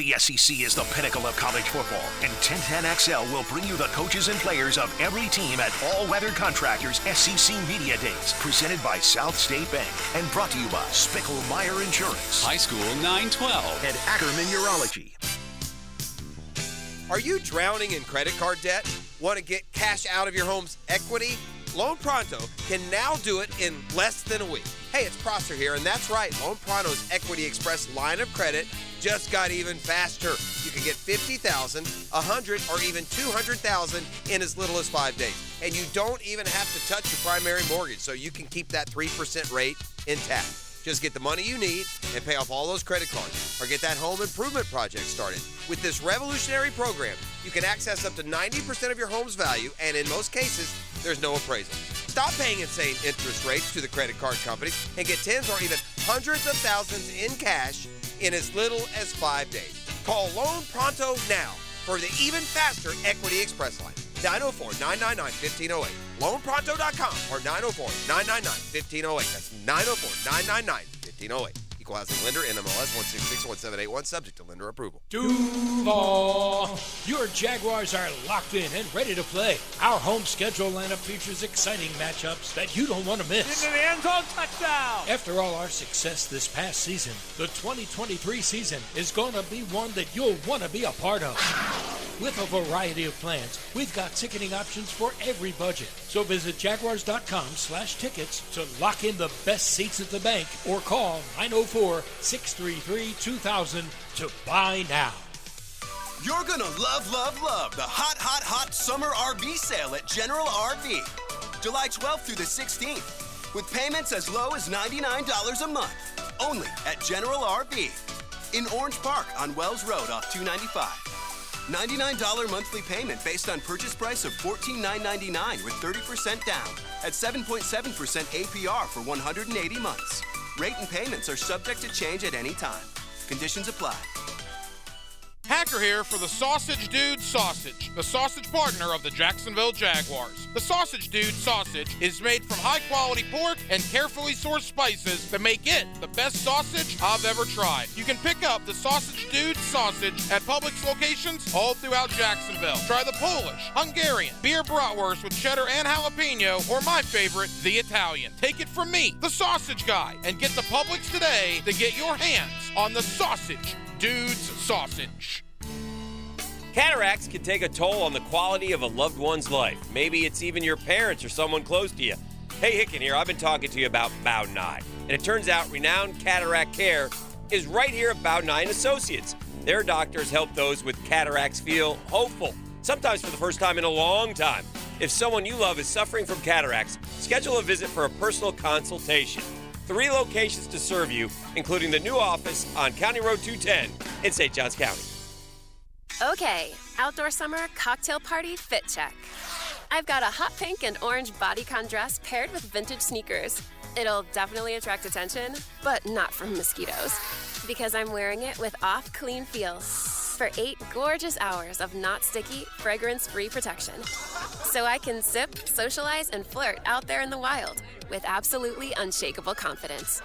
The SEC is the pinnacle of college football, and 1010XL will bring you the coaches and players of every team at All Weather Contractors SEC Media Days, presented by South State Bank and brought to you by Spickle-Meyer Insurance, High School 912, and Ackerman Urology. Are you drowning in credit card debt? Want to get cash out of your home's equity? Loan Pronto can now do it in less than a week. Hey, it's Prosser here, and that's right. Loan Pronto's Equity Express line of credit just got even faster. You can get $50,000, $100,000, or even $200,000 in as little as 5 days. And you don't even have to touch your primary mortgage, so you can keep that 3% rate intact. Just get the money you need and pay off all those credit cards, or get that home improvement project started. With this revolutionary program, you can access up to 90% of your home's value, and in most cases, there's no appraisal. Stop paying insane interest rates to the credit card companies and get tens or even hundreds of thousands in cash in as little as 5 days. Call Loan Pronto now for the even faster Equity Express line. 904-999-1508. LoanPronto.com or 904-999-1508. That's 904-999-1508. Equal housing lender, NMLS 1661781, subject to lender approval. Duval, your Jaguars are locked in and ready to play. Our home schedule lineup features exciting matchups that you don't want to miss. Into the end zone, touchdown! After all our success this past season, the 2023 season is going to be one that you'll want to be a part of. With a variety of plans, we've got ticketing options for every budget. So visit Jaguars.com/tickets to lock in the best seats at the bank or call 904-633-2000 to buy now. You're gonna love the hot summer RV sale at General RV. July 12th through the 16th. With payments as low as $99 a month. Only at General RV. In Orange Park on Wells Road off 295. $99 monthly payment based on purchase price of $14,999 with 30% down at 7.7% APR for 180 months. Rate and payments are subject to change at any time. Conditions apply. Hacker here for the Sausage Dude Sausage, the sausage partner of the Jacksonville Jaguars. The Sausage Dude Sausage is made from high-quality pork and carefully sourced spices that make it the best sausage I've ever tried. You can pick up the Sausage Dude Sausage at Publix locations all throughout Jacksonville. Try the Polish, Hungarian, beer bratwurst with cheddar and jalapeno, or my favorite, the Italian. Take it from me, the Sausage Guy, and get to Publix today to get your hands on the Sausage Dude's Sausage. Cataracts can take a toll on the quality of a loved one's life. Maybe it's even your parents or someone close to you. Hey, Hicken here. I've been talking to you about Bowden Eye. And it turns out renowned cataract care is right here at Bowden Eye & Associates. Their doctors help those with cataracts feel hopeful, sometimes for the first time in a long time. If someone you love is suffering from cataracts, schedule a visit for a personal consultation. 3 locations to serve you, including the new office on County Road 210 in St. Johns County. Okay, outdoor summer cocktail party fit check. I've got a hot pink and orange bodycon dress paired with vintage sneakers. It'll definitely attract attention, but not from mosquitoes, because I'm wearing it with Off Clean Feel for 8 gorgeous hours of not sticky, fragrance-free protection. So I can sip, socialize, and flirt out there in the wild with absolutely unshakable confidence.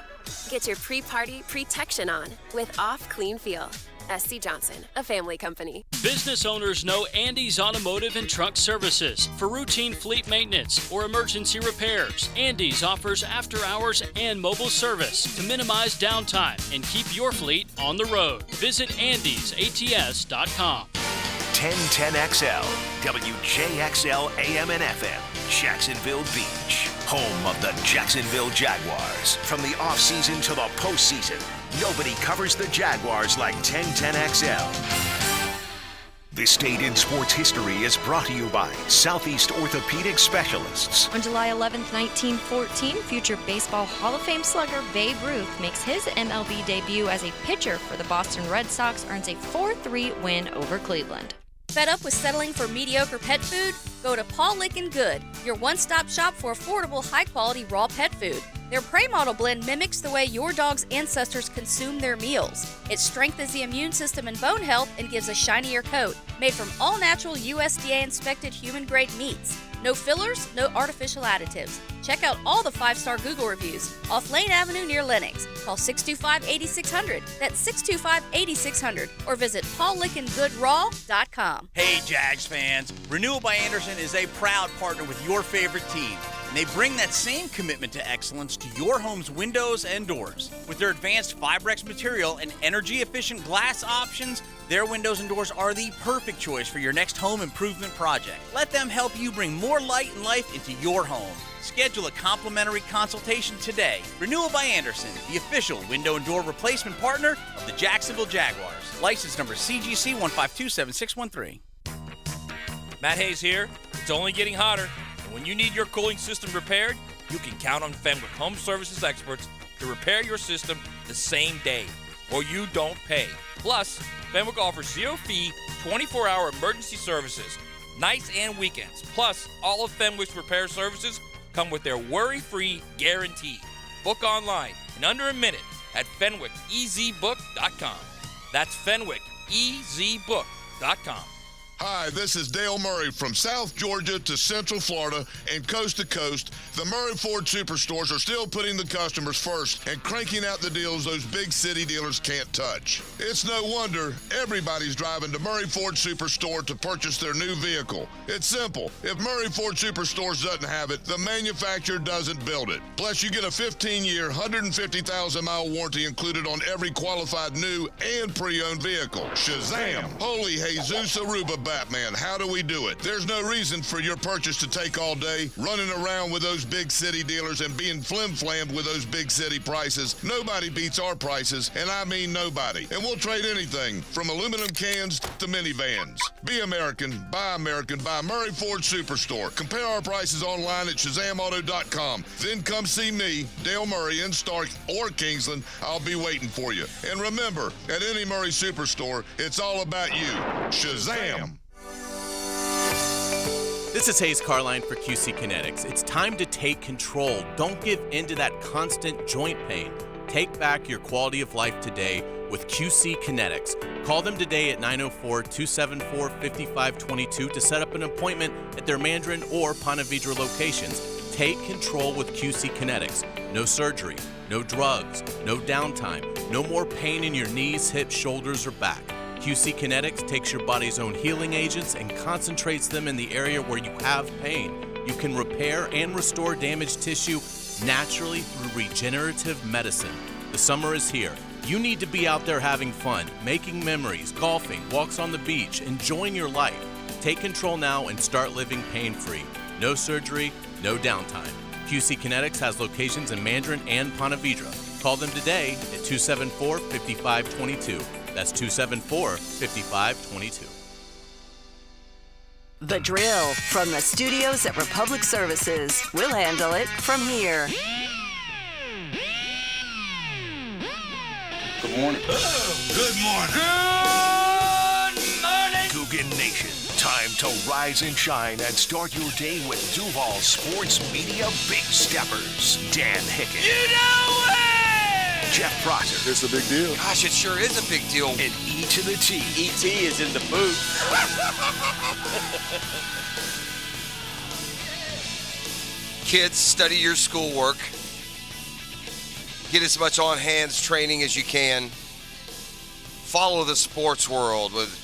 Get your pre-party protection on with Off Clean Feel. SC Johnson, a family company. Business owners know Andy's Automotive and Truck Services for routine fleet maintenance or emergency repairs. Andy's offers after-hours and mobile service to minimize downtime and keep your fleet on the road. Visit andysats.com. 1010XL, WJXL AM and FM, Jacksonville Beach, home of the Jacksonville Jaguars. From the offseason to the postseason, nobody covers the Jaguars like 1010XL. This date in sports history is brought to you by Southeast Orthopedic Specialists. On July 11th, 1914, future Baseball Hall of Fame slugger Babe Ruth makes his MLB debut as a pitcher for the Boston Red Sox, earns a 4-3 win over Cleveland. Fed up with settling for mediocre pet food? Go to Paul Licken Good, your one-stop shop for affordable, high-quality raw pet food. Their Prey Model blend mimics the way your dog's ancestors consume their meals. It strengthens the immune system and bone health and gives a shinier coat. Made from all-natural USDA-inspected human-grade meats. No fillers, no artificial additives. Check out all the 5-star Google reviews off Lane Avenue near Lenox. Call 625-8600. That's 625-8600. Or visit PaulLickenGoodRaw.com. Hey, Jags fans. Renewal by Andersen is a proud partner with your favorite team. And they bring that same commitment to excellence to your home's windows and doors. With their advanced Fibrex material and energy-efficient glass options, their windows and doors are the perfect choice for your next home improvement project. Let them help you bring more light and life into your home. Schedule a complimentary consultation today. Renewal by Andersen, the official window and door replacement partner of the Jacksonville Jaguars. License number CGC 1527613. Matt Hayes here. It's only getting hotter. And when you need your cooling system repaired, you can count on Fenwick Home Services experts to repair your system the same day, or you don't pay. Plus, Fenwick offers zero-fee, 24-hour emergency services, nights and weekends. Plus, all of Fenwick's repair services come with their worry-free guarantee. Book online in under a minute at FenwickEasyBook.com. That's FenwickEasyBook.com. Hi, this is Dale Murray from South Georgia to Central Florida and coast to coast. The Murray Ford Superstores are still putting the customers first and cranking out the deals those big city dealers can't touch. It's no wonder everybody's driving to Murray Ford Superstore to purchase their new vehicle. It's simple. If Murray Ford Superstores doesn't have it, the manufacturer doesn't build it. Plus, you get a 15-year, 150,000-mile warranty included on every qualified new and pre-owned vehicle. Shazam! Holy Jesus Aruba, Batman, how do we do it? There's no reason for your purchase to take all day, running around with those big city dealers and being flim-flammed with those big city prices. Nobody beats our prices, and I mean nobody. And we'll trade anything from aluminum cans to minivans. Be American, buy Murray Ford Superstore. Compare our prices online at ShazamAuto.com. Then come see me, Dale Murray, in Stark or Kingsland. I'll be waiting for you. And remember, at any Murray Superstore, it's all about you. Shazam! This is Hayes Carline for QC Kinetics. It's time to take control. Don't give in to that constant joint pain. Take back your quality of life today with QC Kinetics. Call them today at 904-274-5522 to set up an appointment at their Mandarin or Ponte Vedra locations. Take control with QC Kinetics. No surgery, no drugs, no downtime, no more pain in your knees, hips, shoulders, or back. QC Kinetics takes your body's own healing agents and concentrates them in the area where you have pain. You can repair and restore damaged tissue naturally through regenerative medicine. The summer is here. You need to be out there having fun, making memories, golfing, walks on the beach, enjoying your life. Take control now and start living pain-free. No surgery, no downtime. QC Kinetics has locations in Mandarin and Ponte Vedra. Call them today at 274-5522. That's 274-5522. The Drill from the studios at Republic Services. We'll handle it from here. Good morning. Good morning. Good morning. Coogan Nation. Time to rise and shine and start your day with Duval Sports Media Big Steppers. Dan Hicken. You know it! Jeff Prosser. It's a big deal. Gosh, it sure is a big deal. And E to the T. E.T. is in the booth. Kids, study your schoolwork. Get as much on-hands training as you can. Follow the sports world with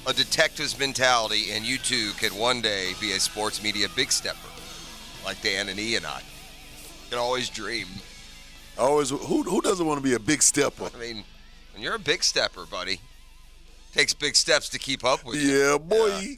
a detective's mentality, and you too could one day be a sports media big stepper, like Dan and E and I. You can always dream. Who doesn't want to be a big stepper? I mean, when you're a big stepper, buddy, takes big steps to keep up with you. Yeah, boy.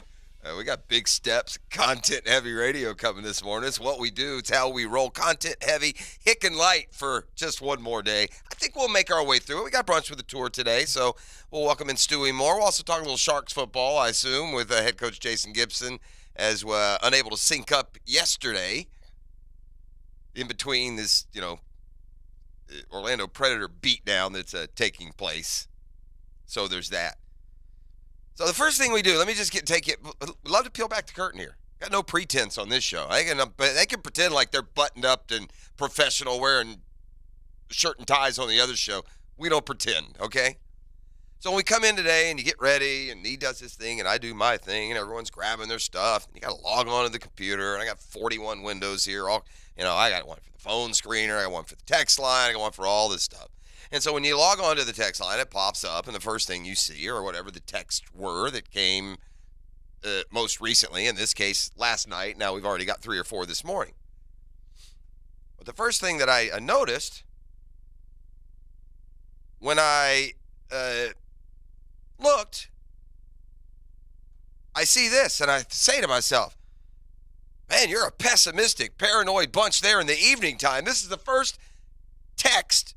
We got big steps, content-heavy radio coming this morning. It's what we do. It's how we roll. Content-heavy, hick and light for just one more day. I think we'll make our way through it. We got brunch with the tour today, so we'll welcome in Stewie Moore. We'll also talk a little Sharks football, I assume, with head coach Jason Gibson, as we're unable to sync up yesterday in between this, Orlando Predator beatdown that's taking place. So there's that. So the first thing we do, let me just love to peel back the curtain here. Got no pretense on this show. They can pretend like they're buttoned up and professional, wearing shirt and ties on the other show. We don't pretend, okay? So when we come in today and you get ready and he does his thing and I do my thing and everyone's grabbing their stuff, and you got to log on to the computer, and I got 41 windows here. All, I got one for the phone screener, I got one for the text line, I got one for all this stuff. And so when you log on to the text line, it pops up, and the first thing you see, or whatever the texts were that came most recently, in this case last night, now we've already got 3 or 4 this morning. But the first thing that I noticed when I looked, I see this, and I say to myself, man, you're a pessimistic, paranoid bunch there in the evening time. This is the first text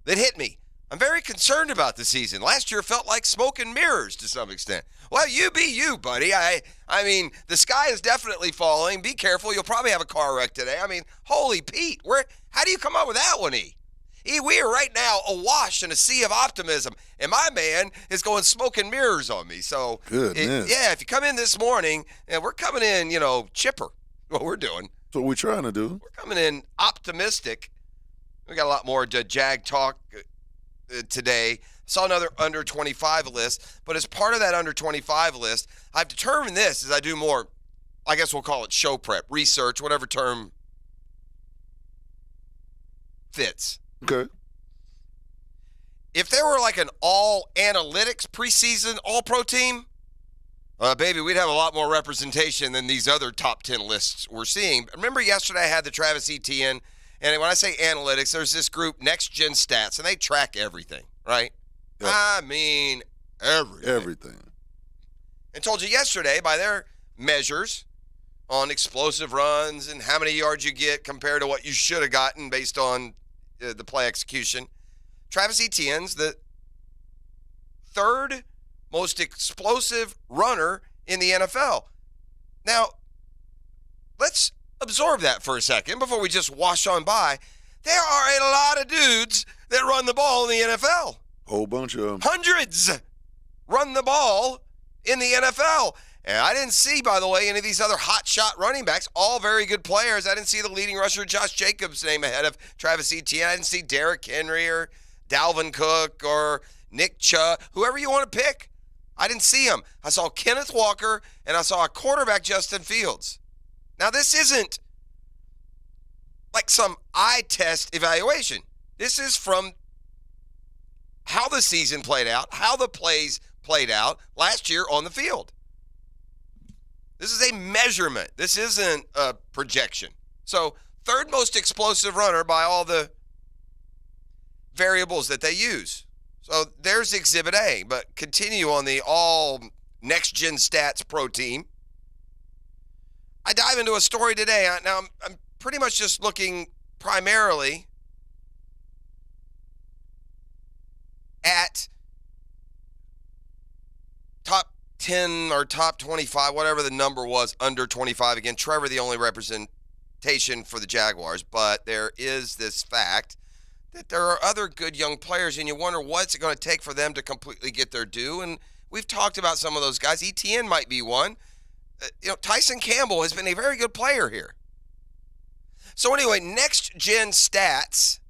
that hit me. I'm very concerned about the season. Last year felt like smoke and mirrors to some extent. Well, you be you, buddy. I mean, the sky is definitely falling. Be careful. You'll probably have a car wreck today. I mean, holy Pete, how do you come up with that one, E? E, we are right now awash in a sea of optimism, and my man is going smoke and mirrors on me. So, if you come in this morning, and we're coming in, chipper, what we're doing. That's what we're trying to do. We're coming in optimistic. We got a lot more Jag talk today. Saw another under 25 list, but as part of that under 25 list, I've determined this as I do more, I guess we'll call it show prep, research, whatever term fits. Okay. If there were like an all analytics preseason all-pro team, baby, we'd have a lot more representation than these other top 10 lists we're seeing. Remember yesterday I had the Travis Etienne, and when I say analytics, there's this group, Next Gen Stats, and they track everything, right? Yep. I mean, everything. And told you yesterday, by their measures on explosive runs and how many yards you get compared to what you should have gotten based on the play execution, Travis Etienne's the 3rd most explosive runner in the NFL. Now, let's absorb that for a second before we just wash on by. There are a lot of dudes that run the ball in the NFL. Whole bunch of them. Hundreds run the ball in the NFL. And I didn't see, by the way, any of these other hot shot running backs, all very good players. I didn't see the leading rusher, Josh Jacobs' name ahead of Travis Etienne. I didn't see Derrick Henry or Dalvin Cook or Nick Chubb, whoever you want to pick. I didn't see him. I saw Kenneth Walker, and I saw a quarterback, Justin Fields. Now, this isn't like some eye test evaluation. This is from how the season played out, how the plays played out last year on the field. This is a measurement. This isn't a projection. So, 3rd most explosive runner by all the variables that they use. So, there's Exhibit A. But continue on the all next-gen stats pro team. I dive into a story today. Now, I'm pretty much just looking primarily at top 10 or top 25, whatever the number was, under 25. Again, Trevor, the only representation for the Jaguars, but there is this fact that there are other good young players, and you wonder what's it going to take for them to completely get their due, and we've talked about some of those guys. Etienne might be one. Tyson Campbell has been a very good player here. So anyway, Next Gen Stats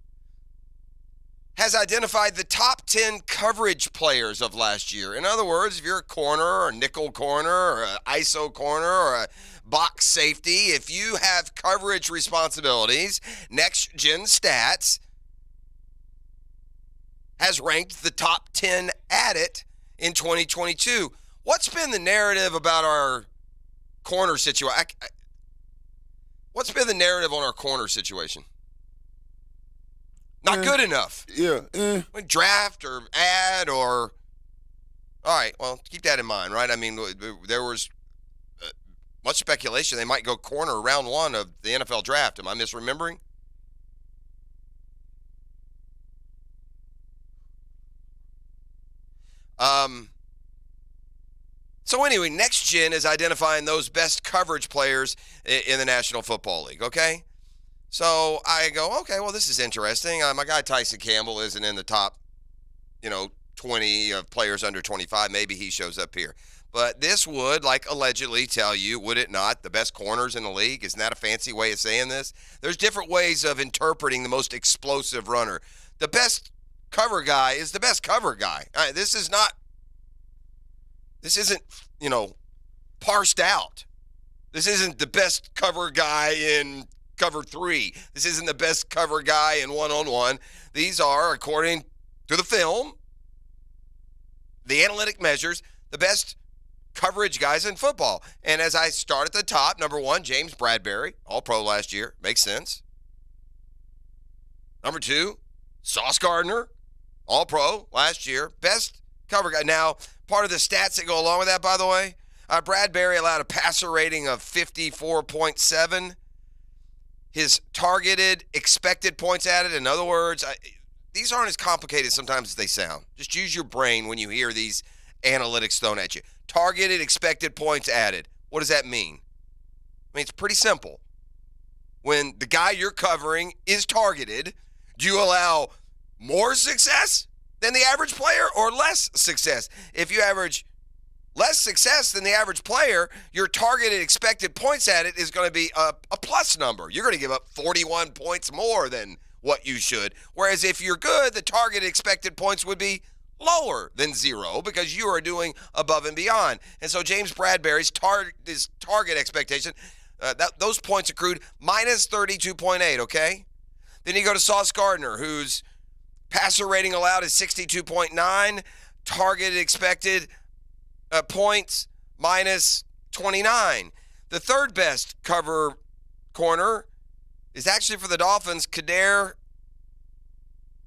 has identified the top 10 coverage players of last year. In other words, if you're a corner or a nickel corner or an ISO corner or a box safety, if you have coverage responsibilities, Next Gen Stats has ranked the top 10 at it in 2022. What's been the narrative about our corner situation? What's been the narrative on our corner situation? Not good enough. Yeah. Draft or add or... All right, well, keep that in mind, right? I mean, there was much speculation they might go corner round 1 of the NFL draft. Am I misremembering? So anyway, Next Gen is identifying those best coverage players in the National Football League, okay? So I go, okay, well, this is interesting. My guy Tyson Campbell isn't in the top, 20 of players under 25. Maybe he shows up here. But this would, allegedly tell you, would it not, the best corners in the league? Isn't that a fancy way of saying this? There's different ways of interpreting the most explosive runner. The best cover guy is the best cover guy. This isn't, parsed out. This isn't the best cover guy in cover 3. This isn't the best cover guy in one-on-one. These are, according to the film, the analytic measures, the best coverage guys in football. And as I start at the top, number 1, James Bradberry, All-Pro last year. Makes sense. Number 2, Sauce Gardner, All-Pro last year. Best cover guy. Now, part of the stats that go along with that, by the way, Bradberry allowed a passer rating of 54.7. His targeted expected points added, in other words, these aren't as complicated sometimes as they sound. Just use your brain when you hear these analytics thrown at you. Targeted expected points added. What does that mean? I mean, it's pretty simple. When the guy you're covering is targeted, do you allow more success than the average player or less success? If you average less success than the average player, your targeted expected points added is going to be a plus number. You're going to give up 41 points more than what you should. Whereas if you're good, the targeted expected points would be lower than 0 because you are doing above and beyond. And so James Bradberry's target expectation, those points accrued minus 32.8, okay? Then you go to Sauce Gardner, whose passer rating allowed is 62.9, targeted expected points minus 29. The third best cover corner is actually for the Dolphins, Kader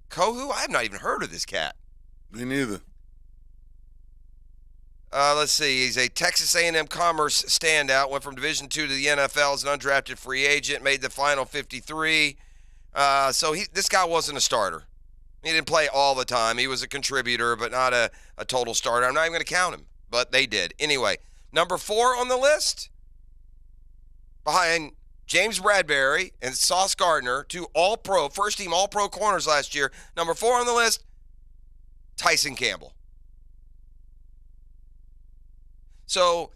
Kohou. I have not even heard of this cat. Me neither. Let's see. He's a Texas A&M Commerce standout. Went from Division II to the NFL as an undrafted free agent. Made the final 53. So this guy wasn't a starter. He didn't play all the time. He was a contributor, but not a total starter. I'm not even going to count him, but they did. Anyway, number 4 on the list, behind James Bradberry and Sauce Gardner, 2 All-Pro, first-team All-Pro corners last year. Number 4 on the list, Tyson Campbell. So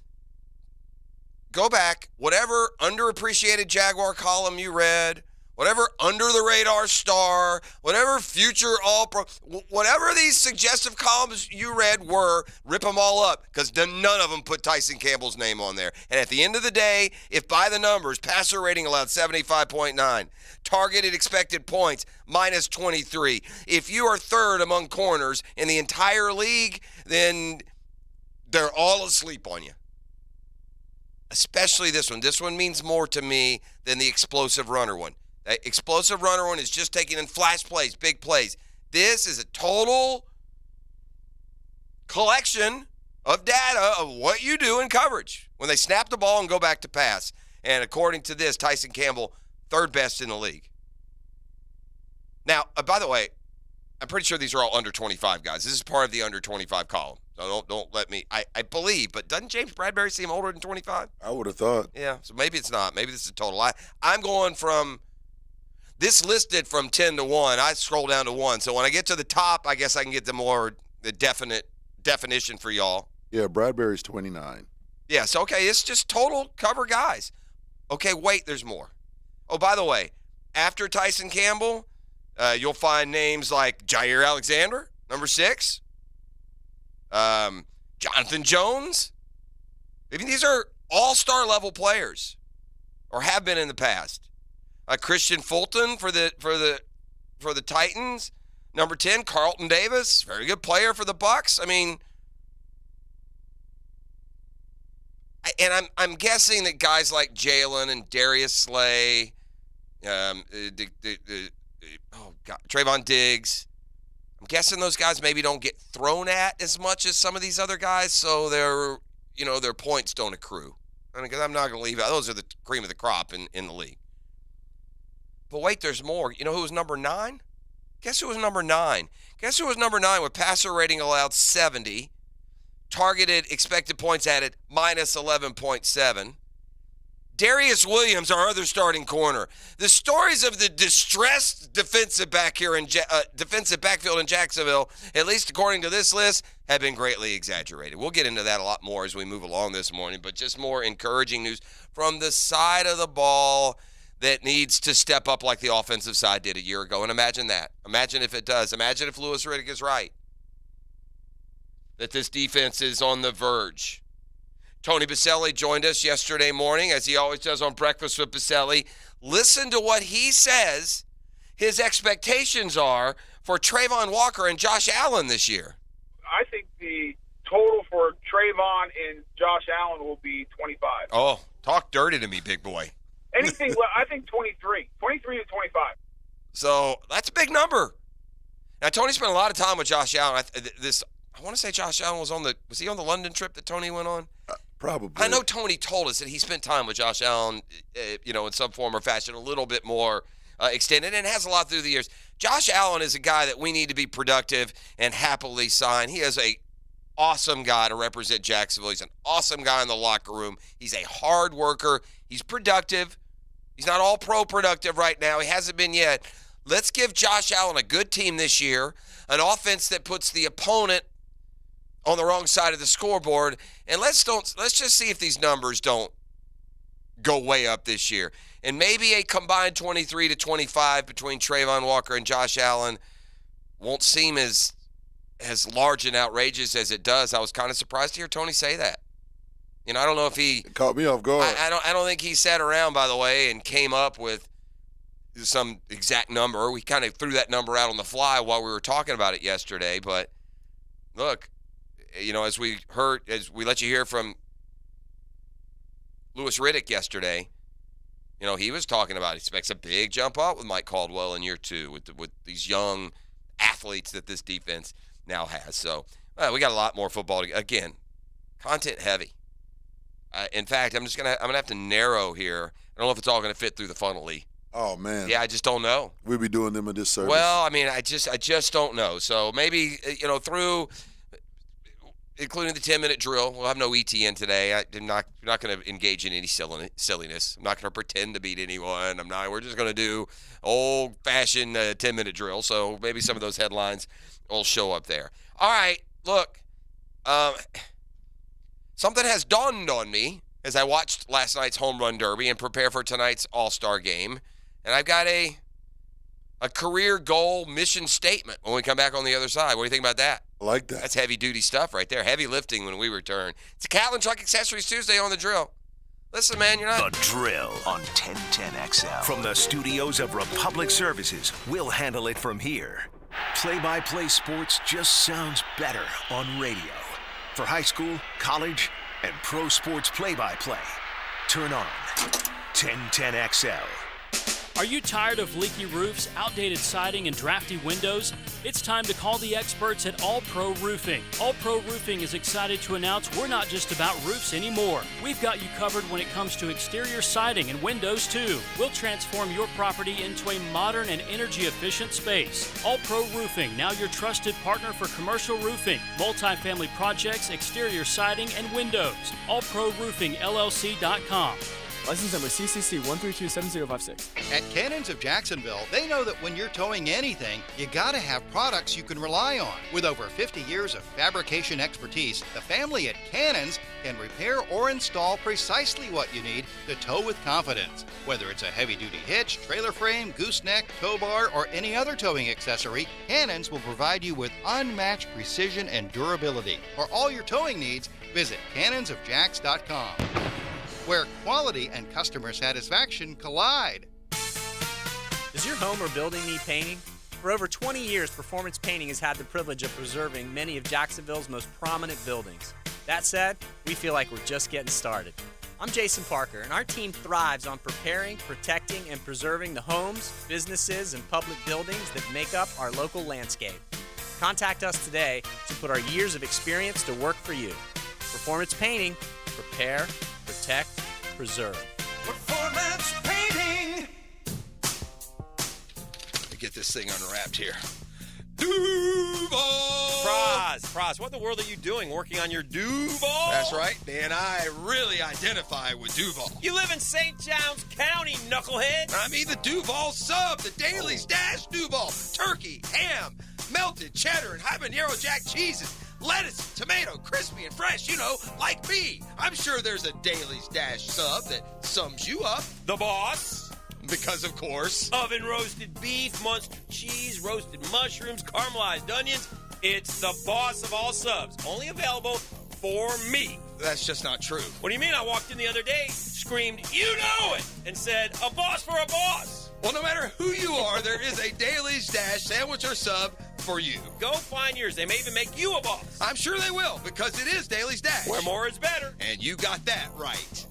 go back, whatever underappreciated Jaguar column you read, whatever under-the-radar star, whatever future All-Pro, whatever these suggestive columns you read were, rip them all up because none of them put Tyson Campbell's name on there. And at the end of the day, if by the numbers, passer rating allowed 75.9, targeted expected points minus 23. If you are third among corners in the entire league, then they're all asleep on you. Especially this one. This one means more to me than the explosive runner one. That explosive runner one is just taking in flash plays, big plays. This is a total collection of data of what you do in coverage when they snap the ball and go back to pass. And according to this, Tyson Campbell, third best in the league. Now, by the way, I'm pretty sure these are all under 25 guys. This is part of the under 25 column. So don't let me. I believe, but doesn't James Bradberry seem older than 25? I would have thought. Yeah, so maybe it's not. Maybe this is total. I'm going from. This listed from 10 to 1. I scroll down to 1. So when I get to the top, I guess I can get the definite definition for y'all. Yeah, Bradberry's 29. Yeah, so, okay, it's just total cover guys. Okay, wait, there's more. Oh, by the way, after Tyson Campbell, you'll find names like Jair Alexander, number 6. Jonathan Jones. I mean, these are all-star level players or have been in the past. Christian Fulton for the Titans. Number 10, Carlton Davis, very good player for the Bucs. I mean, and I'm guessing that guys like Jalen and Darius Slay, Trayvon Diggs, I'm guessing those guys maybe don't get thrown at as much as some of these other guys, so their points don't accrue. Because I'm not going to leave out. Those are the cream of the crop in the league. But wait, there's more. You know who was number 9? Guess who was number 9? Guess who was number 9 with passer rating allowed 70, targeted expected points added minus 11.7. Darius Williams, our other starting corner. The stories of the distressed defensive backfield in Jacksonville, at least according to this list, have been greatly exaggerated. We'll get into that a lot more as we move along this morning, but just more encouraging news from the side of the ball. that needs to step up like the offensive side did a year ago. And imagine that. Imagine if it does. Imagine if Louis Riddick is right, that this defense is on the verge. Tony Boselli joined us yesterday morning, as he always does on Breakfast with Boselli. Listen to what he says his expectations are for Trayvon Walker and Josh Allen this year. I think the total for Trayvon and Josh Allen will be 25. Oh, talk dirty to me, big boy. Anything, I think 23 to 25. So that's a big number. Now, Tony spent a lot of time with Josh Allen. I want to say Josh Allen was he on the London trip that Tony went on? Probably. I know Tony told us that he spent time with Josh Allen, in some form or fashion, a little bit more extended, and has a lot through the years. Josh Allen is a guy that we need to be productive and happily sign. He is a awesome guy to represent Jacksonville. He's an awesome guy in the locker room. He's a hard worker. He's productive. He's not all pro productive right now. He hasn't been yet. Let's give Josh Allen a good team this year, an offense that puts the opponent on the wrong side of the scoreboard, and let's just see if these numbers don't go way up this year. And maybe a combined 23 to 25 between Trayvon Walker and Josh Allen won't seem as large and outrageous as it does. I was kind of surprised to hear Tony say that. I don't know if he caught me off guard. I don't think he sat around, by the way, and came up with some exact number. We kind of threw that number out on the fly while we were talking about it yesterday. But look, as we let you hear from Louis Riddick yesterday, he was talking about he expects a big jump up with Mike Caldwell in year 2 with these young athletes that this defense now has. So we got a lot more football again, content heavy. In fact, I'm gonna have to narrow here. I don't know if it's all gonna fit through the funnel-y. Oh man. Yeah, I just don't know. We'll be doing them a disservice. Well, I just don't know. So maybe through, including the 10-minute drill. We'll have no ETN today. I'm not going to engage in any silliness. I'm not going to pretend to beat anyone. We're just going to do old-fashioned 10-minute drill. So maybe some of those headlines will show up there. All right, look. Something has dawned on me as I watched last night's Home Run Derby and prepare for tonight's All-Star game. And I've got a career goal mission statement when we come back on the other side. What do you think about that? I like that. That's heavy-duty stuff right there. Heavy lifting when we return. It's a Catlin Truck Accessories Tuesday on The Drill. Listen, man, you're not... The Drill on 1010XL. From the studios of Republic Services, we'll handle it from here. Play-by-play sports just sounds better on radio. For high school, college, and pro sports play-by-play, turn on 1010XL. Are you tired of leaky roofs, outdated siding, and drafty windows? It's time to call the experts at All Pro Roofing. All Pro Roofing is excited to announce we're not just about roofs anymore. We've got you covered when it comes to exterior siding and windows too. We'll transform your property into a modern and energy-efficient space. All Pro Roofing, now your trusted partner for commercial roofing, multifamily projects, exterior siding, and windows. AllProRoofingLLC.com. License number CCC 1327056. At Cannons of Jacksonville, they know that when you're towing anything, you gotta have products you can rely on. With over 50 years of fabrication expertise, the family at Cannons can repair or install precisely what you need to tow with confidence. Whether it's a heavy-duty hitch, trailer frame, gooseneck, tow bar, or any other towing accessory, Cannons will provide you with unmatched precision and durability. For all your towing needs, visit cannonsofjacks.com. Where quality and customer satisfaction collide. Does your home or building need painting? For over 20 years, Performance Painting has had the privilege of preserving many of Jacksonville's most prominent buildings. That said, we feel like we're just getting started. I'm Jason Parker, and our team thrives on preparing, protecting, and preserving the homes, businesses, and public buildings that make up our local landscape. Contact us today to put our years of experience to work for you. Performance Painting, prepare, protect, preserve. Performance Painting. Let me get this thing unwrapped here. Duval! Praz, what in the world are you doing working on your Duval? That's right, man. I really identify with Duval. You live in St. Johns County, knucklehead. I mean the Duval sub, the Dailies Dash Duval. Turkey, ham, melted cheddar, and habanero jack cheeses. Lettuce, tomato, crispy and fresh, like me. I'm sure there's a Dailies Dash sub that sums you up. The boss. Because, of course, oven roasted beef, Munster cheese, roasted mushrooms, caramelized onions. It's the boss of all subs. Only available for me. That's just not true. What do you mean? I walked in the other day, screamed, "You know it!" and said, "A boss for a boss." Well, no matter who you are, there is a Dailies Dash sandwich or sub for you. Go find yours. They may even make you a boss. I'm sure they will, because it is Dailies Dash. Where more is better. And you got that right.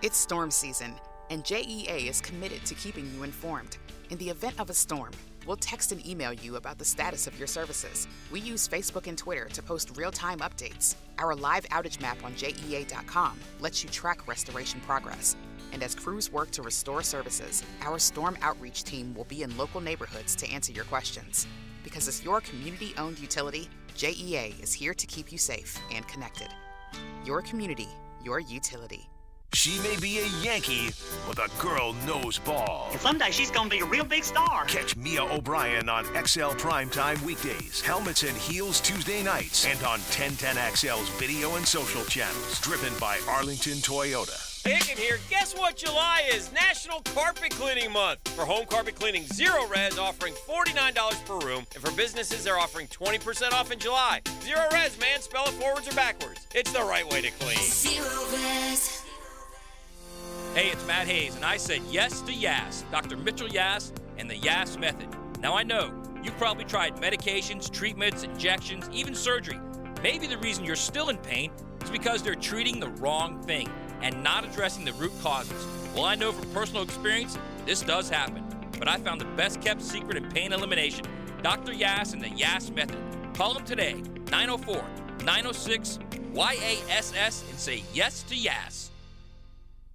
It's storm season, and JEA is committed to keeping you informed. In the event of a storm, we'll text and email you about the status of your services. We use Facebook and Twitter to post real-time updates. Our live outage map on JEA.com lets you track restoration progress. And as crews work to restore services, our storm outreach team will be in local neighborhoods to answer your questions. Because as your community-owned utility, JEA is here to keep you safe and connected. Your community, your utility. She may be a Yankee, but the girl knows ball. And someday she's going to be a real big star. Catch Mia O'Brien on XL Primetime weekdays, Helmets and Heels Tuesday nights, and on 1010XL's video and social channels. Driven by Arlington Toyota. Hicken here. Guess what July is? National Carpet Cleaning Month. For home carpet cleaning, Zero Res offering $49 per room. And for businesses, they're offering 20% off in July. Zero Res, man. Spell it forwards or backwards. It's the right way to clean. Zero Res. Hey, it's Matt Hayes, and I said yes to Yas, Dr. Mitchell Yas, and the Yas method. Now, I know you've probably tried medications, treatments, injections, even surgery. Maybe the reason you're still in pain is because they're treating the wrong thing and not addressing the root causes. Well, I know from personal experience, this does happen. But I found the best-kept secret in pain elimination, Dr. Yas and the Yas method. Call them today, 904-906-YASS, and say yes to Yas.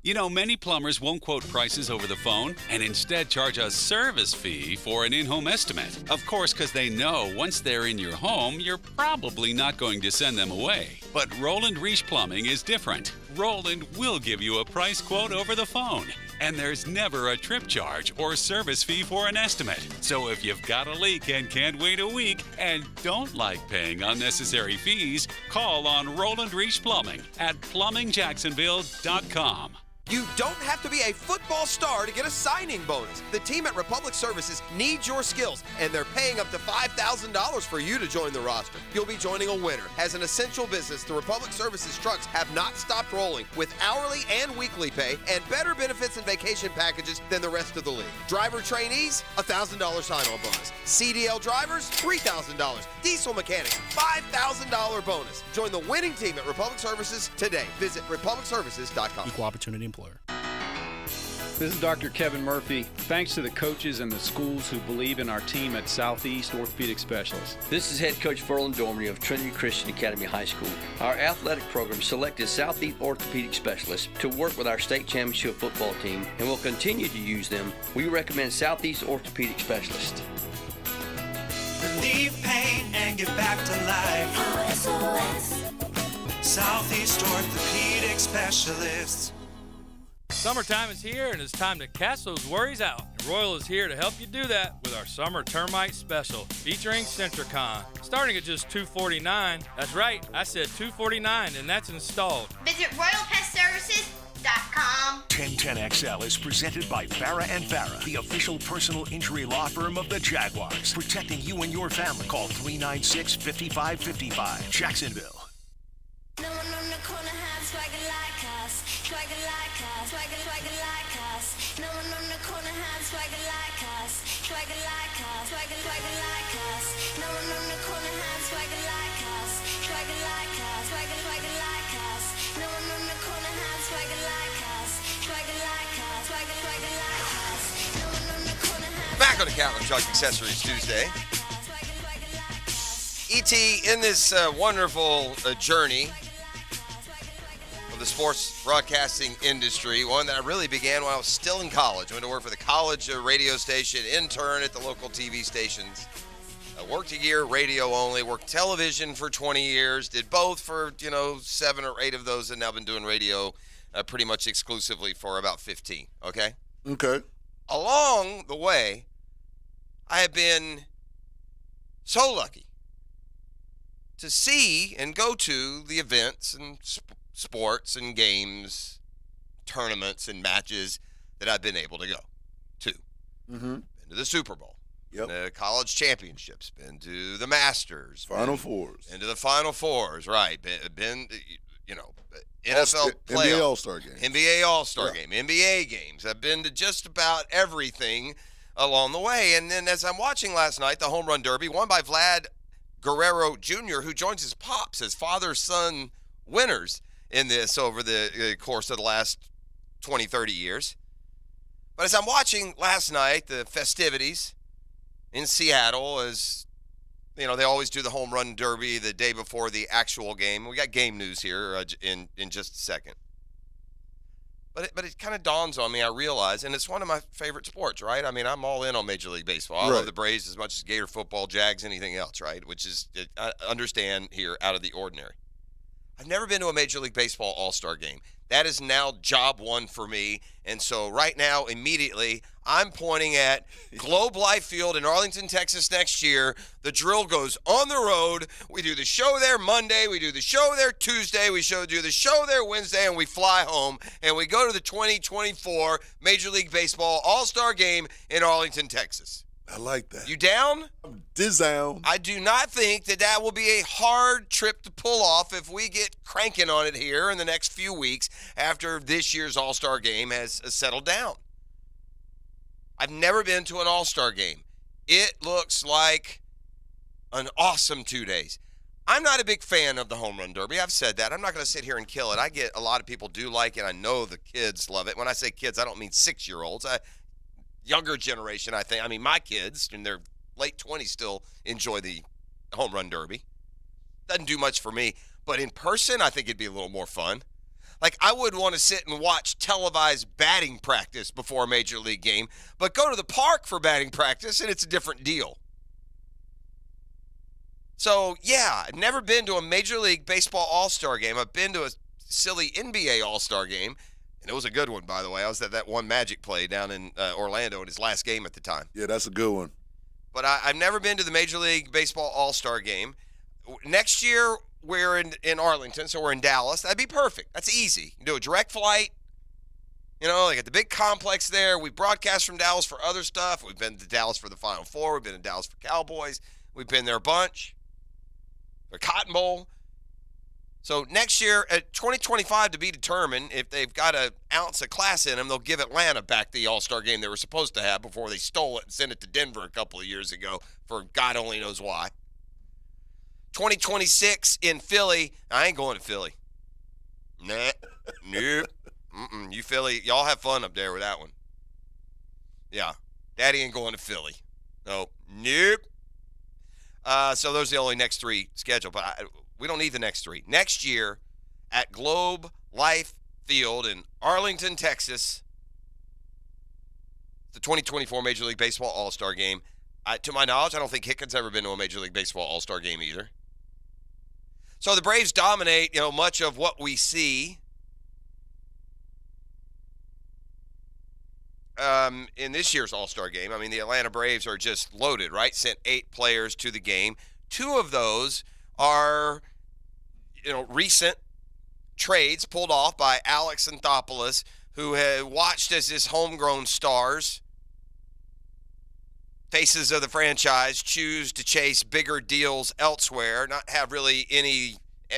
You know, many plumbers won't quote prices over the phone and instead charge a service fee for an in-home estimate. Of course, because they know once they're in your home, you're probably not going to send them away. But Roland Reach Plumbing is different. Roland will give you a price quote over the phone. And there's never a trip charge or service fee for an estimate. So if you've got a leak and can't wait a week and don't like paying unnecessary fees, call on Roland Reach Plumbing at plumbingjacksonville.com. You don't have to be a football star to get a signing bonus. The team at Republic Services needs your skills, and they're paying up to $5,000 for you to join the roster. You'll be joining a winner. As an essential business, the Republic Services trucks have not stopped rolling with hourly and weekly pay and better benefits and vacation packages than the rest of the league. Driver trainees, $1,000 sign-on bonus. CDL drivers, $3,000. Diesel mechanics, $5,000 bonus. Join the winning team at Republic Services today. Visit republicservices.com. Equal opportunity employer. This is Dr. Kevin Murphy. Thanks to the coaches and the schools who believe in our team at Southeast Orthopedic Specialists. This is Head Coach Ferland Dormery of Trinity Christian Academy High School. Our athletic program selected Southeast Orthopedic Specialists to work with our state championship football team and will continue to use them. We recommend Southeast Orthopedic Specialists. Relieve pain and get back to life. SOS. Southeast Orthopedic Specialists. Summertime is here, and it's time to cast those worries out. And Royal is here to help you do that with our Summer Termite Special, featuring Centricon. Starting at just $249. That's right, I said $249, and that's installed. Visit RoyalPestServices.com. 1010XL is presented by Farah & Farah, the official personal injury law firm of the Jaguars, protecting you and your family. Call 396-5555. Jacksonville. No one on the corner has swagger like us. Swagger like us. Swagger like us. No one on the corner has swagger like us. Swagger like us. Swagger like us. No one on the corner has swagger like us. Swagger like us. Swagger like us. No one on the corner has swagger like us. Swagger like us. Swagger like us. No one on the corner has. Back on the Catlin Truck Accessories Tuesday. E.T., in this wonderful journey of the sports broadcasting industry, one that I really began when I was still in college. I went to work for the college radio station, intern at the local TV stations. I worked a year radio only, worked television for 20 years, did both for, 7 or 8 of those, and now been doing radio pretty much exclusively for about 15, okay? Okay. Along the way, I have been so lucky to see and go to the events and sports and games, tournaments and matches that I've been able to go to. Mm-hmm. Been to the Super Bowl. Yep. The college championships. Been to the Masters. Final Fours. Into the Final Fours, right. Been NFL playoff. NBA All-Star game. NBA All-Star game. NBA games. I've been to just about everything along the way. And then as I'm watching last night, the Home Run Derby, won by Vlad Guerrero Jr., who joins his pops as father-son winners in this over the course of the last 20, 30 years. But as I'm watching last night, the festivities in Seattle, as they always do the Home Run Derby the day before the actual game. We got game news here in just a second. But it kind of dawns on me, I realize, and it's one of my favorite sports, right? I mean, I'm all in on Major League Baseball. I love the Braves as much as Gator football, Jags, anything else, right? Which is, I understand here, out of the ordinary. I've never been to a Major League Baseball All-Star game. That is now job one for me. And so right now, immediately, I'm pointing at Globe Life Field in Arlington, Texas next year. The drill goes on the road. We do the show there Monday. We do the show there Tuesday. We do the show there Wednesday, and we fly home. And we go to the 2024 Major League Baseball All-Star game in Arlington, Texas. I like that. You down? I'm down. I do not think that will be a hard trip to pull off if we get cranking on it here in the next few weeks after this year's All-Star game has settled down. I've never been to an All-Star game. It looks like an awesome 2 days. I'm not a big fan of the Home Run Derby. I've said that. I'm not going to sit here and kill it. I get a lot of people do like it. I know the kids love it. When I say kids, I don't mean 6-year-olds. Younger generation, I think. I mean, my kids in their late 20s still enjoy the Home Run Derby. Doesn't do much for me. But in person, I think it'd be a little more fun. Like, I would want to sit and watch televised batting practice before a Major League game, but go to the park for batting practice, and it's a different deal. So, yeah, I've never been to a Major League Baseball All-Star game. I've been to a silly NBA All-Star game. And it was a good one, by the way. I was at that one Magic play down in Orlando in his last game at the time. Yeah, that's a good one. But I've never been to the Major League Baseball All-Star game. Next year, we're in Arlington, so we're in Dallas. That'd be perfect. That's easy. You do a direct flight. Like at the big complex there. We broadcast from Dallas for other stuff. We've been to Dallas for the Final Four. We've been in Dallas for Cowboys. We've been there a bunch. The Cotton Bowl. So next year, 2025 to be determined, if they've got an ounce of class in them, they'll give Atlanta back the All-Star game they were supposed to have before they stole it and sent it to Denver a couple of years ago for God only knows why. 2026 in Philly. I ain't going to Philly. Nah. Nope. You Philly, y'all have fun up there with that one. Yeah. Daddy ain't going to Philly. Nope. So those are the only next three scheduled, but we don't need the next three. Next year at Globe Life Field in Arlington, Texas, the 2024 Major League Baseball All-Star Game. To my knowledge, I don't think Hicken's ever been to a Major League Baseball All-Star Game either. So the Braves dominate, much of what we see in this year's All-Star Game. I mean, the Atlanta Braves are just loaded, right? Sent 8 players to the game. 2 of those are, recent trades pulled off by Alex Anthopoulos, who had watched as his homegrown stars, faces of the franchise, choose to chase bigger deals elsewhere, not have really any,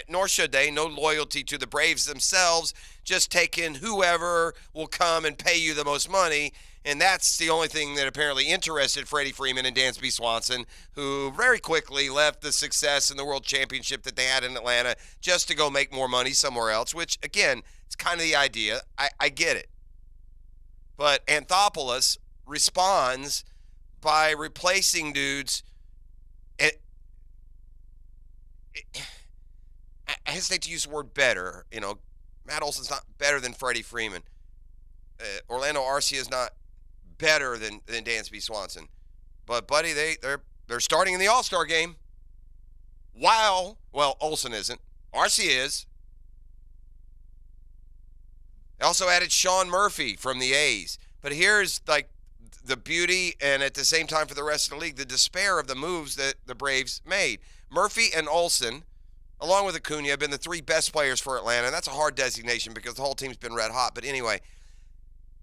nor should they, no loyalty to the Braves themselves, just taking whoever will come and pay you the most money. And that's the only thing that apparently interested Freddie Freeman and Dansby Swanson, who very quickly left the success in the World Championship that they had in Atlanta just to go make more money somewhere else, which, again, it's kind of the idea. I get it. But Anthopoulos responds by replacing dudes. I hesitate to use the word better. Matt Olson's not better than Freddie Freeman. Orlando Arcia is not better than Dansby Swanson. But, buddy, they're starting in the All-Star game. Well, Olson isn't. Arcia is. They also added Sean Murphy from the A's. But here's, the beauty and at the same time for the rest of the league, the despair of the moves that the Braves made. Murphy and Olson along with Acuna, have been the 3 best players for Atlanta. And that's a hard designation because the whole team's been red hot. But anyway,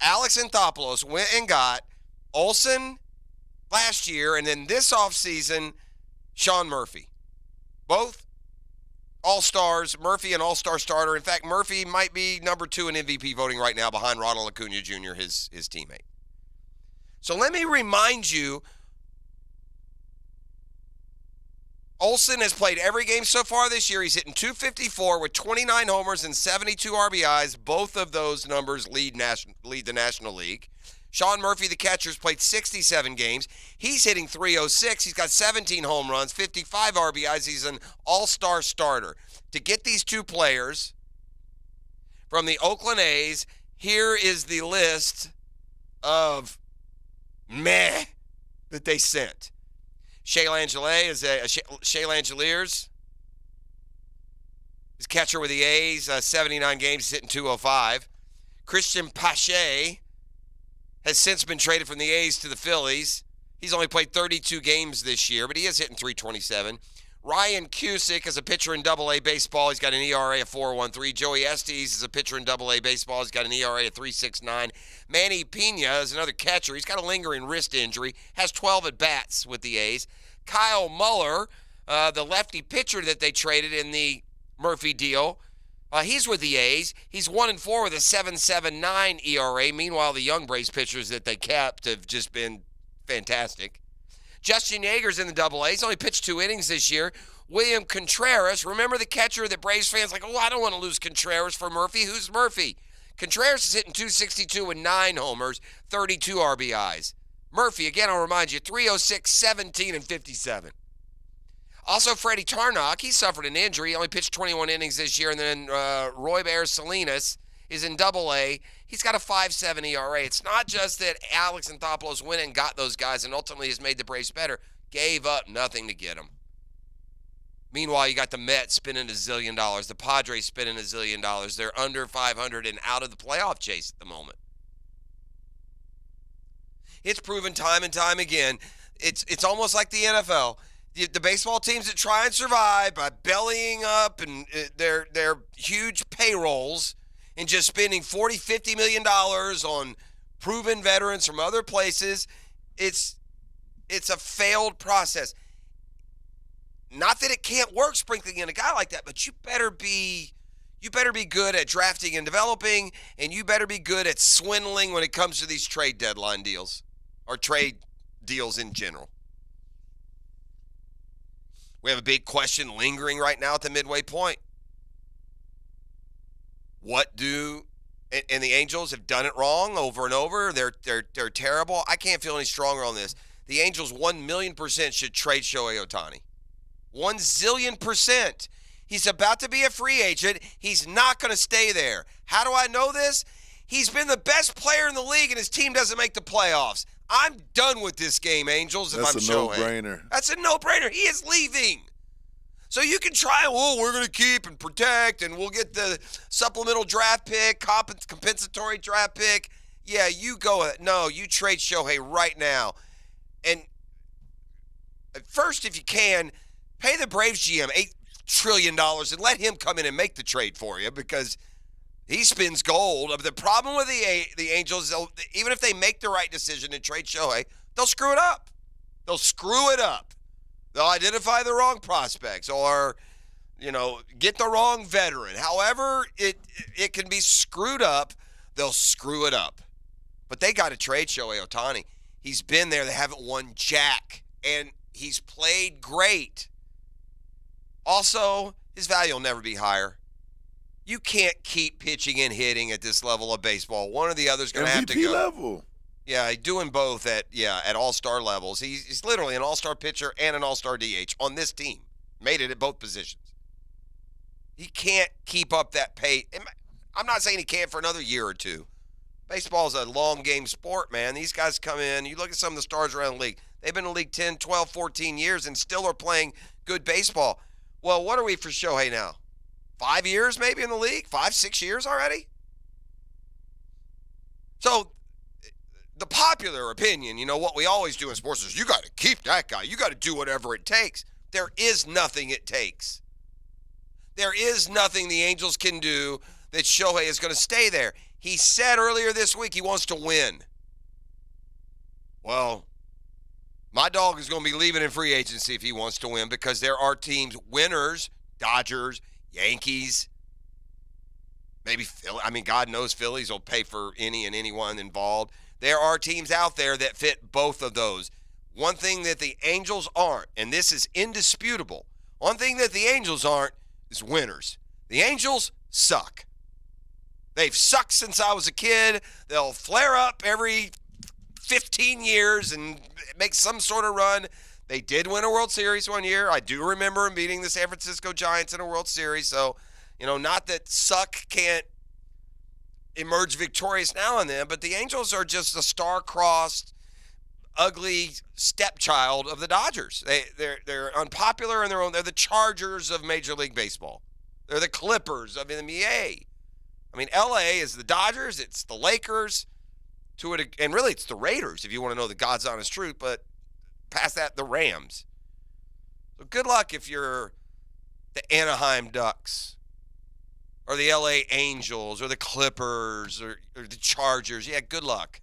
Alex Anthopoulos went and got Olsen last year, and then this offseason, Sean Murphy. Both all-stars, Murphy an all-star starter. In fact, Murphy might be number 2 in MVP voting right now behind Ronald Acuna Jr., his teammate. So let me remind you, Olsen has played every game so far this year. He's hitting .254 with 29 homers and 72 RBIs. Both of those numbers lead the National League. Sean Murphy, the catcher, has played 67 games. He's hitting .306. He's got 17 home runs, 55 RBIs. He's an all-star starter. To get these 2 players from the Oakland A's, here is the list of meh that they sent. Shea Langeliers is catcher with the A's, 79 games, he's hitting .205. Christian Pache has since been traded from the A's to the Phillies. He's only played 32 games this year, but he is hitting .327. Ryan Cusick is a pitcher in Double-A baseball. He's got an ERA of 4.13. Joey Estes is a pitcher in Double-A baseball. He's got an ERA of 3.69. Manny Pena is another catcher. He's got a lingering wrist injury. Has 12 at-bats with the A's. Kyle Muller, the lefty pitcher that they traded in the Murphy deal, he's with the A's. He's 1-4 with a 7.79 ERA. Meanwhile, the young Braves pitchers that they kept have just been fantastic. Justin Yeager's in the Double-A. He's only pitched 2 innings this year. William Contreras, remember the catcher that Braves fans like, I don't want to lose Contreras for Murphy. Who's Murphy? Contreras is hitting .262 with 9 homers, 32 RBIs. Murphy, again, I'll remind you, .306, 17, and 57. Also, Freddie Tarnok, he suffered an injury. He only pitched 21 innings this year. And then Roy Bear Salinas is in Double-A. He's got a 5.7 ERA. It's not just that Alex Anthopoulos went and got those guys and ultimately has made the Braves better. Gave up nothing to get them. Meanwhile, you got the Mets spending $1 zillion. The Padres spending $1 zillion. They're under 500 and out of the playoff chase at the moment. It's proven time and time again. It's almost like the NFL. The baseball teams that try and survive by bellying up and their huge payrolls and just spending $40-50 million on proven veterans from other places, it's a failed process. Not that it can't work sprinkling in a guy like that, but you better be good at drafting and developing, and you better be good at swindling when it comes to these trade deadline deals or trade deals in general. We have a big question lingering right now at the midway point. And the Angels have done it wrong over and over. They're terrible. I can't feel any stronger on this. The Angels 1,000,000% should trade Shohei Ohtani. 1 zillion%. He's about to be a free agent. He's not going to stay there. How do I know this? He's been the best player in the league, and his team doesn't make the playoffs. I'm done with this game, Angels, if I'm Shohei. That's a no-brainer. That's a no-brainer. He is leaving. So you can try, we're going to keep and protect, and we'll get the supplemental draft pick, compensatory draft pick. Yeah, you go with it. No, you trade Shohei right now. And first, if you can, pay the Braves GM $8 trillion and let him come in and make the trade for you because he spins gold. But the problem with the Angels, even if they make the right decision and trade Shohei, they'll screw it up. They'll screw it up. They'll identify the wrong prospects or, get the wrong veteran. However it can be screwed up, they'll screw it up. But they got to trade Shohei Ohtani. He's been there. They haven't won jack. And he's played great. Also, his value will never be higher. You can't keep pitching and hitting at this level of baseball. One or the other is going to have to go. MVP level. Yeah, doing both at all-star levels. He's literally an all-star pitcher and an all-star DH on this team. Made it at both positions. He can't keep up that pace. I'm not saying he can't for another year or two. Baseball's a long game sport, man. These guys come in. You look at some of the stars around the league. They've been in the league 10, 12, 14 years and still are playing good baseball. Well, what are we for Shohei now? 5 years maybe in the league? 5, 6 years already? So the popular opinion, what we always do in sports is you got to keep that guy. You got to do whatever it takes. There is nothing it takes. There is nothing the Angels can do that Shohei is going to stay there. He said earlier this week he wants to win. Well, my dog is going to be leaving in free agency if he wants to win, because there are teams, winners, Dodgers, Yankees, maybe Philly. I mean, God knows Phillies will pay for any and anyone involved. There are teams out there that fit both of those. One thing that the Angels aren't, and this is indisputable, one thing that the Angels aren't is winners. The Angels suck. They've sucked since I was a kid. They'll flare up every 15 years and make some sort of run. They did win a World Series one year. I do remember them beating the San Francisco Giants in a World Series. So, not that suck can't emerge victorious now and then, but the Angels are just a star-crossed, ugly stepchild of the Dodgers. They're unpopular in their own. They're the Chargers of Major League Baseball. They're the Clippers of the NBA. I mean, L.A. is the Dodgers. It's the Lakers. And really, it's the Raiders, if you want to know the God's honest truth. But past that, the Rams. So good luck if you're the Anaheim Ducks or the L.A. Angels or the Clippers or the Chargers. Yeah, good luck.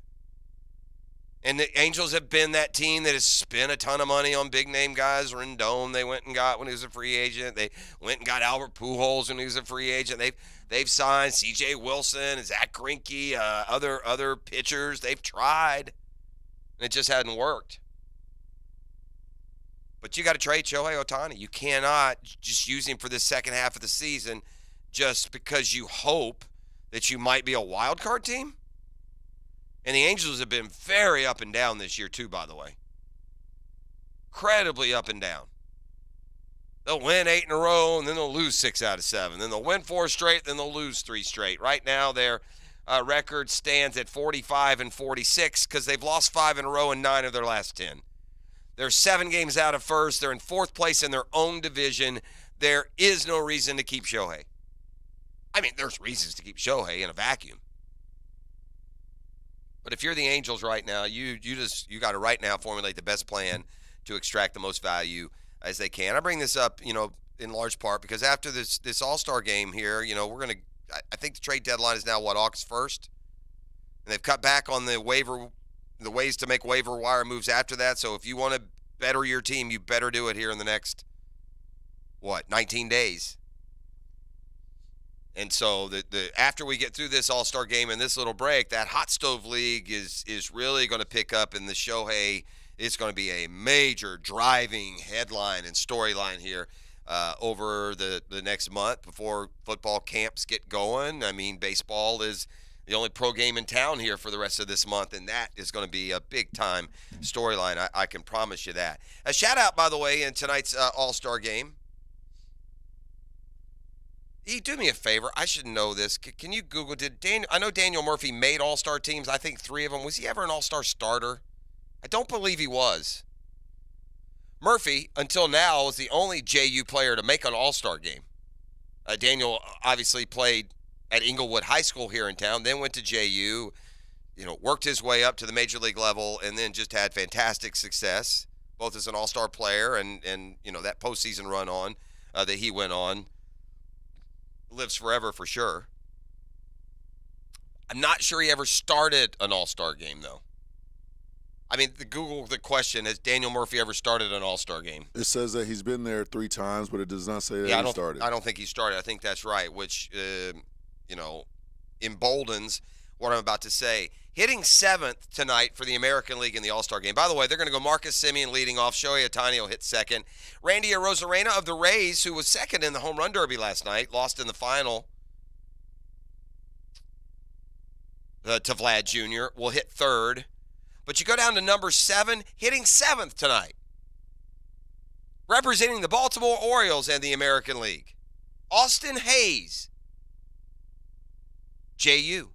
And the Angels have been that team that has spent a ton of money on big-name guys. Rendon, they went and got when he was a free agent. They went and got Albert Pujols when he was a free agent. They've signed C.J. Wilson, Zach Greinke, other pitchers. They've tried, and it just hadn't worked. But you got to trade Shohei Ohtani. You cannot just use him for the second half of the season just because you hope that you might be a wild card team. And the Angels have been very up and down this year, too, by the way. Incredibly up and down. They'll win 8 in a row, and then they'll lose 6 out of 7. Then they'll win 4 straight, then they'll lose 3 straight. Right now, their record stands at 45-46 because they've lost 5 in a row in 9 of their last 10. They're 7 games out of first. They're in 4th place in their own division. There is no reason to keep Shohei. I mean, there's reasons to keep Shohei in a vacuum. But if you're the Angels right now, you got to right now formulate the best plan to extract the most value as they can. I bring this up, in large part because after this All-Star game here, I think the trade deadline is now August 1st, and they've cut back on the ways to make waiver wire moves after that. So if you want to better your team, you better do it here in the next 19 days. And so the after we get through this All-Star game and this little break, that hot stove league is really going to pick up, and the Shohei is going to be a major driving headline and storyline here over the next month before football camps get going. I mean, baseball is the only pro game in town here for the rest of this month, and that is going to be a big-time storyline. I can promise you that. A shout-out, by the way, in tonight's All-Star game. You do me a favor. I should know this. Can you Google? I know Daniel Murphy made All-Star teams. I think 3 of them. Was he ever an All-Star starter? I don't believe he was. Murphy, until now, was the only JU player to make an All-Star game. Daniel obviously played at Inglewood High School here in town, then went to JU, worked his way up to the major league level, and then just had fantastic success, both as an All-Star player and that postseason run on that he went on. Lives forever for sure. I'm not sure he ever started an All-Star game, though. I mean, the question, has Daniel Murphy ever started an All-Star game? It says that he's been there 3 times, but it does not say that he started. I don't think he started. I think that's right, which, emboldens what I'm about to say. Hitting 7th tonight for the American League in the All-Star game. By the way, they're going to go Marcus Semien leading off. Shohei Ohtani will hit 2nd. Randy Arozarena of the Rays, who was 2nd in the home run derby last night, lost in the final to Vlad Jr., will hit 3rd. But you go down to number 7, hitting 7th tonight. Representing the Baltimore Orioles and the American League, Austin Hayes, JU.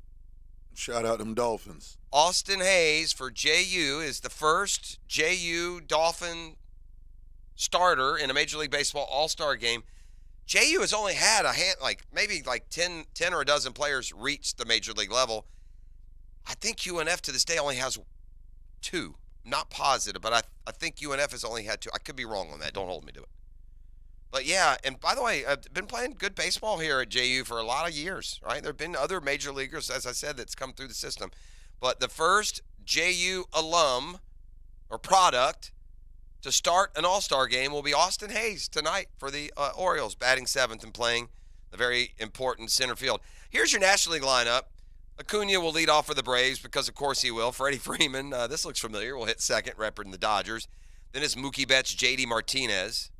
Shout out them Dolphins. Austin Hayes for JU is the first JU Dolphin starter in a Major League Baseball All-Star game. JU has only had maybe 10 or a dozen players reach the Major League level. I think UNF to this day only has 2. I'm not positive, but I think UNF has only had 2. I could be wrong on that. Don't hold me to it. But yeah, and by the way, I've been playing good baseball here at JU for a lot of years, right? There have been other major leaguers, as I said, that's come through the system. But the first JU alum or product to start an all-star game will be Austin Hayes tonight for the Orioles, batting 7th and playing the very important center field. Here's your National League lineup. Acuna will lead off for the Braves because, of course, he will. Freddie Freeman, this looks familiar, will hit second, representing the Dodgers. Then it's Mookie Betts, JD Martinez.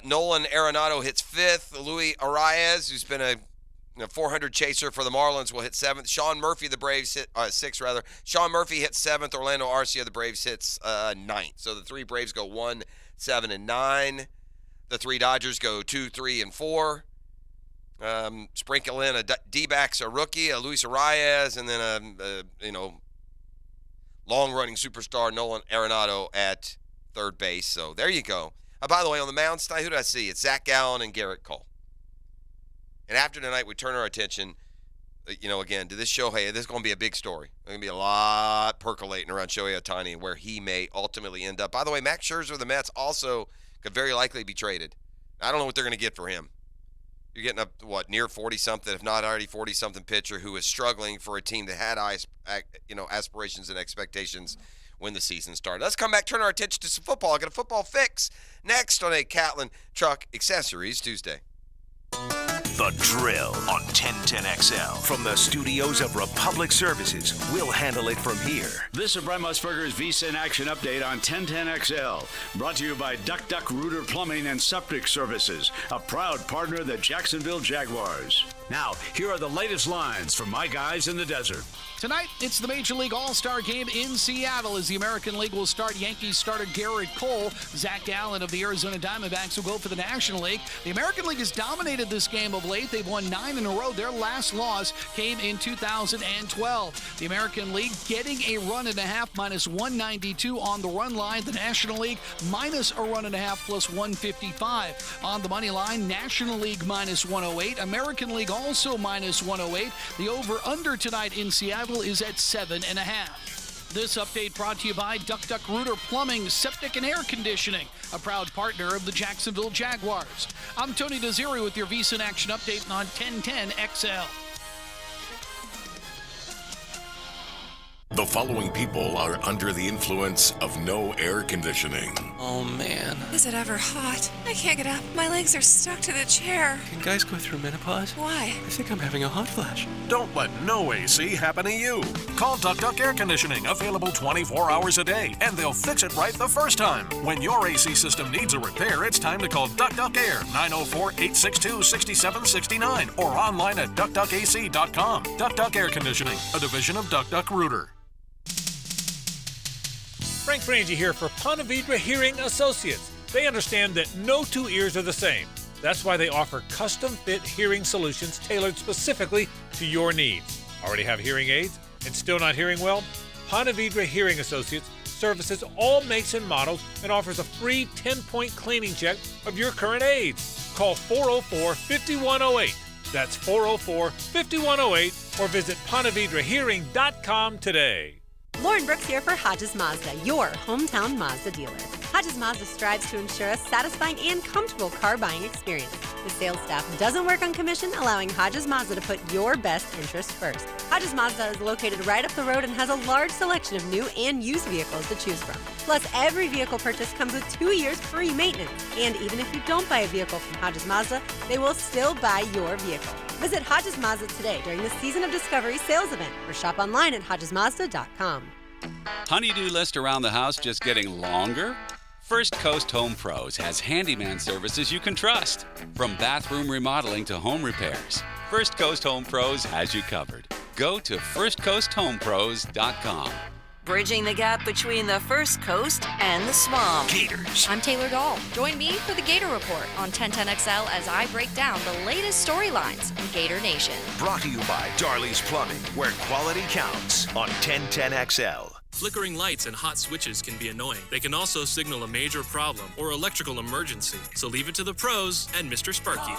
Nolan Arenado hits 5th. Luis Arias, who's been a 400 chaser for the Marlins, will hit 7th. Sean Murphy, the Braves hit 6th rather. Sean Murphy hits 7th. Orlando Arcia, the Braves hits 9th. So the 3 Braves go 1, 7, and 9. The 3 Dodgers go 2, 3, and 4. Sprinkle in a D-backs, a rookie, a Luis Arias, and then a long-running superstar Nolan Arenado at third base. So there you go. By the way, on the mound tonight, who did I see? It's Zach Gallen and Garrett Cole. And after tonight, we turn our attention, again, to this Shohei. This is going to be a big story. There's going to be a lot percolating around Shohei Ohtani and where he may ultimately end up. By the way, Max Scherzer of the Mets also could very likely be traded. I don't know what they're going to get for him. You're getting up, near 40-something, if not already 40-something pitcher who is struggling for a team that had, aspirations and expectations when the season started. Let's come back, turn our attention to some football. I got a football fix next on a Catlin Truck Accessories Tuesday. The Drill on 1010XL. From the studios of Republic Services, we'll handle it from here. This is Brent Musburger's VSIN Action Update on 1010XL. Brought to you by Duck Duck Rooter Plumbing and Septic Services, a proud partner of the Jacksonville Jaguars. Now, here are the latest lines from my guys in the desert. Tonight, it's the Major League All-Star Game in Seattle as the American League will start. Yankees starter Garrett Cole. Zach Gallen of the Arizona Diamondbacks will go for the National League. The American League has dominated this game of late. They've won 9 in a row. Their last loss came in 2012. The American League getting a run and a half, minus 192 on the run line. The National League minus a run and a half, plus 155. On the money line, National League minus 108. American League also minus 108. The over-under tonight in Seattle is at 7.5. This update brought to you by Duck Duck Rooter Plumbing, Septic, and Air Conditioning, a proud partner of the Jacksonville Jaguars. I'm Tony Desiri with your VSIN Action Update on 1010XL. The following people are under the influence of no air conditioning. Oh, man. Is it ever hot? I can't get up. My legs are stuck to the chair. Can guys go through menopause? Why? I think I'm having a hot flash. Don't let no AC happen to you. Call Duck Duck Air Conditioning, available 24 hours a day, and they'll fix it right the first time. When your AC system needs a repair, it's time to call Duck Duck Air, 904-862-6769, or online at duckduckac.com. Duck Duck Air Conditioning, a division of Duck Duck Rooter. Frank Frangie here for Ponte Vedra Hearing Associates. They understand that no 2 ears are the same. That's why they offer custom-fit hearing solutions tailored specifically to your needs. Already have hearing aids and still not hearing well? Ponte Vedra Hearing Associates services all makes and models and offers a free 10-point cleaning check of your current aids. Call 404-5108. That's 404-5108 or visit PonteVedraHearing.com today. Lauren Brooks here for Hodges Mazda, your hometown Mazda dealer. Hodges Mazda strives to ensure a satisfying and comfortable car buying experience. The sales staff doesn't work on commission, allowing Hodges Mazda to put your best interests first. Hodges Mazda is located right up the road and has a large selection of new and used vehicles to choose from. Plus, every vehicle purchase comes with 2 years free maintenance. And even if you don't buy a vehicle from Hodges Mazda, they will still buy your vehicle. Visit Hodges Mazda today during the Season of Discovery sales event or shop online at HodgesMazda.com. Honey-do list around the house just getting longer? First Coast Home Pros has handyman services you can trust. From bathroom remodeling to home repairs, First Coast Home Pros has you covered. Go to FirstCoastHomePros.com. Bridging the gap between the First Coast and the swamp. Gators. I'm Taylor Dahl. Join me for the Gator Report on 1010XL as I break down the latest storylines in Gator Nation. Brought to you by Darley's Plumbing, where quality counts on 1010XL. Flickering lights and hot switches can be annoying. They can also signal a major problem or electrical emergency. So leave it to the pros and Mr. Sparky.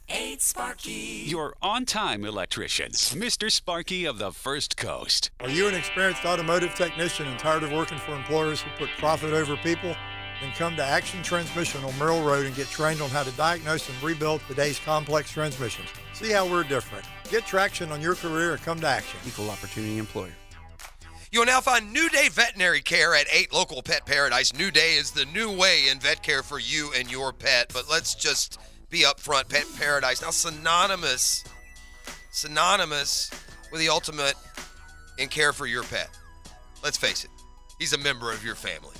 8 Sparky. Your on-time electrician, Mr. Sparky of the First Coast. Are you an experienced automotive technician and tired of working for employers who put profit over people? then come to Action Transmission on Merrill Road and get trained on how to diagnose and rebuild today's complex transmissions. See how we're different. Get traction on your career and come to Action. Equal opportunity employer. You will now find New Day Veterinary Care at 8 local Pet Paradise. New Day is the new way in vet care for you and your pet. But let's just be upfront. Pet Paradise, now synonymous with the ultimate in care for your pet. Let's face it, he's a member of your family.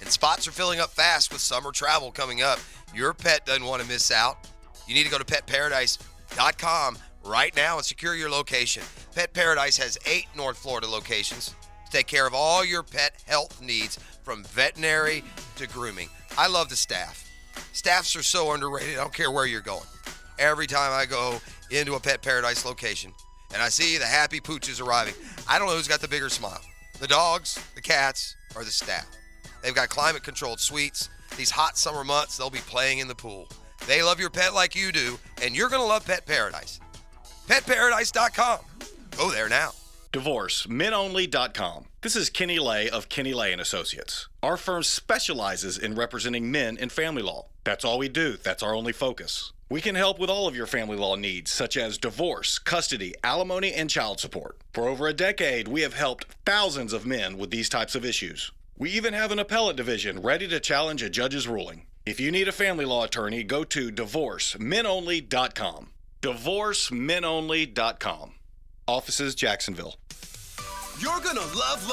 And spots are filling up fast with summer travel coming up. Your pet doesn't want to miss out. You need to go to petparadise.com right now and secure your location. Pet Paradise has 8 North Florida locations. Take care of all your pet health needs, from veterinary to grooming. I love the staff. Staffs are so underrated. I don't care where you're going. Every time I go into a Pet Paradise location and I see the happy pooches arriving, I don't know who's got the bigger smile. The dogs, the cats, or the staff. They've got climate-controlled suites. These hot summer months, they'll be playing in the pool. They love your pet like you do, and you're going to love Pet Paradise. PetParadise.com. Go there now. DivorceMenOnly.com. This is Kenny Lay of Kenny Lay & Associates. Our firm specializes in representing men in family law. That's all we do. That's our only focus. We can help with all of your family law needs, such as divorce, custody, alimony, and child support. For over a decade, we have helped thousands of men with these types of issues. We even have an appellate division ready to challenge a judge's ruling. If you need a family law attorney, go to DivorceMenOnly.com. DivorceMenOnly.com. Offices, Jacksonville. You're gonna love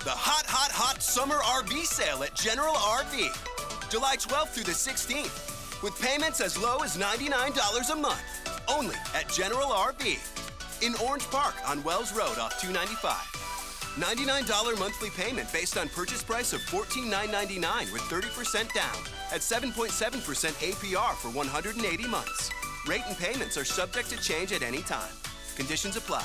the hot summer RV sale at General RV. July 12th through the 16th. With payments as low as $99 a month. Only at General RV. In Orange Park on Wells Road off 295. $99 monthly payment based on purchase price of $14,999 with 30% down at 7.7% APR for 180 months. Rate and payments are subject to change at any time. Conditions apply.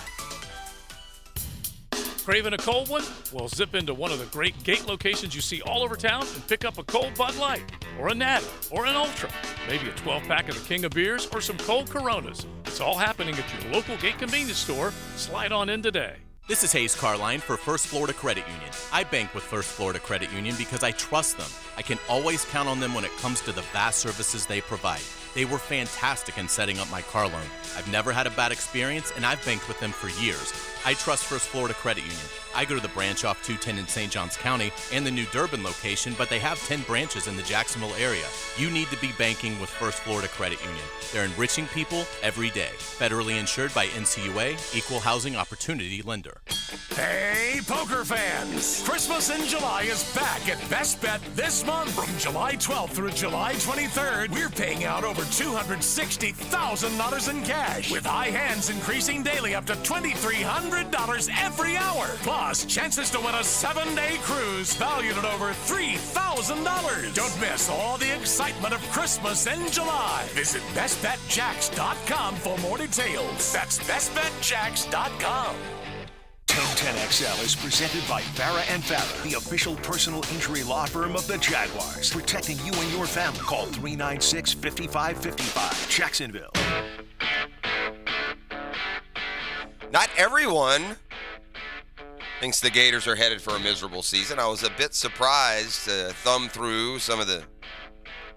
Craving a cold one? Well, zip into one of the great gate locations you see all over town and pick up a cold Bud Light, or a Natty, or an Ultra, maybe a 12-pack of the King of Beers, or some cold Coronas. It's all happening at your local gate convenience store. Slide on in today. This is Hayes Carline for First Florida Credit Union. I bank with First Florida Credit Union because I trust them. I can always count on them when it comes to the vast services they provide. They were fantastic in setting up my car loan. I've never had a bad experience, and I've banked with them for years. I trust First Florida Credit Union. I go to the branch off 210 in St. Johns County and the New Durban location, but they have 10 branches in the Jacksonville area. You need to be banking with First Florida Credit Union. They're enriching people every day. Federally insured by NCUA, Equal Housing Opportunity Lender. Hey, poker fans! Christmas in July is back at Best Bet this month. From July 12th through July 23rd, we're paying out over $260,000 in cash, with high hands increasing daily up to $2,300 every hour. Plus, chances to win a 7-day cruise valued at over $3,000. Don't miss all the excitement of Christmas in July. Visit BestBetJax.com for more details. That's BestBetJax.com. 1010XL is presented by Farah & Farah, the official personal injury law firm of the Jaguars, protecting you and your family. Call 396-5555, Jacksonville. Not everyone thinks the Gators are headed for a miserable season. I was a bit surprised to thumb through some of the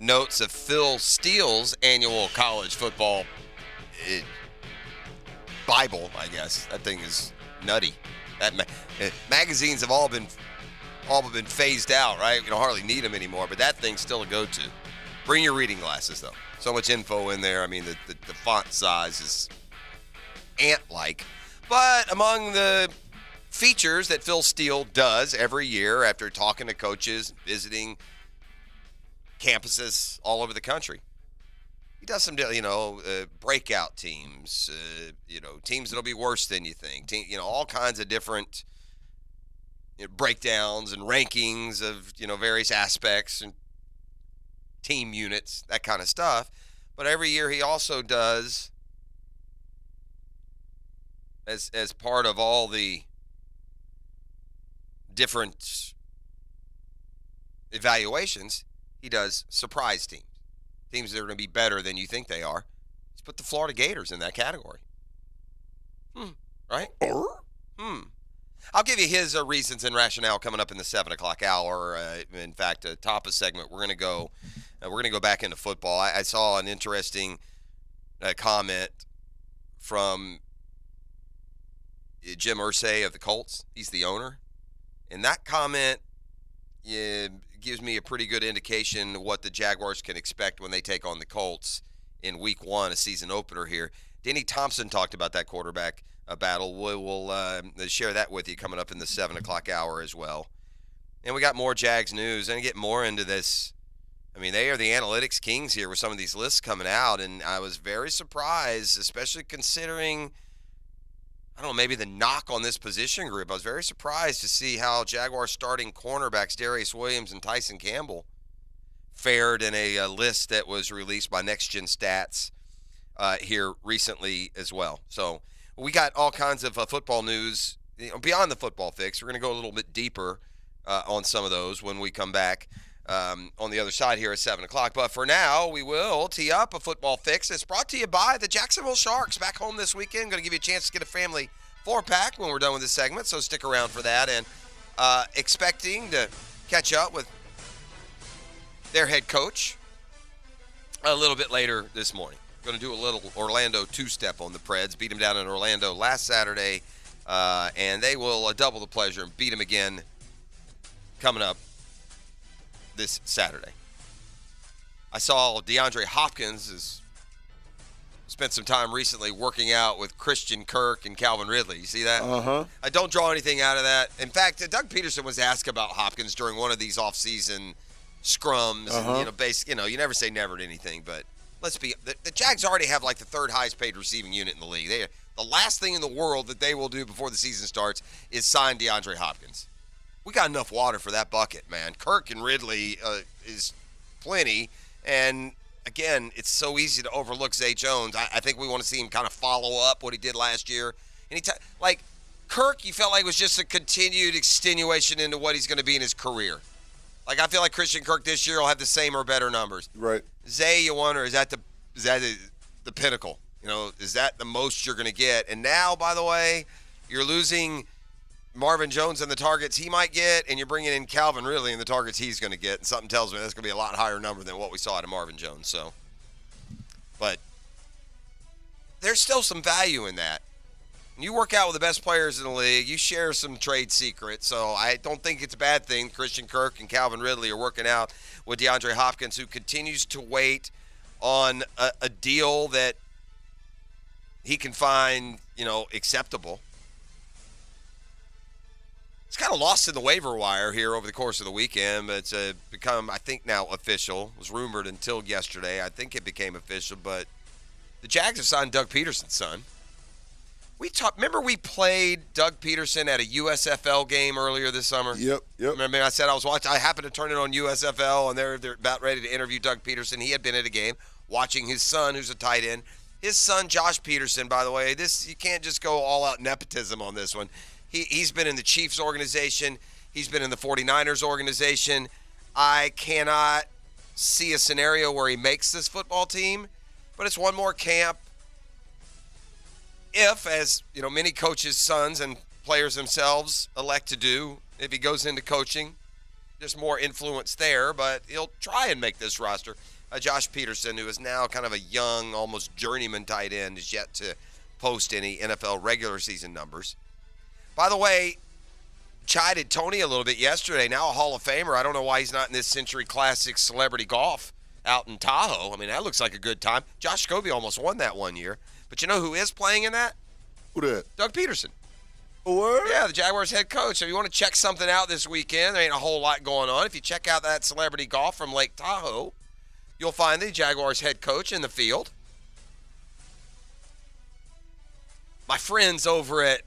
notes of Phil Steele's annual college football Bible, I guess. That thing is nutty. Magazines have all been phased out, right? You don't hardly need them anymore, but that thing's still a go-to. Bring your reading glasses, though. So much info in there. I mean, the font size is ant-like. But among the features that Phil Steele does every year after talking to coaches, visiting campuses all over the country, he does some, breakout teams, teams that'll be worse than you think, all kinds of different breakdowns and rankings of, various aspects and team units, that kind of stuff. But every year he also does, as part of all the different evaluations, he does surprise teams. Teams that are going to be better than you think they are. Let's put the Florida Gators in that category. Right? I'll give you his reasons and rationale coming up in the 7 o'clock hour. In fact, top of segment, we're gonna go back into football. I saw an interesting comment from Jim Irsay of the Colts. He's the owner, and that comment gives me a pretty good indication of what the Jaguars can expect when they take on the Colts in Week 1, a season opener here. Denny Thompson talked about that quarterback battle. We'll share that with you coming up in the 7 o'clock hour as well. And we got more Jags news and get more into this. I mean, they are the analytics kings here with some of these lists coming out, and I was very surprised, especially considering, I don't know, maybe the knock on this position group. I was very surprised to see how Jaguars starting cornerbacks Darius Williams and Tyson Campbell fared in a list that was released by Next Gen Stats here recently as well. So we got all kinds of football news beyond the football fix. We're going to go a little bit deeper on some of those when we come back on the other side here at 7 o'clock. But for now, we will tee up a football fix. It's brought to you by the Jacksonville Sharks. Back home this weekend. Going to give you a chance to get a family 4-pack when we're done with this segment, so stick around for that. And expecting to catch up with their head coach a little bit later this morning. Going to do a little Orlando two-step on the Preds. Beat them down in Orlando last Saturday, and they will double the pleasure and beat them again coming up this Saturday. I saw DeAndre Hopkins has spent some time recently working out with Christian Kirk and Calvin Ridley. You see that? Uh-huh. I don't draw anything out of that. In fact, Doug Peterson was asked about Hopkins during one of these off-season scrums. And, you never say never to anything, but let's be the Jags already have like the third highest paid receiving unit in the league. The last thing in the world that they will do before the season starts is sign DeAndre Hopkins. We got enough water for that bucket, man. Kirk and Ridley is plenty, and again, it's so easy to overlook Zay Jones. I think we want to see him kind of follow up what he did last year. Like Kirk, you felt like was just a continued extenuation into what he's going to be in his career. Like I feel like Christian Kirk this year will have the same or better numbers. Right. Zay, you wonder, is that the pinnacle? Is that the most you're going to get? And now, by the way, you're losing Marvin Jones and the targets he might get, and you're bringing in Calvin Ridley and the targets he's going to get. And something tells me that's going to be a lot higher number than what we saw out of Marvin Jones. So, but there's still some value in that. You work out with the best players in the league. You share some trade secrets. So I don't think it's a bad thing. Christian Kirk and Calvin Ridley are working out with DeAndre Hopkins, who continues to wait on a deal that he can find, acceptable. It's kind of lost in the waiver wire here over the course of the weekend, but it's become, I think, now official. It was rumored until yesterday. I think it became official, but the Jags have signed Doug Peterson's son. Remember we played Doug Peterson at a USFL game earlier this summer? Yep. Remember I said I was watching. I happened to turn it on USFL, and they're about ready to interview Doug Peterson. He had been at a game watching his son, who's a tight end. His son, Josh Peterson, by the way, you can't just go all-out nepotism on this one. He's been in the Chiefs organization. He's been in the 49ers organization. I cannot see a scenario where he makes this football team, but it's one more camp. If, as many coaches' sons and players themselves elect to do, if he goes into coaching, there's more influence there, but he'll try and make this roster. Josh Peterson, who is now kind of a young, almost journeyman tight end, is yet to post any NFL regular season numbers. By the way, chided Tony a little bit yesterday, now a Hall of Famer. I don't know why he's not in this Century Classics Celebrity Golf out in Tahoe. I mean, that looks like a good time. Josh Scobie almost won that one year. But you know who is playing in that? Who that? Doug Peterson. What? Yeah, the Jaguars head coach. So if you want to check something out this weekend, there ain't a whole lot going on. If you check out that Celebrity Golf from Lake Tahoe, you'll find the Jaguars head coach in the field. My friends over at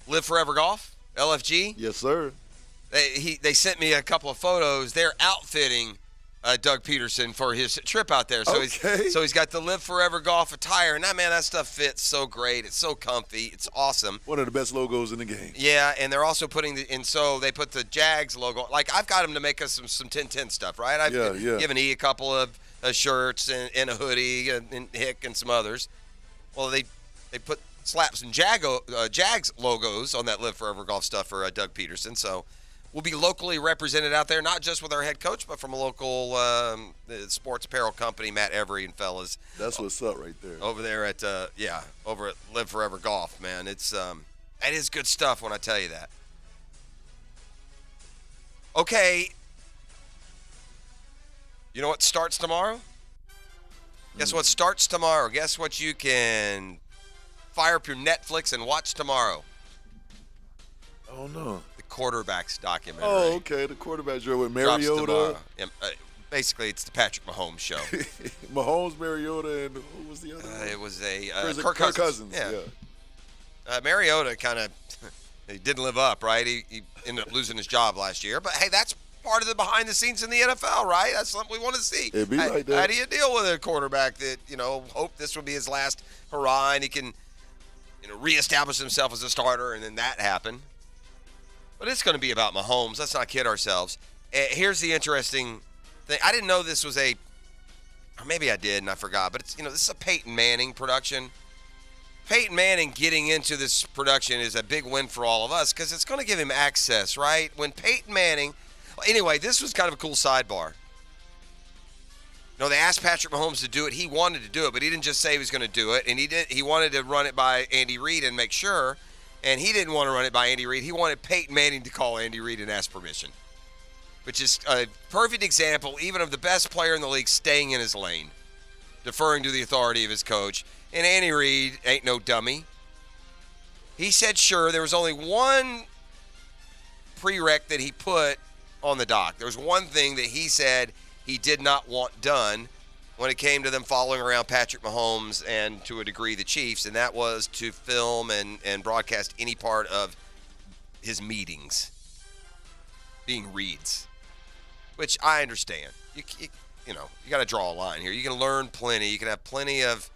Live Forever Golf, LFG. Yes, sir. They sent me a couple of photos. They're outfitting Doug Peterson for his trip out there. So he's got the Live Forever Golf attire. And that stuff fits so great. It's so comfy. It's awesome. One of the best logos in the game. Yeah, and they're also putting so they put the Jags logo. Like, I've got them to make us some 10-10 stuff, right? I've given E a couple of shirts and a hoodie and Hick and some others. Well, they put slap some Jags logos on that Live Forever Golf stuff for Doug Peterson. So we'll be locally represented out there, not just with our head coach, but from a local sports apparel company, Matt Every and fellas. That's what's up right there. Over there at over at Live Forever Golf, man. It's that is good stuff when I tell you that. Okay. You know what starts tomorrow? Guess what starts tomorrow? Guess what you can fire up your Netflix and watch tomorrow? Oh, no. The Quarterbacks documentary. Oh, okay. The Quarterbacks show with Mariota. Yeah, basically, it's the Patrick Mahomes show. Mahomes, Mariota, and who was the other one? It was a Kirk Cousins. Yeah. Mariota kind of he didn't live up, right? He ended up losing his job last year. But, hey, that's part of the behind the scenes in the NFL, right? That's something we want to see. It'd be like that. How do you deal with a quarterback that, hope this will be his last hurrah and he can, reestablish himself as a starter, and then that happened. But it's going to be about Mahomes. Let's not kid ourselves. Here's the interesting thing. I didn't know this was or maybe I did and I forgot, but it's, this is a Peyton Manning production. Peyton Manning getting into this production is a big win for all of us because it's going to give him access, right? When Peyton Manning... Anyway, this was kind of a cool sidebar. They asked Patrick Mahomes to do it. He wanted to do it, but he didn't just say he was going to do it. And he wanted to run it by Andy Reid and make sure. And he didn't want to run it by Andy Reid. He wanted Peyton Manning to call Andy Reid and ask permission, which is a perfect example even of the best player in the league staying in his lane, deferring to the authority of his coach. And Andy Reid ain't no dummy. He said sure. There was only one prereq that he put on the dock. There was one thing that he said he did not want done when it came to them following around Patrick Mahomes and, to a degree, the Chiefs, and that was to film and broadcast any part of his meetings being reads, which I understand. You got to draw a line here. You can learn plenty. You can have plenty of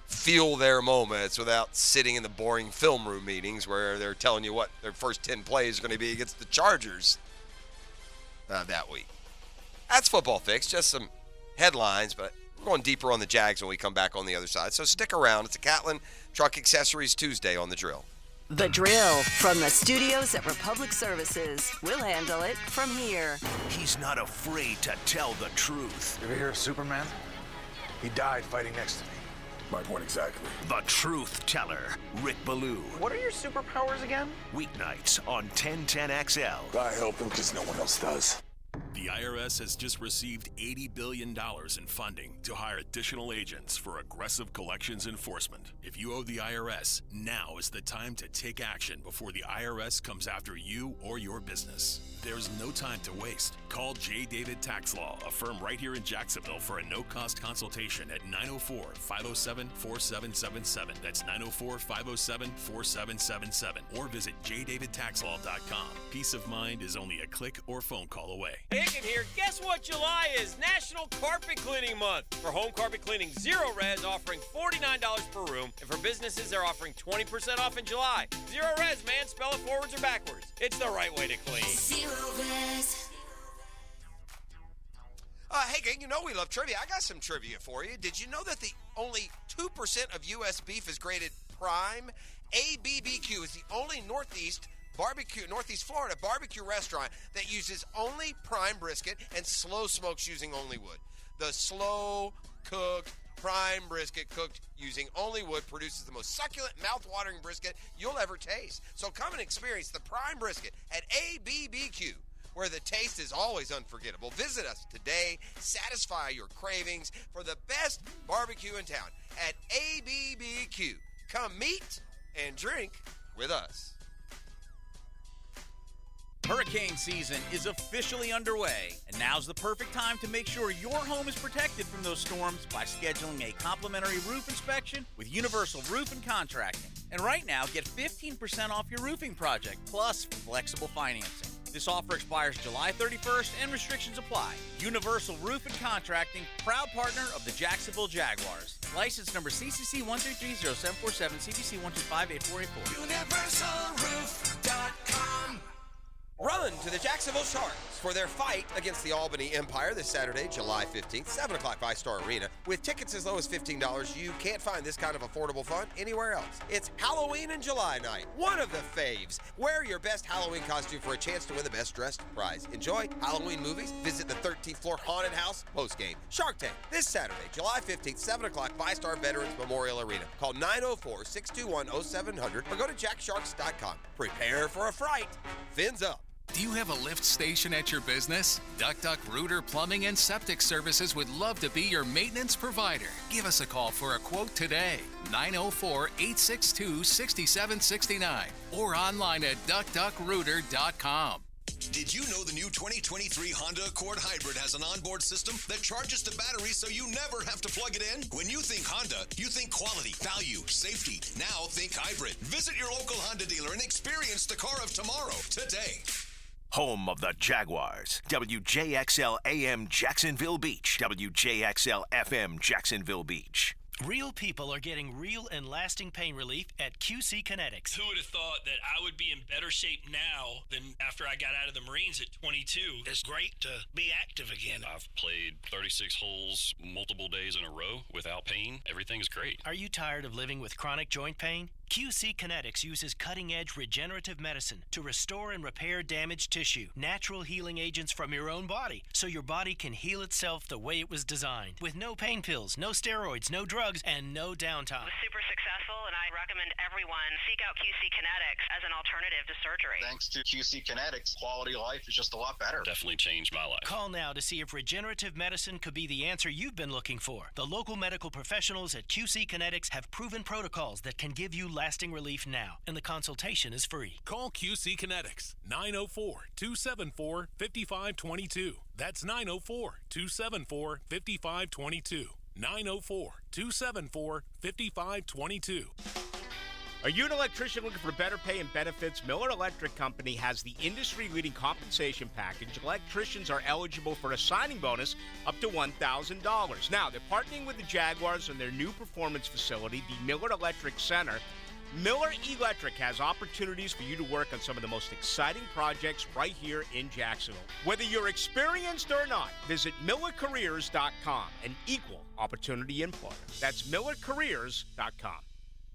feel their moments without sitting in the boring film room meetings where they're telling you what their first 10 plays are going to be against the Chargers that week. That's Football Fix. Just some headlines, but we're going deeper on the Jags when we come back on the other side. So stick around. It's a Catlin Truck Accessories Tuesday on The Drill. The Drill from the studios at Republic Services. We'll handle it from here. He's not afraid to tell the truth. You ever hear of Superman? He died fighting next to me. My point exactly. The Truth Teller, Rick Ballou. What are your superpowers again? Weeknights on 1010XL. I help him because no one else does. The IRS has just received $80 billion in funding to hire additional agents for aggressive collections enforcement. If you owe the IRS, now is the time to take action before the IRS comes after you or your business. There's no time to waste. Call J. David Tax Law, a firm right here in Jacksonville, for a no-cost consultation at 904-507-4777. That's 904-507-4777. Or visit jdavidtaxlaw.com. Peace of mind is only a click or phone call away. Higgin here. Guess what July is? National Carpet Cleaning Month. For home carpet cleaning, Zero Res offering $49 per room. And for businesses, they're offering 20% off in July. Zero Res, man. Spell it forwards or backwards. It's the right way to clean. Zero Res. Hey, gang, we love trivia. I got some trivia for you. Did you know that the only 2% of U.S. beef is graded prime? ABBQ is the only Northeast Florida barbecue restaurant that uses only prime brisket and slow smokes using only wood. The slow-cooked prime brisket cooked using only wood produces the most succulent, mouth-watering brisket you'll ever taste. So come and experience the prime brisket at ABBQ, where the taste is always unforgettable. Visit us today. Satisfy your cravings for the best barbecue in town at ABBQ. Come meet and drink with us. Hurricane season is officially underway, and now's the perfect time to make sure your home is protected from those storms by scheduling a complimentary roof inspection with Universal Roof and Contracting. And right now, get 15% off your roofing project, plus flexible financing. This offer expires July 31st, and restrictions apply. Universal Roof and Contracting, proud partner of the Jacksonville Jaguars. License number CCC 1330747, CBC 1258484. UniversalRoof.com. Run to the Jacksonville Sharks for their fight against the Albany Empire this Saturday, July 15th, 7 o'clock, Star Arena. With tickets as low as $15, you can't find this kind of affordable fun anywhere else. It's Halloween and July night, one of the faves. Wear your best Halloween costume for a chance to win the best dressed prize. Enjoy Halloween movies, visit the 13th floor haunted house postgame. Shark Tank this Saturday, July 15th, 7 o'clock, Star Veterans Memorial Arena. Call 904-621-0700 or go to jacksharks.com. Prepare for a fright. Fins up. Do you have a lift station at your business? Duck Rooter Plumbing and Septic Services would love to be your maintenance provider. Give us a call for a quote today. 904-862-6769 or online at duckduckrooter.com. Did you know the new 2023 Honda Accord Hybrid has an onboard system that charges the battery so you never have to plug it in? When you think Honda, you think quality, value, safety. Now think hybrid. Visit your local Honda dealer and experience the car of tomorrow today. Home of the Jaguars. WJXL AM Jacksonville Beach. WJXL FM Jacksonville Beach. Real people are getting real and lasting pain relief at QC Kinetics. Who would have thought that I would be in better shape now than after I got out of the Marines at 22? It's great to be active again. I've played 36 holes multiple days in a row without pain. Everything is great. Are you tired of living with chronic joint pain? QC Kinetics uses cutting-edge regenerative medicine to restore and repair damaged tissue, natural healing agents from your own body, so your body can heal itself the way it was designed, with no pain pills, no steroids, no drugs, and no downtime. It was super successful, and I recommend everyone seek out QC Kinetics as an alternative to surgery. Thanks to QC Kinetics, quality of life is just a lot better. Definitely changed my life. Call now to see if regenerative medicine could be the answer you've been looking for. The local medical professionals at QC Kinetics have proven protocols that can give you lasting relief now, and the consultation is free. Call QC Kinetics, 904-274-5522. That's 904-274-5522. 904-274-5522. Are you an electrician looking for better pay and benefits? Miller Electric Company has the industry-leading compensation package. Electricians are eligible for a signing bonus up to $1,000. Now, they're partnering with the Jaguars on their new performance facility, the Miller Electric Center. Miller Electric has opportunities for you to work on some of the most exciting projects right here in Jacksonville. Whether you're experienced or not, visit MillerCareers.com, an equal opportunity employer. That's MillerCareers.com.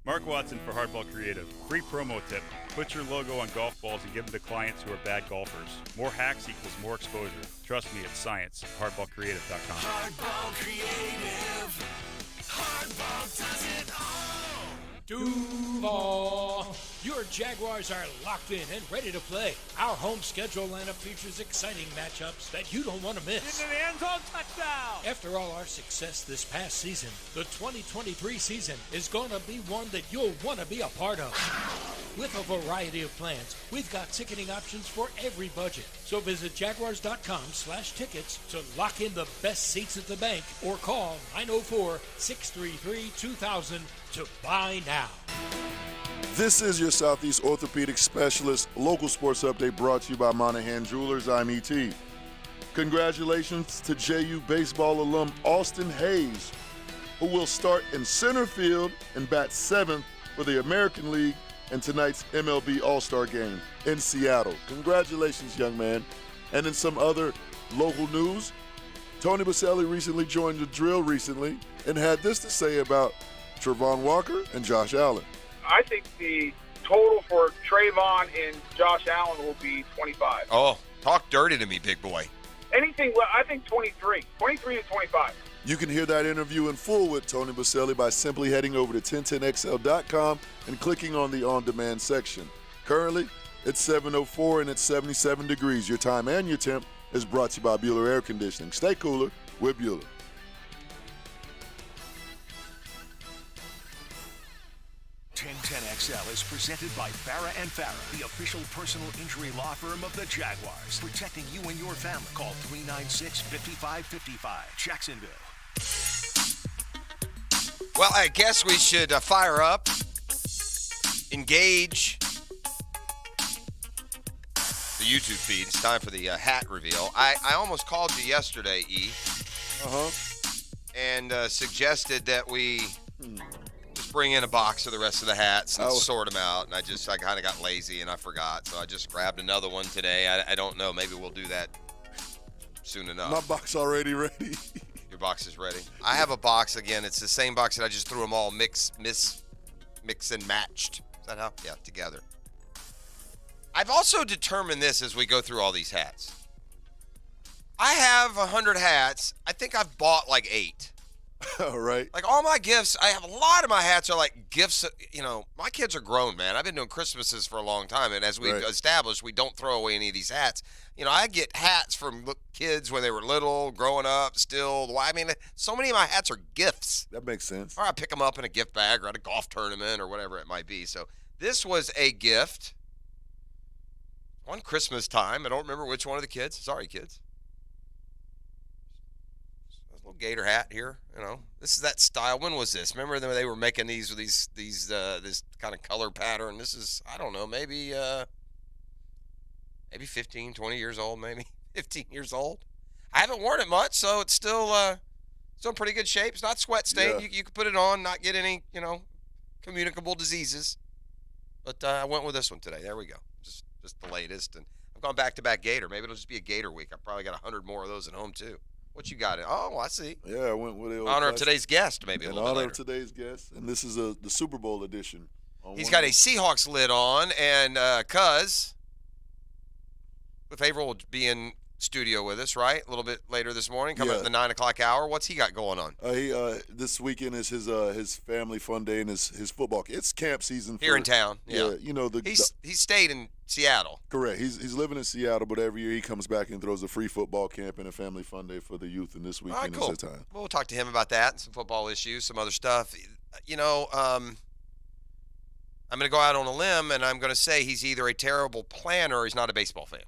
Mark Watson for Hardball Creative. Free promo tip. Put your logo on golf balls and give them to clients who are bad golfers. More hacks equals more exposure. Trust me, it's science. HardballCreative.com. Hardball Creative. Hardball does it all. Duval. Your Jaguars are locked in and ready to play. Our home schedule lineup features exciting matchups that you don't want to miss. Into the end zone, touchdown! After all our success this past season, the 2023 season is going to be one that you'll want to be a part of. With a variety of plans, we've got ticketing options for every budget. So visit jaguars.com/tickets to lock in the best seats at the bank or call 904-633-2000 to buy now. This is your Southeast Orthopedic Specialist local sports update brought to you by Monahan Jewelers. I'm E.T. Congratulations to JU baseball alum Austin Hayes, who will start in center field and bat seventh for the American League in tonight's MLB All-Star Game in Seattle. Congratulations, young man. And in some other local news, Tony Boselli recently joined the drill and had this to say about Trevon Walker and Josh Allen. I think the total for Trayvon and Josh Allen will be 25. Oh, talk dirty to me, big boy. Anything, well, I think 23 to 25. You can hear that interview in full with Tony Boselli by simply heading over to 1010XL.com and clicking on the on-demand section. Currently, it's 7:04 and it's 77 degrees. Your time and your temp is brought to you by Bueller Air Conditioning. Stay cooler with Bueller. 1010XL is presented by Farah and Farah, the official personal injury law firm of the Jaguars, protecting you and your family. Call 396-5555, Jacksonville. Well, I guess we should fire up, engage the YouTube feed. It's time for the hat reveal. I almost called you yesterday, E. And suggested that we just bring in a box of the rest of the hats and sort them out. And I kind of got lazy and I forgot. So I just grabbed another one today. I don't know. Maybe we'll do that soon enough. My box already ready. Your box is ready. I have a box again. It's the same box that I just threw them all mix and matched. Is that how? Yeah, together. I've also determined this as we go through all these hats. I have 100 hats. I think I've bought like 8. All right. Like all my gifts, I have a lot of my hats are like gifts. My kids are grown, man. I've been doing Christmases for a long time. And as we've established, we don't throw away any of these hats. I get hats from kids when they were little, growing up, still. I mean, so many of my hats are gifts. That makes sense. Or I pick them up in a gift bag or at a golf tournament or whatever it might be. So this was a gift on Christmas time. I don't remember which one of the kids. Sorry, kids. Gator hat here, this is that style. When was this? Remember they were making these this kind of color pattern. This is, I don't know, maybe 15, 20 years old, maybe 15 years old. I haven't worn it much, so it's still in pretty good shape. It's not sweat stained. You can put it on, not get any communicable diseases. But I went with this one today. There we go. Just the latest, and I've gone back-to-back Gator. Maybe it'll just be a Gator week. I probably got 100 more of those at home too. What you got? Oh, I see. Yeah, I went with it. In honor of today's guest, maybe a little bit later. In honor of today's guest, and this is the Super Bowl edition. He's got a Seahawks lid on, and Cuz with Averill will be in studio with us, right? A little bit later this morning, coming at the 9 o'clock hour. What's he got going on? This weekend is his family fun day and his football. It's camp season here in town. Yeah, he stayed in Seattle. Correct. He's living in Seattle, but every year he comes back and throws a free football camp and a family fun day for the youth. And this weekend is that time. Well, we'll talk to him about that and some football issues, some other stuff. I'm going to go out on a limb, and I'm going to say he's either a terrible planner or he's not a baseball fan.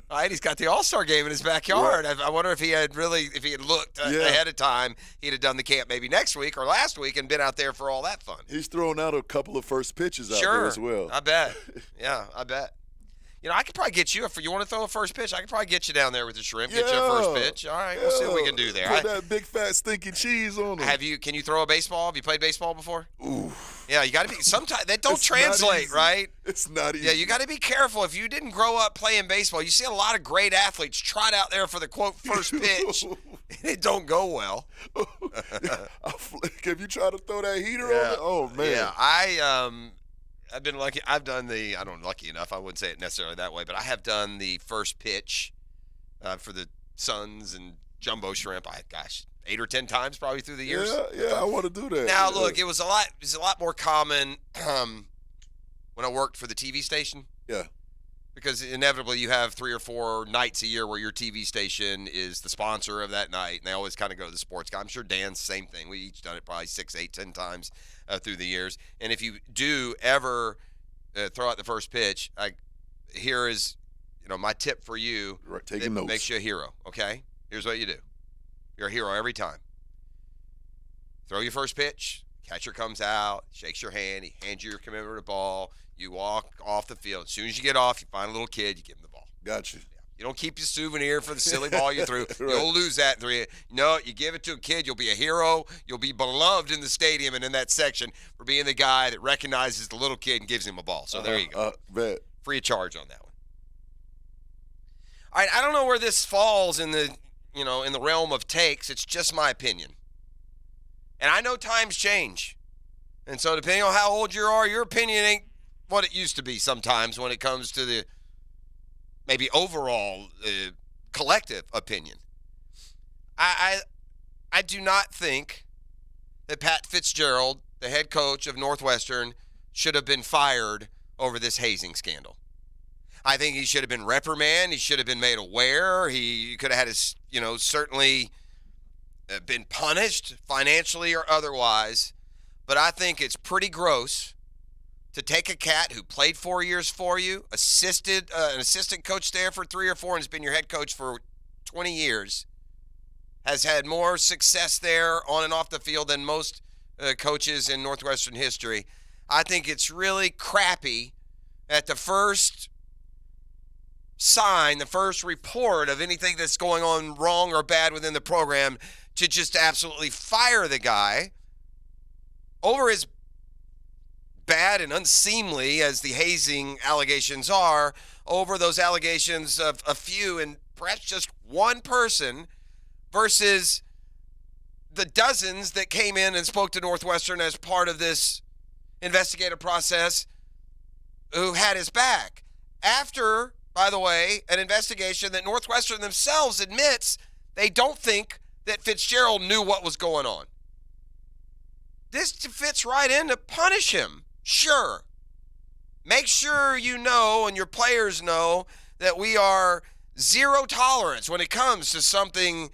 All right, he's got the All-Star game in his backyard. Right. I wonder if he had looked ahead of time, he'd have done the camp maybe next week or last week and been out there for all that fun. He's thrown out a couple of first pitches out there as well. I bet. Yeah, I bet. I could probably get you, if you want to throw a first pitch, I could probably get you down there with the shrimp, get you a first pitch. All right, we'll see what we can do there. Put that big, fat, stinking cheese on him. Can you throw a baseball? Have you played baseball before? Ooh. Yeah, you got to be. Sometimes that don't translate, right? It's not easy. Yeah, you got to be careful. If you didn't grow up playing baseball, you see a lot of great athletes trot out there for the quote first pitch. It don't go well. Have you tried to throw that heater on it? Oh man. Yeah, I've been lucky. Lucky enough. I wouldn't say it necessarily that way, but I have done the first pitch for the Suns and Jumbo Shrimp. 8 or 10 times probably through the years. Yeah, I want to do that. Now, look, it was a lot more common when I worked for the TV station. Yeah. Because inevitably you have 3 or 4 nights a year where your TV station is the sponsor of that night, and they always kind of go to the sports guy. I'm sure Dan's the same thing. We each done it probably 6, 8, 10 times through the years. And if you do ever throw out the first pitch, here is my tip for you. Right, taking notes. Makes you a hero, okay? Here's what you do. You're a hero every time. Throw your first pitch. Catcher comes out, shakes your hand. He hands you your commemorative ball. You walk off the field. As soon as you get off, you find a little kid. You give him the ball. Gotcha. Yeah. You don't keep your souvenir for the silly ball you threw. Right. You'll lose that in 3. No, you give it to a kid. You'll be a hero. You'll be beloved in the stadium and in that section for being the guy that recognizes the little kid and gives him a ball. So there you go. Bet. Free of charge on that one. All right, I don't know where this falls in the in the realm of takes. It's just my opinion. And I know times change. And so depending on how old you are, your opinion ain't what it used to be sometimes when it comes to the maybe overall collective opinion. I do not think that Pat Fitzgerald, the head coach of Northwestern, should have been fired over this hazing scandal. I think he should have been reprimanded. He should have been made aware. He could have had his, certainly been punished financially or otherwise. But I think it's pretty gross to take a cat who played 4 years for you, an assistant coach there for 3 or 4, and has been your head coach for 20 years, has had more success there on and off the field than most coaches in Northwestern history. I think it's really crappy at the first sign, the first report of anything that's going on wrong or bad within the program to just absolutely fire the guy over as bad and unseemly as the hazing allegations are, over those allegations of a few and perhaps just one person versus the dozens that came in and spoke to Northwestern as part of this investigative process who had his back. After, by the way, an investigation that Northwestern themselves admits they don't think that Fitzgerald knew what was going on. This fits right in to punish him. Sure. Make sure you know and your players know that we are zero tolerance when it comes to something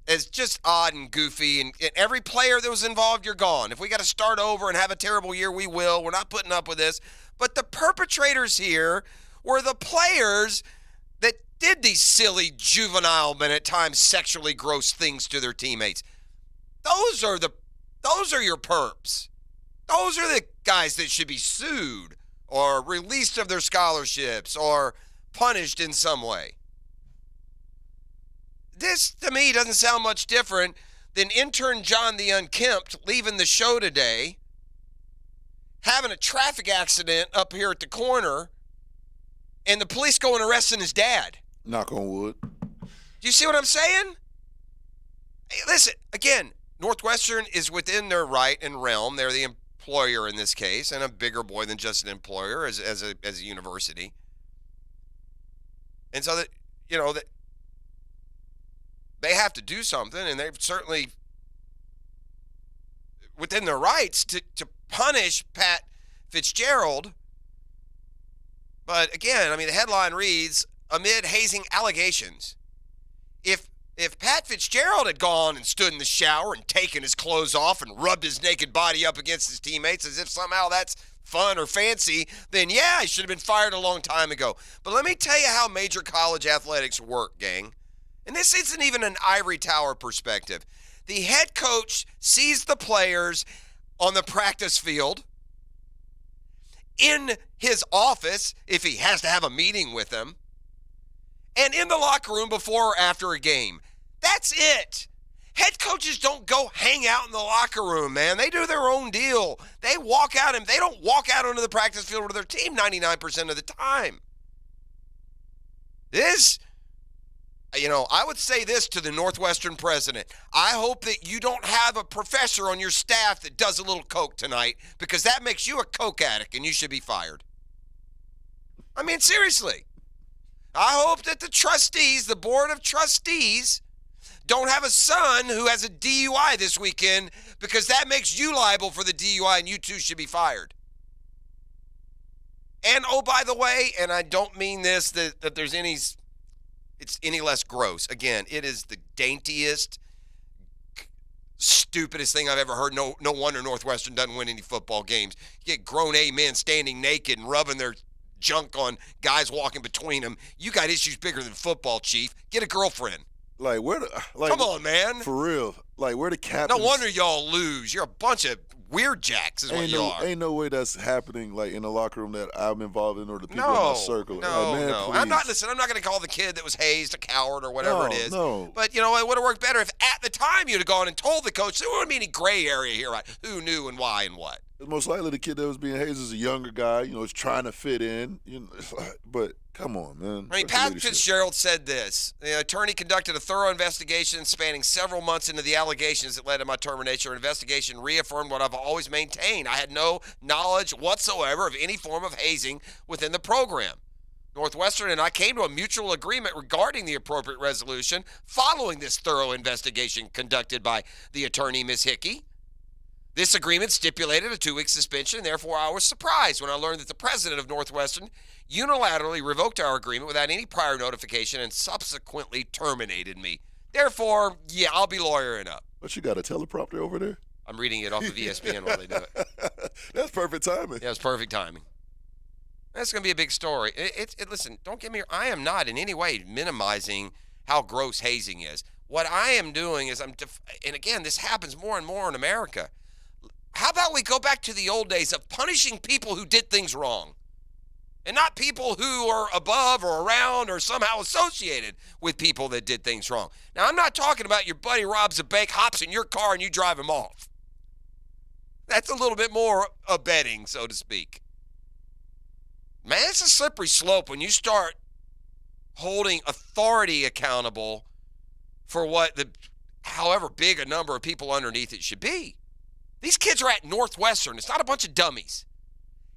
as just odd and goofy. And every player that was involved, you're gone. If we got to start over and have a terrible year, we will. We're not putting up with this. But the perpetrators here were the players that did these silly, juvenile, and at times sexually gross things to their teammates. Those are your perps. Those are the guys that should be sued or released of their scholarships or punished in some way. This, to me, doesn't sound much different than intern John the Unkempt leaving the show today, having a traffic accident up here at the corner, and the police go and arresting his dad. Knock on wood. Do you see what I'm saying? Hey, listen, again, Northwestern is within their right and realm. They're the employer in this case, and a bigger boy than just an employer as a university. And so that, you know, that they have to do something, and they've certainly within their rights to punish Pat Fitzgerald. But again, I mean, the headline reads, amid hazing allegations. If Pat Fitzgerald had gone and stood in the shower and taken his clothes off and rubbed his naked body up against his teammates as if somehow that's fun or fancy, then yeah, he should have been fired a long time ago. But let me tell you how major college athletics work, gang. And this isn't even an ivory tower perspective. The head coach sees the players on the practice field, in his office, if he has to have a meeting with them, and in the locker room before or after a game. That's it. Head coaches don't go hang out in the locker room, man. They do their own deal. They walk out, and they don't walk out onto the practice field with their team 99% of the time. This, you know, I would say this to the Northwestern president. I hope that you don't have a professor on your staff that does a little coke tonight, because that makes you a coke addict and you should be fired. I mean, seriously. I hope that the trustees, the board of trustees, don't have a son who has a DUI this weekend, because that makes you liable for the DUI and you too should be fired. And oh, by the way, and I don't mean this that there's it's any less gross. Again, it is the daintiest, stupidest thing I've ever heard. No wonder Northwestern doesn't win any football games. You get grown A men standing naked and rubbing their junk on guys walking between them. You got issues bigger than football, Chief. Get a girlfriend. Like, come on, man. For real. Like, where the captains. No wonder y'all lose. You're a bunch of weird jacks is what you are. Ain't no way that's happening, like, in the locker room that I'm involved in or the people in my circle. No. Please. I'm not going to call the kid that was hazed a coward or whatever it is. No. But, you know, it would have worked better if at the time you'd have gone and told the coach. There wouldn't be any gray area here, right? Who knew and why and what. Most likely the kid that was being hazed is a younger guy, you know, is trying to fit in. You know, but come on, man. I mean, Pat Fitzgerald said this. The attorney conducted a thorough investigation spanning several months into the allegations that led to my termination. An investigation reaffirmed what I've always maintained. I had no knowledge whatsoever of any form of hazing within the program. Northwestern and I came to a mutual agreement regarding the appropriate resolution following this thorough investigation conducted by the attorney, Ms. Hickey. This agreement stipulated a 2-week suspension, and therefore I was surprised when I learned that the president of Northwestern unilaterally revoked our agreement without any prior notification and subsequently terminated me. Therefore, yeah, I'll be lawyering up. But you got a teleprompter over there? I'm reading it off of ESPN while they do it. That's perfect timing. Yeah, it's perfect timing. That's going to be a big story. Listen, don't get me. I am not in any way minimizing how gross hazing is. What I am doing is and again, this happens more and more in America. How about we go back to the old days of punishing people who did things wrong, and not people who are above or around or somehow associated with people that did things wrong. Now, I'm not talking about your buddy robs a bank, hops in your car, and you drive him off. That's a little bit more abetting, so to speak. Man, it's a slippery slope when you start holding authority accountable for what however big a number of people underneath it should be. These kids are at Northwestern. It's not a bunch of dummies.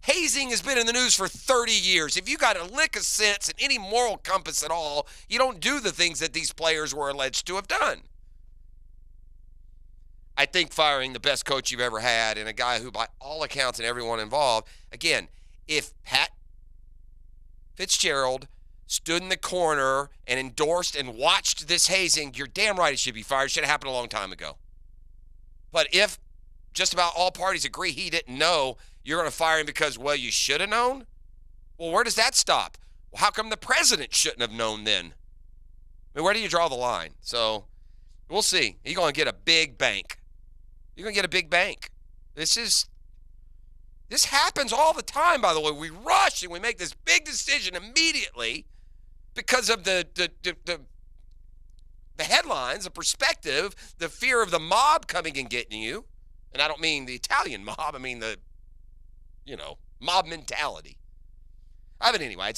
Hazing has been in the news for 30 years. If you got a lick of sense and any moral compass at all, you don't do the things that these players were alleged to have done. I think firing the best coach you've ever had and a guy who, by all accounts and everyone involved, again, if Pat Fitzgerald stood in the corner and endorsed and watched this hazing, you're damn right it should be fired. It should have happened a long time ago. But if just about all parties agree he didn't know, you're going to fire him because, well, you should have known? Well, where does that stop? Well, how come the president shouldn't have known then? I mean, where do you draw the line? So we'll see. You're going to get a big bank. You're going to get a big bank. This happens all the time, by the way. We rush and we make this big decision immediately because of the headlines, the perspective, the fear of the mob coming and getting you. And I don't mean the Italian mob. I mean the, mob mentality. But anyway, I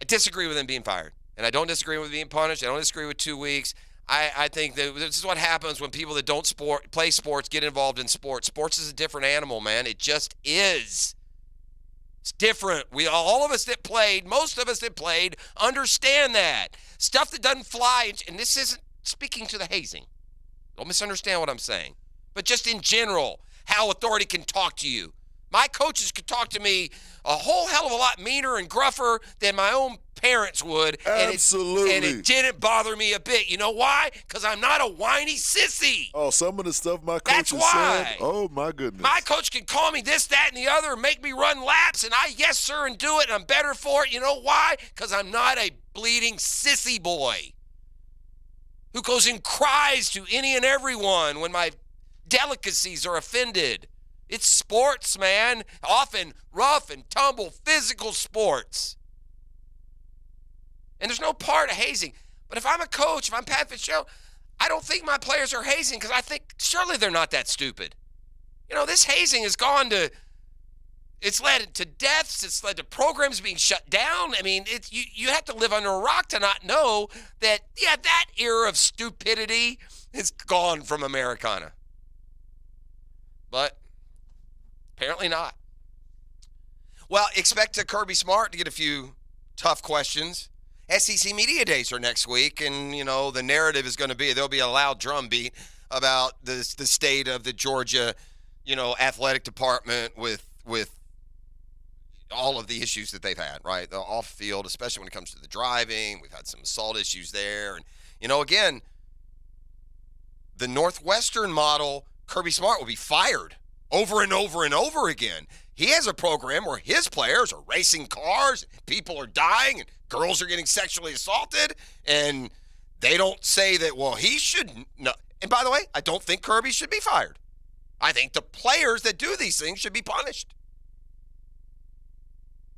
disagree with him being fired. And I don't disagree with being punished. I don't disagree with 2 weeks. I think that this is what happens when people that don't play sports get involved in sports. Sports is a different animal, man. It just is. It's different. All of us that played, most of us that played, understand that. Stuff that doesn't fly, and this isn't speaking to the hazing. Don't misunderstand what I'm saying. But just in general, how authority can talk to you. My coaches could talk to me a whole hell of a lot meaner and gruffer than my own parents would. Absolutely. And it didn't bother me a bit. You know why? Because I'm not a whiny sissy. Oh, some of the stuff my coach has said. Oh, my goodness. My coach can call me this, that, and the other and make me run laps, and I, yes, sir, and do it, and I'm better for it. You know why? Because I'm not a bleeding sissy boy who goes and cries to any and everyone when my delicacies are offended. It's sports, man. Often rough and tumble, physical sports. And there's no part of hazing. But if I'm a coach, if I'm Pat Fitzgerald, I don't think my players are hazing because I think surely they're not that stupid. This hazing has it's led to deaths. It's led to programs being shut down. I mean, you have to live under a rock to not know that, that era of stupidity is gone from Americana. But apparently not. Well, expect Kirby Smart to get a few tough questions. SEC Media Days are next week, and, the narrative is going to be, there'll be a loud drumbeat about the state of the Georgia, athletic department with all of the issues that they've had, right? The off-field, especially when it comes to the driving. We've had some assault issues there. And, again, the Northwestern model, Kirby Smart will be fired over and over and over again. He has a program where his players are racing cars, people are dying, and girls are getting sexually assaulted, and they don't say that, well, he shouldn't. No. And by the way, I don't think Kirby should be fired. I think the players that do these things should be punished.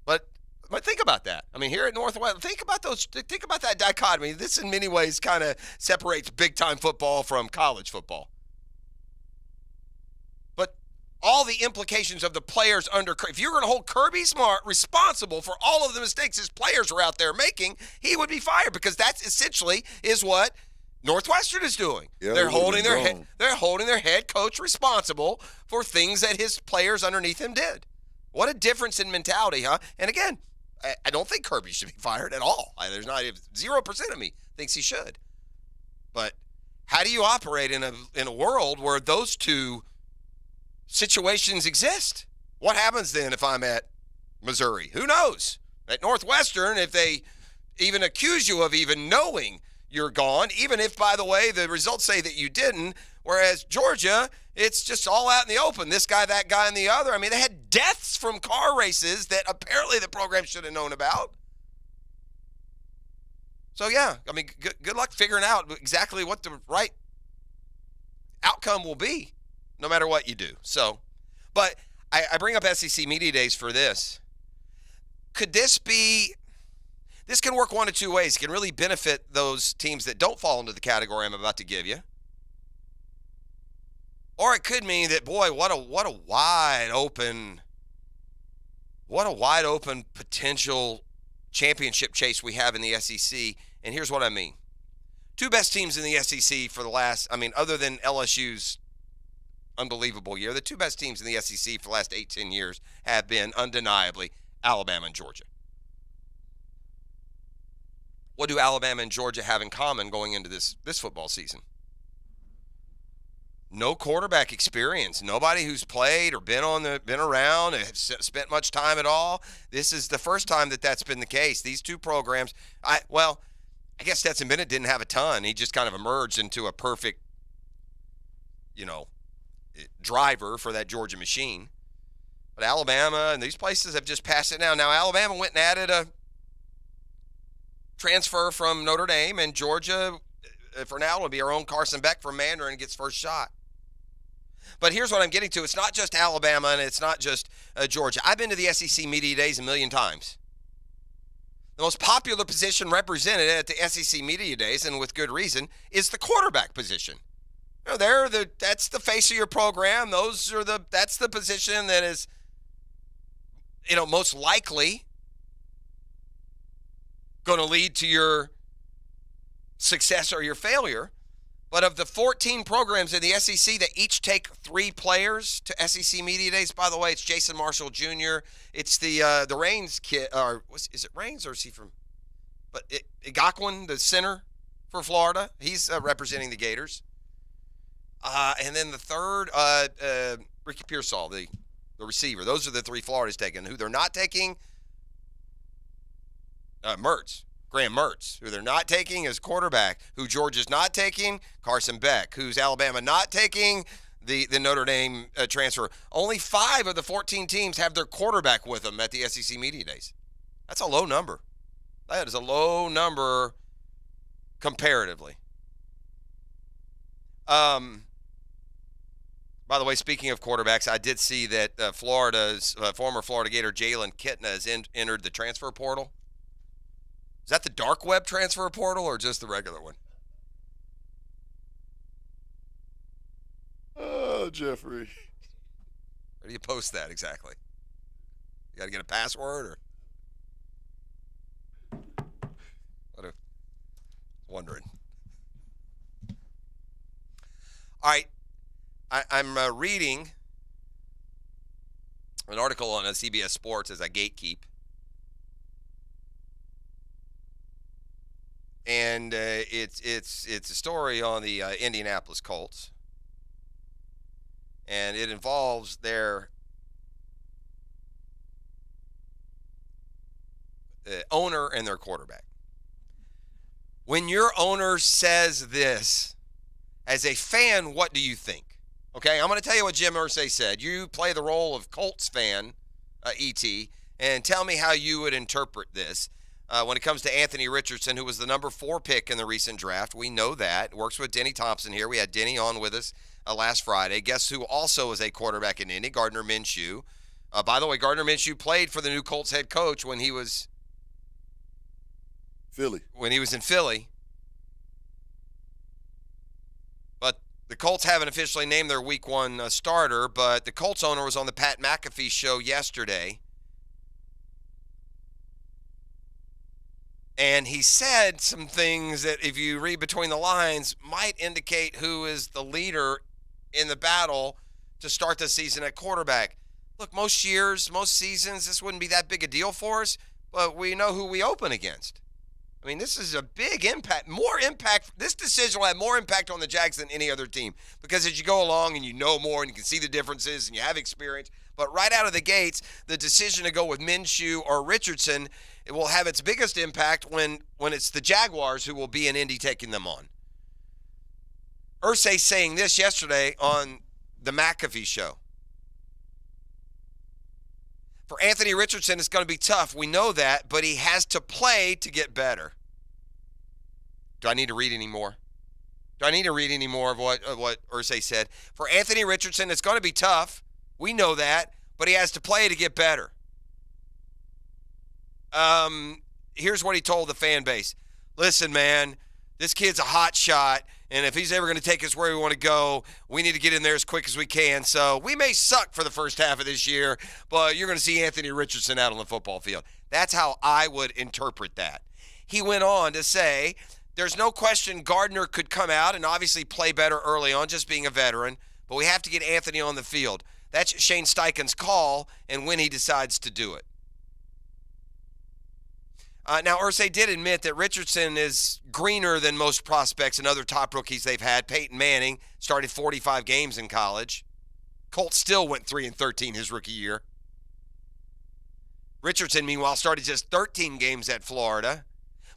But think about that. I mean, here at Northwest, think about that dichotomy. This in many ways kind of separates big-time football from college football. But all the implications of the players under, if you're going to hold Kirby Smart responsible for all of the mistakes his players are out there making, he would be fired because that's essentially is what Northwestern is doing. Yeah, they're holding their head coach responsible for things that his players underneath him did. What a difference in mentality, huh? And again, I don't think Kirby should be fired at all. There's not 0% of me thinks he should. But how do you operate in a world where those two situations exist? What happens then if I'm at Missouri? Who knows? At Northwestern, if they even accuse you of even knowing you're gone, even if, by the way, the results say that you didn't, whereas Georgia, it's just all out in the open. This guy, that guy, and the other. I mean, they had deaths from car races that apparently the program should have known about. So, yeah, I mean, good luck figuring out exactly what the right outcome will be, no matter what you do. So, but I bring up SEC Media Days for this. Could this be... This can work one of two ways. It can really benefit those teams that don't fall into the category I'm about to give you. Or it could mean that, boy, what a wide open potential championship chase we have in the SEC. And here's what I mean. Two best teams in the SEC for the last, other than LSU's unbelievable year, the two best teams in the SEC for the last 8-10 years have been undeniably Alabama and Georgia. What do Alabama and Georgia have in common going into this football season? No quarterback experience. Nobody who's played or been around, spent much time at all. This is the first time that's been the case. These two programs, I guess Stetson Bennett didn't have a ton. He just kind of emerged into a perfect, driver for that Georgia machine. But Alabama and these places have just passed it now. Now Alabama went and added a transfer from Notre Dame, and Georgia, for now, will be our own Carson Beck from Mandarin, gets first shot. But here's what I'm getting to. It's not just Alabama and it's not just Georgia. I've been to the SEC Media Days a million times. The most popular position represented at the SEC Media Days, and with good reason, is the quarterback position. That's the face of your program. That's the position that is, most likely going to lead to your success or your failure. But of the 14 programs in the SEC that each take 3 players to SEC Media Days, by the way, it's Jason Marshall Jr., it's the Reigns kid, or is it Reigns or is he from? But Igakwan, the center for Florida, he's representing the Gators. And then the third, Ricky Pearsall, the receiver. Those are the 3 Florida's taking. Who they're not taking, Graham Mertz. Who they're not taking is quarterback. Who Georgia's not taking, Carson Beck. Who's Alabama not taking, the Notre Dame transfer. Only 5 of the 14 teams have their quarterback with them at the SEC Media Days. That's a low number. That is a low number comparatively. By the way, speaking of quarterbacks, I did see that Florida's former Florida Gator Jalen Kitna has entered the transfer portal. Is that the dark web transfer portal or just the regular one? Oh, Jeffrey. Where do you post that exactly? You got to get a password or? Wondering. All right. I'm reading an article on CBS Sports as I gatekeep. And it's a story on the Indianapolis Colts. And it involves their owner and their quarterback. When your owner says this, as a fan, what do you think? Okay, I'm going to tell you what Jim Irsay said. You play the role of Colts fan, E.T., and tell me how you would interpret this. When it comes to Anthony Richardson, who was the number 4 pick in the recent draft, we know that. Works with Denny Thompson here. We had Denny on with us last Friday. Guess who also is a quarterback in Indy? Gardner Minshew. By the way, Gardner Minshew played for the new Colts head coach when he was When he was in Philly. But the Colts haven't officially named their Week 1 starter, but the Colts owner was on the Pat McAfee show yesterday. And he said some things that, if you read between the lines, might indicate who is the leader in the battle to start the season at quarterback. Look, most years, most seasons, this wouldn't be that big a deal for us, but we know who we open against. I mean, this is a big impact, more impact. This decision will have more impact on the Jags than any other team, because as you go along and you know more and you can see the differences and you have experience, but right out of the gates, the decision to go with Minshew or Richardson, it will have its biggest impact when it's the Jaguars who will be in Indy taking them on. Irsay saying this yesterday on the McAfee show. For Anthony Richardson, it's going to be tough. We know that, but he has to play to get better. Do I need to read any more? Do I need to read any more of what Irsay said? For Anthony Richardson, it's going to be tough. We know that, but he has to play to get better. Here's what he told the fan base. Listen, man, this kid's a hot shot, And if he's ever going to take us where we want to go, we need to get in there as quick as we can. So we may suck for the first half of this year, but you're going to see Anthony Richardson out on the football field. That's how I would interpret that. He went on to say, there's no question Gardner could come out and obviously play better early on, just being a veteran, but we have to get Anthony on the field. That's Shane Steichen's call and when he decides to do it. Now, Irsay did admit that Richardson is greener than most prospects and other top rookies they've had. Peyton Manning started 45 games in college. Colt still went 3-13 his rookie year. Richardson, meanwhile, started just 13 games at Florida.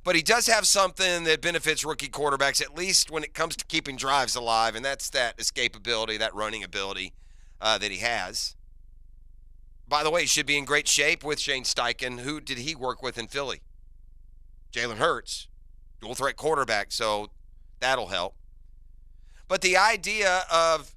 But he does have something that benefits rookie quarterbacks, at least when it comes to keeping drives alive, and that's that escapability, that running ability that he has. By the way, he should be in great shape with Shane Steichen. Who did he work with in Philly? Jalen Hurts, dual threat quarterback, so that'll help. But the idea of,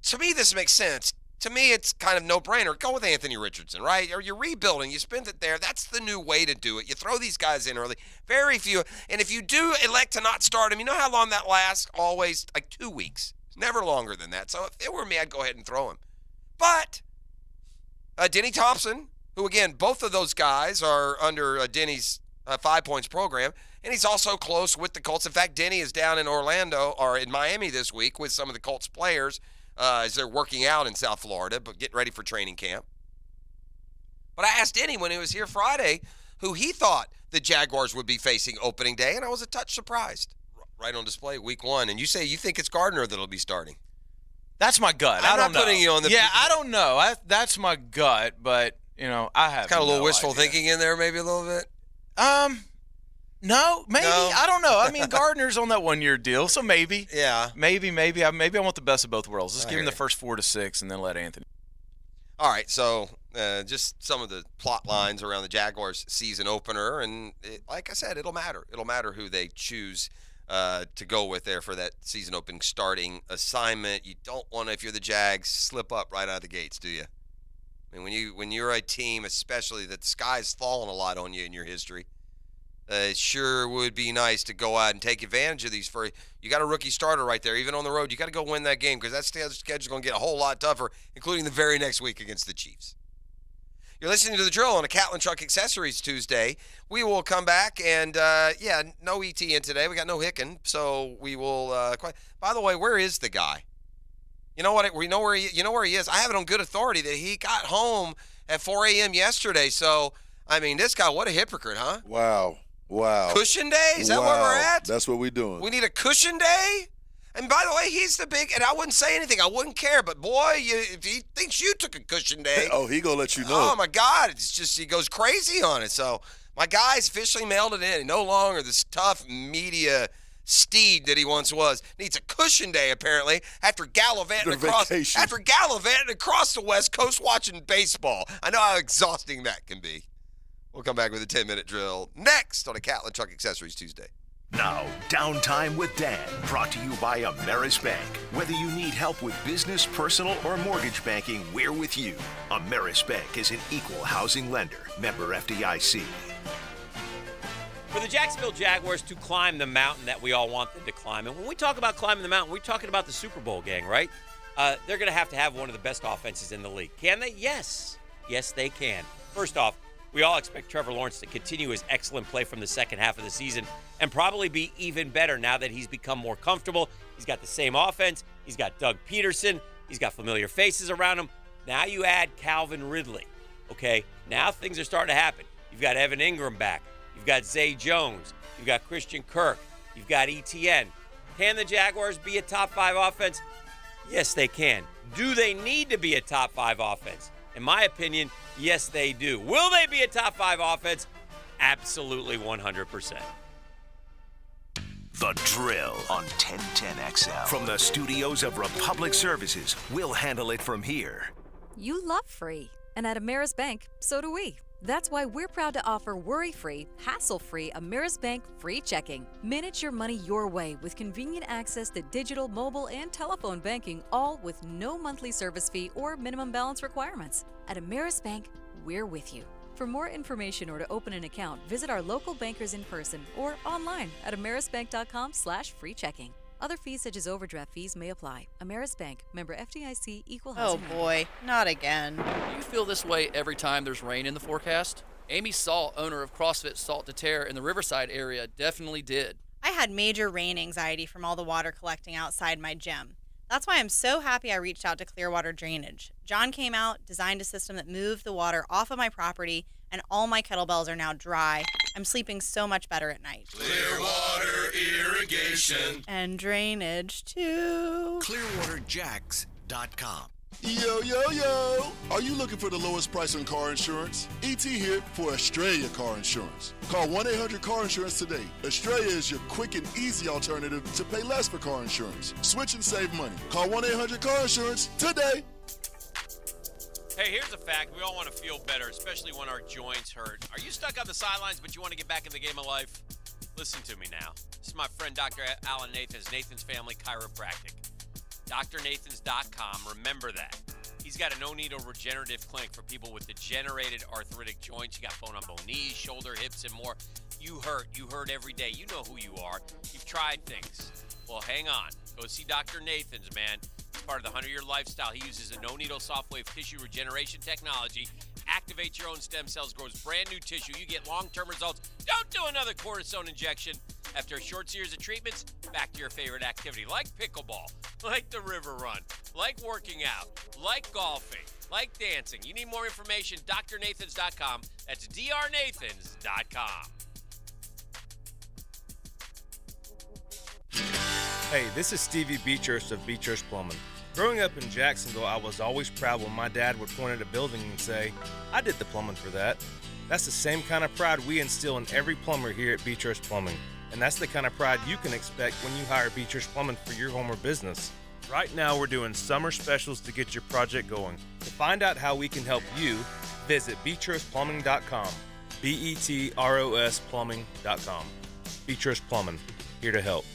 to me, this makes sense. To me, it's kind of no-brainer. Go with Anthony Richardson, right? Or you're rebuilding. You spend it there. That's the new way to do it. You throw these guys in early. Very few. And if you do elect to not start him, you know how long that lasts? Always like 2 weeks. Never longer than that. So if it were me, I'd go ahead and throw him. But Denny Thompson, who, again, both of those guys are under Denny's 5 points program, and he's also close with the Colts. In fact, Denny is down in Orlando or in Miami this week with some of the Colts players as they're working out in South Florida, but getting ready for training camp. But I asked Denny when he was here Friday who he thought the Jaguars would be facing opening day, and I was a touch surprised. Right on display, week 1. And you say you think it's Gardner that'll be starting. That's my gut. I'm I don't not putting know. you on the. Yeah, I don't know. That's my gut, but I have kind of a little no wishful idea. thinking in there, maybe a little bit. No, maybe. No. I don't know. I mean, Gardner's on that 1-year deal, so maybe. Yeah. Maybe I want the best of both worlds. Let's I give him hear the first 4 to 6 and then let Anthony. All right, so just some of the plot lines around the Jaguars season opener, and like I said, it'll matter. It'll matter who they choose to go with there for that season opening starting assignment. You don't want to, if you're the Jags, slip up right out of the gates, do you? I mean, when you're a team, especially that the sky's fallen a lot on you in your history, it sure would be nice to go out and take advantage of these. You got a rookie starter right there, even on the road. You got to go win that game because that schedule's going to get a whole lot tougher, including the very next week against the Chiefs. You're listening to The Drill on a Catlin Truck Accessories Tuesday. We will come back and, no ET in today. We got no Hicken, so we will. By the way, where is the guy? You know what? You know where he is. I have it on good authority that he got home at 4 a.m. yesterday. So, I mean, this guy, what a hypocrite, huh? Wow. Cushion day? Is that where we're at? That's what we're doing. We need a cushion day? And by the way, he's the big, and I wouldn't say anything. I wouldn't care. But boy, if he thinks you took a cushion day. Oh, he going to let you know. Oh, my God. It's just, he goes crazy on it. So my guy's officially mailed it in. No longer this tough media steed that he once was. Needs a cushion day, apparently, after gallivanting across the West Coast watching baseball. I know how exhausting that can be. We'll come back with a 10-minute drill next on a Catlin Truck Accessories Tuesday. Now, Downtime with Dan, brought to you by Ameris Bank. Whether you need help with business, personal, or mortgage banking, we're with you. Ameris Bank is an equal housing lender. Member FDIC. For the Jacksonville Jaguars to climb the mountain that we all want them to climb, and when we talk about climbing the mountain, we're talking about the Super Bowl gang, right? They're going to have one of the best offenses in the league. Can they? Yes. Yes, they can. First off, we all expect Trevor Lawrence to continue his excellent play from the second half of the season and probably be even better now that he's become more comfortable. He's got the same offense. He's got Doug Peterson. He's got familiar faces around him. Now you add Calvin Ridley, okay? Now things are starting to happen. You've got Evan Ingram back. You've got Zay Jones. You've got Christian Kirk. You've got ETN. Can the Jaguars be a top 5 offense? Yes, they can. Do they need to be a top 5 offense? In my opinion, yes, they do. Will they be a top 5 offense? Absolutely 100%. The Drill on 1010XL. From the studios of Republic Services, we'll handle it from here. You love free. And at Ameris Bank, so do we. That's why we're proud to offer worry-free, hassle-free Ameris Bank free checking. Manage your money your way with convenient access to digital, mobile, and telephone banking, all with no monthly service fee or minimum balance requirements. At Ameris Bank, we're with you. For more information or to open an account, visit our local bankers in person or online at amerisbank.com/free checking. Other fees such as overdraft fees may apply. Ameris Bank, member FDIC, equal Oh housing. boy, not again. Do you feel this way every time there's rain in the forecast? Amy Salt, owner of CrossFit Salt to Tear in the Riverside area, definitely did. I had major rain anxiety from all the water collecting outside my gym. That's why I'm so happy I reached out to Clearwater Drainage. John came out, designed a system that moved the water off of my property, and all my kettlebells are now dry. I'm sleeping so much better at night. Clearwater Irrigation. And drainage, too. ClearwaterJacks.com. Yo, yo, yo! Are you looking for the lowest price on car insurance? ET here for Australia Car Insurance. Call 1-800-CAR-INSURANCE today. Australia is your quick and easy alternative to pay less for car insurance. Switch and save money. Call 1-800-CAR-INSURANCE today. Hey, here's a fact. We all want to feel better, especially when our joints hurt. Are you stuck on the sidelines, but you want to get back in the game of life? Listen to me now. This is my friend Dr. Alan Nathans, Nathan's Family Chiropractic. DrNathans.com. Remember that. He's got a no-needle regenerative clinic for people with degenerated arthritic joints. You got bone-on-bone knees, shoulder, hips, and more. You hurt. You hurt every day. You know who you are. You've tried things. Well, hang on. Go see Dr. Nathans, man. He's part of the 100-year lifestyle. He uses a no-needle soft-wave tissue regeneration technology. Activates your own stem cells, grows brand new tissue. You get long-term results. Don't do another cortisone injection. After a short series of treatments, back to your favorite activity, like pickleball, like the river run, like working out, like golfing, like dancing. You need more information, drnathans.com. That's drnathans.com. Hey, this is Stevie Beechurst of Beechurst Plumbing. Growing up in Jacksonville, I was always proud when my dad would point at a building and say, I did the plumbing for that. That's the same kind of pride we instill in every plumber here at Beechurst Plumbing. And that's the kind of pride you can expect when you hire Beechurst Plumbing for your home or business. Right now, we're doing summer specials to get your project going. To find out how we can help you, visit BeechurstPlumbing.com. BETROS Plumbing.com. Beechurst Plumbing, here to help.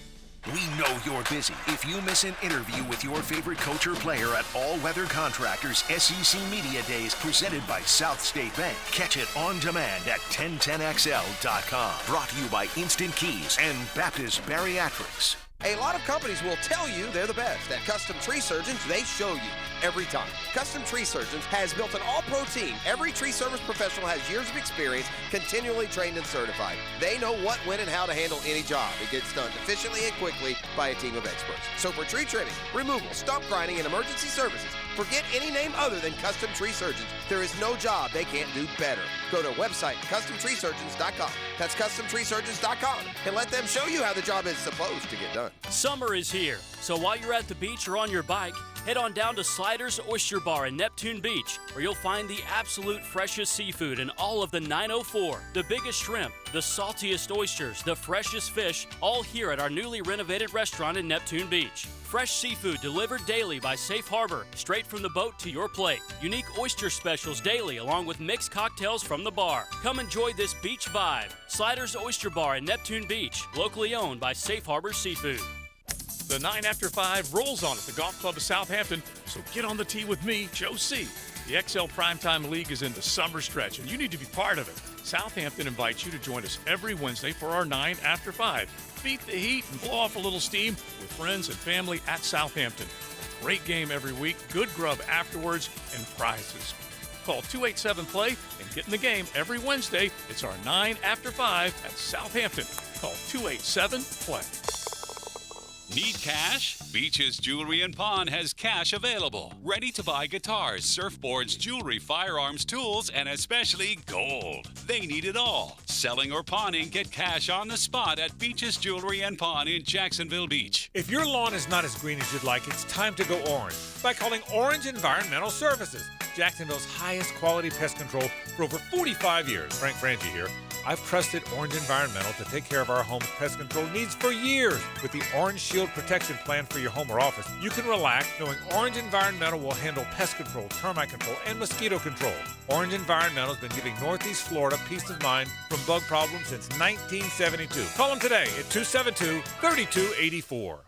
We know you're busy. If you miss an interview with your favorite coach or player at All Weather Contractors SEC Media Days presented by South State Bank, catch it on demand at 1010XL.com. Brought to you by Instant Keys and Baptist Bariatrics. A lot of companies will tell you they're the best. At Custom Tree Surgeons, they show you every time. Custom Tree Surgeons has built an all-pro team. Every tree service professional has years of experience, continually trained and certified. They know what, when, and how to handle any job. It gets done efficiently and quickly by a team of experts. So for tree trimming, removal, stump grinding, and emergency services, forget any name other than Custom Tree Surgeons. There is no job they can't do better. Go to website CustomTreeSurgeons.com. That's CustomTreeSurgeons.com, and let them show you how the job is supposed to get done. Summer is here, so while you're at the beach or on your bike, head on down to Sliders Oyster Bar in Neptune Beach, where you'll find the absolute freshest seafood in all of the 904. The biggest shrimp, the saltiest oysters, the freshest fish, all here at our newly renovated restaurant in Neptune Beach. Fresh seafood delivered daily by Safe Harbor, straight from the boat to your plate. Unique oyster specials daily, along with mixed cocktails from the bar. Come enjoy this beach vibe. Sliders Oyster Bar in Neptune Beach, locally owned by Safe Harbor Seafood. The 9 after 5 rolls on at the Golf Club of Southampton, so get on the tee with me, Joe C. The XL Primetime League is in the summer stretch, and you need to be part of it. Southampton invites you to join us every Wednesday for our 9 after 5. Beat the heat and blow off a little steam with friends and family at Southampton. A great game every week, good grub afterwards, and prizes. Call 287-PLAY and get in the game every Wednesday. It's our 9 after 5 at Southampton. Call 287-PLAY. Need cash? Beaches Jewelry and Pawn has cash available. Ready to buy guitars, surfboards, jewelry, firearms, tools, and especially gold. They need it all. Selling or pawning, get cash on the spot at Beaches Jewelry and Pawn in Jacksonville Beach. If your lawn is not as green as you'd like, it's time to go orange by calling Orange Environmental Services. Jacksonville's highest quality pest control for over 45 years. Frank Frangie here. I've trusted Orange Environmental to take care of our home's pest control needs for years. With the Orange Shield Protection Plan for your home or office, you can relax knowing Orange Environmental will handle pest control, termite control, and mosquito control. Orange Environmental has been giving Northeast Florida peace of mind from bug problems since 1972. Call them today at 272-3284.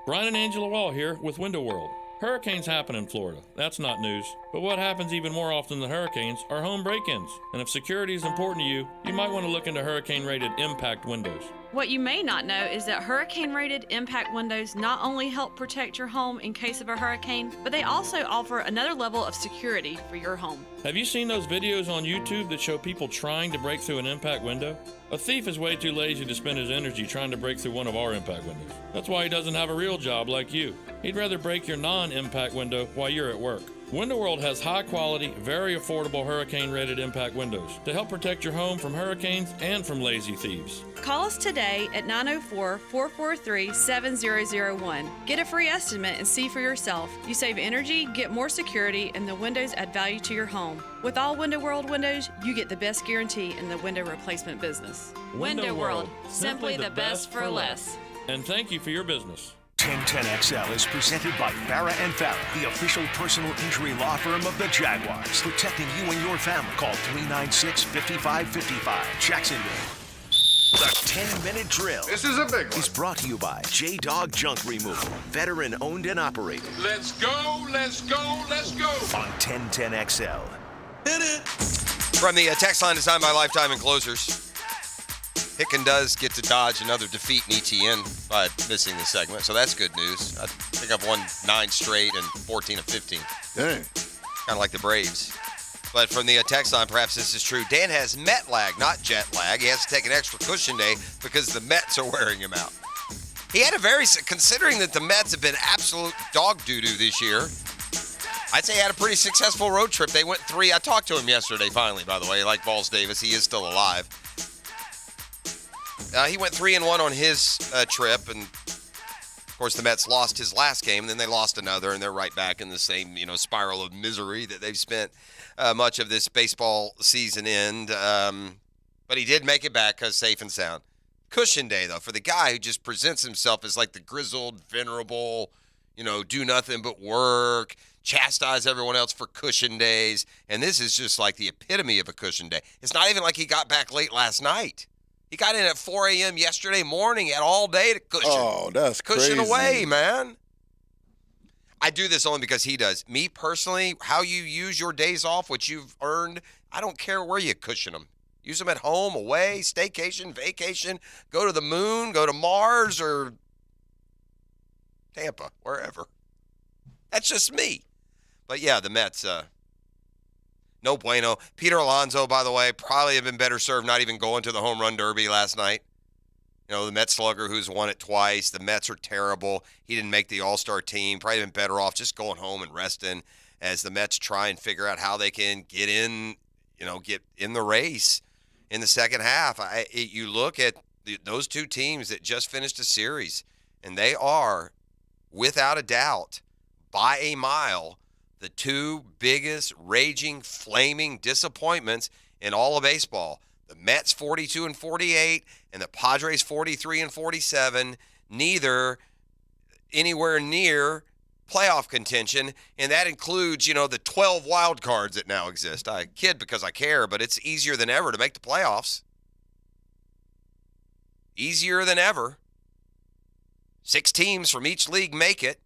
Brian and Angela Wall here with Window World. Hurricanes happen in Florida. That's not news. But what happens even more often than hurricanes are home break-ins. And if security is important to you, you might want to look into hurricane-rated impact windows. What you may not know is that hurricane-rated impact windows not only help protect your home in case of a hurricane, but they also offer another level of security for your home. Have you seen those videos on YouTube that show people trying to break through an impact window? A thief is way too lazy to spend his energy trying to break through one of our impact windows. That's why he doesn't have a real job like you. He'd rather break your non-impact window while you're at work. Window World has high-quality, very affordable hurricane-rated impact windows to help protect your home from hurricanes and from lazy thieves. Call us today at 904-443-7001. Get a free estimate and see for yourself. You save energy, get more security, and the windows add value to your home. With all Window World windows, you get the best guarantee in the window replacement business. Window World, simply the best for less. And thank you for your business. 1010XL is presented by Farah and Farah, the official personal injury law firm of the Jaguars, protecting you and your family. Call 396-5555. Jacksonville. The 10-minute drill. This is a big one. Is brought to you by J-Dog Junk Removal, veteran owned and operated. Let's go, let's go, let's go. On 1010XL. Hit it. From the text line designed by Lifetime Enclosures, Hicken does get to dodge another defeat in ETN by missing the segment, so that's good news. I think I've won 9 straight and 14 of 15. Dang. Kind of like the Braves. But from the text line, perhaps this is true. Dan has Met lag, not jet lag. He has to take an extra cushion day because the Mets are wearing him out. He had a considering that the Mets have been absolute dog doo-doo this year, I'd say he had a pretty successful road trip. They went 3. I talked to him yesterday, finally, by the way, like Balls Davis. He is still alive. He went 3-1 on his trip, and of course the Mets lost his last game, and then they lost another, and they're right back in the same spiral of misery that they've spent much of this baseball season in. But he did make it back because safe and sound. Cushion day, though, for the guy who just presents himself as like the grizzled, venerable, do nothing but work, chastise everyone else for cushion days, and this is just like the epitome of a cushion day. It's not even like he got back late last night. He got in at 4 a.m. yesterday morning, had all day to cushion. Oh, that's cushion crazy. away, man. I do this only because he does. Me personally, how you use your days off, which you've earned, I don't care where you cushion them. Use them at home, away, staycation, vacation, go to the moon, go to Mars, or Tampa, wherever. That's just me. But yeah, the Mets, no bueno. Peter Alonso, by the way, probably have been better served not even going to the home run derby last night. The Mets slugger who's won it twice. The Mets are terrible. He didn't make the All-Star team. Probably been better off just going home and resting as the Mets try and figure out how they can get in the race in the second half. You look at those two teams that just finished a series, and they are, without a doubt, by a mile, the two biggest, raging, flaming disappointments in all of baseball. The Mets 42-48 and the Padres 43-47, neither anywhere near playoff contention, and that includes, the 12 wild cards that now exist. I kid because I care, but it's easier than ever to make the playoffs. Easier than ever. 6 teams from each league make it.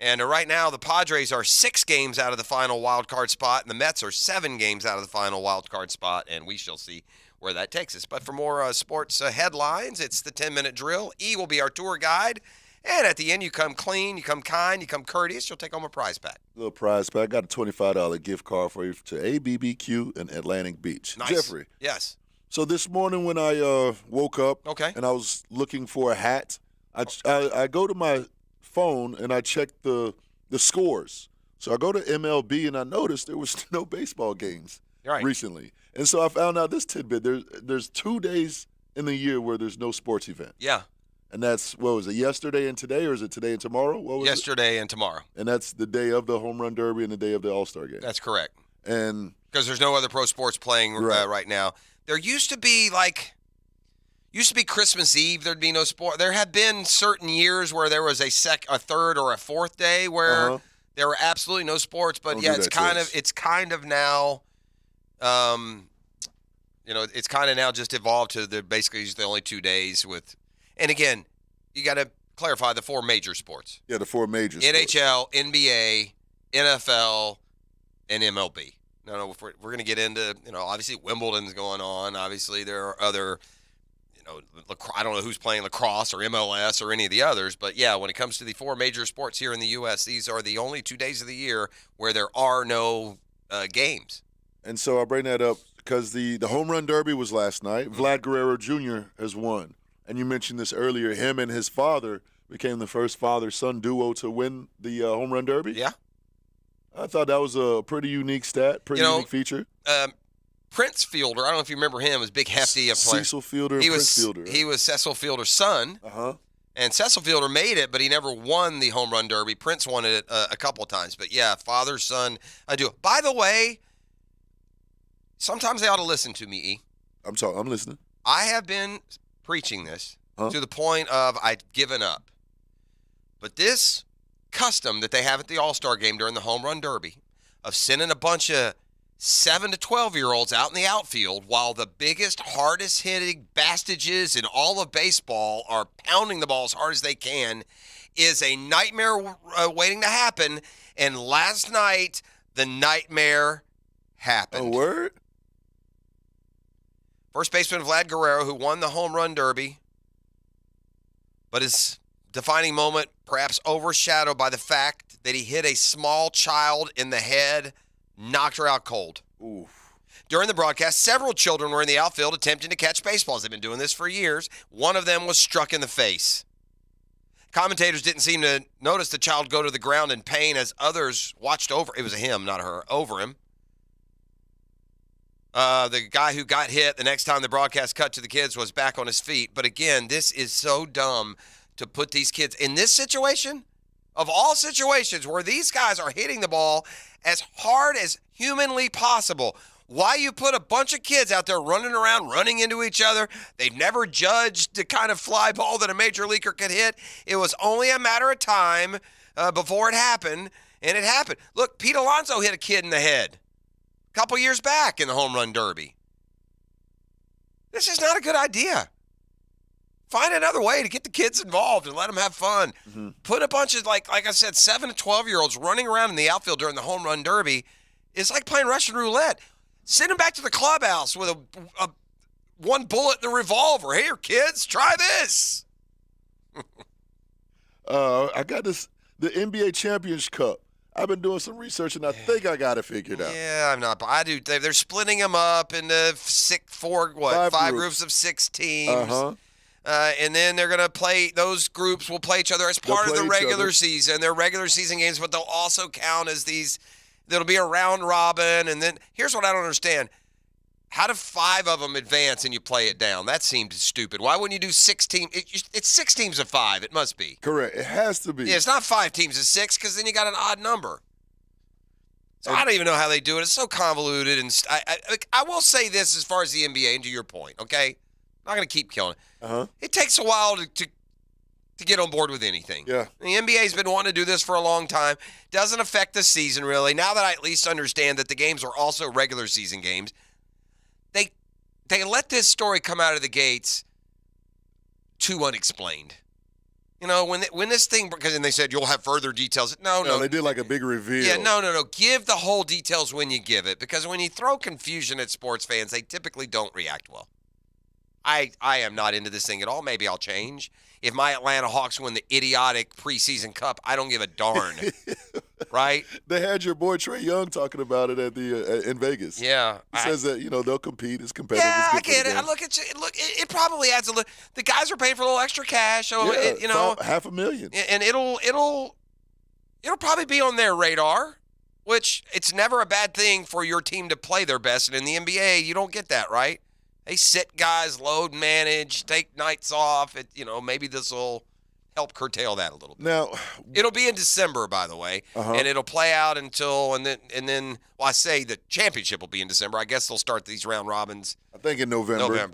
And right now, the Padres are 6 games out of the final wild card spot, and the Mets are 7 games out of the final wild card spot, and we shall see where that takes us. But for more sports headlines, it's the 10-minute drill. E will be our tour guide, and at the end, you come clean, you come kind, you come courteous. You'll take home a prize pack. Little prize pack. I got a $25 gift card for you to ABBQ in Atlantic Beach. Nice. Jeffrey. Yes. So this morning when I woke up, and I was looking for a hat, I go to my phone and I check the scores. So I go to MLB and I noticed there was no baseball games recently. And so I found out this tidbit. There's 2 days in the year where there's no sports event. Yeah. And that's, what was it, yesterday and today, or is it today and tomorrow? What was yesterday and tomorrow. And that's the day of the Home Run Derby and the day of the All-Star Game. That's correct. And because there's no other pro sports playing right now. There used to be Christmas Eve. There'd be no sport. There have been certain years where there was a third or a fourth day where there were absolutely no sports. But it's kind of now, it's kind of now just evolved to basically the only 2 days with. And again, you got to clarify the 4 major sports. Yeah, the 4 major NHL, NBA, NFL, and MLB. No, if we're going to get into, obviously Wimbledon's going on. Obviously there are other, I don't know who's playing lacrosse or MLS or any of the others, but yeah, when it comes to the 4 major sports here in the U.S., these are the only 2 days of the year where there are no games. And so I bring that up because the home run derby was last night. Vlad Guerrero Jr. has won. And you mentioned this earlier. Him and his father became the first father-son duo to win the home run derby. Yeah. I thought that was a pretty unique stat, unique feature. Prince Fielder, I don't know if you remember him, was big, hefty player. Cecil Fielder and Prince Fielder. He was Cecil Fielder's son. Uh-huh. And Cecil Fielder made it, but he never won the home run derby. Prince won it a couple of times. But, yeah, father, son, I do. By the way, sometimes they ought to listen to me, E. I'm listening. I have been preaching this to the point of I've given up. But this custom that they have at the All-Star game during the home run derby of sending a bunch of 7 to 12-year-olds out in the outfield while the biggest, hardest-hitting bastages in all of baseball are pounding the ball as hard as they can is a nightmare waiting to happen. And last night, the nightmare happened. A word? First baseman Vlad Guerrero, who won the home run derby, but his defining moment perhaps overshadowed by the fact that he hit a small child in the head, knocked her out cold. Oof. During the broadcast, several children were in the outfield attempting to catch baseballs. They've been doing this for years. One of them was struck in the face. Commentators didn't seem to notice the child go to the ground in pain as others watched over. It was a him, not a her, over him. The guy who got hit, the next time the broadcast cut to the kids, was back on his feet. But again, this is so dumb to put these kids in this situation. Of all situations where these guys are hitting the ball as hard as humanly possible, why you put a bunch of kids out there running around, running into each other? They've never judged the kind of fly ball that a major leaguer could hit. It was only a matter of time before it happened, and it happened. Look, Pete Alonso hit a kid in the head a couple years back in the home run derby. This is not a good idea. Find another way to get the kids involved and let them have fun. Mm-hmm. Put a bunch of, like I said, 7 to 12-year-olds running around in the outfield during the home run derby. It's like playing Russian roulette. Send them back to the clubhouse with a one bullet in the revolver. Here, kids, try this. I got the NBA Champions Cup. I've been doing some research, and I think I got it figured out. Yeah, I'm not. I do. They're splitting them up into five groups of 6 teams. Uh-huh. And then they're going to play, those groups will play each other as part of the regular season. They're regular season games, but they'll also count as these, that'll be a round robin. And then here's what I don't understand. How do 5 of them advance and you play it down? That seemed stupid. Why wouldn't you do 6 teams? It's 6 teams of 5. It must be. Correct. It has to be. Yeah, it's not 5 teams of 6 because then you got an odd number. So I don't even know how they do it. It's so convoluted. And I will say this as far as the NBA, and to your point, okay? I'm not going to keep killing it. Uh-huh. It takes a while to get on board with anything. Yeah. The NBA's been wanting to do this for a long time. Doesn't affect the season, really. Now that I at least understand that the games are also regular season games, they let this story come out of the gates too unexplained. You know, when this thing, because they said you'll have further details. No. They did like a big reveal. Yeah, no. Give the whole details when you give it, because when you throw confusion at sports fans, they typically don't react well. I am not into this thing at all. Maybe I'll change. If my Atlanta Hawks win the idiotic preseason cup, I don't give a darn. Right? They had your boy Trae Young talking about it at the in Vegas. Yeah. He says that, they'll compete. It's competitive. Yeah, I get it. Look, it probably adds a little. The guys are paying for a little extra cash. So $500,000. And it'll probably be on their radar, which it's never a bad thing for your team to play their best. And in the NBA, you don't get that, right? They sit guys, load manage, take nights off. Maybe this will help curtail that a little bit. Now, it'll be in December, by the way, and it'll play out until and then. Well, I say the championship will be in December. I guess they'll start these round robins. I think in November.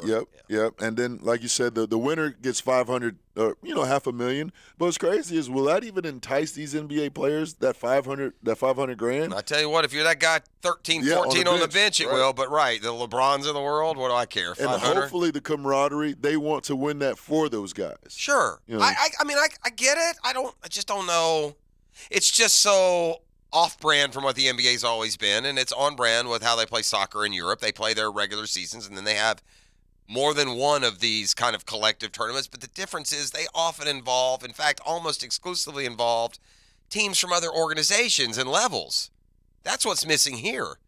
Yep. And then, like you said, the winner gets $500,000, $500,000. But what's crazy is, will that even entice these NBA players? That $500,000. I tell you what, if you're that guy 13, 14 on the bench, it will. But the LeBrons of the world, what do I care? $500,000. And hopefully the camaraderie, they want to win that for those guys. Sure. I get it. I just don't know. It's just so off-brand from what the NBA's always been, and it's on brand with how they play soccer in Europe. They play their regular seasons, and then they have more than one of these kind of collective tournaments, but the difference is they often involve, in fact, almost exclusively involved teams from other organizations and levels. That's what's missing here.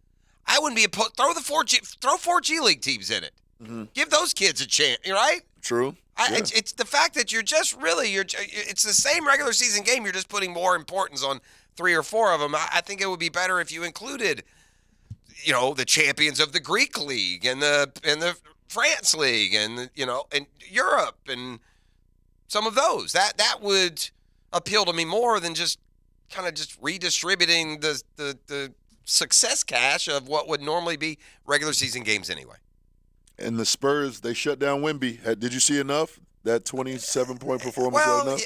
I wouldn't be throw 4 G League teams in it. Mm-hmm. Give those kids a chance, right? True. Yeah. It's the fact that it's the same regular season game. You're just putting more importance on 3 or 4 of them. I think it would be better if you included, the champions of the Greek League and the France League and and Europe and some of those. That would appeal to me more than just kind of just redistributing the success cash of what would normally be regular season games anyway. And the Spurs, they shut down Wemby. Did you see enough? That 27-point performance was enough?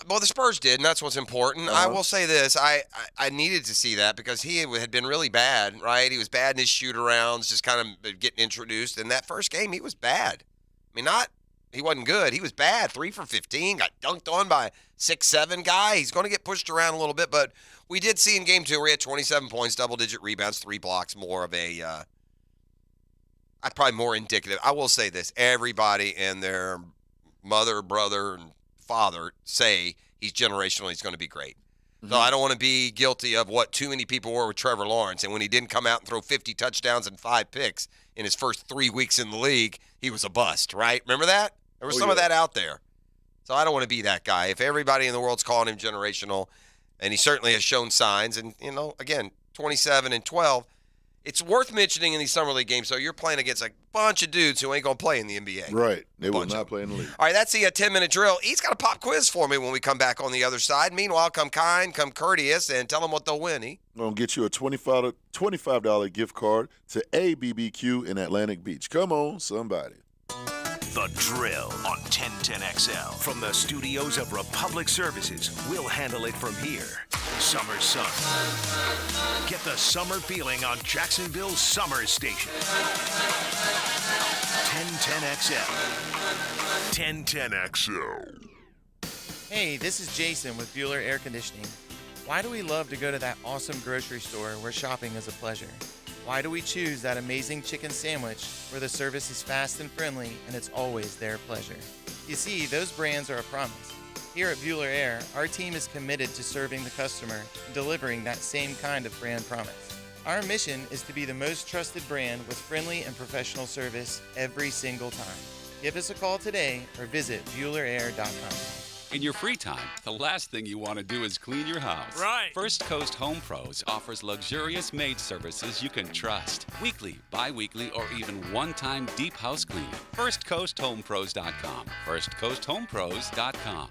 Well, the Spurs did, and that's what's important. I will say this. I needed to see that because he had been really bad, right? He was bad in his shoot-arounds, just kind of getting introduced. And that first game, he was bad. I mean, he wasn't good. He was bad. 3 for 15, got dunked on by a 6'7" guy. He's going to get pushed around a little bit, but we did see in game 2 where he had 27 points, double-digit rebounds, 3 blocks, more of a probably more indicative. I will say this. Everybody and their mother, brother, and father say he's generational. He's going to be great. Mm-hmm. So I don't want to be guilty of what too many people were with Trevor Lawrence. And when he didn't come out and throw 50 touchdowns and 5 picks in his first 3 weeks in the league, he was a bust, right? Remember that? There was some of that out there. So I don't want to be that guy. If everybody in the world's calling him generational, and he certainly has shown signs, and, again, 27 and 12, it's worth mentioning in these summer league games, so you're playing against a bunch of dudes who ain't going to play in the NBA. Right. They will not play in the league. All right, that's the 10-minute drill. He's got a pop quiz for me when we come back on the other side. Meanwhile, come kind, come courteous, and tell them what they'll win. I'm going to get you a $25 gift card to ABBQ in Atlantic Beach. Come on, somebody. The Drill on 1010XL. From the studios of Republic Services, we'll handle it from here. Summer Sun. Get the summer feeling on Jacksonville's summer station. 1010XL. 1010XL. Hey, this is Jason with Bueller Air Conditioning. Why do we love to go to that awesome grocery store where shopping is a pleasure? Why do we choose that amazing chicken sandwich where the service is fast and friendly and it's always their pleasure? You see, those brands are a promise. Here at Bueller Air, our team is committed to serving the customer and delivering that same kind of brand promise. Our mission is to be the most trusted brand with friendly and professional service every single time. Give us a call today or visit BuellerAir.com. In your free time, the last thing you want to do is clean your house. Right. First Coast Home Pros offers luxurious maid services you can trust. Weekly, bi-weekly, or even one-time deep house cleaning. FirstCoastHomePros.com. FirstCoastHomePros.com.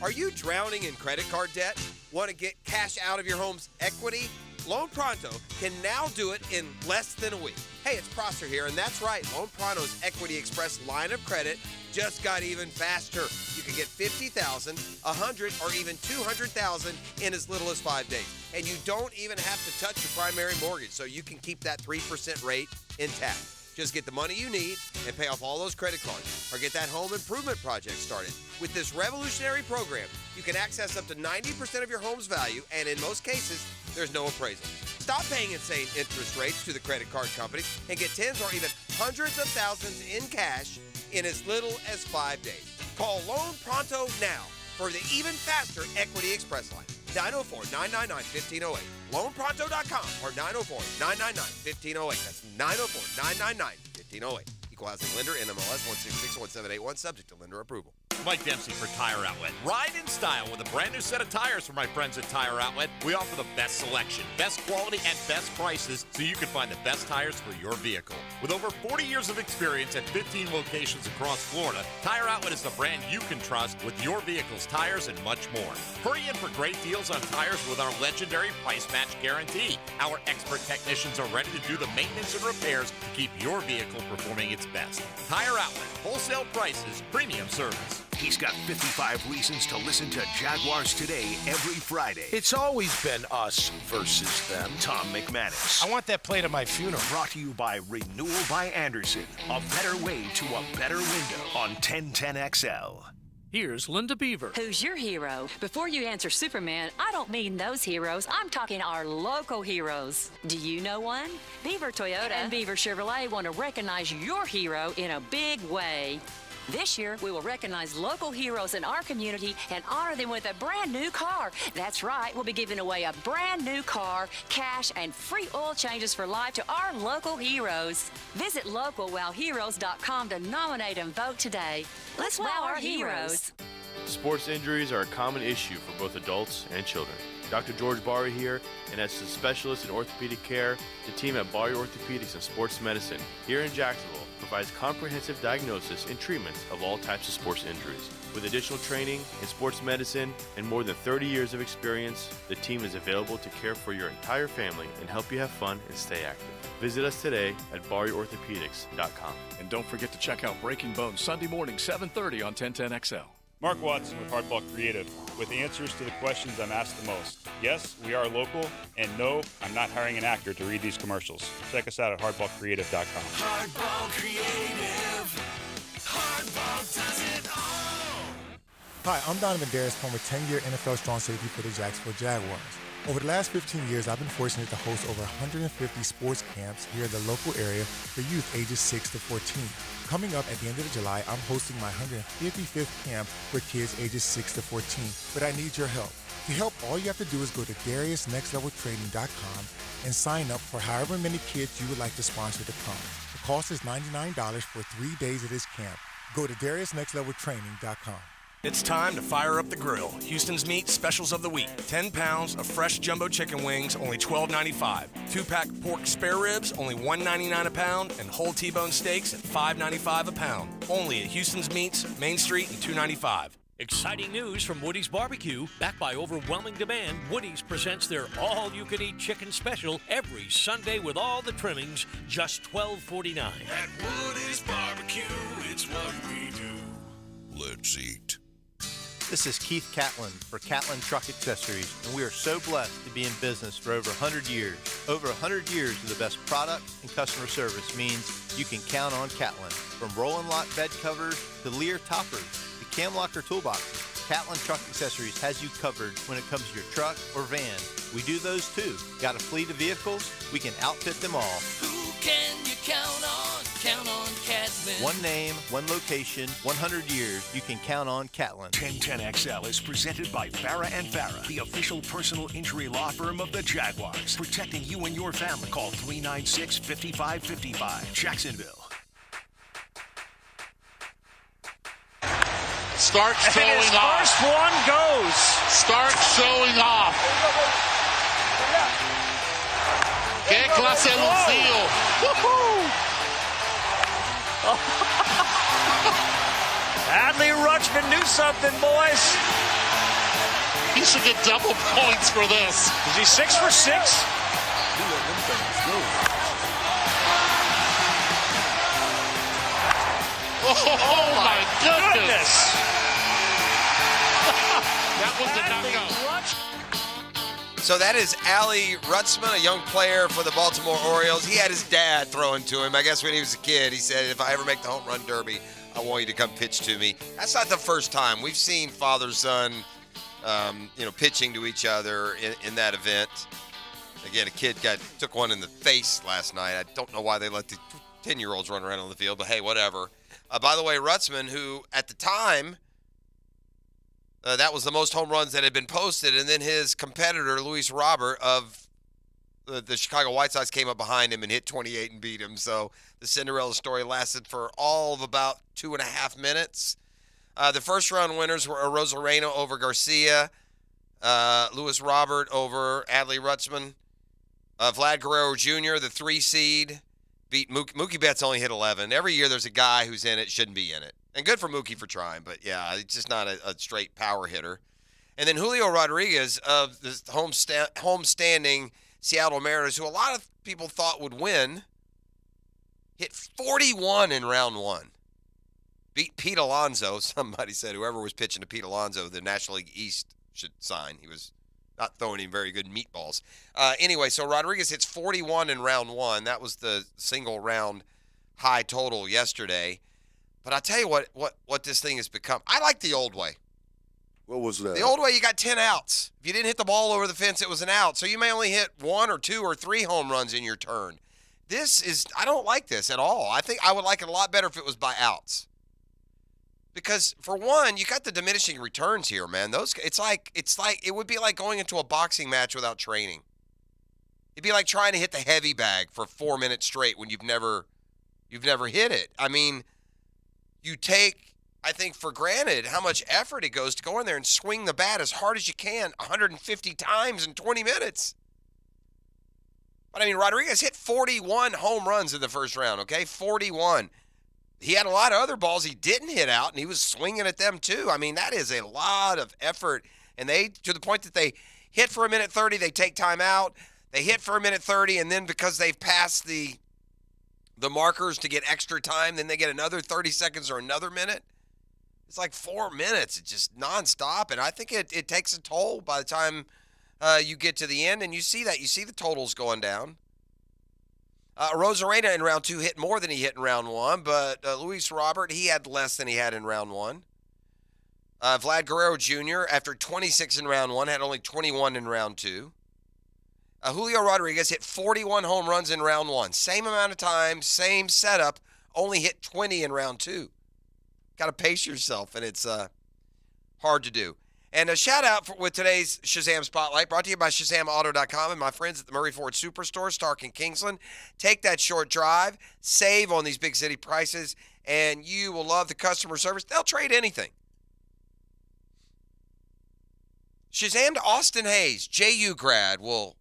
Are you drowning in credit card debt? Want to get cash out of your home's equity? Loan Pronto can now do it in less than a week. Hey, it's Prosser here, and that's right. Loan Pronto's Equity Express line of credit just got even faster. You can get $50,000, $100,000, or even $200,000 in as little as 5 days. And you don't even have to touch your primary mortgage, so you can keep that 3% rate intact. Just get the money you need and pay off all those credit cards, or get that home improvement project started. With this revolutionary program, you can access up to 90% of your home's value, and in most cases, there's no appraisal. Stop paying insane interest rates to the credit card companies and get tens or even hundreds of thousands in cash in as little as 5 days. Call Loan Pronto now for the even faster Equity Express line. 904-999-1508. LoanPronto.com or 904-999-1508. That's 904-999-1508. Equal housing lender, NMLS 1661781, subject to lender approval. Mike Dempsey for Tire Outlet. Ride in style with a brand new set of tires from my friends at Tire Outlet. We offer the best selection, best quality, and best prices so you can find the best tires for your vehicle. With over 40 years of experience at 15 locations across Florida, Tire Outlet is the brand you can trust with your vehicle's tires and much more. Hurry in for great deals on tires with our legendary price match guarantee. Our expert technicians are ready to do the maintenance and repairs to keep your vehicle performing its best. Tire Outlet, wholesale prices, premium service. He's got 55 reasons to listen to Jaguars Today every Friday. It's always been us versus them. Tom McManus. I want that played at my funeral. Brought to you by Renewal by Anderson. A better way to a better window on 1010XL. Here's Linda Beaver. Who's your hero? Before you answer Superman, I don't mean those heroes. I'm talking our local heroes. Do you know one? Beaver Toyota and Beaver Chevrolet want to recognize your hero in a big way. This year, we will recognize local heroes in our community and honor them with a brand new car. That's right, we'll be giving away a brand new car, cash, and free oil changes for life to our local heroes. Visit localwowheroes.com to nominate and vote today. Let's wow our heroes. Sports injuries are a common issue for both adults and children. Dr. George Barry here, and as a specialist in orthopedic care, the team at Barry Orthopedics and Sports Medicine here in Jacksonville provides comprehensive diagnosis and treatments of all types of sports injuries. With additional training in sports medicine and more than 30 years of experience, the team is available to care for your entire family and help you have fun and stay active. Visit us today at BarryOrthopedics.com. And don't forget to check out Breaking Bones Sunday morning, 7:30 on 1010XL. Mark Watson with Hardball Creative, with answers to the questions I'm asked the most. Yes, we are local, and no, I'm not hiring an actor to read these commercials. Check us out at hardballcreative.com. Hardball Creative. Hardball does it all. Hi, I'm Donovan Darris, former 10-year NFL strong safety for the Jacksonville Jaguars. Over the last 15 years, I've been fortunate to host over 150 sports camps here in the local area for youth ages 6 to 14. Coming up at the end of July, I'm hosting my 155th camp for kids ages 6 to 14, but I need your help. To help, all you have to do is go to DariusNextLevelTraining.com and sign up for however many kids you would like to sponsor to come. The cost is $99 for 3 days of this camp. Go to DariusNextLevelTraining.com. It's time to fire up the grill. Houston's Meat Specials of the Week. 10 pounds of fresh jumbo chicken wings, only $12.95. 2-pack pork spare ribs, only $1.99 a pound. And whole T-bone steaks at $5.95 a pound. Only at Houston's Meats, Main Street and 295. Exciting news from Woody's Barbecue. Backed by overwhelming demand, Woody's presents their all-you-can-eat chicken special every Sunday with all the trimmings, just $12.49. At Woody's Barbecue, it's what we do. Let's eat. This is Keith Catlin for Catlin Truck Accessories, and we are so blessed to be in business for over 100 years. Over 100 years of the best product and customer service means you can count on Catlin. From Roll and Lock bed covers to Lear toppers to Cam Locker toolboxes, Catlin Truck Accessories has you covered when it comes to your truck or van. We do those too. Got a fleet of vehicles? We can outfit them all. Who can you count on? Count on Catlin. One name, one location, 100 years. You can count on Catlin. 1010XL is presented by Farah and Farah, the official personal injury law firm of the Jaguars. Protecting you and your family. Call 396-5555. Jacksonville. Starks and showing his off. First one goes. Starks showing off. Que clase Lucille. Woohoo! Adley Rutschman knew something, boys. He should get double points for this. Is he 6 for 6? Oh my goodness. That was the knockout. So that is Ali Rutzman, a young player for the Baltimore Orioles. He had his dad throwing to him. I guess when he was a kid, he said, if I ever make the home run derby, I want you to come pitch to me. That's not the first time. We've seen father-son, pitching to each other in that event. Again, a kid took one in the face last night. I don't know why they let the 10-year-olds run around on the field, but hey, whatever. By the way, Rutzman, who at the time, that was the most home runs that had been posted, and then his competitor, Luis Robert of the Chicago White Sox, came up behind him and hit 28 and beat him. So the Cinderella story lasted for all of about 2.5 minutes. The first-round winners were Rosarena over Garcia, Luis Robert over Adley Rutzman, Vlad Guerrero Jr., the 3 seed, beat Mookie Betts. Only hit 11. Every year there's a guy who's in it, shouldn't be in it. And good for Mookie for trying, but yeah, it's just not a straight power hitter. And then Julio Rodriguez of the homestanding Seattle Mariners, who a lot of people thought would win, hit 41 in round 1. Beat Pete Alonso. Somebody said whoever was pitching to Pete Alonso, the National League East should sign. He was not throwing him very good meatballs. Anyway, so Rodriguez hits 41 in round 1. That was the single round high total yesterday. But I tell you what this thing has become. I like the old way. What was that? The old way, you got 10 outs. If you didn't hit the ball over the fence, it was an out. So you may only hit 1 or 2 or 3 home runs in your turn. I don't like this at all. I think I would like it a lot better if it was by outs. Because for one, you got the diminishing returns here, man. It's like it would be like going into a boxing match without training. It'd be like trying to hit the heavy bag for 4 minutes straight when you've never hit it. I mean, you take, I think, for granted how much effort it goes to go in there and swing the bat as hard as you can 150 times in 20 minutes. But I mean, Rodriguez hit 41 home runs in the first round, okay? 41. He had a lot of other balls he didn't hit out, and he was swinging at them too. I mean, that is a lot of effort. And to the point that they hit for 1:30, they take time out. They hit for 1:30, and then because they've passed the markers to get extra time, then they get another 30 seconds or another minute. It's like 4 minutes. It's just nonstop, and I think it takes a toll by the time you get to the end, and you see that. You see the totals going down. Rosarena in round 2 hit more than he hit in round 1, but Luis Robert, he had less than he had in round 1. Vlad Guerrero Jr., after 26 in round 1, had only 21 in round 2. Julio Rodriguez hit 41 home runs in round 1. Same amount of time, same setup, only hit 20 in round 2. Got to pace yourself, and it's hard to do. And a shout-out with today's Shazam Spotlight, brought to you by ShazamAuto.com and my friends at the Murray Ford Superstore, Stark and Kingsland. Take that short drive, save on these big city prices, and you will love the customer service. They'll trade anything. Shazam to Austin Hayes, JU grad, will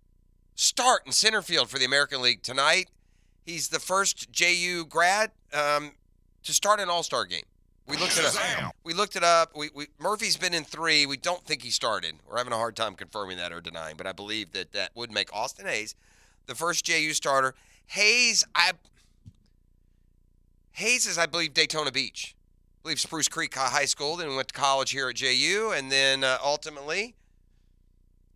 start in center field for the American League tonight. He's the first JU grad to start an All-Star game. We looked it up. Murphy's been in 3. We don't think he started. We're having a hard time confirming that or denying, but I believe that would make Austin Hayes the first JU starter. Hayes is, I believe, Daytona Beach. I believe Spruce Creek High School, then went to college here at JU, and then ultimately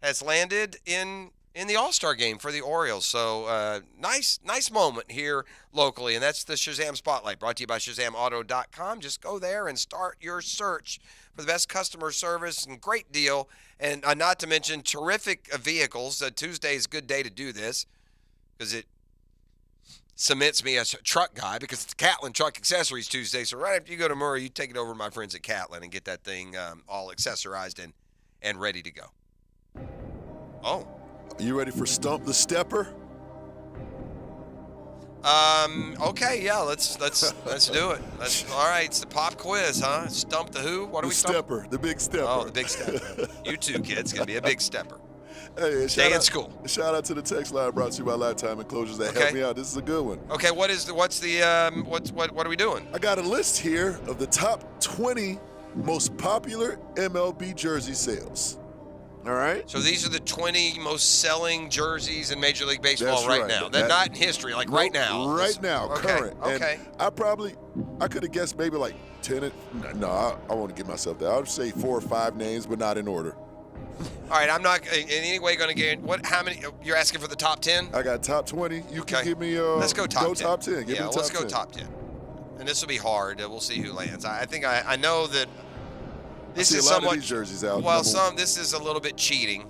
has landed in the All-Star game for the Orioles. So nice moment here locally, and that's the Shazam Spotlight, brought to you by ShazamAuto.com. Just go there and start your search for the best customer service and great deal, and not to mention terrific vehicles. Tuesday is a good day to do this because it cements me as a truck guy, because it's Catlin Truck Accessories Tuesday. So right after you go to Murray, you take it over to my friends at Catlin and get that thing all accessorized and ready to go. Oh. You ready for Stump the Stepper? Okay, yeah, let's do it. All right, it's the pop quiz, huh? Stump the who? What do we stump? Stepper, the big stepper. Oh, the big stepper. You two kids gonna be a big stepper. Hey, stay in school. Shout out to the text line brought to you by Lifetime Enclosures that helped me out. This is a good one. Okay, what are we doing? I got a list here of the top 20 most popular MLB jersey sales. All right. So these are the 20 most selling jerseys in Major League Baseball right now. They're not in history, like right now. Right now, current. Okay. And I could have guessed maybe like 10. No, I won't give myself that. I would say 4 or 5 names, but not in order. All right, I'm not in any way going to get how many. You're asking for the top 10? I got top 20. You can give me. Let's go top 10. Top 10. Give me top let's 10. Go top 10. And this will be hard. We'll see who lands. I think I know that. This is somewhat. Of these jerseys out. Well, this is a little bit cheating.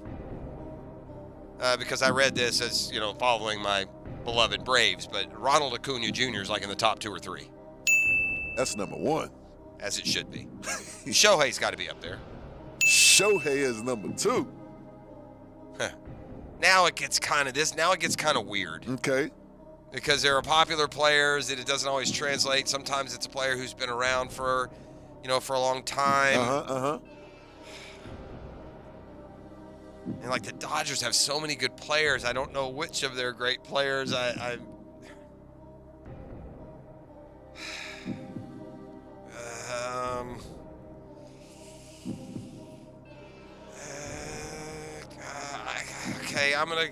Because I read this as, following my beloved Braves, but Ronald Acuna Jr. is like in the top 2 or 3. That's number 1. As it should be. Shohei's got to be up there. Shohei is number 2. Now it gets kind of weird. Okay. Because there are popular players that it doesn't always translate. Sometimes it's a player who's been around for a long time. And like the Dodgers have so many good players. I don't know which of their great players okay, I'm gonna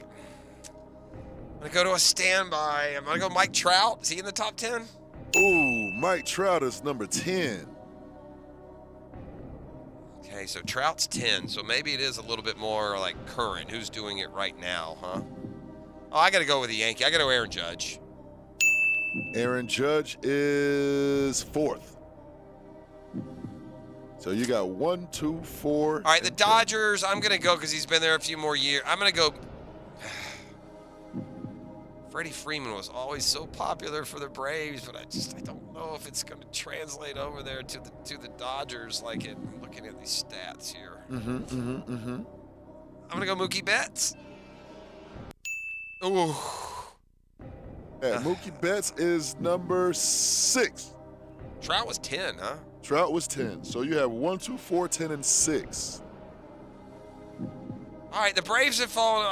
go to a standby. I'm gonna go Mike Trout. Is he in the top 10? Ooh, Mike Trout is number 10. Okay, so Trout's 10, so maybe it is a little bit more like current. Who's doing it right now, huh? Oh, I got to go with the Yankee. I got to go Aaron Judge. Aaron Judge is 4th. So you got 1, 2, 4. All right, the Dodgers, I'm going to go because he's been there a few more years. I'm going to go. Freddie Freeman was always so popular for the Braves, but I don't know if it's going to translate over there to the Dodgers like it. I'm looking at these stats here. I'm going to go Mookie Betts. Ooh. Yeah, Mookie Betts is number 6. Trout was 10, huh? Trout was 10. So you have 1, 2, 4, 10, and 6. All right, the Braves have fallen.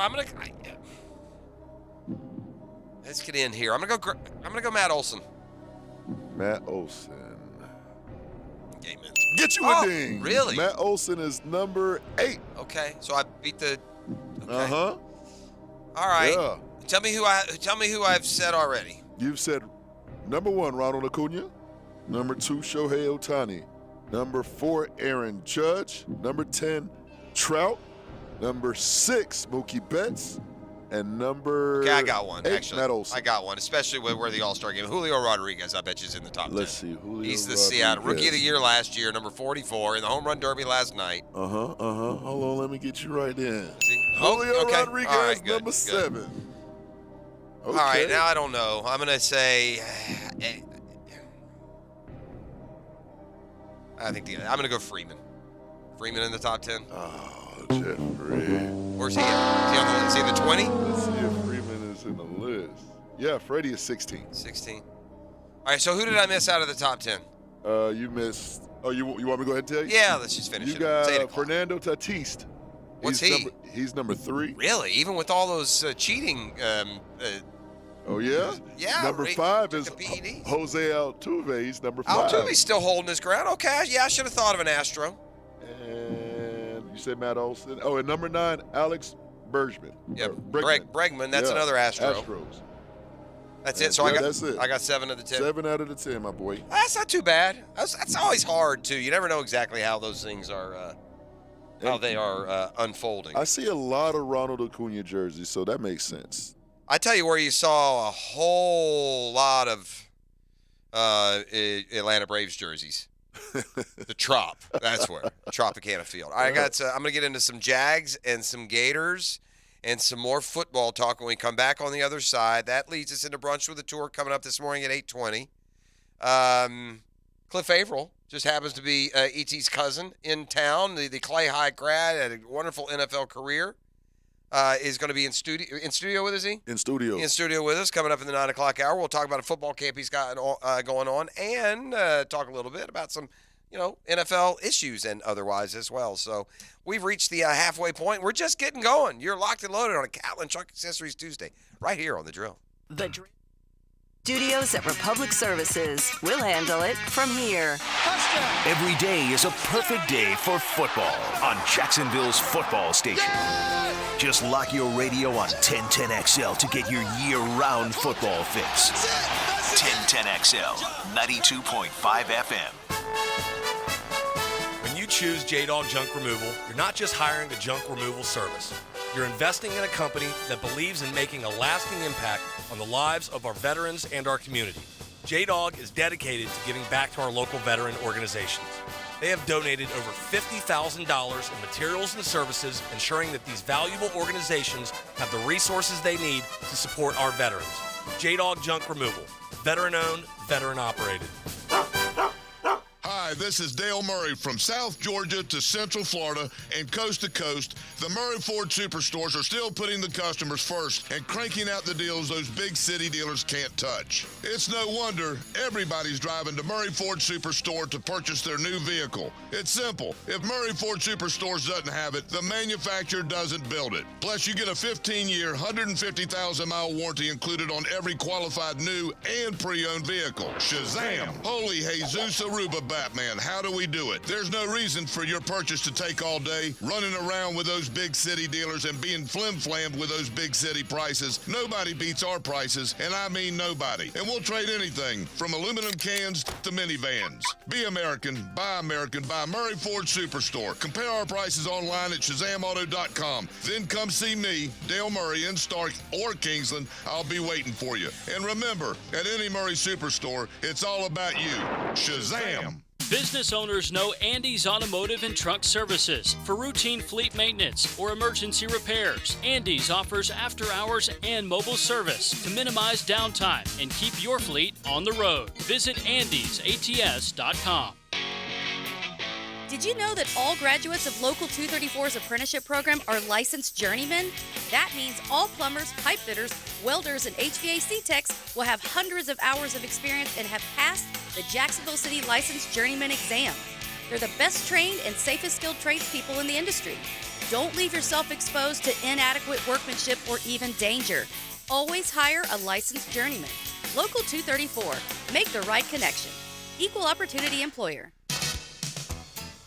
Let's get in here. I'm gonna go Matt Olson. Matt Olson. Game in. Get you a ding. Really? Matt Olson is number 8. Okay, so I beat the. Okay. Uh-huh. All right. Yeah. Tell me who I've said already. You've said number 1, Ronald Acuna. Number 2, Shohei Ohtani. Number 4, Aaron Judge. Number 10, Trout. Number 6, Mookie Betts. And number Okay, I got one, 8, actually. Matt Olson. I got one, especially with where the All-Star game. Julio Rodriguez, I bet you, is in the top 10. Let's see. Julio He's the Rodriguez. Seattle Rookie of the Year last year, number 44, in the Home Run Derby last night. Hold on, let me get you right in. Oh, Julio okay. Rodriguez, All right, good, number good. 7. Okay. All right, now I don't know. I'm going to say... I'm going to go Freeman. Freeman in the top 10. Oh, Jeffrey. Where's he at? Is he the 20? Let's see if Freeman is in the list. Yeah, Freddie is 16. 16. All right, so who did I miss out of the top 10? You missed. Oh, you want me to go ahead and tell you? Yeah, let's just finish You it. got It's 8 o'clock. Fernando Tatis. What's he? He's number 3. Really? Even with all those cheating... Oh, yeah? Yeah. Number 5 is PEDs. Jose Altuve. He's number 5. Altuve's still holding his ground. Okay, yeah, I should have thought of an Astro. And you said Matt Olson. Oh, and number 9, Alex Bergman. Yep, Bregman. Bregman. That's Yeah, another Astro. Astros. That's it. So that's it. I got 7 of the 10. 7 out of the 10, my boy. That's not too bad. That's always hard too. You never know exactly how those things are, unfolding. I see a lot of Ronald Acuna jerseys, so that makes sense. I tell you where you saw a whole lot of Atlanta Braves jerseys. The Trop. That's where. Tropicana Field. All right, I'm going to get into some Jags and some Gators and some more football talk when we come back on the other side. That leads us into Brunch with a Tour coming up this morning at 8:20. Cliff Averill just happens to be E.T.'s cousin in town. The Clay High grad, had a wonderful NFL career. Is going to be in studio with us, he? In studio. In studio with us, coming up in the 9 o'clock hour. We'll talk about a football camp he's got going on and talk a little bit about some, NFL issues and otherwise as well. So we've reached the halfway point. We're just getting going. You're locked and loaded on a Catlin Truck Accessories Tuesday right here on The Drill. The Drill. Studios at Republic Services. We'll handle it from here. Every day is a perfect day for football on Jacksonville's football station. Just lock your radio on 1010XL to get your year-round football fix. 1010XL, 92.5 FM. When you choose J-Dog Junk Removal, you're not just hiring a junk removal service. You're investing in a company that believes in making a lasting impact on the lives of our veterans and our community. J-Dog is dedicated to giving back to our local veteran organizations. They have donated over $50,000 in materials and services, ensuring that these valuable organizations have the resources they need to support our veterans. J-Dog Junk Removal. Veteran-owned, veteran-operated. Hi, this is Dale Murray from South Georgia to Central Florida and coast to coast. The Murray Ford Superstores are still putting the customers first and cranking out the deals those big city dealers can't touch. It's no wonder everybody's driving to Murray Ford Superstore to purchase their new vehicle. It's simple. If Murray Ford Superstores doesn't have it, the manufacturer doesn't build it. Plus, you get a 15-year, 150,000-mile warranty included on every qualified new and pre-owned vehicle. Shazam! Holy Jesus Aruba Batman, how do we do it? There's no reason for your purchase to take all day, running around with those big city dealers and being flim-flammed with those big city prices. Nobody beats our prices, and I mean nobody. And we'll trade anything from aluminum cans to minivans. Be American, buy Murray Ford Superstore. Compare our prices online at ShazamAuto.com. Then come see me, Dale Murray, in Stark or Kingsland. I'll be waiting for you. And remember, at any Murray Superstore, it's all about you. Shazam! Business owners know Andy's Automotive and Truck Services for routine fleet maintenance or emergency repairs. Andy's offers after-hours and mobile service to minimize downtime and keep your fleet on the road. Visit andysats.com. Did you know that all graduates of Local 234's apprenticeship program are licensed journeymen? That means all plumbers, pipe fitters, welders, and HVAC techs will have hundreds of hours of experience and have passed the Jacksonville City Licensed Journeyman exam. They're the best trained and safest skilled tradespeople in the industry. Don't leave yourself exposed to inadequate workmanship or even danger. Always hire a licensed journeyman. Local 234. Make the right connection. Equal opportunity employer.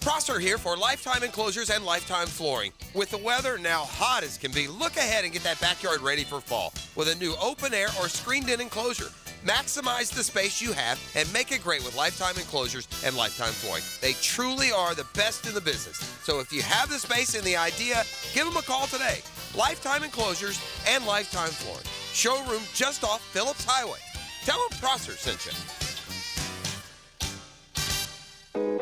Prosser here for Lifetime Enclosures and Lifetime Flooring. With the weather now hot as can be, look ahead and get that backyard ready for fall with a new open-air or screened-in enclosure. Maximize the space you have and make it great with Lifetime Enclosures and Lifetime Flooring. They truly are the best in the business. So if you have the space and the idea, give them a call today. Lifetime Enclosures and Lifetime Flooring. Showroom just off Phillips Highway. Tell them Prosser sent you.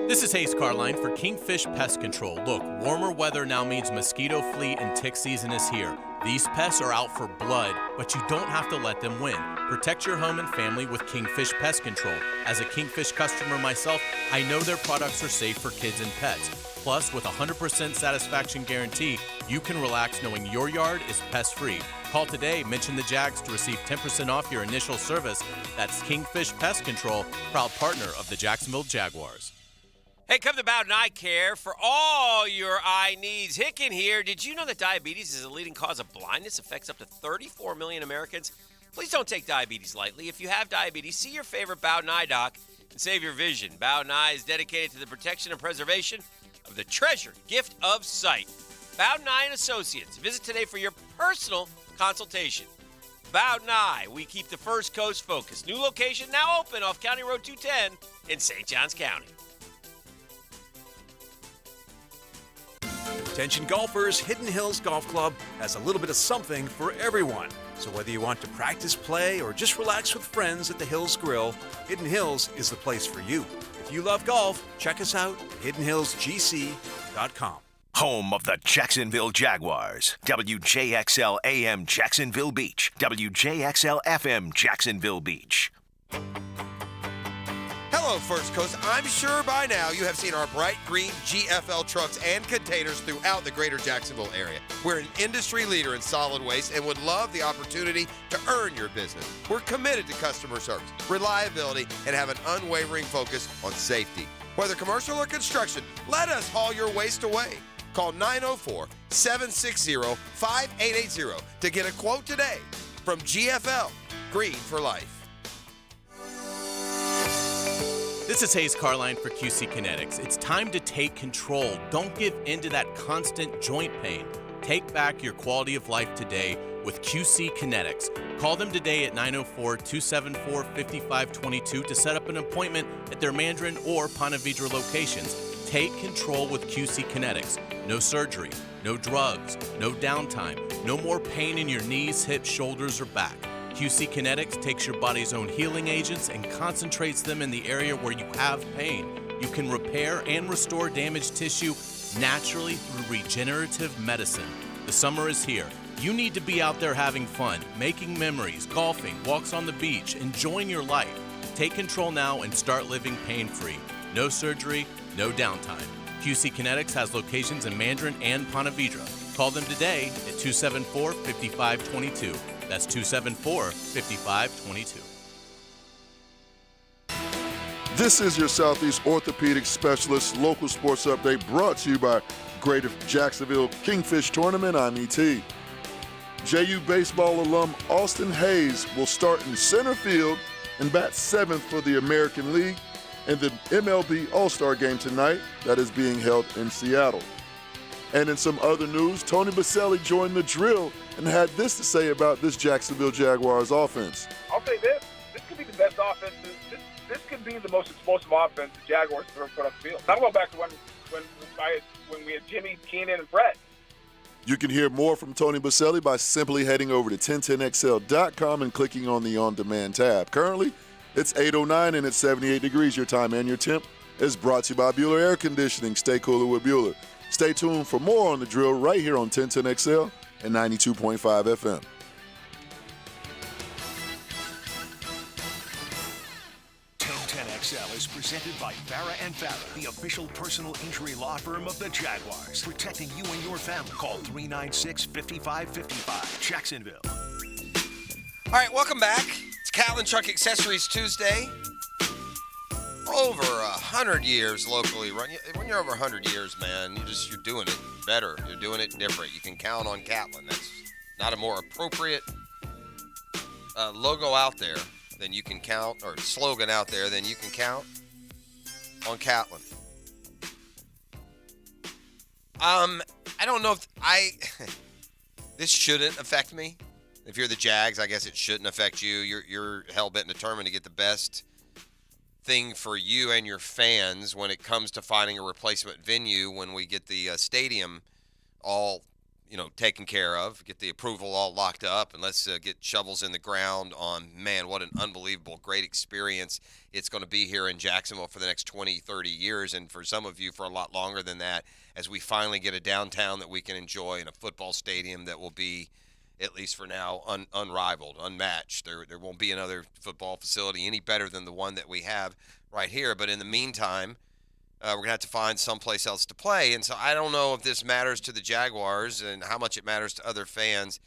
This is Hayes Carline for Kingfish Pest Control. Look, warmer weather now means mosquito, flea, and tick season is here. These pests are out for blood, but you don't have to let them win. Protect your home and family with Kingfish Pest Control. As a Kingfish customer myself, I know their products are safe for kids and pets. Plus, with a 100% satisfaction guarantee, you can relax knowing your yard is pest-free. Call today, mention the Jags to receive 10% off your initial service. That's Kingfish Pest Control, proud partner of the Jacksonville Jaguars. Hey, come to Bowden Eye Care for all your eye needs. Hicken here. Did you know that diabetes is a leading cause of blindness? Affects up to 34 million Americans. Please don't take diabetes lightly. If you have diabetes, see your favorite Bowden Eye doc and save your vision. Bowden Eye is dedicated to the protection and preservation of the treasured gift of sight. Bowden Eye and Associates. Visit today for your personal consultation. Bowden Eye. We keep the First Coast focused. New location now open off County Road 210 in St. Johns County. Attention golfers, Hidden Hills Golf Club has a little bit of something for everyone. So whether you want to practice, play, or just relax with friends at the Hills Grill, Hidden Hills is the place for you. If you love golf, check us out at hiddenhillsgc.com. Home of the Jacksonville Jaguars. WJXL AM Jacksonville Beach. WJXL FM Jacksonville Beach. Hello, First Coast. I'm sure by now you have seen our bright green GFL trucks and containers throughout the greater Jacksonville area. We're an industry leader in solid waste and would love the opportunity to earn your business. We're committed to customer service, reliability, and have an unwavering focus on safety. Whether commercial or construction, let us haul your waste away. Call 904-760-5880 to get a quote today from GFL, Green for Life. This is Hayes Carline for QC Kinetics. It's time to take control. Don't give in to that constant joint pain. Take back your quality of life today with QC Kinetics. Call them today at 904-274-5522 to set up an appointment at their Mandarin or Ponte Vedra locations. Take control with QC Kinetics. No surgery, no drugs, no downtime, no more pain in your knees, hips, shoulders, or back. QC Kinetics takes your body's own healing agents and concentrates them in the area where you have pain. You can repair and restore damaged tissue naturally through regenerative medicine. The summer is here. You need to be out there having fun, making memories, golfing, walks on the beach, enjoying your life. Take control now and start living pain-free. No surgery, no downtime. QC Kinetics has locations in Mandarin and Ponte Vedra. Call them today at 274-5522. That's 274-5522. This is your Southeast Orthopedic Specialist local sports update brought to you by Greater Jacksonville Kingfish Tournament. I'm E.T. JU baseball alum Austin Hayes will start in center field and bat seventh for the American League in the MLB All-Star Game tonight that is being held in Seattle. And in some other news, Tony Baselli joined the drill and had this to say about this Jacksonville Jaguars offense. I'll say this. This could be the best offense. This could be the most explosive offense the Jaguars have ever put up the field. I'm going back to when we had Jimmy, Keenan, and Brett. You can hear more from Tony Baselli by simply heading over to 1010XL.com and clicking on the On Demand tab. Currently, it's 8:09 and it's 78 degrees your time and your temp. is brought to you by Bueller Air Conditioning. Stay cooler with Bueller. Stay tuned for more on The Drill right here on 1010XL and 92.5 FM. XL is presented by Farah & Farah, the official personal injury law firm of the Jaguars, protecting you and your family. Call 396-5555, Jacksonville. All right, welcome back. It's Catlin Truck Accessories Tuesday. Over 100 years locally run. When you're over 100 years, man, you're doing it better. You're doing it different. You can count on Catlin. That's not a more appropriate logo out there than you can count, or slogan out there than you can count on Catlin. I don't know if this shouldn't affect me. If you're the Jags, I guess it shouldn't affect you. You're hell-bent and determined to get the best thing for you and your fans when it comes to finding a replacement venue when we get the stadium all taken care of, get the approval all locked up, and let's get shovels in the ground on, man, what an unbelievable, great experience it's going to be here in Jacksonville for the next 20, 30 years, and for some of you for a lot longer than that, as we finally get a downtown that we can enjoy and a football stadium that will be, at least for now, unrivaled, unmatched. There won't be another football facility any better than the one that we have right here, but in the meantime, we're going to have to find someplace else to play. And so I don't know if this matters to the Jaguars and how much it matters to other fans.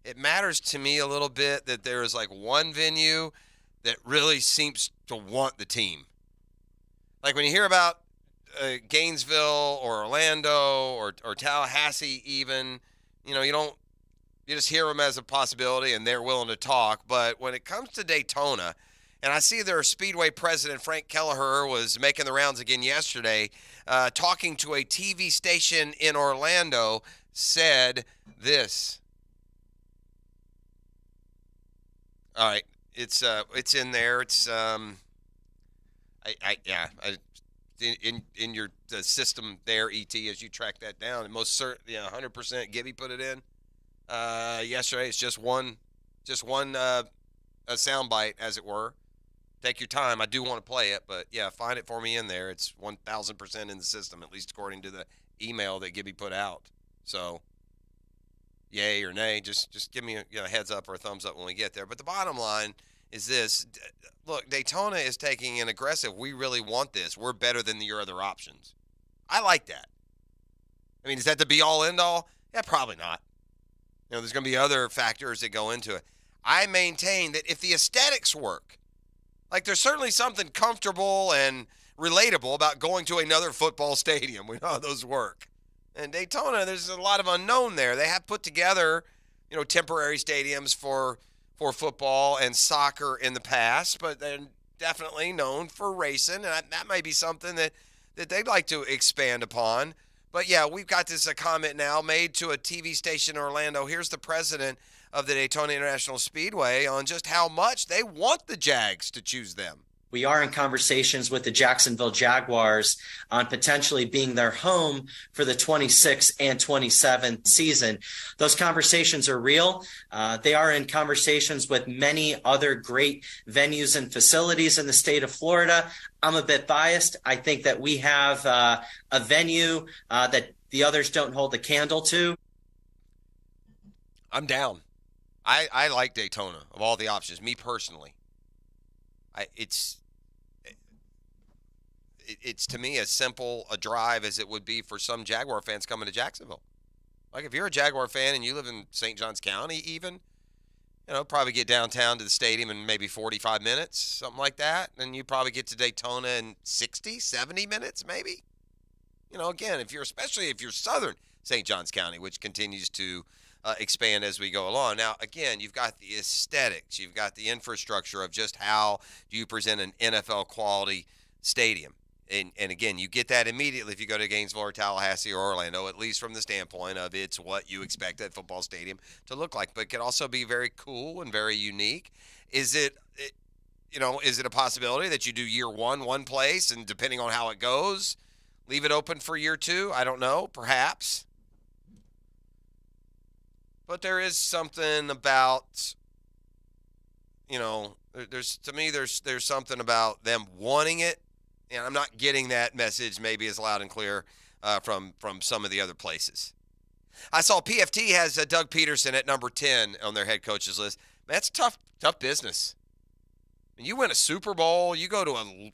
It matters to me a little bit that there is like one venue that really seems to want the team. Like when you hear about Gainesville or Orlando or Tallahassee even, you just hear them as a possibility and they're willing to talk. But when it comes to Daytona, and I see their Speedway president, Frank Kelleher, was making the rounds again yesterday, talking to a TV station in Orlando, said this. All right, it's in there. It's in your system there, ET, as you track that down. And most certainly, 100%. Gibby put it in yesterday. It's just one a soundbite, as it were. Take your time. I do want to play it, but yeah, find it for me in there. It's 1,000% in the system, at least according to the email that Gibby put out. So, yay or nay, just give me a heads up or a thumbs up when we get there. But the bottom line is this. Look, Daytona is taking an aggressive, we really want this. We're better than your other options. I like that. I mean, is that the be-all, end-all? Yeah, probably not. There's going to be other factors that go into it. I maintain that if the aesthetics work, like there's certainly something comfortable and relatable about going to another football stadium. We know how those work. And Daytona, there's a lot of unknown there. They have put together, temporary stadiums for football and soccer in the past, but they're definitely known for racing, and that may be something that they'd like to expand upon. But yeah, we've got this comment now made to a TV station in Orlando. Here's the president of the Daytona International Speedway on just how much they want the Jags to choose them. We are in conversations with the Jacksonville Jaguars on potentially being their home for the 26 and 27 season. Those conversations are real. They are in conversations with many other great venues and facilities in the state of Florida. I'm a bit biased. I think that we have a venue that the others don't hold a candle to. I'm down. I like Daytona of all the options, me personally. It's to me as simple a drive as it would be for some Jaguar fans coming to Jacksonville. Like if you're a Jaguar fan and you live in St. Johns County even, probably get downtown to the stadium in maybe 45 minutes, something like that. And you probably get to Daytona in 60, 70 minutes maybe. Again, especially if you're southern St. Johns County, which continues to expand as we go along. Now, again, you've got the aesthetics. You've got the infrastructure of just how do you present an NFL quality stadium. And again, you get that immediately if you go to Gainesville or Tallahassee or Orlando, at least from the standpoint of it's what you expect that football stadium to look like. But it can also be very cool and very unique. Is it a possibility that you do year one place, and depending on how it goes, leave it open for year two? I don't know, perhaps. But there is something about, there's something about them wanting it And I'm not getting that message maybe as loud and clear from some of the other places. I saw PFT has Doug Peterson at number 10 on their head coaches list. Man, that's tough business. When you win a Super Bowl, you go to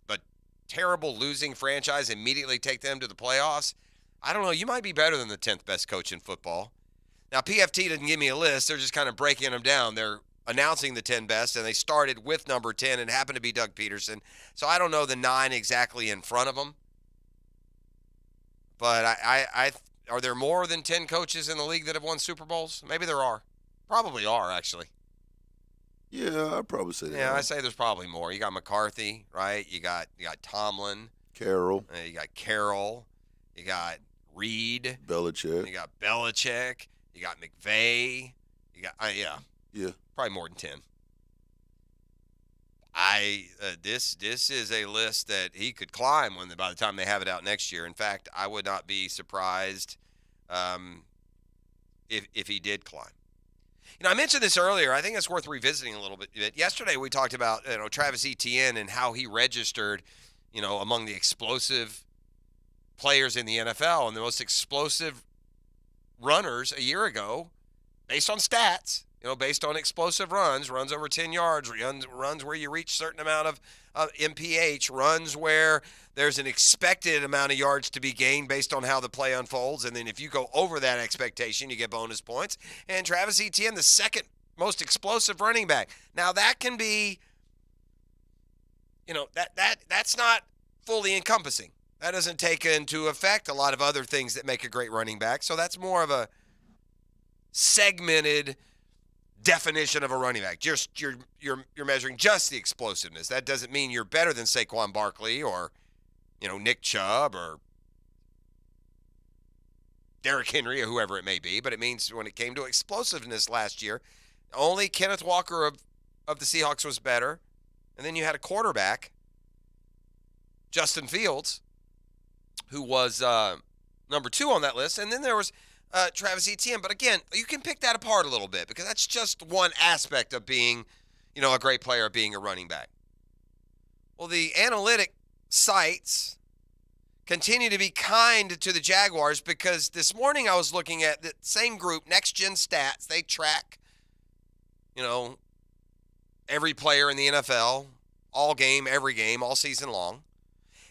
a terrible losing franchise, immediately take them to the playoffs. I don't know. You might be better than the 10th best coach in football. Now, PFT didn't give me a list. They're just kind of breaking them down. They're announcing the 10 best, and they started with number 10 and happened to be Doug Peterson. So I don't know the 9 exactly in front of them. But I are there more than 10 coaches in the league that have won Super Bowls? Maybe there are. Probably are, actually. Yeah, I'd probably say that. Yeah, I say there's probably more. You got McCarthy, right? You got Tomlin. Carroll. You got Carroll. You got Reed. Belichick. You got Belichick. You got McVay. You got Yeah. Probably more than 10. This is a list that he could climb by the time they have it out next year. In fact, I would not be surprised if he did climb. I mentioned this earlier. I think it's worth revisiting a little bit. Yesterday we talked about Travis Etienne and how he registered, among the explosive players in the NFL and the most explosive runners a year ago, based on stats. Based on explosive runs over 10 yards, runs where you reach a certain amount of MPH, runs where there's an expected amount of yards to be gained based on how the play unfolds. And then if you go over that expectation, you get bonus points. And Travis Etienne, the second most explosive running back. Now, that can be, that's not fully encompassing. That doesn't take into effect a lot of other things that make a great running back. So that's more of a segmented definition of a running back. Just you're measuring just the explosiveness. That doesn't mean you're better than Saquon Barkley or Nick Chubb or Derrick Henry or whoever it may be, but it means when it came to explosiveness last year, only Kenneth Walker of the Seahawks was better. And then you had a quarterback, Justin Fields, who was number 2 on that list. And then there was Travis Etienne. But again, you can pick that apart a little bit because that's just one aspect of being, a great player, of being a running back. Well, the analytic sites continue to be kind to the Jaguars because this morning I was looking at the same group, Next Gen Stats. They track, every player in the NFL, all game, every game, all season long.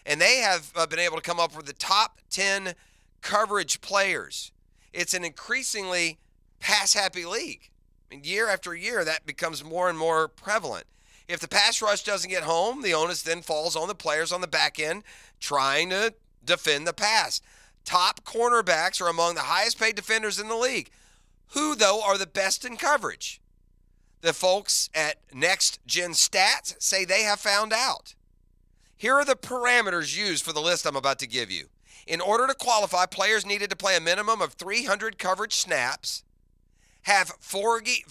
And they have been able to come up with the top 10 coverage players. It's an increasingly pass-happy league. Year after year, that becomes more and more prevalent. If the pass rush doesn't get home, the onus then falls on the players on the back end trying to defend the pass. Top cornerbacks are among the highest-paid defenders in the league. Who, though, are the best in coverage? The folks at Next Gen Stats say they have found out. Here are the parameters used for the list I'm about to give you. In order to qualify, players needed to play a minimum of 300 coverage snaps, have 40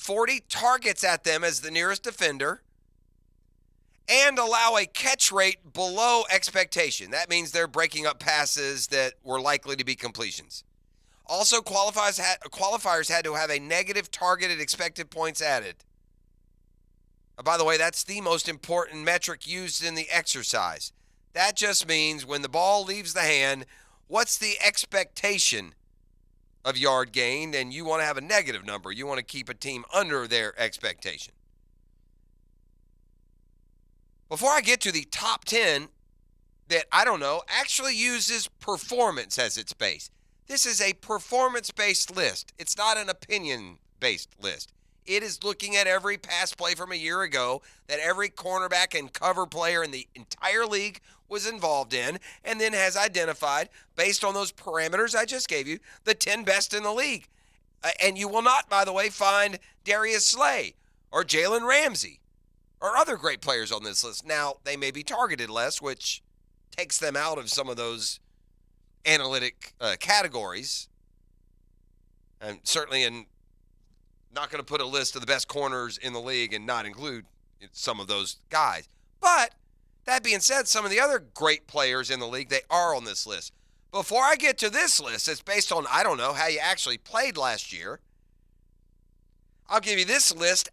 targets at them as the nearest defender, and allow a catch rate below expectation. That means they're breaking up passes that were likely to be completions. Also, qualifiers had to have a negative targeted expected points added. By the way, that's the most important metric used in the exercise. That just means when the ball leaves the hand, what's the expectation of yard gained? And you want to have a negative number. You want to keep a team under their expectation. Before I get to the top 10 that, actually uses performance as its base. This is a performance-based list. It's not an opinion-based list. It is looking at every pass play from a year ago that every cornerback and cover player in the entire league was involved in, and then has identified, based on those parameters I just gave you, the 10 best in the league. And you will not, by the way, find Darius Slay or Jalen Ramsey or other great players on this list. Now, they may be targeted less, which takes them out of some of those analytic categories. And certainly not going to put a list of the best corners in the league and not include some of those guys. But that being said, some of the other great players in the league, they are on this list. Before I get to this list, it's based on, how you actually played last year. I'll give you this list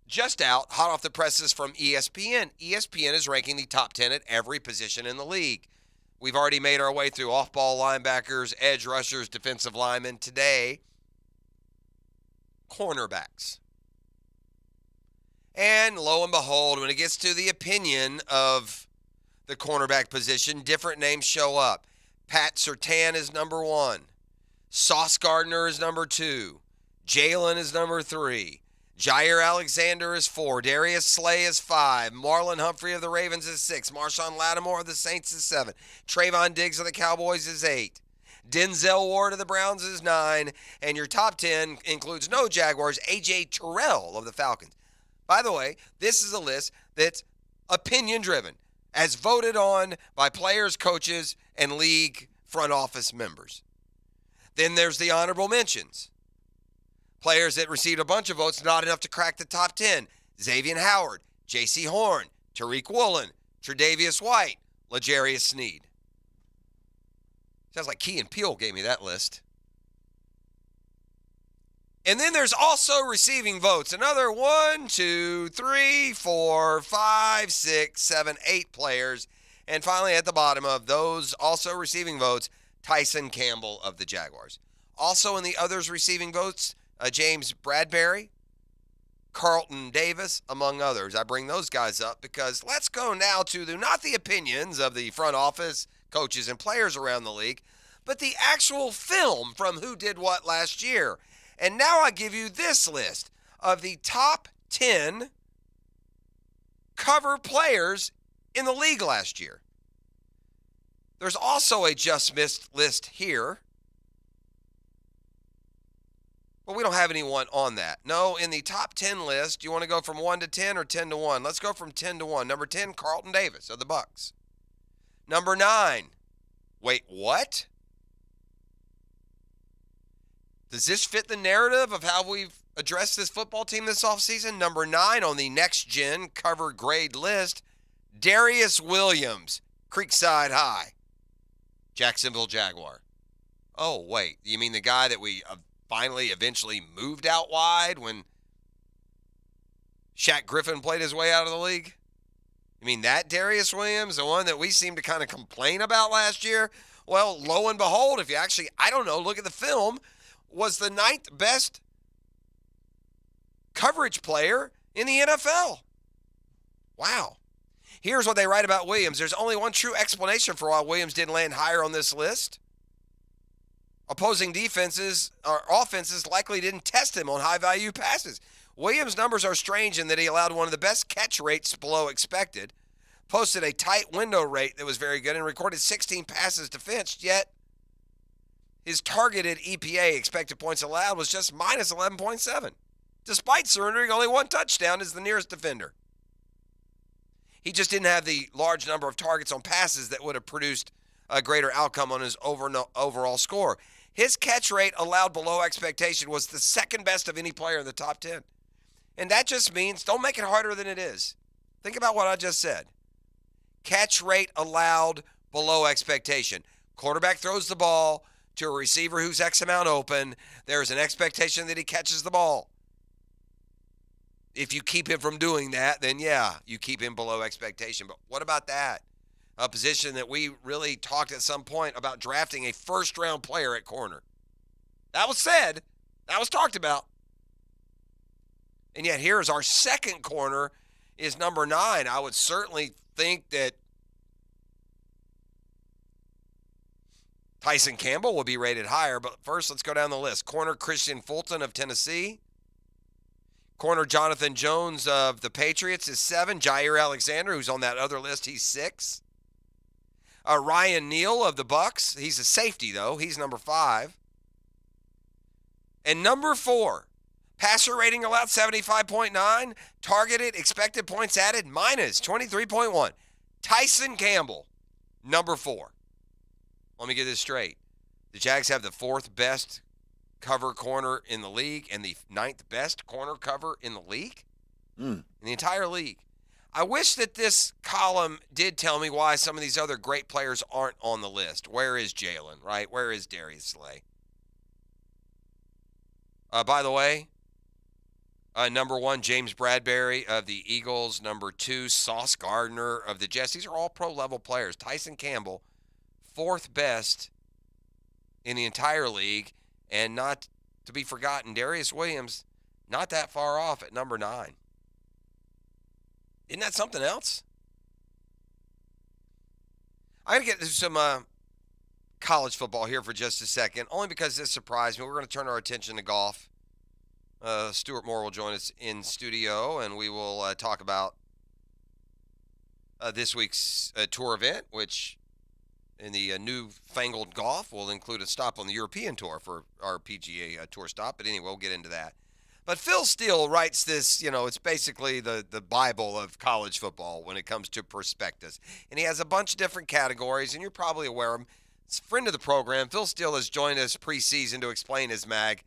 just out, hot off the presses from ESPN. ESPN is ranking the top 10 at every position in the league. We've already made our way through off-ball linebackers, edge rushers, defensive linemen. Today, cornerbacks. And lo and behold, when it gets to the opinion of the cornerback position, different names show up. Pat Surtain is number 1. Sauce Gardner is number 2. Jalen is number 3. Jair Alexander is 4. Darius Slay is 5. Marlon Humphrey of the Ravens is 6. Marshawn Lattimore of the Saints is 7. Trayvon Diggs of the Cowboys is 8. Denzel Ward of the Browns is 9. And your top 10 includes no Jaguars, A.J. Terrell of the Falcons. By the way, this is a list that's opinion-driven, as voted on by players, coaches, and league front office members. Then there's the honorable mentions. Players that received a bunch of votes, not enough to crack the top 10. Xavier Howard, J.C. Horn, Tariq Woolen, Tre'Davious White, L'Jarius Sneed. Sounds like Key and Peele gave me that list. And then there's also receiving votes. Another 1, 2, 3, 4, 5, 6, 7, 8 players. And finally, at the bottom of those also receiving votes, Tyson Campbell of the Jaguars. Also in the others receiving votes, James Bradbury, Carlton Davis, among others. I bring those guys up because let's go now to not the opinions of the front office, coaches, and players around the league, but the actual film from who did what last year. And now I give you this list of the top 10 cover players in the league last year. There's also a just missed list here. Well, we don't have anyone on that. No, in the top 10 list, you want to go from 1 to 10 or 10 to 1? Let's go from 10 to 1. Number 10, Carlton Davis of the Bucs. Number 9. Wait, what? Does this fit the narrative of how we've addressed this football team this offseason? Number 9 on the next gen cover grade list, Darius Williams, Creekside High, Jacksonville Jaguar. Oh, wait, you mean the guy that we eventually moved out wide when Shaq Griffin played his way out of the league? You mean that Darius Williams, the one that we seemed to kind of complain about last year? Well, lo and behold, if you actually, look at the film, was the 9th best coverage player in the NFL. Wow. Here's what they write about Williams. There's only one true explanation for why Williams didn't land higher on this list. Opposing defenses or offenses likely didn't test him on high-value passes. Williams' numbers are strange in that he allowed one of the best catch rates below expected, posted a tight window rate that was very good, and recorded 16 passes defensed, yet his targeted EPA, expected points allowed, was just minus 11.7, despite surrendering only 1 touchdown as the nearest defender. He just didn't have the large number of targets on passes that would have produced a greater outcome on his overall score. His catch rate allowed below expectation was the second best of any player in the top 10. And that just means don't make it harder than it is. Think about what I just said. Catch rate allowed below expectation. Quarterback throws the ball to a receiver who's X amount open. There's an expectation that he catches the ball. If you keep him from doing that, then yeah, you keep him below expectation. But what about that? A position that we really talked at some point about drafting a first-round player at corner. That was said. That was talked about. And yet here's our second corner is number 9. I would certainly think that Tyson Campbell will be rated higher. But first, let's go down the list. Corner Christian Fulton of Tennessee. Corner Jonathan Jones of the Patriots is 7. Jair Alexander, who's on that other list, he's 6. Ryan Neal of the Bucs. He's a safety, though. He's number 5. And number 4, passer rating allowed 75.9. Targeted, expected points added, minus 23.1. Tyson Campbell, number 4. Let me get this straight. The Jags have the 4th best cover corner in the league and the 9th best corner cover in the league? In the entire league. I wish that this column did tell me why some of these other great players aren't on the list. Where is Jalen, right? Where is Darius Slay? By the way, Number 1, James Bradbury of the Eagles. Number 2, Sauce Gardner of the Jets. These are all pro-level players. Tyson Campbell, 4th best in the entire league. And not to be forgotten, Darius Williams, not that far off at number 9. Isn't that something else? I'm going to get to some college football here for just a second, only because this surprised me. We're going to turn our attention to golf. Stuart Moore will join us in studio, and we will talk about this week's tour event, which in the newfangled golf will include a stop on the European Tour for our PGA Tour stop. But anyway, we'll get into that. But Phil Steele writes this, it's basically the Bible of college football when it comes to prospectus. And he has a bunch of different categories, and you're probably aware of him. He's a friend of the program. Phil Steele has joined us preseason to explain his mag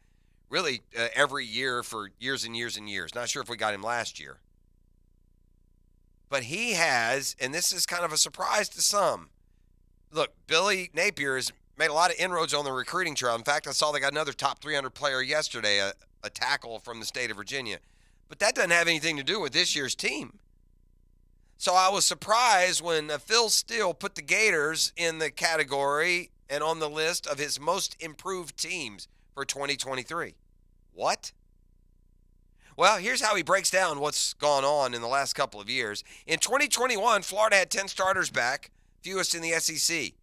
really every year for years and years and years. Not sure if we got him last year. But he has, and this is kind of a surprise to some. Look, Billy Napier has made a lot of inroads on the recruiting trail. In fact, I saw they got another top 300 player yesterday, a tackle from the state of Virginia. But that doesn't have anything to do with this year's team. So I was surprised when Phil Steele put the Gators in the category and on the list of his most improved teams for 2023. What? Well, here's how he breaks down what's gone on in the last couple of years. In 2021, Florida had 10 starters back, fewest in the SEC.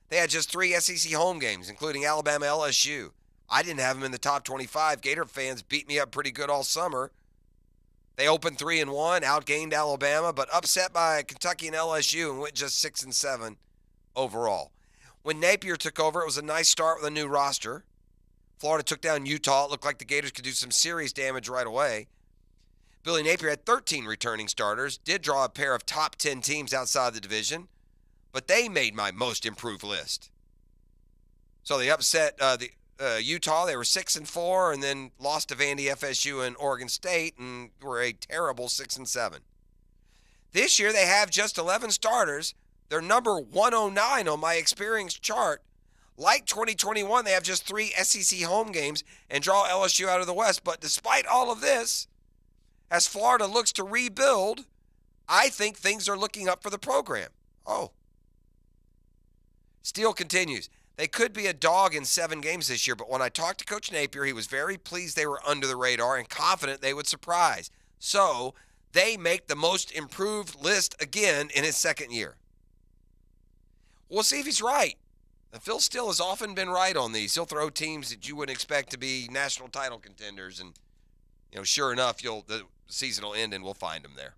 They had just 3 SEC home games, including Alabama, LSU. I didn't have them in the top 25. Gator fans beat me up pretty good all summer. They opened 3-1, outgained Alabama, but upset by Kentucky and LSU and went just 6-7 overall. When Napier took over, it was a nice start with a new roster. Florida took down Utah. It looked like the Gators could do some serious damage right away. Billy Napier had 13 returning starters, did draw a pair of top 10 teams outside the division, but they made my most improved list. So they upset Utah. They were 6-4 and then lost to Vandy, FSU, and Oregon State and were a terrible 6-7. This year they have just 11 starters. They're number 109 on my experience chart. Like 2021, they have just 3 SEC home games and draw LSU out of the West. But despite all of this, as Florida looks to rebuild, I think things are looking up for the program. Oh. Steele continues. They could be a dog in 7 games this year, but when I talked to Coach Napier, he was very pleased they were under the radar and confident they would surprise. So they make the most improved list again in his second year. We'll see if he's right. Phil Steele has often been right on these. He'll throw teams that you wouldn't expect to be national title contenders, and sure enough, the season will end and we'll find them there.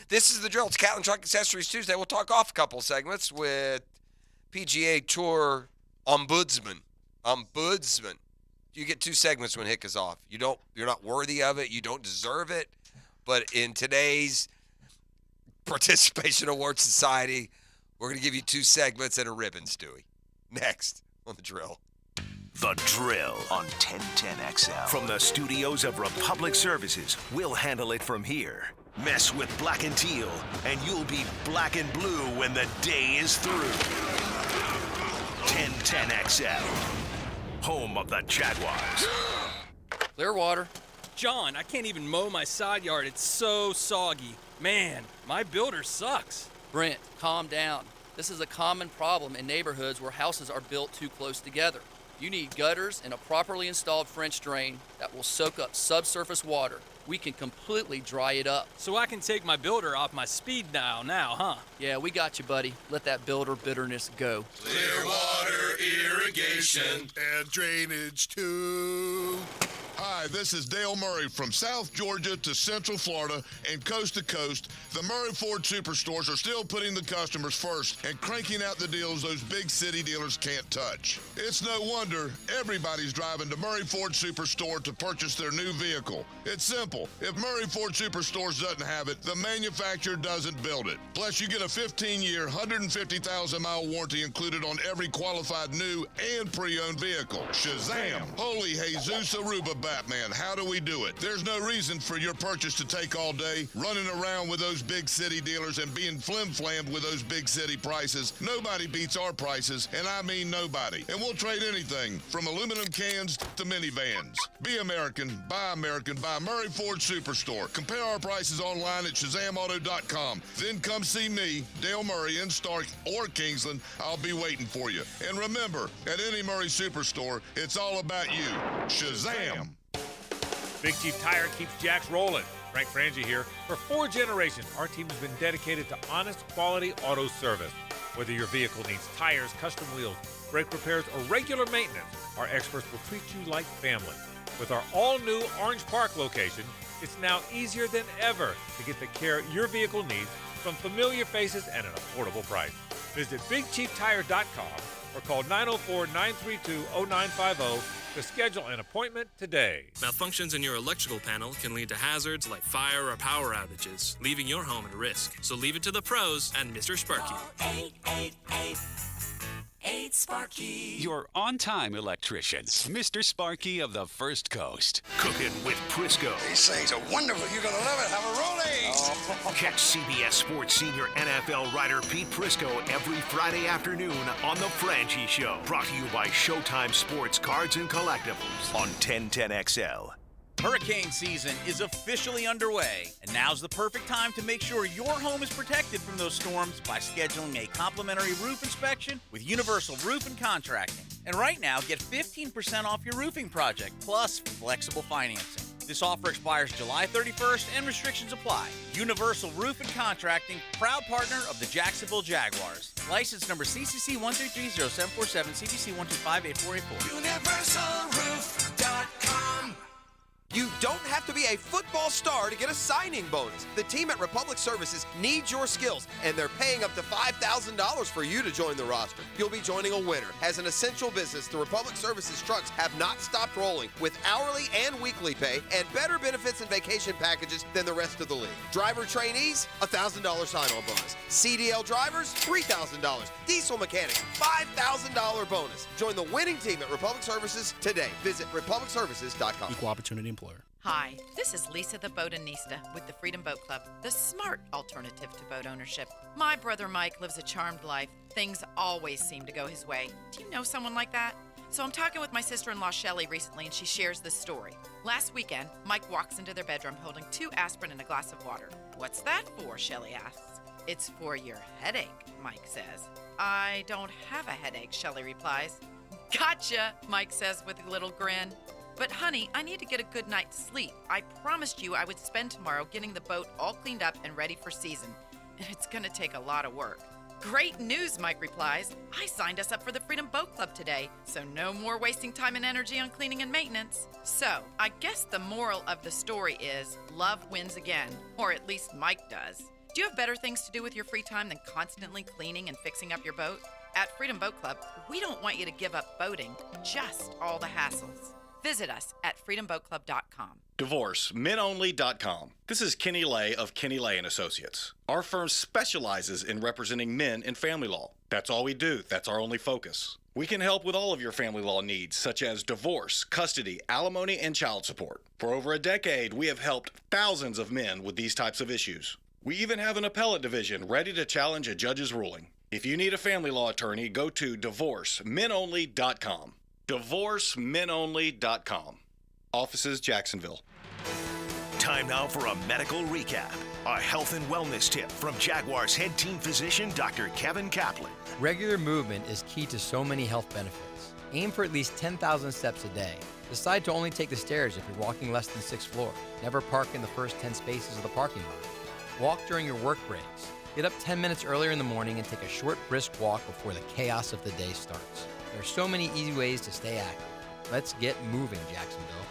This is the drill. It's Catlin Truck Accessories Tuesday. We'll talk off a couple segments with PGA Tour Ombudsman. You get 2 segments when Hick is off. You're not worthy of it. You don't deserve it. But in today's Participation Award Society, we're going to give you 2 segments and a ribbon, Stewie. Next on The Drill. The Drill on 1010XL. From the studios of Republic Services, we'll handle it from here. Mess with black and teal, and you'll be black and blue when the day is through. 1010XL. Home of the Jaguars. Clearwater. John, I can't even mow my side yard. It's so soggy. Man, my builder sucks. Brent, calm down. This is a common problem in neighborhoods where houses are built too close together. You need gutters and a properly installed French drain that will soak up subsurface water. We can completely dry it up. So I can take my builder off my speed dial now, huh? Yeah, we got you, buddy. Let that builder bitterness go. Clearwater Irrigation and Drainage too. Hi, this is Dale Murray from South Georgia to Central Florida and coast to coast. The Murray Ford Superstores are still putting the customers first and cranking out the deals those big city dealers can't touch. It's no wonder everybody's driving to Murray Ford Superstore to purchase their new vehicle. It's simple. If Murray Ford Superstores doesn't have it, the manufacturer doesn't build it. Plus, you get a 15-year, 150,000-mile warranty included on every qualified of new and pre-owned vehicles. Shazam! Holy Jesus Aruba Batman, how do we do it? There's no reason for your purchase to take all day, running around with those big city dealers and being flim-flammed with those big city prices. Nobody beats our prices, and I mean nobody. And we'll trade anything from aluminum cans to minivans. Be American, buy Murray Ford Superstore. Compare our prices online at ShazamAuto.com. Then come see me, Dale Murray, in Stark or Kingsland. I'll be waiting for you. And remember, at any Murray Superstore, it's all about you. Shazam! Big Chief Tire keeps Jacks rolling. Frank Frangie here. For 4 generations, our team has been dedicated to honest, quality auto service. Whether your vehicle needs tires, custom wheels, brake repairs, or regular maintenance, our experts will treat you like family. With our all-new Orange Park location, it's now easier than ever to get the care your vehicle needs from familiar faces at an affordable price. Visit BigChiefTire.com or call 904-932-0950 to schedule an appointment today. Malfunctions in your electrical panel can lead to hazards like fire or power outages, leaving your home at risk. So leave it to the pros and Mr. Sparky. 888 Sparky. Your on-time electrician, Mr. Sparky of the First Coast. Cooking with Prisco. These things are wonderful. You're going to love it. Have a rolling. Catch CBS Sports senior NFL writer Pete Prisco every Friday afternoon on The Frangie Show. Brought to you by Showtime Sports Cards and Collectibles on 1010XL. Hurricane season is officially underway, and now's the perfect time to make sure your home is protected from those storms by scheduling a complimentary roof inspection with Universal Roof and Contracting. And right now, get 15% off your roofing project, plus flexible financing. This offer expires July 31st and restrictions apply. Universal Roof and Contracting, proud partner of the Jacksonville Jaguars. License number CCC 1330747, CGC 1258484. UniversalRoof.com. You don't have to be a football star to get a signing bonus. The team at Republic Services needs your skills, and they're paying up to $5,000 for you to join the roster. You'll be joining a winner. As an essential business, the Republic Services trucks have not stopped rolling with hourly and weekly pay and better benefits and vacation packages than the rest of the league. Driver trainees, $1,000 sign-on bonus. CDL drivers, $3,000. Diesel mechanics, $5,000 bonus. Join the winning team at Republic Services today. Visit republicservices.com. Equal opportunity employer. Hi, this is Lisa the Boatanista with the Freedom Boat Club, the smart alternative to boat ownership. My brother Mike lives a charmed life. Things always seem to go his way. Do you know someone like that? So I'm talking with my sister-in-law Shelly recently, and she shares this story. Last weekend, Mike walks into their bedroom holding 2 aspirin and a glass of water. "What's that for?" Shelly asks. "It's for your headache," Mike says. "I don't have a headache," Shelly replies. "Gotcha," Mike says with a little grin. "But honey, I need to get a good night's sleep. I promised you I would spend tomorrow getting the boat all cleaned up and ready for season, and it's going to take a lot of work." "Great news," Mike replies. "I signed us up for the Freedom Boat Club today, so no more wasting time and energy on cleaning and maintenance." So, I guess the moral of the story is love wins again, or at least Mike does. Do you have better things to do with your free time than constantly cleaning and fixing up your boat? At Freedom Boat Club, we don't want you to give up boating, just all the hassles. Visit us at freedomboatclub.com. DivorceMenOnly.com. This is Kenny Lay of Kenny Lay & Associates. Our firm specializes in representing men in family law. That's all we do. That's our only focus. We can help with all of your family law needs, such as divorce, custody, alimony, and child support. For over a decade, we have helped thousands of men with these types of issues. We even have an appellate division ready to challenge a judge's ruling. If you need a family law attorney, go to DivorceMenOnly.com. DivorceMenOnly.com. Offices, Jacksonville. Time now for a medical recap. A health and wellness tip from Jaguars head team physician Dr. Kevin Kaplan. Regular movement is key to so many health benefits. Aim for at least 10,000 steps a day. Decide to only take the stairs if you're walking less than 6 floors. Never park in the first 10 spaces of the parking lot. Walk during your work breaks. Get up 10 minutes earlier in the morning and take a short, brisk walk before the chaos of the day starts. There are so many easy ways to stay active. Let's get moving, Jacksonville.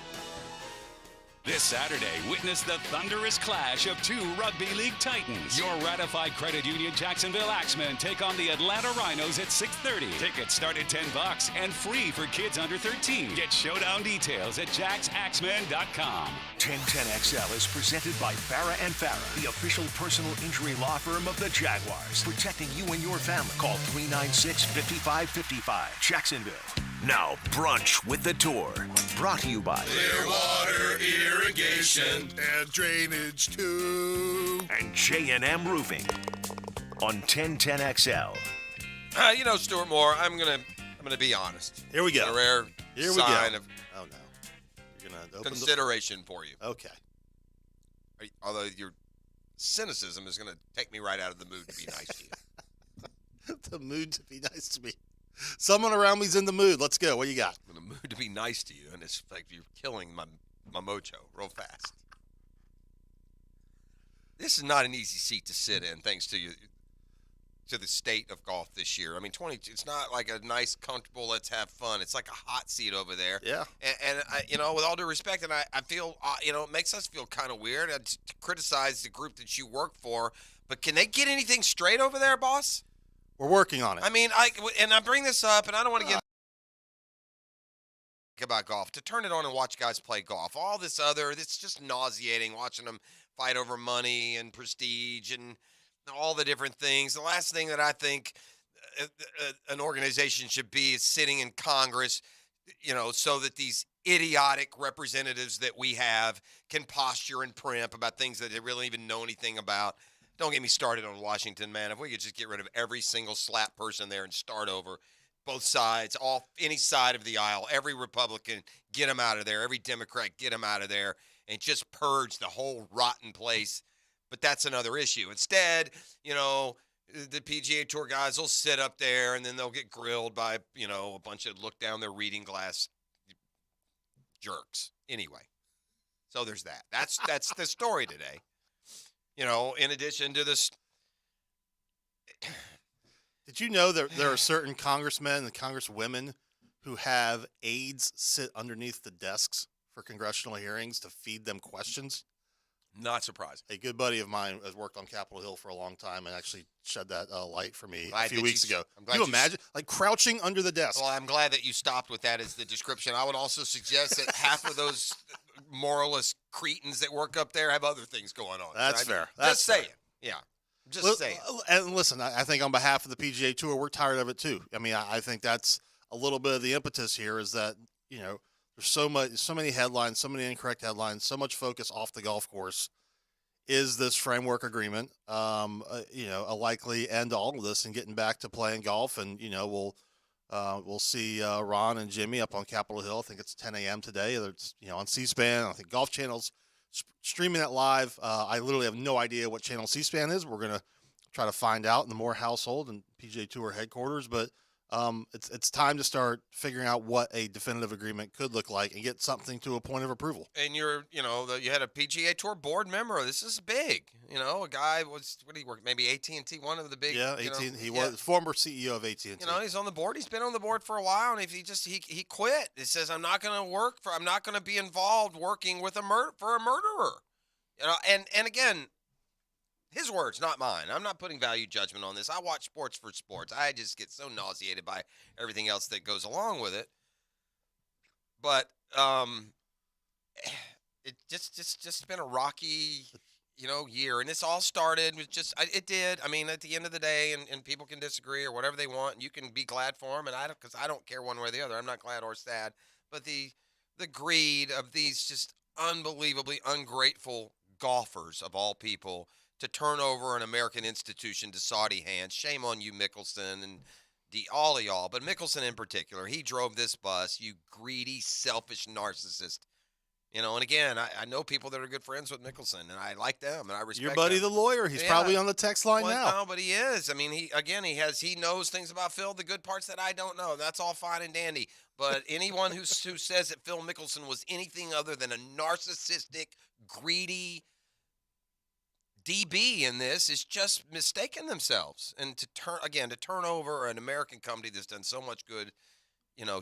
This Saturday, witness the thunderous clash of two rugby league titans. Your ratified credit union Jacksonville Axemen take on the Atlanta Rhinos at 6:30. Tickets start at $10 and free for kids under 13. Get showdown details at jacksaxmen.com. 1010XL is presented by Farah and Farah, the official personal injury law firm of the Jaguars, protecting you and your family. Call 396-5555. Jacksonville. Now, Brunch with the Tour. Brought to you by Clearwater Irrigation and Drainage too. And J&M Roofing on 1010XL. You know, Stuart Moore, I'm gonna be honest. Here we go. A rare Here we sign go. of Oh no, you're gonna open consideration for you. Okay. Although your cynicism is gonna take me right out of the mood to be nice to you. The mood to be nice to me. Someone around me's in the mood. Let's go. What you got? I'm in the mood to be nice to you, and it's like you're killing my mojo real fast. This is not an easy seat to sit in, thanks to you, to the state of golf this year. I mean, it's not like a nice, comfortable, let's have fun. It's like a hot seat over there. Yeah. And I, with all due respect, and I feel, it makes us feel kind of weird to criticize the group that you work for, but can they get anything straight over there, boss? We're working on it. I mean, I bring this up, and I don't want to get about golf, to turn it on and watch guys play golf. All this it's just nauseating watching them fight over money and prestige and all the different things. The last thing that I think an organization should be is sitting in Congress, so that these idiotic representatives that we have can posture and primp about things that they really even know anything about. Don't get me started on Washington, man. If we could just get rid of every single slap person there and start over, both sides, any side of the aisle, every Republican, get them out of there. Every Democrat, get them out of there, and just purge the whole rotten place. But that's another issue. Instead, the PGA Tour guys will sit up there, and then they'll get grilled by, a bunch of look down their reading glass jerks. Anyway, so there's that. That's the story today. In addition to this. Did you know that there are certain congressmen and congresswomen who have aides sit underneath the desks for congressional hearings to feed them questions? Not surprised. A good buddy of mine has worked on Capitol Hill for a long time and actually shed that light for me a few weeks ago. Can you imagine? Like crouching under the desk. Well, I'm glad that you stopped with that as the description. I would also suggest that half of those moralist cretins that work up there have other things going on. That's fair. Just saying. Yeah. Just saying. And listen, I think on behalf of the PGA Tour, we're tired of it too. I mean, I think that's a little bit of the impetus here is that, there's so many headlines, so many incorrect headlines, so much focus off the golf course. Is this framework agreement, a likely end to all of this and getting back to playing golf? And, we'll see Ron and Jimmy up on Capitol Hill. I think it's 10 a.m. today. It's, on C-SPAN. I think Golf Channel's streaming that live. I literally have no idea what channel C-SPAN is. We're going to try to find out in the Moore household and PGA Tour headquarters. But it's time to start figuring out what a definitive agreement could look like and get something to a point of approval. And you had a PGA Tour board member. This is big. A guy what did he work? Maybe AT&T, one of the big. Yeah, AT&T. He was former CEO of AT&T. He's on the board. He's been on the board for a while, and if he quit. He says, I'm not going to be involved working with for a murderer. And again, his words, not mine. I'm not putting value judgment on this. I watch sports for sports. I just get so nauseated by everything else that goes along with it. But it just been a rocky, year. And this all started with it did. I mean, at the end of the day, and people can disagree or whatever they want, and you can be glad for them, because I don't care one way or the other. I'm not glad or sad. But the greed of these just unbelievably ungrateful golfers of all people to turn over an American institution to Saudi hands. Shame on you, Mickelson, and all of y'all. But Mickelson in particular, he drove this bus, you greedy, selfish narcissist. And again, I know people that are good friends with Mickelson, and I like them, and I respect your buddy, them. the lawyer. He's probably on the text line now. No, but he is. I mean, he knows things about Phil, the good parts that I don't know. That's all fine and dandy. But anyone who says that Phil Mickelson was anything other than a narcissistic, greedy DB in this is just mistaking themselves. And to turn over an American company that's done so much good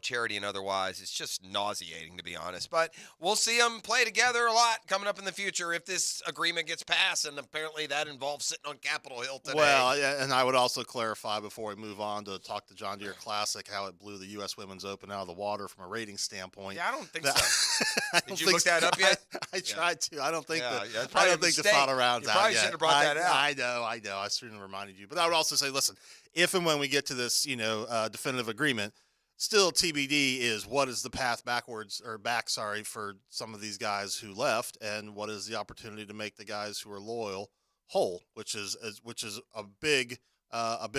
charity and otherwise. It's just nauseating, to be honest. But we'll see them play together a lot coming up in the future if this agreement gets passed, and apparently that involves sitting on Capitol Hill today. Well, yeah, and I would also clarify before we move on to talk the John Deere Classic how it blew the U.S. Women's Open out of the water from a rating standpoint. Yeah, I don't think so. Did you look that up yet? I tried to. I don't think I don't think the final round's you out probably yet. should have brought that out. I know. I shouldn't have reminded you. But I would also say, listen, if and when we get to this, definitive agreement, still TBD is what is the path back, for some of these guys who left, and what is the opportunity to make the guys who are loyal whole, which is a big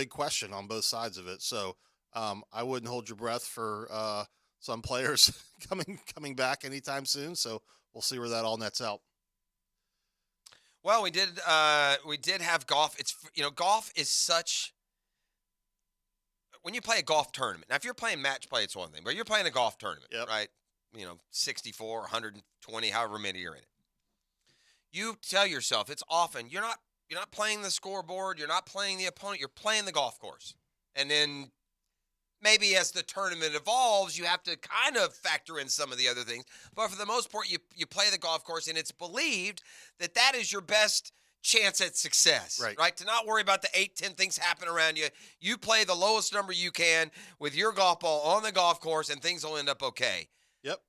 question on both sides of it. So I wouldn't hold your breath for some players coming back anytime soon. So we'll see where that all nets out. Well, we did have golf. It's golf is such. When you play a golf tournament, now if you're playing match play, it's one thing, but you're playing a golf tournament, right? 64, 120, however many you're in it. You tell yourself it's often you're not playing the scoreboard, you're not playing the opponent, you're playing the golf course. And then maybe as the tournament evolves, you have to kind of factor in some of the other things. But for the most part, you play the golf course, and it's believed that is your best chance at success, right? To not worry about the 8-10 things happen around you. You play the lowest number you can with your golf ball on the golf course, and things will end up okay. Yep,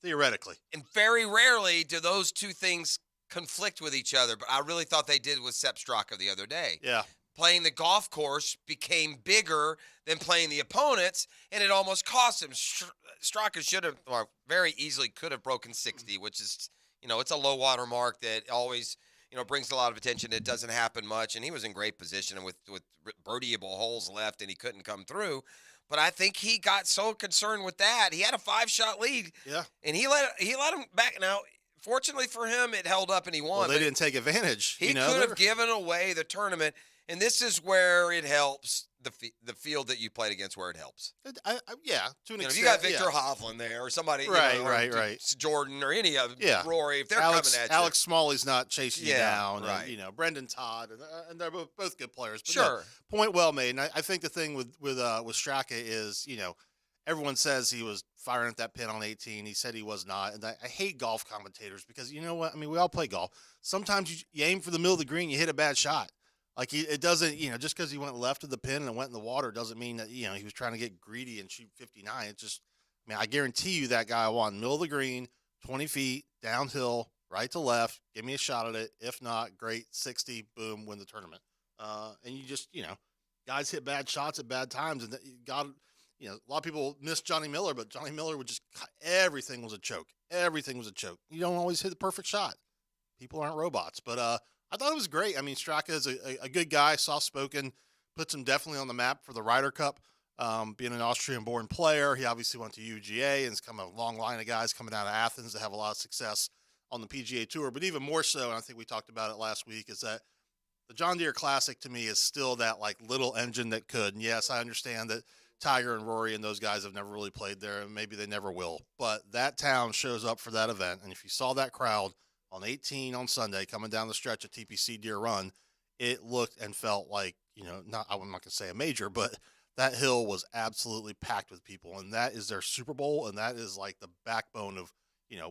theoretically. And very rarely do those two things conflict with each other, but I really thought they did with Sepp Straka the other day. Yeah. Playing the golf course became bigger than playing the opponents, and it almost cost him. Straka should have, or very easily could have broken 60, which is, it's a low water mark that always – brings a lot of attention. It doesn't happen much, and he was in great position with birdieable holes left, and he couldn't come through. But I think he got so concerned with that. He had a 5-shot lead, and he let him back. Now, fortunately for him, it held up, and he won. Well, they didn't take advantage. He could have given away the tournament, and this is where it helps the field that you played against, where it helps. To an extent. If you got Victor Hovland there or somebody, right. Jordan or any of Rory, if they're coming at you. Alex Smalley's not chasing you down. Right. And, Brendan Todd, and they're both good players. But sure. Point well made. And I think the thing with Straka is, everyone says he was firing at that pin on 18. He said he was not. And I hate golf commentators because, you know what? I mean, we all play golf. Sometimes you aim for the middle of the green, you hit a bad shot. Like, it doesn't, just because he went left of the pin and went in the water doesn't mean that, he was trying to get greedy and shoot 59. It's just, I guarantee you that guy won middle of the green, 20 feet, downhill, right to left. Give me a shot at it. If not, great, 60, boom, win the tournament. And you just, guys hit bad shots at bad times. And a lot of people miss Johnny Miller, but Johnny Miller would just, everything was a choke. Everything was a choke. You don't always hit the perfect shot. People aren't robots. But, I thought it was great. I mean, Straka is a good guy, soft-spoken, puts him definitely on the map for the Ryder Cup. Being an Austrian-born player, he obviously went to UGA, and it's come a long line of guys coming out of Athens that have a lot of success on the PGA Tour. But even more so, and I think we talked about it last week, is that the John Deere Classic to me is still that little engine that could. And yes, I understand that Tiger and Rory and those guys have never really played there, and maybe they never will. But that town shows up for that event, and if you saw that crowd on 18 on Sunday coming down the stretch at TPC Deere Run, it looked and felt like, I'm not going to say a major, but that hill was absolutely packed with people. And that is their Super Bowl, and that is like the backbone of,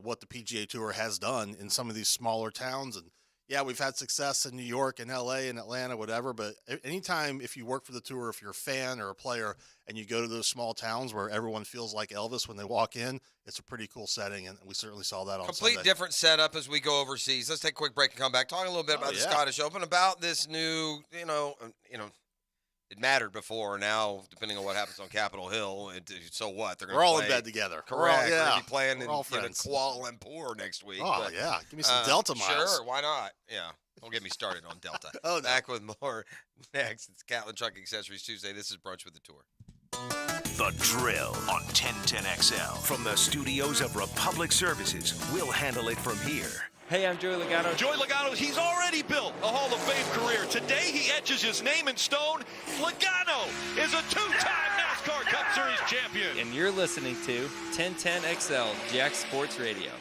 what the PGA Tour has done in some of these smaller towns. And yeah, we've had success in New York and LA and Atlanta, whatever, but anytime if you work for the tour, if you're a fan or a player and you go to those small towns where everyone feels like Elvis when they walk in, it's a pretty cool setting, and we certainly saw that on Sunday. Complete different setup as we go overseas. Let's take a quick break and come back. Talk a little bit about the Scottish Open, about this new, it mattered before. Now, depending on what happens on Capitol Hill, so what? We're all in bed together. Correct. We're going to be playing in friends. Kuala Lumpur next week. Oh, but, yeah. Give me some Delta miles. Sure, why not? Yeah. Don't get me started on Delta. No. Back with more next. It's Catlin Truck Accessories Tuesday. This is Brunch with the Tour. The Drill on 1010XL. From the studios of Republic Services, we'll handle it from here. Hey, I'm Joey Logano. Joey Logano, he's already built a Hall of Fame career. Today, he etches his name in stone. Logano is a two-time NASCAR Cup Series champion. And you're listening to 1010XL Jack Sports Radio.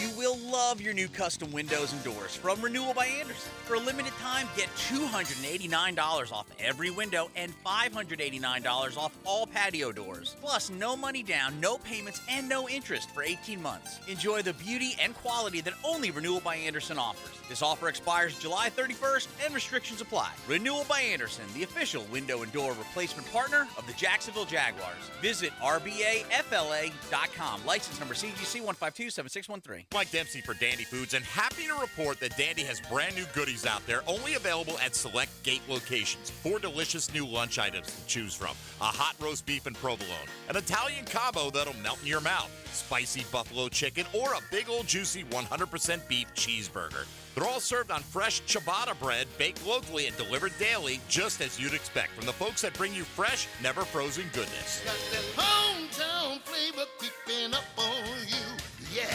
You will will love your new custom windows and doors from Renewal by Andersen. For a limited time, get $289 off every window and $589 off all patio doors. Plus, no money down, no payments, and no interest for 18 months. Enjoy the beauty and quality that only Renewal by Andersen offers. This offer expires July 31st and restrictions apply. Renewal by Andersen, the official window and door replacement partner of the Jacksonville Jaguars. Visit rbafla.com. License number CGC 1527613. Mike Dempsey for Dandy Foods, and happy to report that Dandy has brand new goodies out there, only available at select gate locations. 4 delicious new lunch items to choose from: a hot roast beef and provolone, an Italian combo that'll melt in your mouth, spicy buffalo chicken, or a big old juicy 100% beef cheeseburger. They're all served on fresh ciabatta bread, baked locally and delivered daily, just as you'd expect from the folks that bring you fresh, never frozen goodness. Got that hometown flavor creeping up on you. Yeah.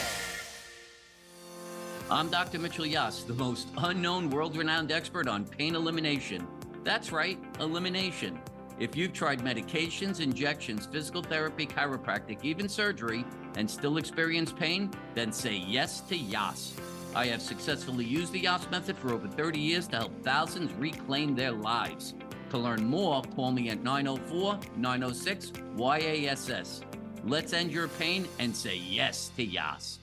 I'm Dr. Mitchell Yass, the most unknown world-renowned expert on pain elimination. That's right, elimination. If you've tried medications, injections, physical therapy, chiropractic, even surgery, and still experience pain, then say yes to Yass. I have successfully used the Yass method for over 30 years to help thousands reclaim their lives. To learn more, call me at 904-906-YASS. Let's end your pain and say yes to Yass.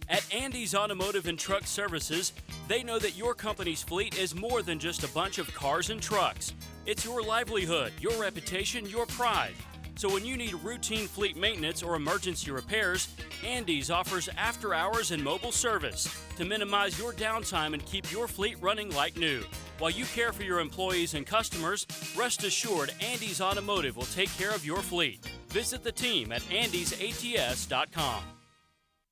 At Andy's Automotive and Truck Services, they know that your company's fleet is more than just a bunch of cars and trucks. It's your livelihood, your reputation, your pride. So when you need routine fleet maintenance or emergency repairs, Andy's offers after-hours and mobile service to minimize your downtime and keep your fleet running like new. While you care for your employees and customers, rest assured Andy's Automotive will take care of your fleet. Visit the team at andysats.com.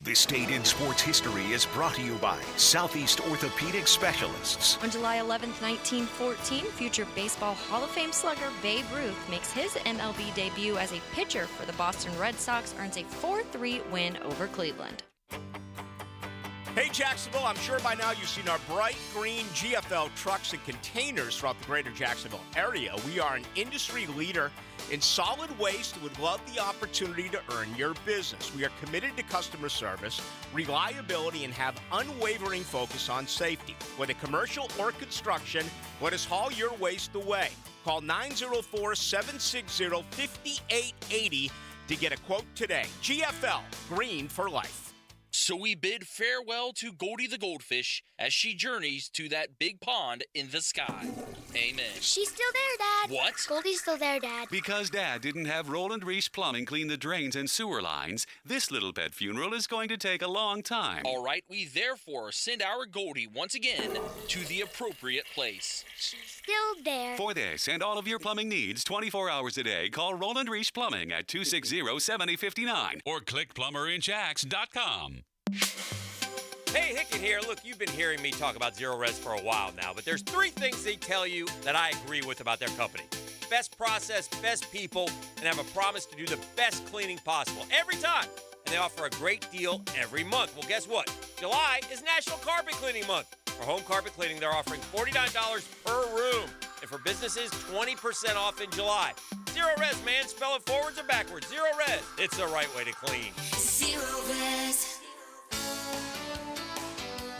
This date in sports history is brought to you by Southeast Orthopedic Specialists. On July 11th, 1914, future Baseball Hall of Fame slugger Babe Ruth makes his MLB debut as a pitcher for the Boston Red Sox, earns a 4-3 win over Cleveland. Hey Jacksonville, I'm sure by now you've seen our bright green GFL trucks and containers throughout the greater Jacksonville area. We are an industry leader in solid waste and would love the opportunity to earn your business. We are committed to customer service, reliability, and have unwavering focus on safety. Whether commercial or construction, let us haul your waste away. Call 904-760-5880 to get a quote today. GFL, green for life. So we bid farewell to Goldie the goldfish as she journeys to that big pond in the sky. Amen. She's still there, Dad. What? Goldie's still there, Dad. Because Dad didn't have Roland Reese Plumbing clean the drains and sewer lines, this little pet funeral is going to take a long time. All right, we therefore send our Goldie once again to the appropriate place. She's still there. For this and all of your plumbing needs, 24 hours a day, call Roland Reese Plumbing at 260-7059 or click plumberinjacks.com. Hey, Hickett here. Look, you've been hearing me talk about Zero Res for a while now, but there's 3 things they tell you that I agree with about their company. Best process, best people, and have a promise to do the best cleaning possible every time. And they offer a great deal every month. Well, guess what? July is National Carpet Cleaning Month. For home carpet cleaning, they're offering $49 per room. And for businesses, 20% off in July. Zero Res, man. Spell it forwards or backwards. Zero Res. It's the right way to clean. Zero Res.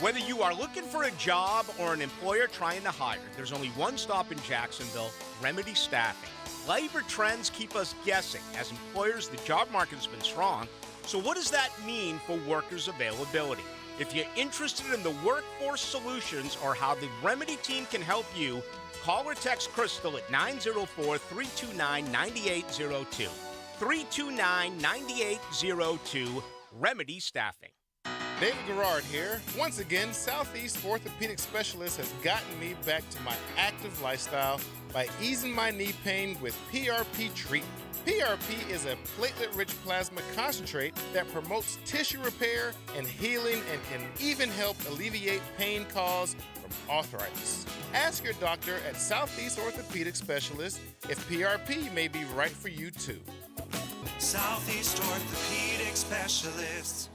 Whether you are looking for a job or an employer trying to hire, there's only one stop in Jacksonville, Remedy Staffing. Labor trends keep us guessing. As employers, the job market has been strong. So what does that mean for workers' availability? If you're interested in the workforce solutions or how the Remedy team can help you, call or text Crystal at 904-329-9802. 329-9802, Remedy Staffing. David Garrard here. Once again, Southeast Orthopedic Specialist has gotten me back to my active lifestyle by easing my knee pain with PRP treatment. PRP is a platelet-rich plasma concentrate that promotes tissue repair and healing and can even help alleviate pain caused from arthritis. Ask your doctor at Southeast Orthopedic Specialist if PRP may be right for you too. Southeast Orthopedic Specialists.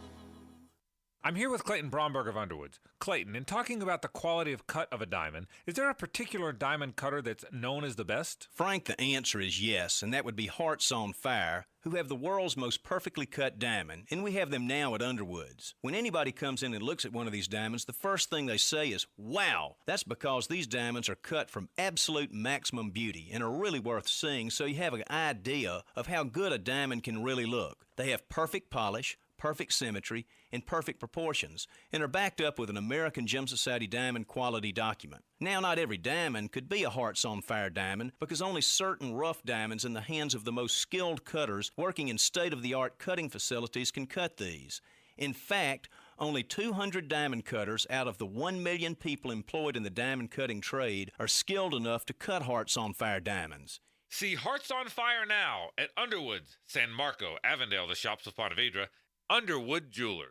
I'm here with Clayton Bromberg of Underwoods. Clayton, in talking about the quality of cut of a diamond, is there a particular diamond cutter that's known as the best? Frank, the answer is yes, and that would be Hearts on Fire, who have the world's most perfectly cut diamond, and we have them now at Underwoods. When anybody comes in and looks at one of these diamonds, the first thing they say is, wow! That's because these diamonds are cut from absolute maximum beauty and are really worth seeing, so you have an idea of how good a diamond can really look. They have perfect polish, perfect symmetry, and perfect proportions, and are backed up with an American Gem Society diamond quality document. Now, not every diamond could be a Hearts on Fire diamond because only certain rough diamonds in the hands of the most skilled cutters working in state-of-the-art cutting facilities can cut these. In fact, only 200 diamond cutters out of the 1 million people employed in the diamond cutting trade are skilled enough to cut Hearts on Fire diamonds. See Hearts on Fire now at Underwoods, San Marco, Avondale, the shops of Ponte Vedra, Underwood Jewelers.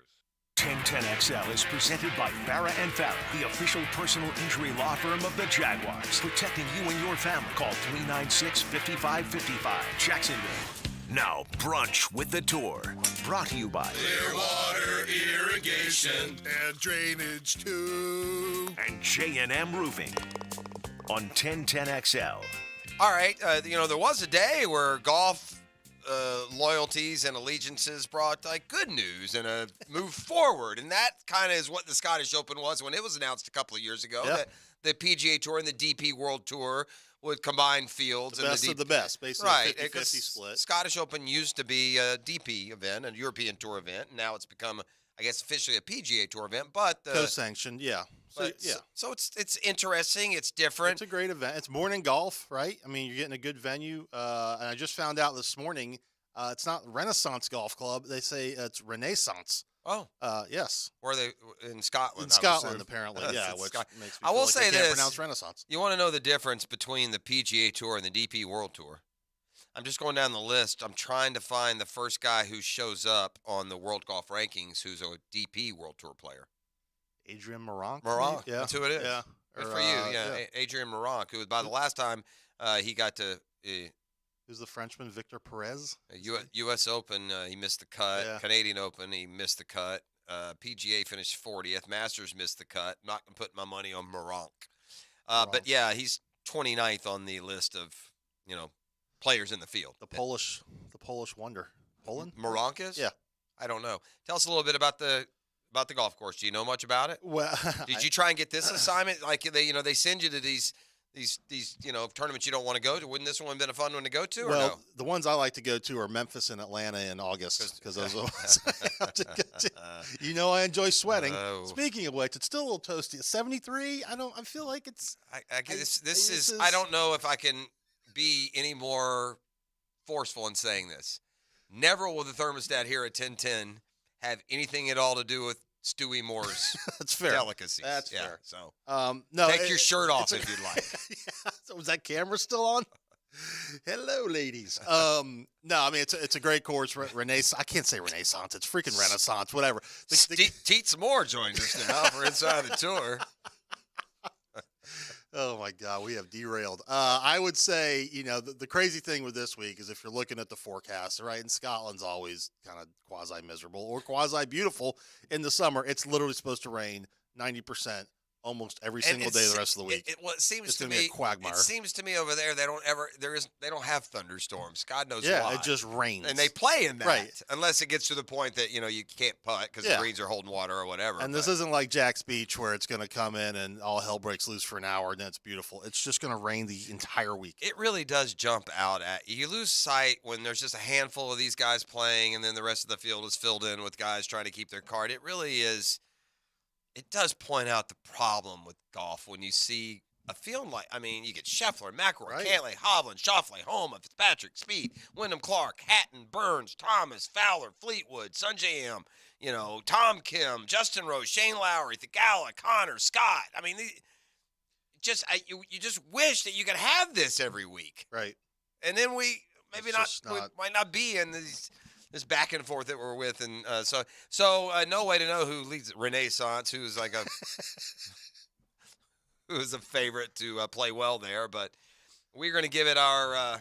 1010XL is presented by Farah and Farah, the official personal injury law firm of the Jaguars, protecting you and your family. Call 396-5555, Jacksonville. Now, Brunch with the Tour, brought to you by Clearwater Irrigation and Drainage too. And J&M Roofing on 1010XL. All right, there was a day where golf loyalties and allegiances brought good news and a move forward, and that kind of is what the Scottish Open was when it was announced a couple of years ago. Yep. That the PGA Tour and the DP World Tour would combine fields. The best of the best, basically right, a 50-50 split. Scottish Open used to be a DP event, a European Tour event, and now it's become, I guess, officially a PGA Tour event. But co-sanctioned, yeah. So it's interesting. It's different. It's a great event. It's morning golf, right? I mean, you're getting a good venue. And I just found out this morning, it's not Renaissance Golf Club. They say it's Renaissance. Oh, yes. Where are they in Scotland? In Scotland, apparently, yeah. Which makes me I will feel like say they can't this: pronounce Renaissance. You want to know the difference between the PGA Tour and the DP World Tour? I'm just going down the list. I'm trying to find the first guy who shows up on the World Golf Rankings who's a DP World Tour player. Adrian Meronk. Meronk, yeah. that's who it is. Yeah. Good for you. Yeah. Adrian Meronk, who by the last time he got to. Who's the Frenchman? Victor Perez. U.S. Open, he missed the cut. Yeah. Canadian Open, he missed the cut. PGA finished 40th. Masters missed the cut. Not going to put my money on Meronk. But yeah, he's 29th on the list of players in the field. The Polish wonder. Poland? Meronk is? Yeah. I don't know. Tell us a little bit about the golf course. Do you know much about it? Well, did you try and get this assignment? Like they send you to these tournaments you don't want to go to. Wouldn't this one have been a fun one to go to? Well, or no? The ones I like to go to are Memphis and Atlanta in August because those are the ones I have to go to. I enjoy sweating. Speaking of which, it's still a little toasty. 73. I feel like it's. I don't know if I can be any more forceful in saying this. Never will the thermostat here at 1010 have anything at all to do with Stewie Moore's That's fair. delicacies. That's yeah, fair. So no, take your shirt off if you'd like. Yeah, so was that camera still on? Hello, ladies. No, I mean it's a great course. Renaissance. I can't say Renaissance. It's freaking Renaissance. Whatever. Teats Moore joins us now for Inside the Tour. Oh my God, we have derailed. I would say, the crazy thing with this week is if you're looking at the forecast, right? And Scotland's always kind of quasi miserable or quasi beautiful in the summer. It's literally supposed to rain 90% almost every single day the rest of the week. It seems it's to me me a quagmire. It seems to me over there they don't have thunderstorms. God knows yeah, why. it just rains. And they play in that, right? Unless it gets to the point that you can't putt because the greens are holding water or whatever. And this isn't like Jack's Beach where it's going to come in and all hell breaks loose for an hour and then it's beautiful. It's just going to rain the entire week. It really does jump out at you. You lose sight when there's just a handful of these guys playing and then the rest of the field is filled in with guys trying to keep their card. It really is. It does point out the problem with golf when you see a field like, you get Scheffler, McIlroy, Cantlay, Hovland, Schauffele, Homa, Fitzpatrick, Speed, Wyndham Clark, Hatton, Burns, Thomas, Fowler, Fleetwood, Sungjae Im, Tom Kim, Justin Rose, Shane Lowry, Thigala, Connor, Scott. You just wish that you could have this every week. Right. And then we might not be in this back and forth that we're with, and so no way to know who leads Renaissance, who's like who's a favorite to play well there. But we're going to give it our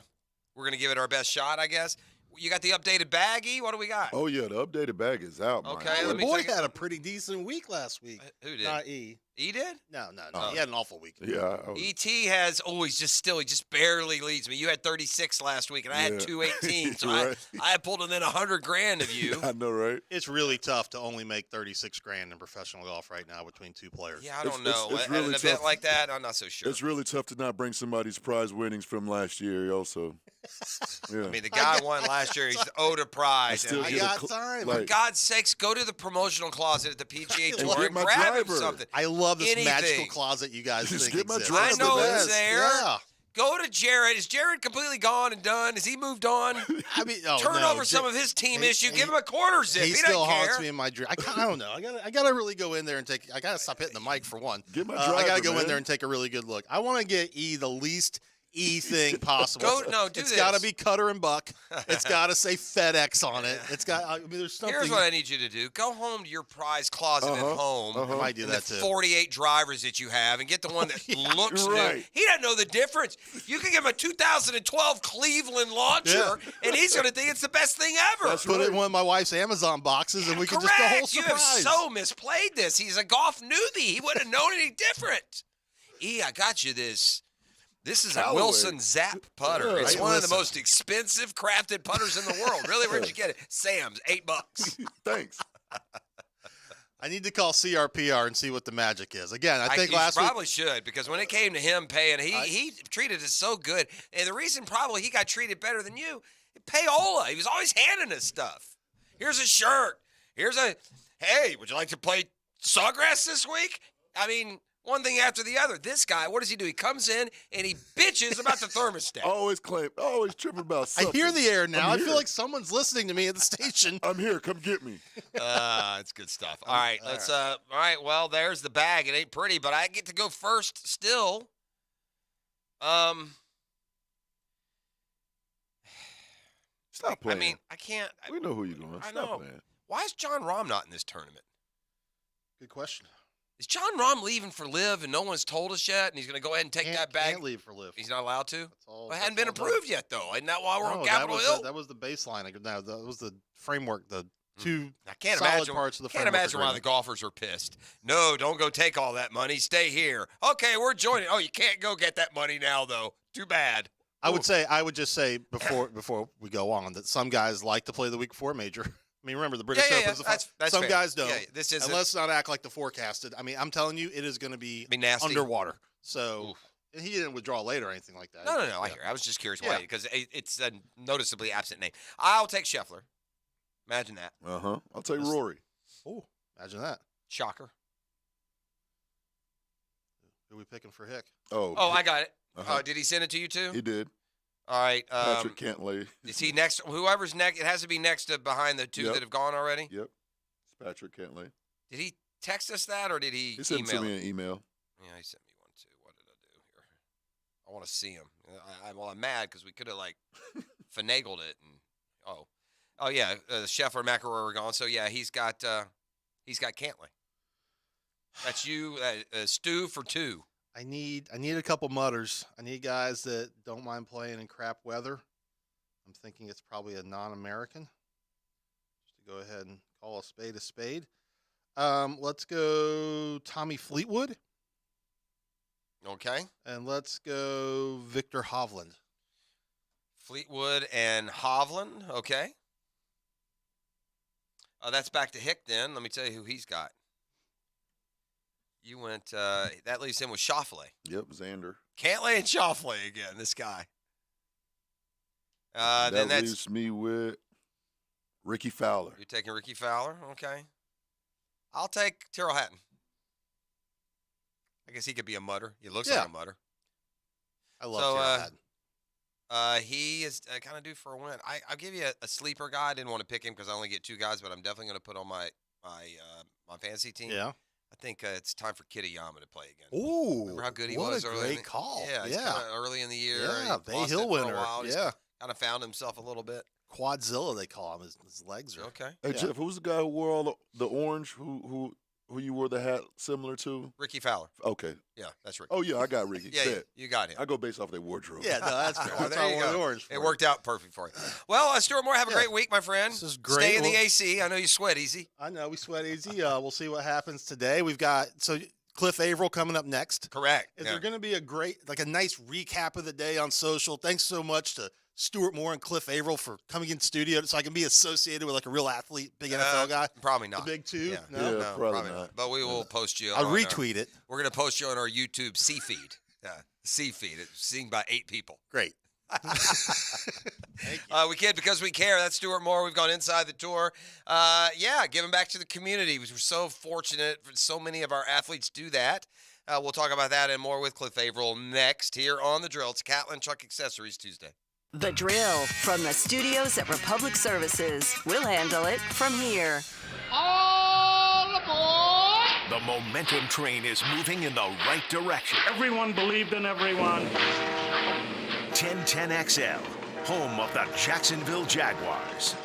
best shot, I guess. You got the updated baggie? What do we got? Oh, yeah, the updated bag is out, man. Okay, Your boy had a pretty decent week last week. Who did? Not E. E did? No. He had an awful week. Yeah. ET has he just barely leads me. You had 36 last week, and I had 218. So Right. I pulled within $100,000 of you. I know, right? It's really tough to only make $36,000 in professional golf right now between two players. Yeah, I don't know. It's At really an event tough. like that, I'm not so sure. It's really tough to not bring somebody's prize winnings from last year, also. Yeah. I mean, the guy won last year. He's owed a prize. still And get a got cl- time. For like- God's sakes, go to the promotional closet at the PGA And Tour get and my grab him driver. something. I love this Anything. magical closet you guys Just think get my exists. driver, I know man. it's there. Yeah. Go to Jared. Is Jared completely gone and done? Has he moved on? I mean, Turn over some of his team issue. Give him a quarter zip. He He still doesn't haunts care. me in my dream. I don't know. I gotta really go in there and take. I gotta stop hitting the mic for one. Get my I driver, gotta go man. in there and take a really good look. I want to get E the least E thing possible. Do It's this. gotta be Cutter and Buck. It's gotta say FedEx on it. It's got. I mean, there's something. Here's what I need you to do. Go home to your prize closet at home. I might do and that the too. 48 drivers that you have and get the one that looks right. new. He doesn't know the difference. You can give him a 2012 Cleveland launcher, and he's going to think it's the best thing ever. Put it in one of my wife's Amazon boxes, and we can just the whole You have surprise. so misplayed this. He's a golf newbie. He wouldn't have known any different. E, I got you this. This is a Callaway. Wilson Zap putter. Yeah, It's hey, one of the listen. most expensive crafted putters in the world. Really, where'd you get it? Sam's, $8. Thanks. I need to call CRPR and see what the magic is. Again, I think you last week. probably should, because when it came to him paying, he treated us so good. And the reason probably he got treated better than you, payola. He was always handing us stuff. Here's a shirt. Hey, would you like to play Sawgrass this week? I mean, one thing after the other. This guy, what does he do? He comes in and he bitches about the thermostat. Always tripping about I something. hear the air now. I I'm feel here. like someone's listening to me at the station. I'm here. Come get me. It's good stuff. All right, let's. All right, well, there's the bag. It ain't pretty, but I get to go first still. Stop playing. I mean, I can't. we know who you're going. I Stop know. playing. Why is John Rahm not in this tournament? Good question. Is John Rahm leaving for Live and no one's told us yet, and he's going to go ahead and take that bag? Can't leave for Live. He's not allowed to? all- Well, it hadn't that's been all approved yet, though. Isn't that why we're on No, Capitol that was Hill? that was the baseline. No, that was the framework. The two I can't solid imagine, parts of the can't framework imagine why the agreement. golfers are pissed. No, don't go take all that money. Stay here. Okay, we're joining. Oh, you can't go get that money now, though. Too bad. I would just say before we go on that some guys like to play the week before major. I mean, remember the British Yeah, Open's the that's some fair. guys don't. Yeah, this isn't- and let's not act like the forecasted. I mean, I'm telling you, it is going to be nasty. underwater. So and he didn't withdraw late or anything like that. No, I hear. I was just curious Yeah. why, because it's a noticeably absent name. I'll take Scheffler. Imagine that. I'll take Rory. Oh, imagine that. Shocker. Who are we picking for Hick? Oh, I got it. Uh-huh. Did he send it to you too? He did. All right. Patrick Cantlay. Is he next? Whoever's next, it has to be next to behind the two Yep. that have gone already. Yep. It's Patrick Cantlay. Did he text us that, or did he He sent it email to me it? an email. Yeah, he sent me one too. What did I do here? I want to see him. I'm mad because we could have like finagled it. And oh yeah, Scheffler and McElroy were gone. So yeah, he's got Cantlay. That's you, Stu for 2. I need a couple mutters. I need guys that don't mind playing in crap weather. I'm thinking it's probably a non-American. Just to go ahead and call a spade a spade. Let's go Tommy Fleetwood. Okay. And let's go Victor Hovland. Fleetwood and Hovland. Okay. That's back to Hick then. Let me tell you who he's got. You went, that leaves him with Schauffele. Yep, Xander. Cantlay and Schauffele again, this guy. That Then that's, leaves me with Ricky Fowler. you're taking Ricky Fowler. Okay. I'll take Tyrrell Hatton. I guess he could be a mutter. He looks like a mutter. I love Tyrrell Hatton. He is kind of due for a win. I'll give you a sleeper guy. I didn't want to pick him because I only get 2 guys, but I'm definitely going to put on my fantasy team. Yeah. I think it's time for Kitayama to play again. Ooh, remember how good he what was a early? great call. Yeah, he's kinda early in the year. Yeah, he Bay lost Hill it for a winner. while. He's Yeah. kind of found himself a little bit. Quadzilla, they call him. His legs are okay. Hey, Jeff, who's the guy who wore all the orange? Who who you wore the hat similar to? Ricky Fowler. Okay. Yeah, that's Ricky. Oh, yeah, I got Ricky. Yeah, you got him. I go based off their wardrobe. Yeah, no, that's fair. Well, That's there why I you wore the go. orange for It you. worked out perfect for you. Well, Stuart Moore, have a great week, my friend. This is great. Stay in the Well- AC. I know you sweat easy. I know we sweat easy. We'll see what happens today. We've got Cliff Averill coming up next. Correct. Is there going to be a nice recap of the day on social? Thanks so much to Stuart Moore and Cliff Averill for coming in studio so I can be associated with like a real athlete, big NFL guy. Probably not. The big two? Yeah. No? No, probably not. But we will post you. I'll on retweet it. We're going to post you on our YouTube C feed. Yeah, C feed. It's seen by 8 people. Great. We kid because we care. That's Stuart Moore. We've gone inside the tour. Giving back to the community. We're so fortunate. So many of our athletes do that. We'll talk about that and more with Cliff Averill next here on The Drill. It's Catlin Truck Accessories Tuesday. The Drill from the studios at Republic Services. We'll handle it from here. All aboard! The momentum train is moving in the right direction. Everyone believed in everyone. 1010XL, home of the Jacksonville Jaguars.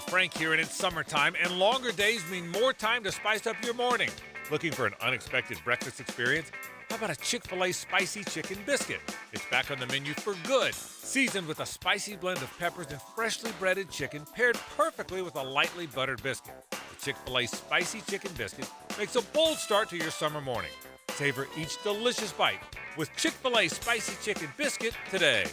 Frank here, and it's summertime, and longer days mean more time to spice up your morning. Looking for an unexpected breakfast experience? How about a Chick-fil-A spicy chicken biscuit? It's back on the menu for good, seasoned with a spicy blend of peppers and freshly breaded chicken paired perfectly with a lightly buttered biscuit. The Chick-fil-A spicy chicken biscuit makes a bold start to your summer morning. Savor each delicious bite with Chick-fil-A spicy chicken biscuit today.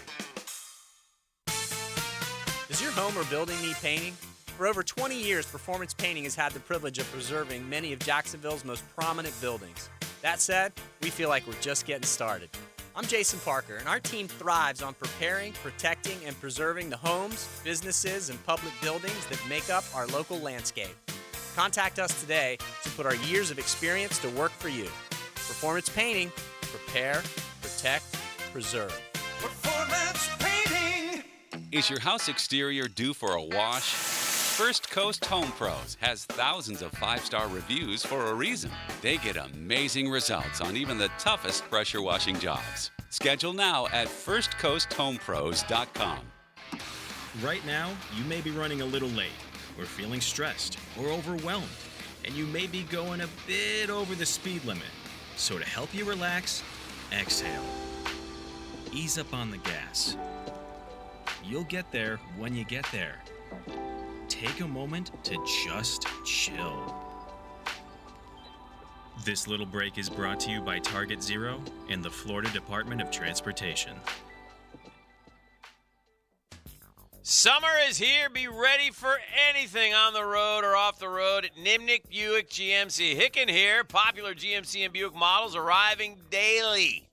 Does your home or building need painting? For over 20 years, Performance Painting has had the privilege of preserving many of Jacksonville's most prominent buildings. That said, we feel like we're just getting started. I'm Jason Parker, and our team thrives on preparing, protecting, and preserving the homes, businesses, and public buildings that make up our local landscape. Contact us today to put our years of experience to work for you. Performance Painting, prepare, protect, preserve. Performance Painting! Is your house exterior due for a wash? First Coast Home Pros has thousands of 5-star reviews for a reason. They get amazing results on even the toughest pressure washing jobs. Schedule now at firstcoasthomepros.com. Right now, you may be running a little late, or feeling stressed, or overwhelmed, and you may be going a bit over the speed limit. So to help you relax, exhale. Ease up on the gas. You'll get there when you get there. Take a moment to just chill. This little break is brought to you by Target Zero and the Florida Department of Transportation. Summer is here. Be ready for anything on the road or off the road at Nimnick Buick GMC. Hicken here. Popular GMC and Buick models arriving daily.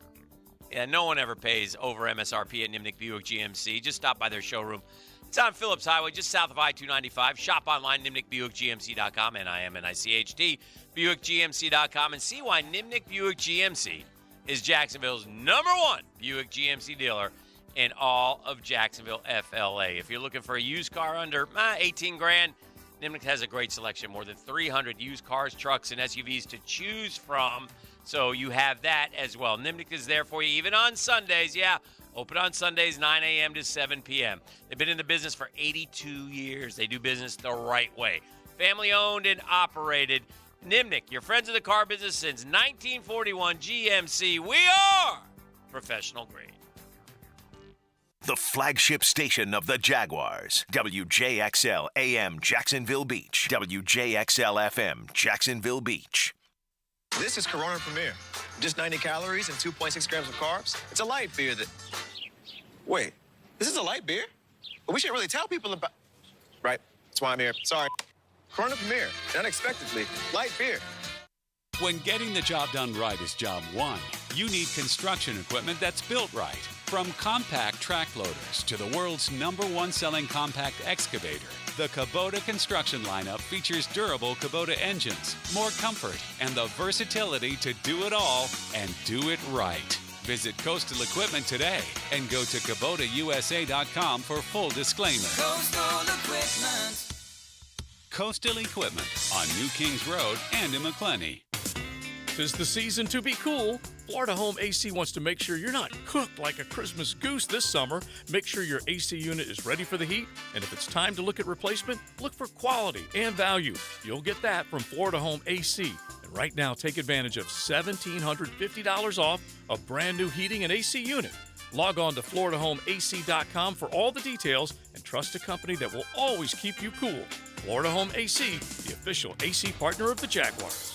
Yeah, no one ever pays over MSRP at Nimnick Buick GMC. Just stop by their showroom. It's on Phillips Highway, just south of I-295. Shop online, NimnickBuickGMC.com, NIMNICHT, BuickGMC.com, and see why Nimnick Buick GMC is Jacksonville's #1 Buick GMC dealer in all of Jacksonville FLA. If you're looking for a used car under 18 grand, Nimnick has a great selection, more than 300 used cars, trucks, and SUVs to choose from. So you have that as well. Nimnick is there for you even on Sundays. Yeah, open on Sundays, 9 a.m. to 7 p.m. They've been in the business for 82 years. They do business the right way. Family owned and operated. Nimnick, your friends in the car business since 1941. GMC, we are professional grade. The flagship station of the Jaguars. WJXL AM Jacksonville Beach. WJXL FM Jacksonville Beach. This is Corona Premier. Just 90 calories and 2.6 grams of carbs. It's a light beer that... Wait, this is a light beer? But we should really tell people about... Right, that's why I'm here. Sorry. Corona Premier, unexpectedly, light beer. When getting the job done right is job one, you need construction equipment that's built right. From compact track loaders to the world's #1 selling compact excavator, the Kubota construction lineup features durable Kubota engines, more comfort, and the versatility to do it all and do it right. Visit Coastal Equipment today and go to KubotaUSA.com for full disclaimer. Coastal Equipment. Coastal Equipment on New Kings Road and in McClenny. 'Tis the season to be cool. Florida Home AC wants to make sure you're not cooked like a Christmas goose this summer. Make sure your AC unit is ready for the heat, and if it's time to look at replacement, look for quality and value. You'll get that from Florida Home AC. And right now, take advantage of $1,750 off a brand new heating and AC unit. Log on to FloridaHomeAC.com for all the details and trust a company that will always keep you cool. Florida Home AC, the official AC partner of the Jaguars.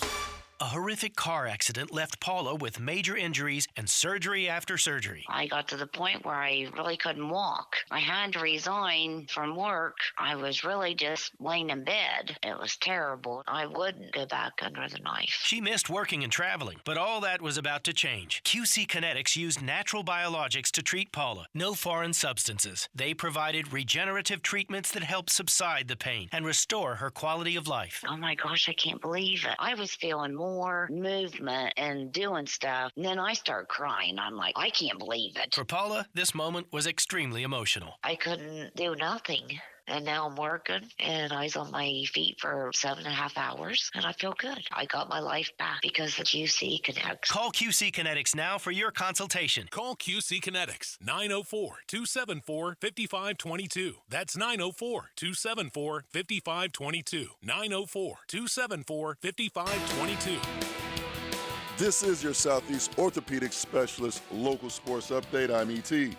A horrific car accident left Paula with major injuries and surgery after surgery. I got to the point where I really couldn't walk. I had to resign from work. I was really just laying in bed. It was terrible. I wouldn't go back under the knife. She missed working and traveling, but all that was about to change. QC Kinetics used natural biologics to treat Paula. No foreign substances. They provided regenerative treatments that helped subside the pain and restore her quality of life. Oh my gosh, I can't believe it. I was feeling more movement and doing stuff. And then I start crying. I'm like, I can't believe it. For Paula, this moment was extremely emotional. I couldn't do nothing. And now I'm working, and I was on my feet for 7.5 hours, and I feel good. I got my life back because of QC Kinetics. Call QC Kinetics now for your consultation. Call QC Kinetics, 904-274-5522. That's 904-274-5522. 904-274-5522. This is your Southeast Orthopedic Specialist Local Sports Update. I'm E.T.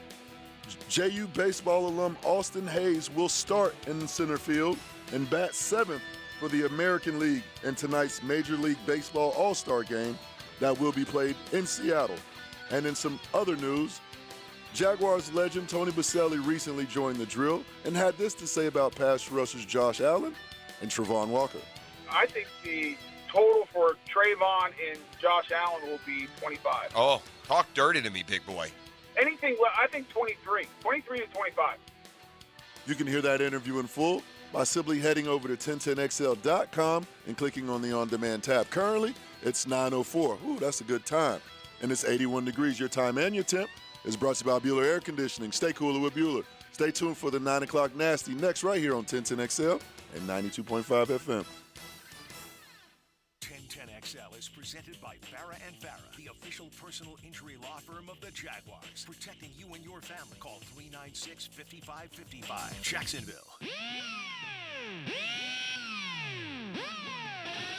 JU baseball alum Austin Hayes will start in the center field and bat seventh for the American League in tonight's Major League Baseball All-Star game that will be played in Seattle. And in some other news, Jaguars legend Tony Boselli recently joined the drill and had this to say about pass rushers Josh Allen and Travon Walker. I think the total for Trayvon and Josh Allen will be 25. Oh, talk dirty to me, big boy. Anything, I think 23 to 25. You can hear that interview in full by simply heading over to 1010XL.com and clicking on the on-demand tab. Currently, it's 9:04. Ooh, that's a good time. And it's 81 degrees. Your time and your temp is brought to you by Bueller Air Conditioning. Stay cooler with Bueller. Stay tuned for the 9 o'clock Nasty next right here on 1010XL and 92.5 FM. 1010XL is presented by Farah and Farah, the official personal injury law firm of the Jaguars. Protecting you and your family. Call 396-5555. Jacksonville.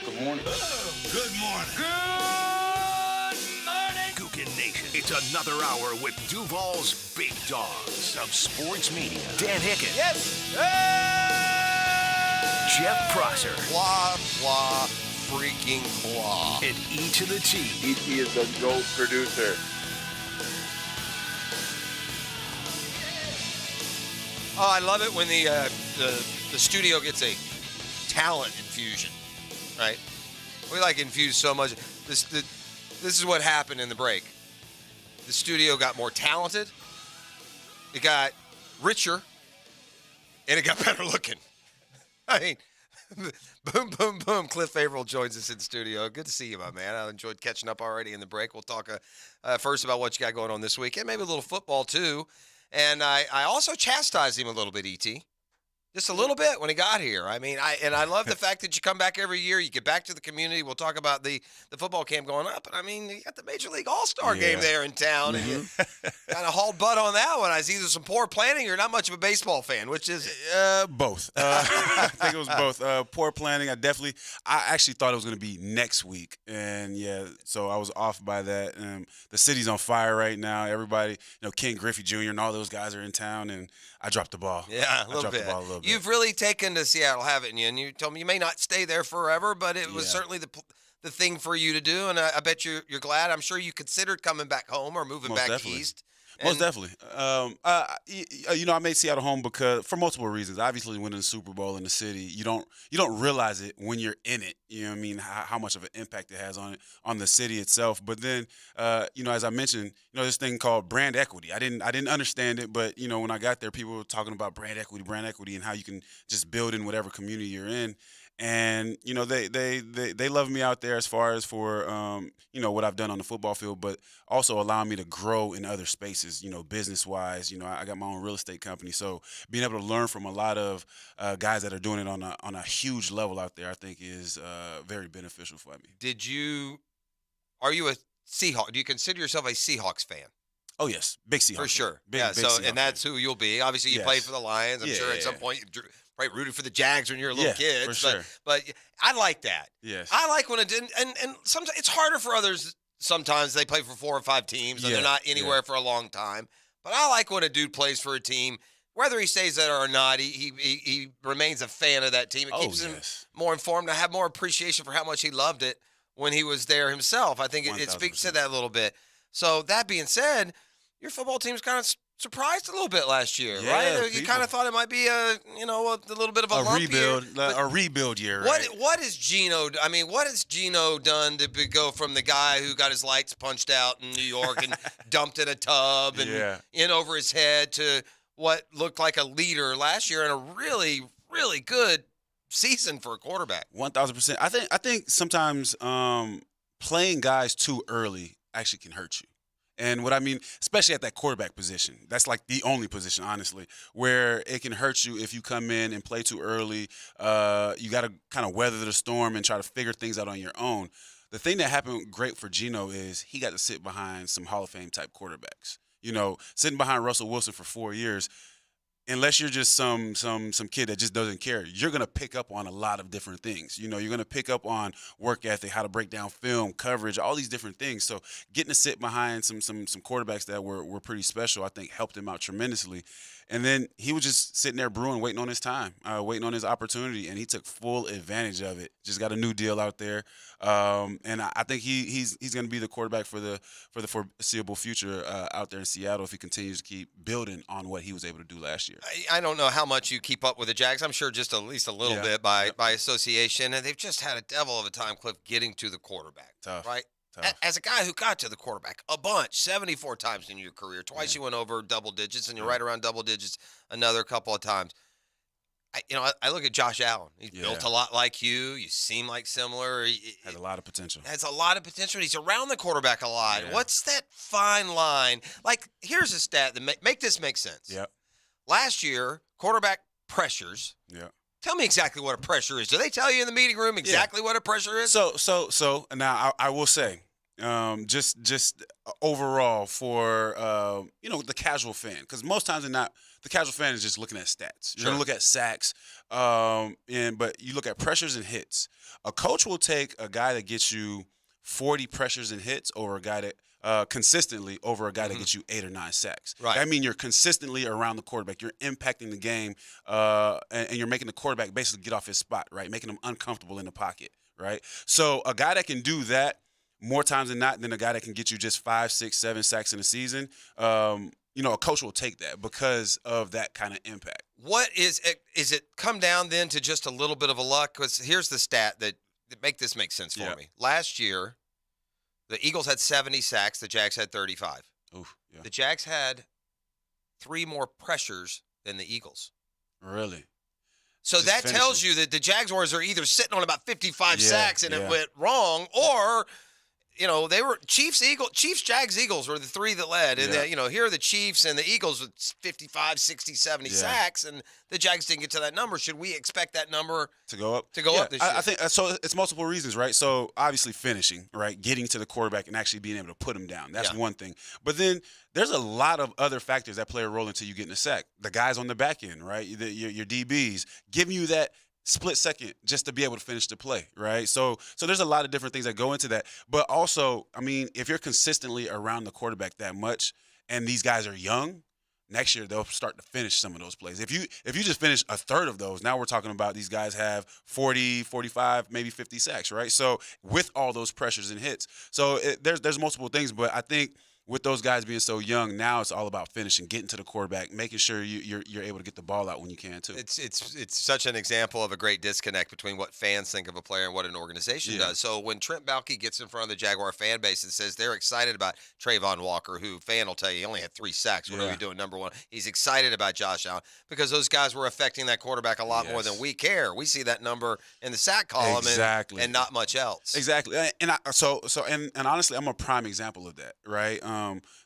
Good morning. Good morning. Good morning. Gookin Nation. It's another hour with Duval's Big Dogs of Sports Media. Dan Hicken. Yes. Jeff Prosser. Blah, blah, freaking blah. And E to the T. E.T. is the GOAT producer. Oh, I love it when the studio gets a talent infusion, right? We like infuse so much. This is what happened in the break. The studio got more talented, it got richer, and it got better looking. I mean, boom, boom, boom. Cliff Averill joins us in the studio. Good to see you, my man. I enjoyed catching up already in the break. We'll talk first about what you got going on this week, and maybe a little football too. And I also chastised him a little bit, E.T. Just a little bit when he got here. I mean, I love the fact that you come back every year. You get back to the community. We'll talk about the football camp going up. But, I mean, you got the Major League All-Star game there in town. And you kind of hauled butt on that one. I was either some poor planning or not much of a baseball fan. Which is it? Both. I think it was both. Poor planning. I actually thought it was going to be next week. And, yeah, so I was off by that. The city's on fire right now. Everybody, Ken Griffey Jr. and all those guys are in town. And I dropped the ball. Yeah, a little bit. You've really taken to Seattle, haven't you? And you told me you may not stay there forever, but it was certainly the thing for you to do. And I bet you're glad. I'm sure you considered coming back home or moving back east. Most definitely. I made Seattle home because for multiple reasons. Obviously, winning the Super Bowl in the city, you don't realize it when you're in it. You know what I mean? How much of an impact it has on the city itself. But then, as I mentioned, this thing called brand equity. I didn't understand it, but when I got there, people were talking about brand equity, and how you can just build in whatever community you're in. And they love me out there as far as for what I've done on the football field, but also allowing me to grow in other spaces, business wise. I got my own real estate company, so being able to learn from a lot of guys that are doing it on a huge level out there, I think is very beneficial for me. Did you Are you a Seahawk? Do you consider yourself a Seahawks fan? Oh yes, big Seahawks For sure. Big Seahawks and that's who you'll be. Obviously, you played for the Lions. I'm sure at some point you probably rooted for the Jags when you were a little kid. For sure. But I like that. Yes. I like when it didn't. And sometimes it's harder for others. Sometimes they play for 4 or 5 teams and they're not anywhere for a long time. But I like when a dude plays for a team. Whether he stays there or not, he remains a fan of that team. It keeps him more informed. I have more appreciation for how much he loved it when he was there himself. I think it speaks to that a little bit. So that being said, your football team's kind of surprised a little bit last year, right? You kind of thought it might be a little bit of a lump rebuild, year, a rebuild year. Right? What is Geno? I mean, what has Geno done to go from the guy who got his lights punched out in New York and dumped in a tub and in over his head to what looked like a leader last year and a really, really good season for a quarterback? 1,000%. I think sometimes playing guys too early actually can hurt you. And what I mean, especially at that quarterback position, that's like the only position, honestly, where it can hurt you if you come in and play too early. You got to kind of weather the storm and try to figure things out on your own. The thing that happened great for Geno is he got to sit behind some Hall of Fame type quarterbacks. Sitting behind Russell Wilson for 4 years, unless you're just some kid that just doesn't care, you're going to pick up on a lot of different things. You're going to pick up on work ethic, how to break down film, coverage, all these different things. So getting to sit behind some quarterbacks that were pretty special, I think helped him out tremendously. And then he was just sitting there brewing, waiting on his time, waiting on his opportunity, and he took full advantage of it. Just got a new deal out there, and I think he's going to be the quarterback for the foreseeable future out there in Seattle if he continues to keep building on what he was able to do last year. I don't know how much you keep up with the Jags. I'm sure just at least a little bit by association, and they've just had a devil of a time, Cliff, getting to the quarterback. Tough. Right? As a guy who got to the quarterback a bunch, 74 times in your career, twice you went over double digits, and you're right around double digits another couple of times. I look at Josh Allen. He's built a lot like you. You seem like similar. He has a lot of potential. Has a lot of potential. He's around the quarterback a lot. Yeah. What's that fine line? Like, here's a stat that make this make sense. Yep. Last year, quarterback pressures. Yeah. Tell me exactly what a pressure is. Do they tell you in the meeting room exactly what a pressure is? So now I will say, just overall for the casual fan, because most times the casual fan is just looking at stats. You're gonna look at sacks, but you look at pressures and hits. A coach will take a guy that gets you 40 pressures and hits over a guy that consistently over a guy that gets you 8 or 9 sacks. Right. I mean, you're consistently around the quarterback. You're impacting the game, and you're making the quarterback basically get off his spot, right? Making him uncomfortable in the pocket, right? So a guy that can do that more times than not than a guy that can get you just 5, 6, 7 sacks in a season, a coach will take that because of that kind of impact. What is it come down then to just a little bit of a luck? Because here's the stat that make this make sense for me. Last year, the Eagles had 70 sacks. The Jags had 35. Oof, yeah. The Jags had 3 more pressures than the Eagles. Really? So just that tells you that the Jaguars are either sitting on about 55 sacks and it went wrong, or they were Chiefs, Jags, Eagles were the 3 that led. And, here are the Chiefs and the Eagles with 55, 60, 70 sacks, and the Jags didn't get to that number. Should we expect that number to go up? To go up this year? I think so. It's multiple reasons, right? So obviously finishing, right? Getting to the quarterback and actually being able to put him down. That's one thing. But then there's a lot of other factors that play a role until you get in a sack. The guys on the back end, right? Your DBs giving you that split second just to be able to finish the play, right? So there's a lot of different things that go into that. But also, I mean, if you're consistently around the quarterback that much and these guys are young, next year they'll start to finish some of those plays. If you just finish a third of those, now we're talking about these guys have 40, 45, maybe 50 sacks, right? So with all those pressures and hits. So there's multiple things, but I think with those guys being so young, now it's all about finishing, getting to the quarterback, making sure you're able to get the ball out when you can too. It's such an example of a great disconnect between what fans think of a player and what an organization does. So when Trent Baalke gets in front of the Jaguar fan base and says they're excited about Trayvon Walker, who fan will tell you he only had 3 sacks. What are we doing, number 1? He's excited about Josh Allen because those guys were affecting that quarterback a lot more than we care. We see that number in the sack column and not much else. Exactly. And honestly, I'm a prime example of that, right?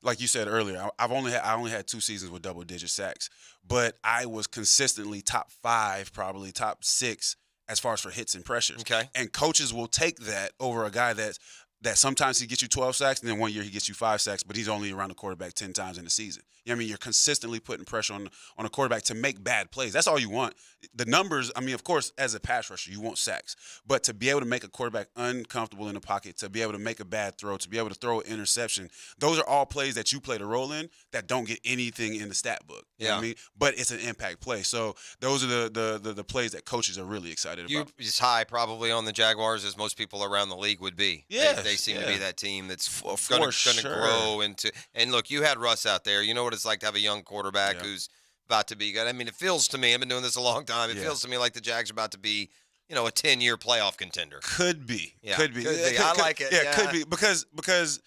Like you said earlier, I only had 2 seasons with double-digit sacks, but I was consistently top 5, probably top 6 as far as for hits and pressures. Okay. And coaches will take that over a guy that's that sometimes he gets you 12 sacks, and then one year he gets you 5 sacks, but he's only around the quarterback 10 times in the season. You know what I mean? You're consistently putting pressure on a quarterback to make bad plays. That's all you want. The numbers, I mean, of course, as a pass rusher, you want sacks. But to be able to make a quarterback uncomfortable in the pocket, to be able to make a bad throw, to be able to throw an interception, those are all plays that you play the role in that don't get anything in the stat book. You know what I mean? But it's an impact play. So those are the plays that coaches are really excited about. You're as high probably on the Jaguars as most people around the league would be. Yeah, They seem to be that team that's going to sure. grow into. And look, you had Russ out there. You know what it's like to have a young quarterback who's about to be good. I mean, it feels to me, I've been doing this a long time, it feels to me like the Jags are about to be, a 10-year playoff contender. Could be. Yeah, Could be. I like it. Yeah, could be. Because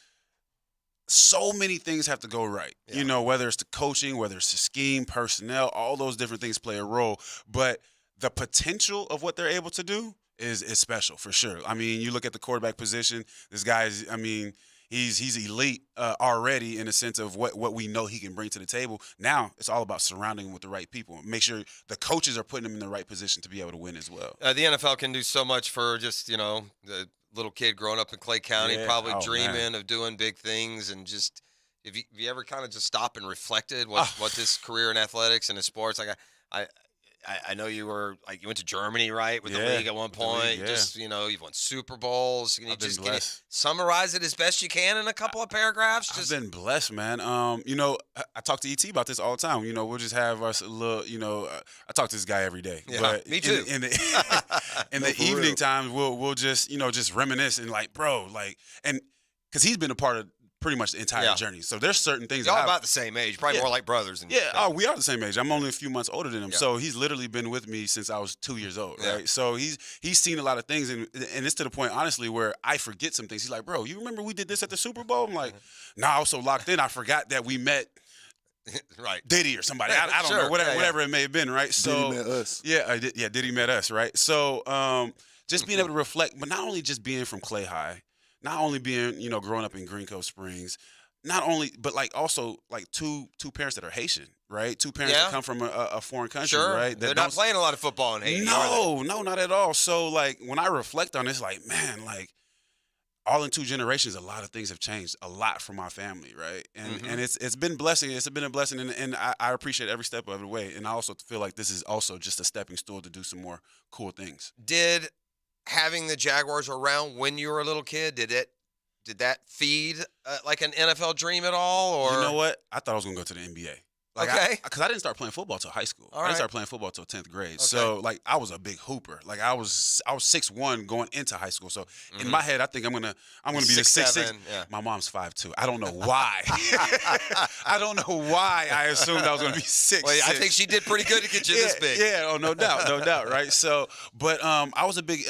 so many things have to go right. Yeah. Whether it's the coaching, whether it's the scheme, personnel, all those different things play a role. But the potential of what they're able to do is special for sure. I mean, you look at the quarterback position, this guy's, he's elite already in the sense of what we know he can bring to the table. Now it's all about surrounding him with the right people. Make sure the coaches are putting him in the right position to be able to win as well. The NFL can do so much for just, the little kid growing up in Clay County, probably dreaming of doing big things. And just, if you ever kind of just stop and reflected what this career in athletics and in sports, like I know you were you went to Germany, right, with the league at one point. Just you've won Super Bowls. Can you summarize it as best you can in a couple of paragraphs? I've been blessed, man. I talk to ET about this all the time. We'll just have us a little. I talk to this guy every day. Yeah, but me too. In the evening times, we'll just just reminisce and and because he's been a part of pretty much the entire journey. So there's certain things. Y'all about the same age, probably more like brothers. We are the same age. I'm only a few months older than him. Yeah. So he's literally been with me since I was 2 years old, right? So he's seen a lot of things, and it's to the point, honestly, where I forget some things. He's like, bro, you remember we did this at the Super Bowl? I'm like, I was so locked in, I forgot that we met right Diddy or somebody. I don't know, whatever it may have been, right? So Diddy met us. Diddy met us, right? So just being able to reflect, but not only just being from Clay High, not only being, growing up in Green Cove Springs, not only, but also two parents that are Haitian, right? Two parents that come from a foreign country, right? They're not playing a lot of football in Haiti. No, not at all. So when I reflect on this, man, all in 2 generations, a lot of things have changed a lot for my family, right? And it's been blessing. It's been a blessing, and I appreciate every step of the way. And I also feel like this is also just a stepping stool to do some more cool things. Did having the Jaguars around when you were a little kid, did that feed an NFL dream at all? Or you know what? I thought I was gonna go to the NBA. Because I didn't start playing football till high school. I didn't start playing football till 10th grade. Okay. So I was a big hooper. I was 6'1" going into high school. So in my head, I think I'm gonna be the 6'6". Yeah. My mom's 5'2". I don't know why. I don't know why I assumed I was gonna be 6'6". Well, I think she did pretty good to get you this big. Yeah. Oh, no doubt, right? So, but I was a big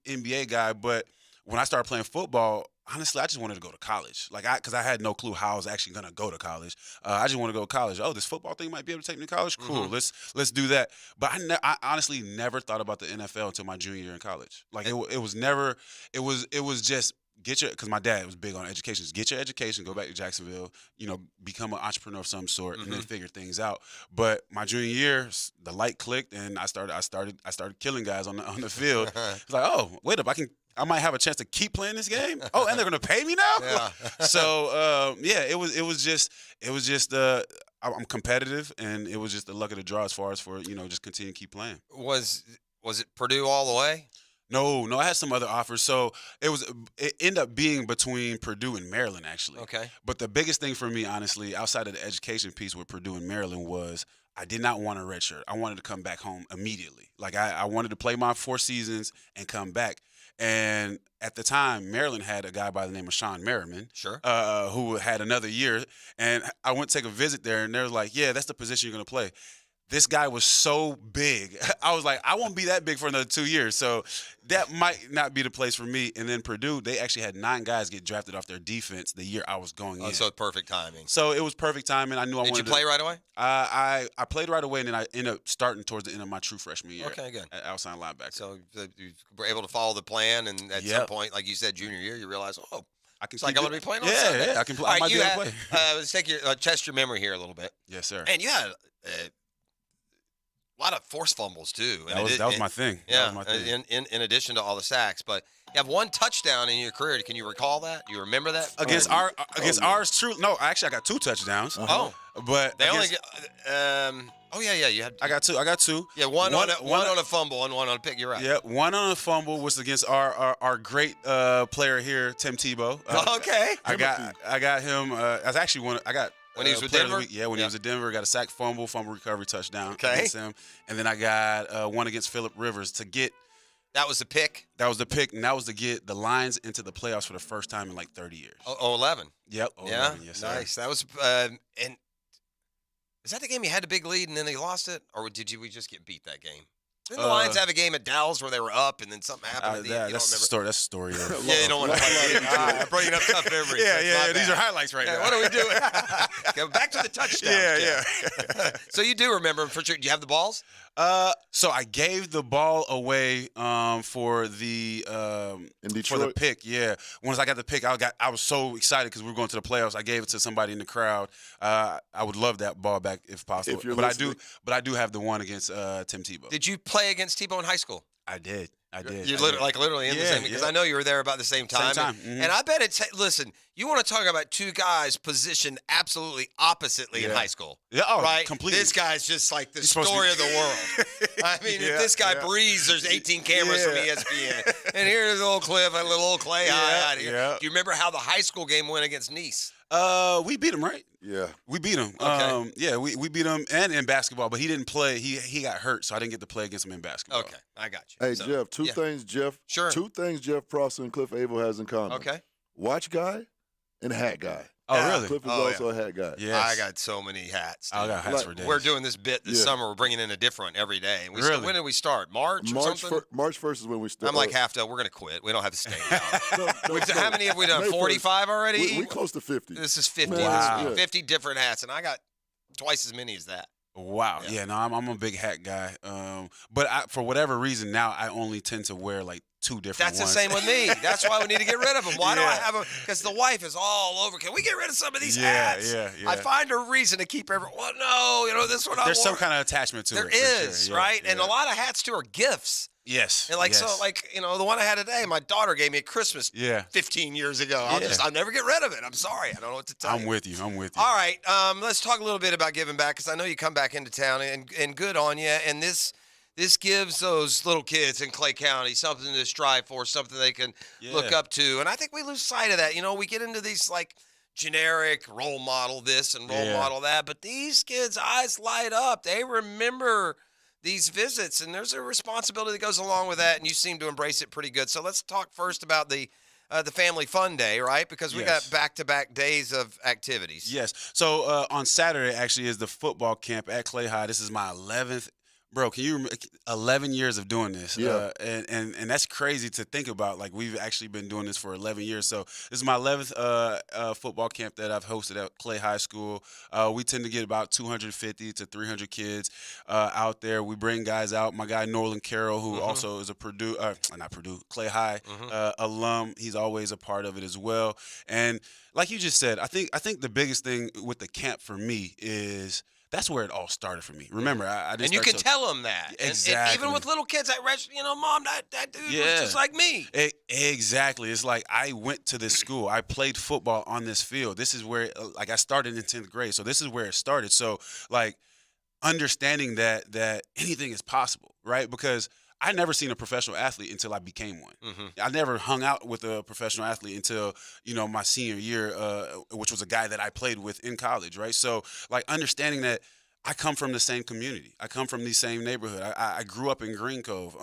NBA guy. But when I started playing football, honestly, I just wanted to go to college. Because I had no clue how I was actually going to go to college. I just wanted to go to college. Oh, this football thing might be able to take me to college? Cool, let's do that. But I honestly never thought about the NFL until my junior year in college. It was just because my dad was big on education. Just get your education, go back to Jacksonville, become an entrepreneur of some sort, and then figure things out. But my junior year, the light clicked, and I started killing guys on the field. It's like, oh, wait up, I might have a chance to keep playing this game. Oh, and they're gonna pay me now. Yeah. So it was just I'm competitive, and it was just the luck of the draw as far as for just continue to keep playing. Was it Purdue all the way? No, I had some other offers. So it ended up being between Purdue and Maryland, actually. Okay. But the biggest thing for me, honestly, outside of the education piece with Purdue and Maryland, was I did not want a redshirt. I wanted to come back home immediately. I wanted to play my 4 seasons and come back. And at the time, Maryland had a guy by the name of Sean Merriman, who had another year. And I went to take a visit there, and they were like, yeah, that's the position you're going to play. This guy was so big. I was like, I won't be that big for another 2 years. So that might not be the place for me. And then Purdue, they actually had 9 guys get drafted off their defense the year I was going in. So perfect timing. So it was perfect timing. I knew I wanted to. Did you play right away? I played right away, and then I ended up starting towards the end of my true freshman year. Okay, good. At outside linebacker. So you were able to follow the plan, and at some point, like you said, junior year, you realize, I can. I'm going to be playing on Sunday. Yeah, I can play. I might be able to play. Let's test your memory here a little bit. Yes, sir. And you had a lot of forced fumbles too. That was my thing. Yeah. That was my thing. In addition to all the sacks, but You have one touchdown in your career. Can you recall that? You remember that? Against ours, true. No, actually, I got 2 touchdowns. Oh, but they only against- get. Yeah. You had. I got two. Yeah, one on a fumble and one on a pick. You're right. Yeah, one on a fumble was against our great player here, Tim Tebow. Okay. I got him. I was actually one. I got. When he was with player of the Denver? week. Yeah, when he was at Denver, got a sack, fumble recovery touchdown Okay. against him, and then I got one against Phillip Rivers to get. That was the pick. That was the pick, and that was to get the Lions into the playoffs for the first time in like 30 years. 11. Yep. Yeah. 11, yes, sir. Nice. That was and is that the game you had a big lead and then they lost it, or did we just get beat that game? Didn't the Lions have a game at Dallas where they were up and then something happened? At the end? You That's don't the story. That's the story. Yeah, you don't want to I'm bringing up tough memories. Yeah. These are highlights right now. What are we doing? Okay, back to the touchdown. Yeah. So you do remember them for sure. Do you have the balls? So I gave the ball away for the in Detroit? for the pick. Yeah, once I got the pick, I was so excited because we were going to the playoffs. I gave it to somebody in the crowd. I would love that ball back if possible. But I do have the one against Tim Tebow. Did you play against Tebow in high school? I did. You're literally in the same, because I know you were there about the same time. And I bet listen, you want to talk about two guys positioned absolutely oppositely in high school. Yeah, right? completely. This guy's just like the story of the world. I mean, if this guy breathes, there's 18 cameras from ESPN. And here's old Cliff, a little old Clay out here. Yeah. Do you remember how the high school game went against Nice? We beat him, right? Yeah. We beat him. Okay. We beat him and in basketball, but he didn't play. He got hurt, so I didn't get to play against him in basketball. Okay, I got you. Hey, Jeff, two things Jeff Prosser and Cliff Abel has in common. Okay. Watch guy and hat guy. Oh, really? Cliff is also a hat guy. Yes. I got so many hats. I got hats for days. We're doing this bit this summer. We're bringing in a different every day. And Really? When did we start? March or something? March 1st is when we start. I'm like half done. We're going to quit. We don't have to stay now. No, How many have we done? May 1st. 45 already? We close to 50. This is 50. Wow. This is 50 different hats, and I got twice as many as that. Wow. Yeah. No, I'm a big hat guy. But for whatever reason now I only tend to wear like 2 different That's ones. the same with me. That's why we need to get rid of them. Why do I have them? Because the wife is all over. Can we get rid of some of these hats? Yeah. I find a reason to keep everyone. Well, no, this one I There's wore. some kind of attachment to There it. for is, sure. Yeah, right? And yeah. a lot of hats too are gifts. Yes. And yes. the one I had today, my daughter gave me at Christmas 15 years ago. I'll never get rid of it. I'm sorry. I don't know what to tell you. I'm with you. All right. Let's talk a little bit about giving back, because I know you come back into town, and good on you. And this gives those little kids in Clay County something to strive for, something they can look up to. And I think we lose sight of that. You know, we get into these like generic role model this and role model that, but these kids' eyes light up. They remember these visits, and there's a responsibility that goes along with that, and you seem to embrace it pretty good. So let's talk first about the Family Fun Day, right? Because we got back-to-back days of activities. Yes. So on Saturday actually is the football camp at Clay High. This is my 11th. Bro, can you remember 11 years of doing this? Yeah. And that's crazy to think about. Like, we've actually been doing this for 11 years. So this is my 11th football camp that I've hosted at Clay High School. We tend to get about 250 to 300 kids out there. We bring guys out. My guy Norland Carroll, who also is a Clay High alum. He's always a part of it as well. And like you just said, I think the biggest thing with the camp for me is – that's where it all started for me. Remember, I didn't. And you can tell them that. Exactly. And even with little kids at restaurant, Mom, that dude was just like me. Exactly. It's like I went to this school. I played football on this field. This is where, like, I started in 10th grade. So this is where it started. So, like, understanding that anything is possible, right? Because I never seen a professional athlete until I became one. I never hung out with a professional athlete until, my senior year, which was a guy that I played with in college, right? So, like, understanding that I come from the same community. I come from the same neighborhood. I grew up in Green Cove.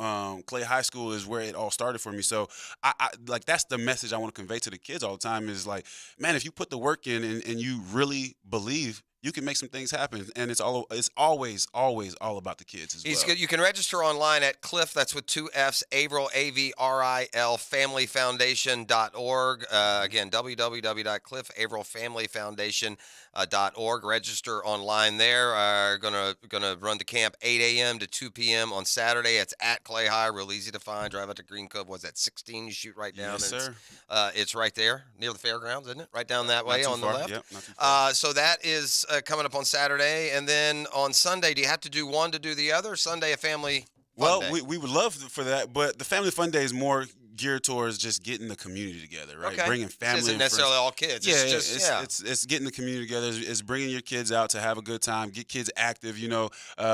Clay High School is where it all started for me. So, I like, that's the message I want to convey to the kids all the time is, like, man, if you put the work in and you really believe, you can make some things happen, and it's always all about the kids as well. You can register online at Cliff, that's with 2 F's, Avril, A-V-R-I-L, familyfoundation.org. Again, www.cliffavrilfamilyfoundation.org. Register online there. Gonna run the camp 8 a.m. to 2 p.m. on Saturday. It's at Clay High, real easy to find. Drive out to Green Cove. Was that 16? You shoot right down. Yes, sir. It's right there near the fairgrounds, isn't it? Right down that way on the left. Yep, not too far. So that is coming up on Saturday, and then on Sunday, do you have to do one to do the other? Sunday, a family fun day? We would love for that, but the Family Fun Day is more geared towards just getting the community together, right? Okay. Bringing family. This isn't and necessarily friends. all kids. Yeah, It's just it's getting the community together. It's bringing your kids out to have a good time, get kids active. You know,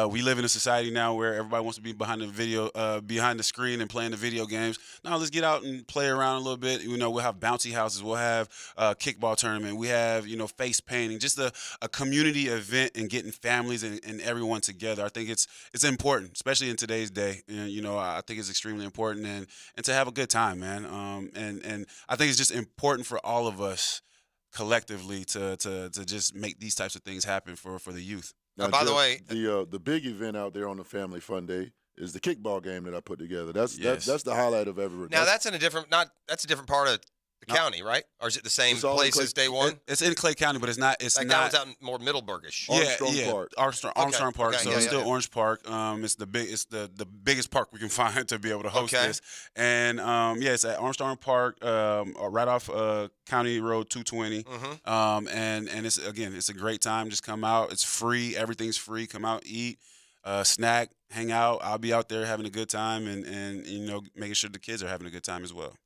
we live in a society now where everybody wants to be behind the screen and playing the video games. No, let's get out and play around a little bit. You know, we'll have bouncy houses, we'll have kickball tournament, we have face painting, just a community event and getting families and everyone together. I think it's important, especially in today's day. And I think it's extremely important and to have a good time, man. And I think it's just important for all of us collectively to just make these types of things happen for the youth. Now, by the Jeff, way, the big event out there on the Family Fun Day is the kickball game that I put together. That's the highlight of every. Now that's a different part of the county, right? Or is it the same place as day one? It's in Clay County, but it's not. It's that not. That one's out in more Middleburgish. Park. Armstrong Park. Okay. So it's still Orange Park. It's the biggest park we can find to be able to host this. And it's at Armstrong Park, right off County Road 220. Mm-hmm. And it's a great time. Just come out. It's free. Everything's free. Come out, eat, snack, hang out. I'll be out there having a good time and making sure the kids are having a good time as well.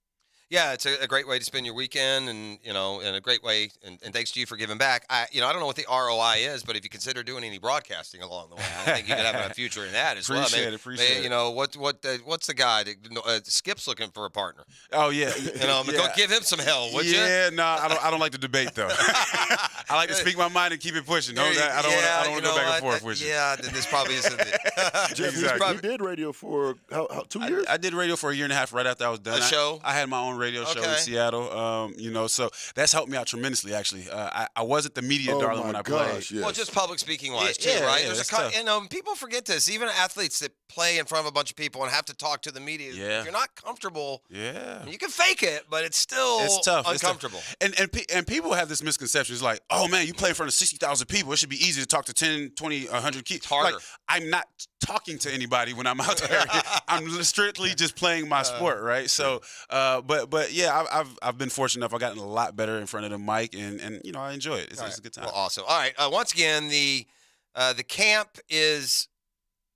Yeah, it's a great way to spend your weekend, and and a great way. And thanks to you for giving back. I don't know what the ROI is, but if you consider doing any broadcasting along the way, I think you could have a future in that as well. Appreciate it. What's the guy that Skip's looking for a partner? Oh yeah, Go give him some hell, would you? Yeah, no, I don't like to debate though. I like to speak my mind and keep it pushing. I don't want to go back and forth with you. Yeah, then this probably isn't it. Jeff, you did radio for how 2 years? I did radio for a year and a half right after I was done. A show? I had my own radio show in Seattle. So that's helped me out tremendously. Actually, I wasn't the media darling when I played. Yes. Well, just public speaking wise too, right? There's people forget this. Even athletes that play in front of a bunch of people and have to talk to the media. Yeah. If you're not comfortable. Yeah. You can fake it, but it's still tough. uncomfortable. And people have this misconception. It's like, oh man, you play in front of 60,000 people. It should be easy to talk to 10, 20, 100 kids. It's harder. Like, I'm not talking to anybody when I'm out there. I'm strictly just playing my sport, right? So, but yeah, I've been fortunate enough. I've gotten a lot better in front of the mic, and I enjoy it. It's a good time. Well, awesome. All right. Once again, the camp is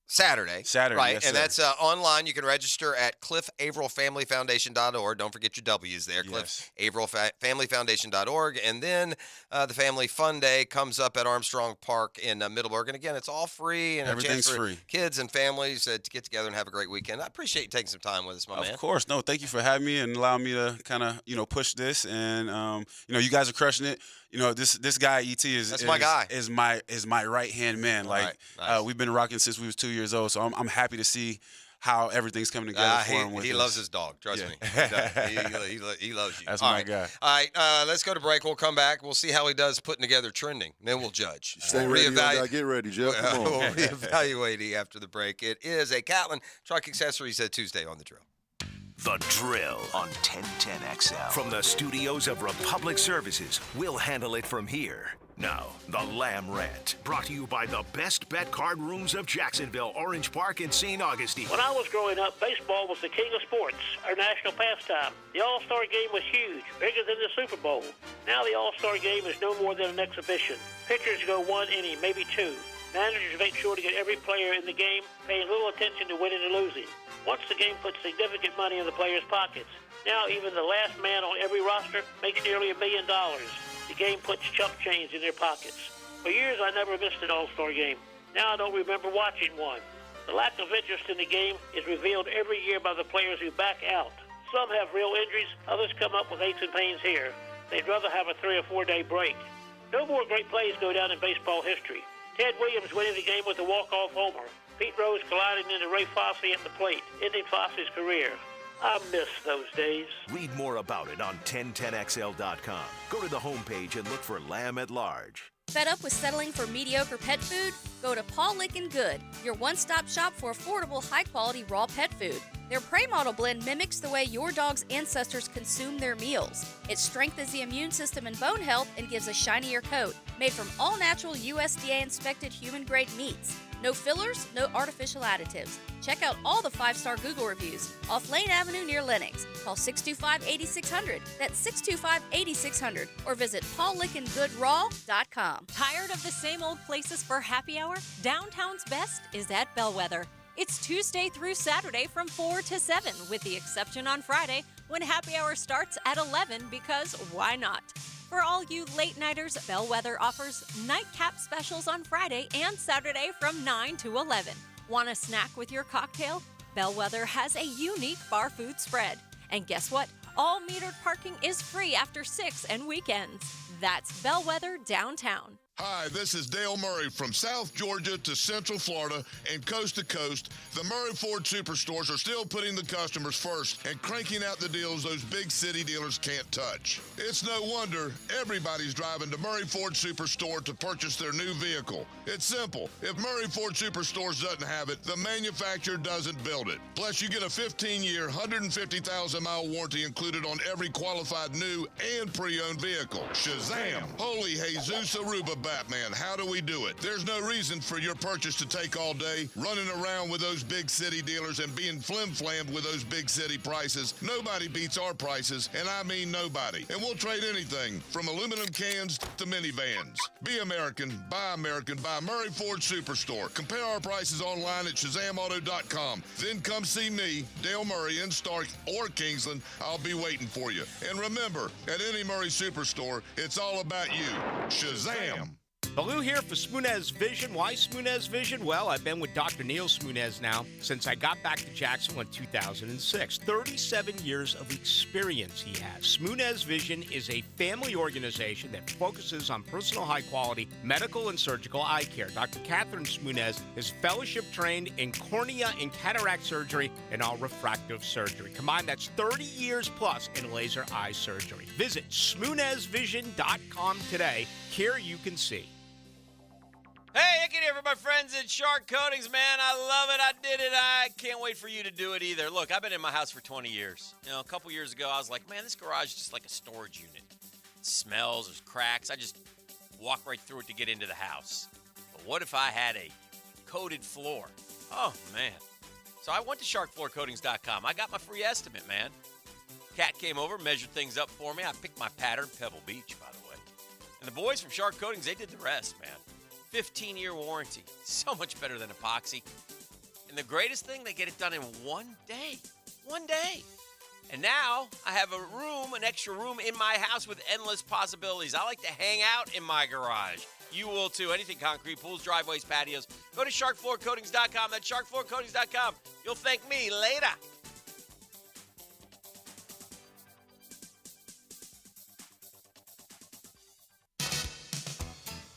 Saturday, right? Yes, and sir. that's online. You can register at CliffAvrillFamilyFoundation.org. Don't forget your W's there, Yes. CliffAvrillFamilyFoundation.org. And then the Family Fun Day comes up at Armstrong Park in Middleburg. And again, it's all free and Everything's a chance for free. kids and families to get together and have a great weekend. I appreciate you taking some time with us, my man. Of course. No, thank you for having me and allowing me to kind of, push this. And, you guys are crushing it. This guy ET is my guy. Is my right hand man. All Like right. Nice. we've been rocking since we was 2 years old. So I'm happy to see how everything's coming together for him. He loves his dog. Trust me. He loves you. That's All my right. guy. All right. Let's go to break. We'll come back. We'll see how he does putting together trending. Then we'll judge. Stay ready. Get ready, Jeff. Come on. We'll reevaluate after the break. It is a Catlin Truck Accessories Tuesday on The Drill. The Drill on 1010XL. From the studios of Republic Services, we'll handle it from here. Now, the Lamb Rant, brought to you by the best bet card rooms of Jacksonville, Orange Park, and St. Augustine. When I was growing up, baseball was the king of sports, our national pastime. The All-Star Game was huge, bigger than the Super Bowl. Now the All-Star Game is no more than an exhibition. Pitchers go one inning, maybe two. Managers make sure to get every player in the game, paying little attention to winning and losing. Once the game puts significant money in the players' pockets. Now even the last man on every roster makes nearly $1 million. The game puts chump change in their pockets. For years, I never missed an All-Star game. Now I don't remember watching one. The lack of interest in the game is revealed every year by the players who back out. Some have real injuries, others come up with aches and pains here. They'd rather have a 3 or 4 day break. No more great plays go down in baseball history. Ted Williams winning the game with a walk-off homer. Pete Rose colliding into Ray Fosse at the plate, ending Fosse's career. I miss those days. Read more about it on 1010XL.com. Go to the homepage and look for Lamb at Large. Fed up with settling for mediocre pet food? Go to Paul Licken Good, your one-stop shop for affordable, high-quality raw pet food. Their Prey Model blend mimics the way your dog's ancestors consume their meals. It strengthens the immune system and bone health and gives a shinier coat. Made from all-natural USDA-inspected human-grade meats. No fillers, no artificial additives. Check out all the 5-star Google reviews off Lane Avenue near Lenox. Call 625-8600. That's 625-8600. Or visit PaulLickenGoodRaw.com. Tired of the same old places for happy hour? Downtown's best is at Bellwether. It's Tuesday through Saturday from 4 to 7, with the exception on Friday, when happy hour starts at 11 because why not? For all you late-nighters, Bellwether offers nightcap specials on Friday and Saturday from 9 to 11. Want a snack with your cocktail? Bellwether has a unique bar food spread. And guess what? All metered parking is free after 6 and weekends. That's Bellwether downtown. Hi, this is Dale Murray from South Georgia to Central Florida and coast to coast. The Murray Ford Superstores are still putting the customers first and cranking out the deals those big city dealers can't touch. It's no wonder everybody's driving to Murray Ford Superstore to purchase their new vehicle. It's simple. If Murray Ford Superstores doesn't have it, the manufacturer doesn't build it. Plus, you get a 15-year, 150,000-mile warranty included on every qualified new and pre-owned vehicle. Shazam! Holy Jesus Aruba, Batman, how do we do it? There's no reason for your purchase to take all day, running around with those big city dealers and being flim-flammed with those big city prices. Nobody beats our prices, and I mean nobody. And we'll trade anything from aluminum cans to minivans. Be American, buy Murray Ford Superstore. Compare our prices online at ShazamAuto.com. Then come see me, Dale Murray, in Stark or Kingsland. I'll be waiting for you. And remember, at any Murray Superstore, it's all about you. Shazam! Baloo here for Smoonez Vision. Why Smoonez Vision? Well, I've been with Dr. Neil Smoonez now since I got back to Jacksonville in 2006. 37 years of experience he has. Smoonez Vision is a family organization that focuses on personal high-quality medical and surgical eye care. Dr. Catherine Smoonez is fellowship-trained in cornea and cataract surgery and all refractive surgery. Combined, that's 30 years plus in laser eye surgery. Visit SmoonezVision.com today. Care you can see. Hey, Hickey here for my friends at Shark Coatings, man. I love it. I did it. I can't wait for you to do it either. Look, I've been in my house for 20 years. You know, a couple years ago, I was like, man, this garage is just like a storage unit. It smells, there's cracks. I just walk right through it to get into the house. But what if I had a coated floor? Oh, man. So I went to sharkfloorcoatings.com. I got my free estimate, man. Cat came over, measured things up for me. I picked my pattern, Pebble Beach, by the way. And the boys from Shark Coatings, they did the rest, man. 15-year warranty. So much better than epoxy. And the greatest thing, they get it done in 1 day. 1 day. And now I have an extra room in my house with endless possibilities. I like to hang out in my garage. You will too. Anything concrete, pools, driveways, patios. Go to sharkfloorcoatings.com. That's sharkfloorcoatings.com. You'll thank me later.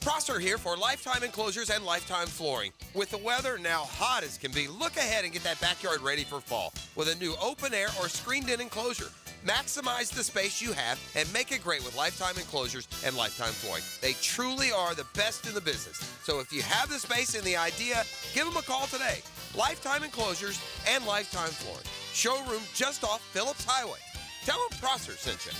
Prosser here for Lifetime Enclosures and Lifetime Flooring. With the weather now hot as can be, look ahead and get that backyard ready for fall with a new open-air or screened-in enclosure. Maximize the space you have and make it great with Lifetime Enclosures and Lifetime Flooring. They truly are the best in the business. So if you have the space and the idea, give them a call today. Lifetime Enclosures and Lifetime Flooring. Showroom just off Phillips Highway. Tell them Prosser sent you.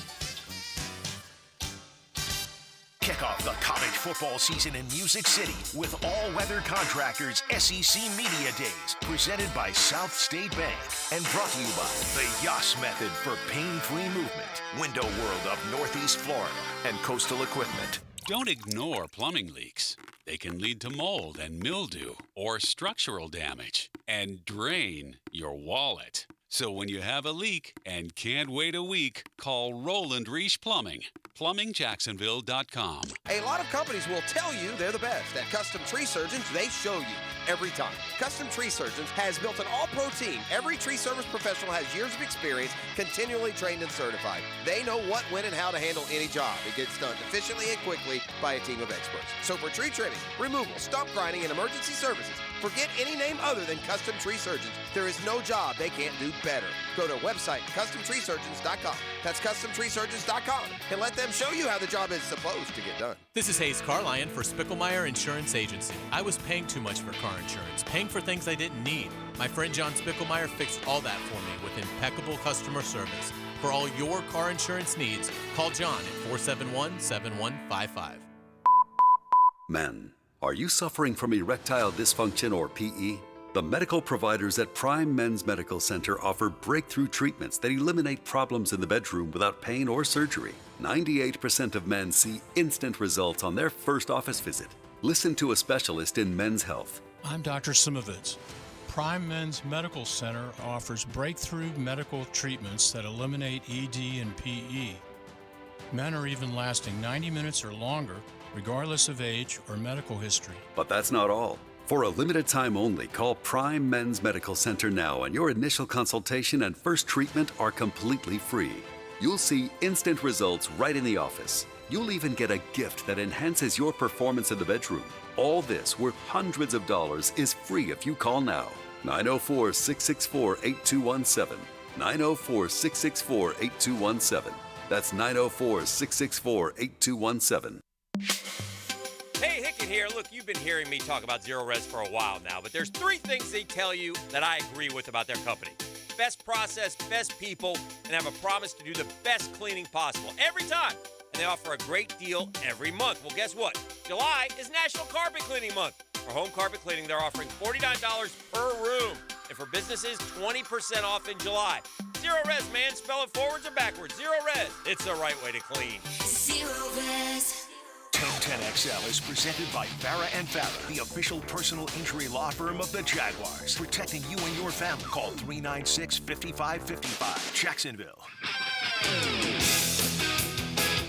Kick off the college football season in Music City with all-weather contractors SEC Media Days, presented by South State Bank and brought to you by the Yas Method for pain-free movement, Window World of Northeast Florida, and Coastal Equipment. Don't ignore plumbing leaks. They can lead to mold and mildew or structural damage and drain your wallet. So when you have a leak and can't wait a week, call Roland Reich Plumbing. PlumbingJacksonville.com. A lot of companies will tell you they're the best. At Custom Tree Surgeons, they show you every time. Custom Tree Surgeons has built an all-pro team. Every tree service professional has years of experience, continually trained and certified. They know what, when, and how to handle any job. It gets done efficiently and quickly by a team of experts. So for tree trimming, removal, stump grinding, and emergency services, forget any name other than Custom Tree Surgeons. There is no job they can't do better. Go to website CustomTreeSurgeons.com. That's CustomTreeSurgeons.com and let them show you how the job is supposed to get done. This is Hayes Carlion for Spicklemeyer Insurance Agency. I was paying too much for car insurance, paying for things I didn't need. My friend John Spicklemeyer fixed all that for me with impeccable customer service. For all your car insurance needs, call John at 471-7155. Men, are you suffering from erectile dysfunction or PE? The medical providers at Prime Men's Medical Center offer breakthrough treatments that eliminate problems in the bedroom without pain or surgery. 98% of men see instant results on their first office visit. Listen to a specialist in men's health. I'm Dr. Simovitz. Prime Men's Medical Center offers breakthrough medical treatments that eliminate ED and PE. Men are even lasting 90 minutes or longer, regardless of age or medical history. But that's not all. For a limited time only, call Prime Men's Medical Center now, and your initial consultation and first treatment are completely free. You'll see instant results right in the office. You'll even get a gift that enhances your performance in the bedroom. All this, worth hundreds of dollars, is free if you call now. 904-664-8217. 904-664-8217. That's 904-664-8217. Hey, Hicken here. Look, you've been hearing me talk about Zero Res for a while now, but there's 3 things they tell you that I agree with about their company. Best process, best people, and have a promise to do the best cleaning possible every time. And they offer a great deal every month. Well, guess what? July is National Carpet Cleaning Month. For home carpet cleaning, they're offering $49 per room. And for businesses, 20% off in July. Zero Res, man. Spell it forwards or backwards. Zero Res. It's the right way to clean. Zero Res. 1010XL is presented by Farah and Farah, the official personal injury law firm of the Jaguars. Protecting you and your family. Call 396-5555. Jacksonville.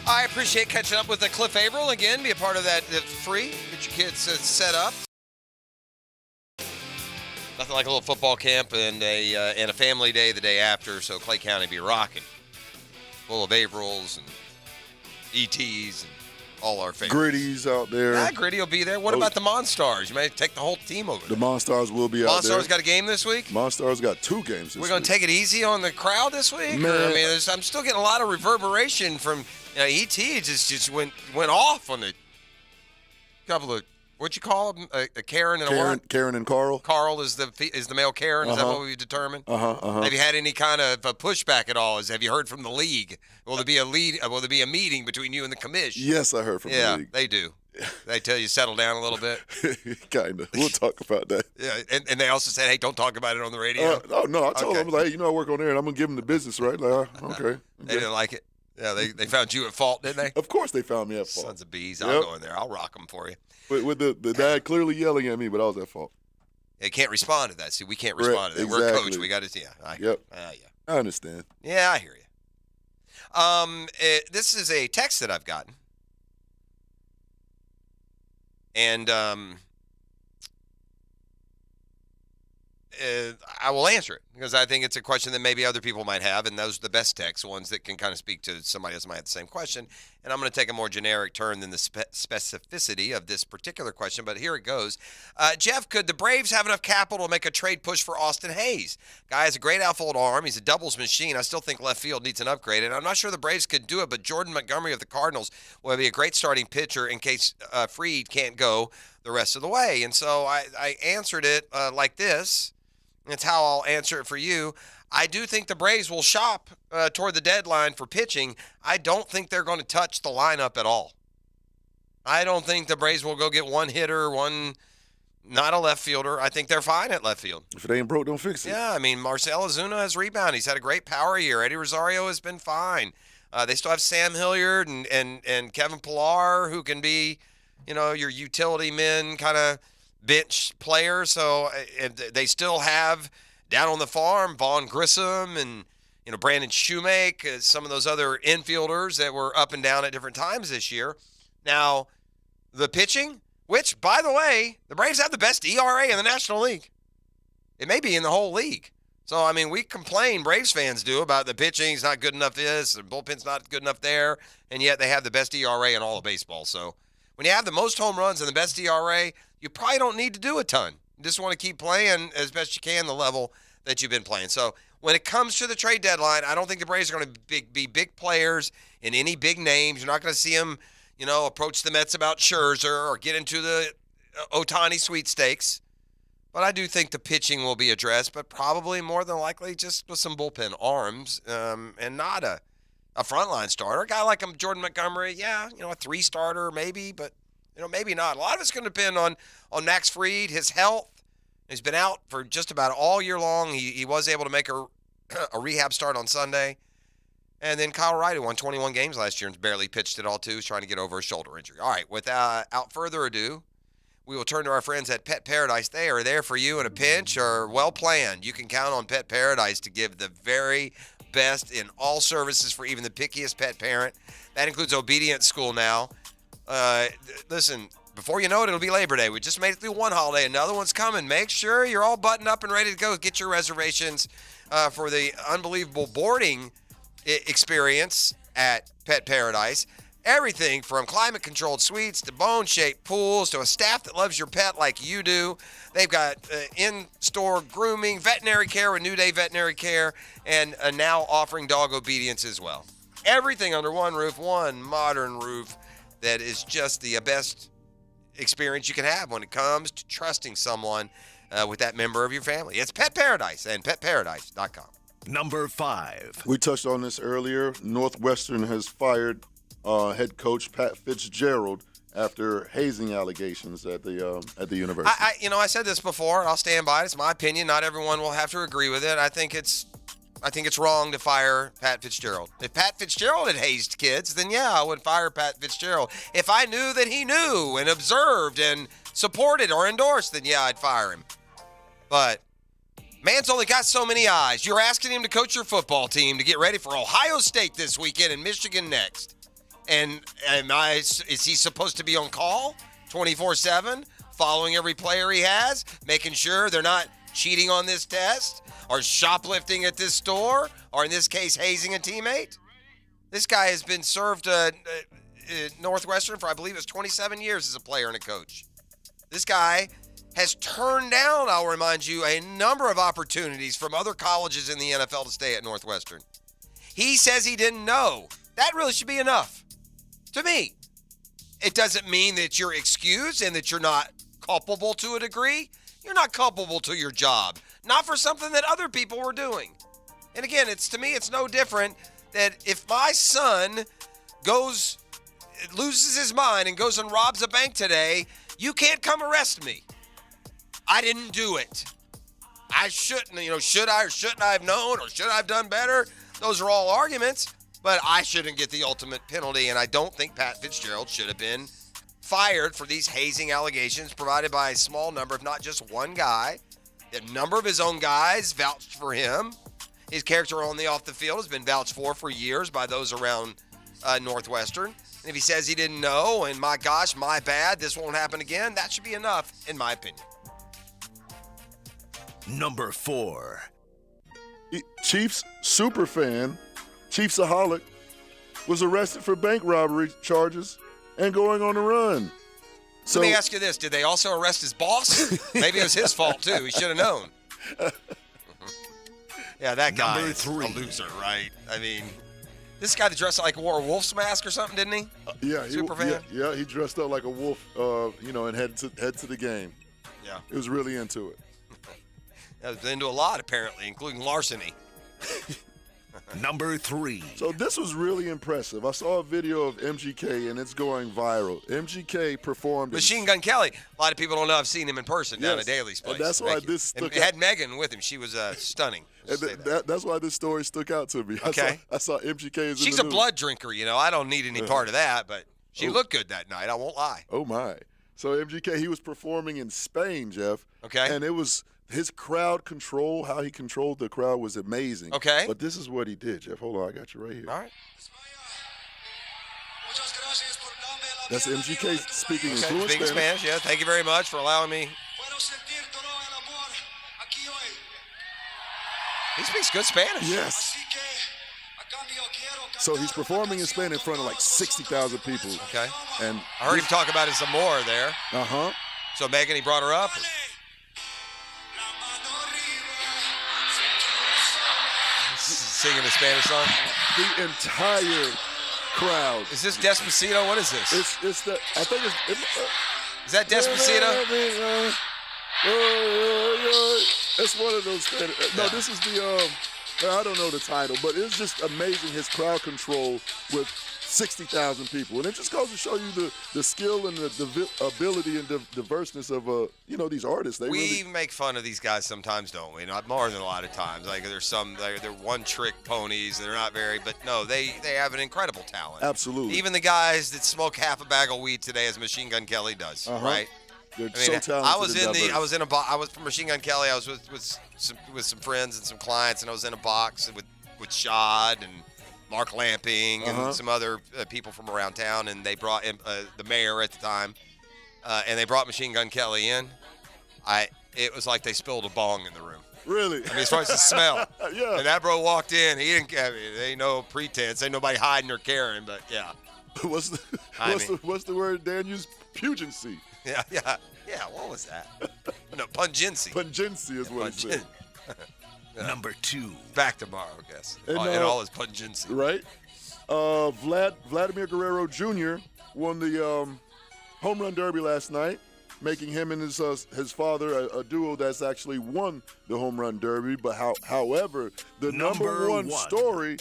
I appreciate catching up with Cliff Averill again. Be a part of that. It's free. Get your kids set up. Nothing like a little football camp and a family day the day after. So Clay County be rocking, full of Averills and ETs and all our favorites. Gritty's out there. Yeah, Gritty will be there. What about the Monstars? You may take the whole team over there. The Monstars will be out there. Monstars got a game this week? Monstars got 2 games this week. We're going to take it easy on the crowd this week? Man. I mean, I'm still getting a lot of reverberation from ET. Just went off on the couple of, what'd you call them? A Karen and a what? Karen and Carl. Carl is the male Karen. Is that what we've determined? Have you had any kind of pushback at all? Have you heard from the league? Will there be a meeting between you and the commission? Yes, I heard from the league. Yeah, they do. They tell you settle down a little bit. Kinda. We'll talk about that. Yeah, and they also said, hey, don't talk about it on the radio. No, I told them, like, hey, I work on there, and I'm gonna give them the business, right? Like, okay. They didn't like it. Yeah, they found you at fault, didn't they? Of course they found me at fault. Sons of bees. I'll go in there. I'll rock them for you. With the dad clearly yelling at me, but I was at fault. They can't respond to that. See, we can't respond to that. Exactly. We're a coach. We got to, I understand. Yeah, I hear you. This is a text that I've gotten. And I will answer it because I think it's a question that maybe other people might have, and those are the best texts, ones that can kind of speak to somebody else might have the same question. And I'm going to take a more generic turn than the specificity of this particular question, but here it goes. Jeff, could the Braves have enough capital to make a trade push for Austin Hayes? Guy has a great outfield arm. He's a doubles machine. I still think left field needs an upgrade, and I'm not sure the Braves could do it, but Jordan Montgomery of the Cardinals will be a great starting pitcher in case Fried can't go the rest of the way. And so I answered it like this. It's how I'll answer it for you. I do think the Braves will shop toward the deadline for pitching. I don't think they're going to touch the lineup at all. I don't think the Braves will go get one hitter, not a left fielder. I think they're fine at left field. If it ain't broke, don't fix it. Yeah, I mean, Marcell Ozuna has rebounded. He's had a great power year. Eddie Rosario has been fine. They still have Sam Hilliard and Kevin Pillar, who can be, your utility men kind of bench player. So they still have down on the farm Vaughn Grissom and Brandon Shoemake, some of those other infielders that were up and down at different times this year. Now, the pitching, which, by the way, the Braves have the best ERA in the National League. It may be in the whole league. So, I mean, we complain, Braves fans do, about the pitching's not good enough this, the bullpen's not good enough there, and yet they have the best ERA in all of baseball. So, when you have the most home runs and the best ERA, you probably don't need to do a ton. You just want to keep playing as best you can the level that you've been playing. So when it comes to the trade deadline, I don't think the Braves are going to be big players in any big names. You're not going to see them, approach the Mets about Scherzer or get into the Ohtani sweepstakes. But I do think the pitching will be addressed, but probably more than likely just with some bullpen arms and not a frontline starter. A guy like Jordan Montgomery, a 3-starter maybe, but maybe not. A lot of it's going to depend on Max Fried, his health. He's been out for just about all year long. He was able to make a rehab start on Sunday. And then Kyle Wright, who won 21 games last year and barely pitched at all, too, is trying to get over a shoulder injury. All right, without further ado, we will turn to our friends at Pet Paradise. They are there for you in a pinch or well planned. You can count on Pet Paradise to give the very best in all services for even the pickiest pet parent. That includes Obedience School now. Listen, before you know it, it'll be Labor Day. We just made it through one holiday. Another one's coming. Make sure you're all buttoned up and ready to go. Get your reservations for the unbelievable boarding experience at Pet Paradise. Everything from climate-controlled suites to bone-shaped pools to a staff that loves your pet like you do. They've got in-store grooming, veterinary care with New Day Veterinary Care, and now offering dog obedience as well. Everything under one roof, one modern roof that is just the best experience you can have when it comes to trusting someone with that member of your family. It's Pet Paradise and PetParadise.com. Number 5. We touched on this earlier. Northwestern has fired head coach Pat Fitzgerald after hazing allegations at the university. I said this before, and I'll stand by it. It's my opinion. Not everyone will have to agree with it. I think it's wrong to fire Pat Fitzgerald. If Pat Fitzgerald had hazed kids, then yeah, I would fire Pat Fitzgerald. If I knew that he knew and observed and supported or endorsed, then yeah, I'd fire him. But man's only got so many eyes. You're asking him to coach your football team to get ready for Ohio State this weekend and Michigan next. And is he supposed to be on call 24/7, following every player he has, making sure they're not cheating on this test or shoplifting at this store or, in this case, hazing a teammate? This guy has been served at Northwestern for, I believe, it's 27 years as a player and a coach. This guy has turned down, I'll remind you, a number of opportunities from other colleges in the NFL to stay at Northwestern. He says he didn't know. That really should be enough. To me, it doesn't mean that you're excused and that you're not culpable to a degree. You're not culpable to your job, not for something that other people were doing. And again, to me, it's no different that if my son loses his mind and goes and robs a bank today, you can't come arrest me. I didn't do it. I shouldn't, should I or shouldn't I have known or should I have done better? Those are all arguments. But I shouldn't get the ultimate penalty, and I don't think Pat Fitzgerald should have been fired for these hazing allegations provided by a small number, if not just one guy. A number of his own guys vouched for him. His character on the off the field has been vouched for years by those around Northwestern. And if he says he didn't know, and my gosh, my bad, this won't happen again, that should be enough, in my opinion. Number 4. Chiefs superfan, Chiefsaholic, was arrested for bank robbery charges and going on a run. Let me ask you this. Did they also arrest his boss? Maybe it was his fault, too. He should have known. Yeah, that guy is a loser, right? I mean, this guy that dressed like wore a wolf's mask or something, didn't he? Yeah, Superfan? Yeah, he dressed up like a wolf, and head to the game. Yeah. He was really into it. He was into a lot, apparently, including larceny. Number 3. So this was really impressive. I saw a video of MGK, and it's going viral. MGK performed... Machine Gun Kelly. A lot of people don't know I've seen him in person down at Daly's place. And that's why this stuck out. Had Megan with him. She was stunning. That's why this story stuck out to me. Okay. I saw MGK. She's a blood drinker, I don't need any part of that, but she looked good that night. I won't lie. Oh, my. So MGK, he was performing in Spain, Jeff. Okay. And it was... His crowd control, how he controlled the crowd was amazing. Okay. But this is what he did, Jeff. Hold on, I got you right here. All right. That's MGK speaking in fluent Speaking Spanish, yeah. Thank you very much for allowing me. He speaks good Spanish. Yes. So he's performing in Spain in front of like 60,000 people. Okay. And I heard him talk about his amor there. Uh-huh. So Megan, he brought her up. Singing the Spanish song? The entire crowd. Is this Despacito? What is this? It's the, I think it's... Is that Despacito? It's one of those... No, this is the... I don't know the title, but it's just amazing his crowd control with 60,000 people. And it just goes to show you the skill and the ability and the diverseness of, these artists. We make fun of these guys sometimes, don't we? Not more than a lot of times. Like there's some, they're one-trick ponies. They're not very, but no, they have an incredible talent. Absolutely. Even the guys that smoke half a bag of weed today, as Machine Gun Kelly does, right? They're so talented. I was and diverse. I was from Machine Gun Kelly. I was with some friends and some clients, and I was in a box with Shad and Mark Lamping and some other people from around town, and they brought the mayor at the time, and they brought Machine Gun Kelly in. It was like they spilled a bong in the room. Really? I mean, as far as the smell. Yeah. And that bro walked in. He didn't. I mean, there ain't no pretense. Ain't nobody hiding or caring. But yeah. What's the word Dan used? Pugency. Yeah. What was that? No, pungency. Pungency is what he said. Number 2. Back tomorrow, I guess. And, in all his pungency. Right. Vladimir Guerrero Jr. won the home run derby last night, making him and his father a duo that's actually won the home run derby. But however, the number one story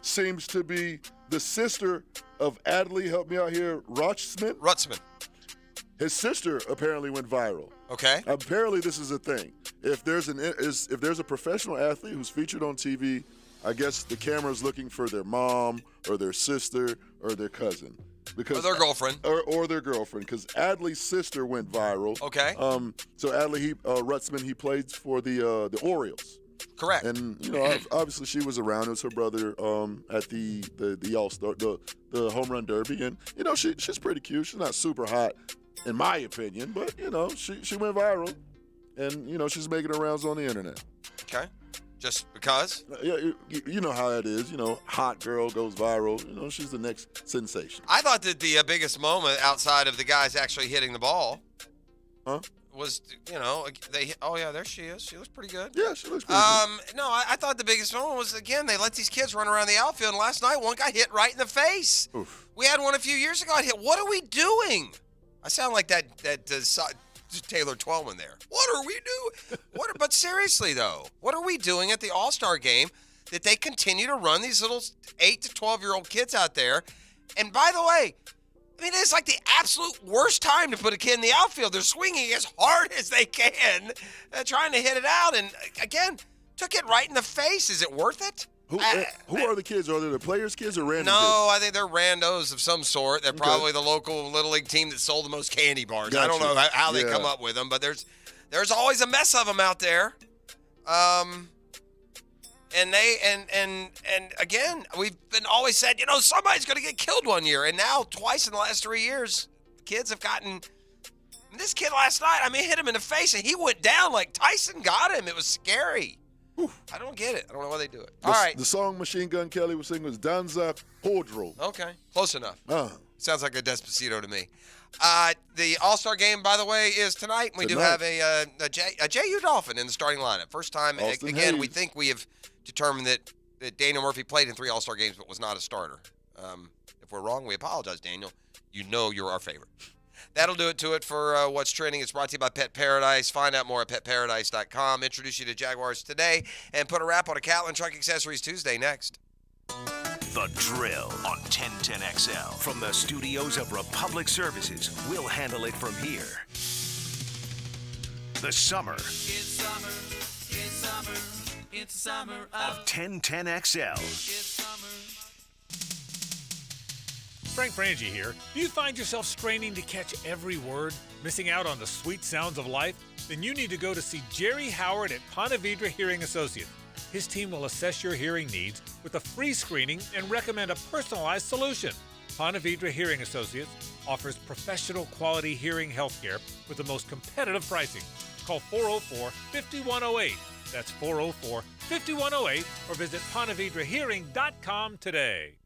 seems to be the sister of Adley. Help me out here, Rutschman. His sister apparently went viral. Okay. Apparently, this is a thing. If there's a professional athlete who's featured on TV, I guess the camera's looking for their mom or their sister or their cousin. Because, or their girlfriend. Or their girlfriend, because Adley's sister went viral. Okay. So Adley Rutschman, he played for the Orioles. Correct. And obviously she was around. It was her brother at the All-Star, the home run derby, and she's pretty cute. She's not super hot, in my opinion, but she went viral, and she's making her rounds on the internet. Okay. Just because? Yeah, you know how that is. Hot girl goes viral. She's the next sensation. I thought that the biggest moment outside of the guys actually hitting the ball was, there she is. She looks pretty good. Yeah, she looks pretty good. No, I thought the biggest moment was, again, they let these kids run around the outfield, and last night one guy hit right in the face. Oof. We had one a few years ago. What are we doing? I sound like that Taylor Twellman there. What are we doing? But seriously, though, what are we doing at the All-Star game that they continue to run these little 8 to 12-year-old kids out there? And by the way, I mean, it's like the absolute worst time to put a kid in the outfield. They're swinging as hard as they can, trying to hit it out. And, again, took it right in the face. Is it worth it? Who are the kids? Are they the players' kids or random kids? No, I think they're randos of some sort. They're probably the local Little League team that sold the most candy bars. Gotcha. I don't know how they come up with them, but there's always a mess of them out there. And again, we've been always said, somebody's going to get killed one year. And now, twice in the last 3 years, kids have gotten. This kid last night, hit him in the face, and he went down like Tyson got him. It was scary. I don't get it. I don't know why they do it. All right. The song Machine Gun Kelly was singing was Danza Podro. Okay. Close enough. Sounds like a Despacito to me. The All-Star game, by the way, is tonight. We do have a J.U. Dolphin in the starting lineup. First time. Austin Again, Hayes. we think we have determined that Daniel Murphy played in 3 All-Star games but was not a starter. If we're wrong, we apologize, Daniel. You're our favorite. That'll do it to it for What's Trending. It's brought to you by Pet Paradise. Find out more at petparadise.com. Introduce you to Jaguars today and put a wrap on a Catlin Truck Accessories Tuesday next. The Drill on 1010XL. From the studios of Republic Services, we'll handle it from here. The summer. It's summer. It's summer. It's summer Of 1010XL. It's summer. Frank Frangie here. Do you find yourself straining to catch every word, missing out on the sweet sounds of life? Then you need to go to see Jerry Howard at Ponte Vedra Hearing Associates. His team will assess your hearing needs with a free screening and recommend a personalized solution. Ponte Vedra Hearing Associates offers professional quality hearing health care with the most competitive pricing. Call 404-5108. That's 404-5108 or visit pontevedrahearing.com today.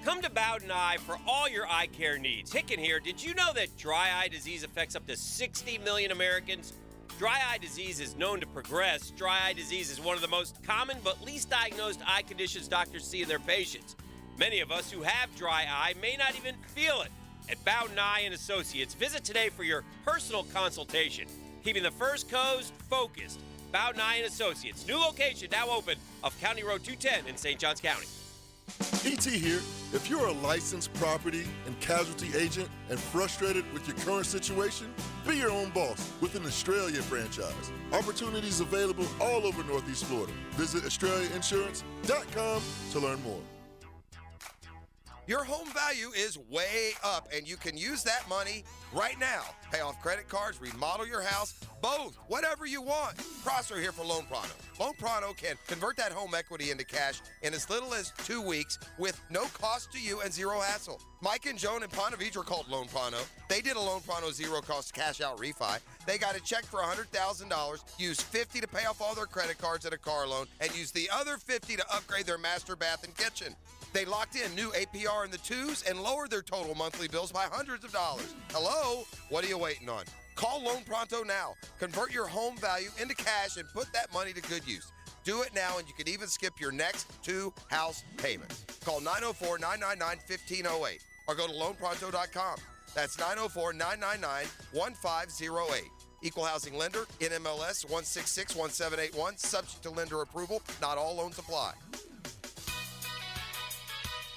Come to Bowden Eye for all your eye care needs. Hicken here. Did you know that dry eye disease affects up to 60 million Americans? Dry eye disease is known to progress. Dry eye disease is one of the most common but least diagnosed eye conditions doctors see in their patients. Many of us who have dry eye may not even feel it. At Bowden Eye & Associates, visit today for your personal consultation. Keeping the First Coast focused. Bowden Eye & Associates. New location now open off County Road 210 in St. Johns County. E.T. here. If you're a licensed property and casualty agent and frustrated with your current situation, be your own boss with an Australia franchise. Opportunities available all over Northeast Florida. Visit AustraliaInsurance.com to learn more. Your home value is way up, and you can use that money right now. Pay off credit cards, remodel your house, both, whatever you want. Prosser here for Loan Pronto. Loan Pronto can convert that home equity into cash in as little as 2 weeks with no cost to you and zero hassle. Mike and Joan in Ponte Vedra called Loan Pronto. They did a Loan Pronto zero-cost cash-out refi. They got a check for $100,000, used $50 to pay off all their credit cards and a car loan, and used the other $50 to upgrade their master bath and kitchen. They locked in new APR in the 2s and lowered their total monthly bills by hundreds of dollars. Hello? What are you waiting on? Call Loan Pronto now. Convert your home value into cash and put that money to good use. Do it now, and you can even skip your next 2 house payments. Call 904-999-1508 or go to loanpronto.com. That's 904-999-1508. Equal housing lender, NMLS 1661781, subject to lender approval. Not all loans apply.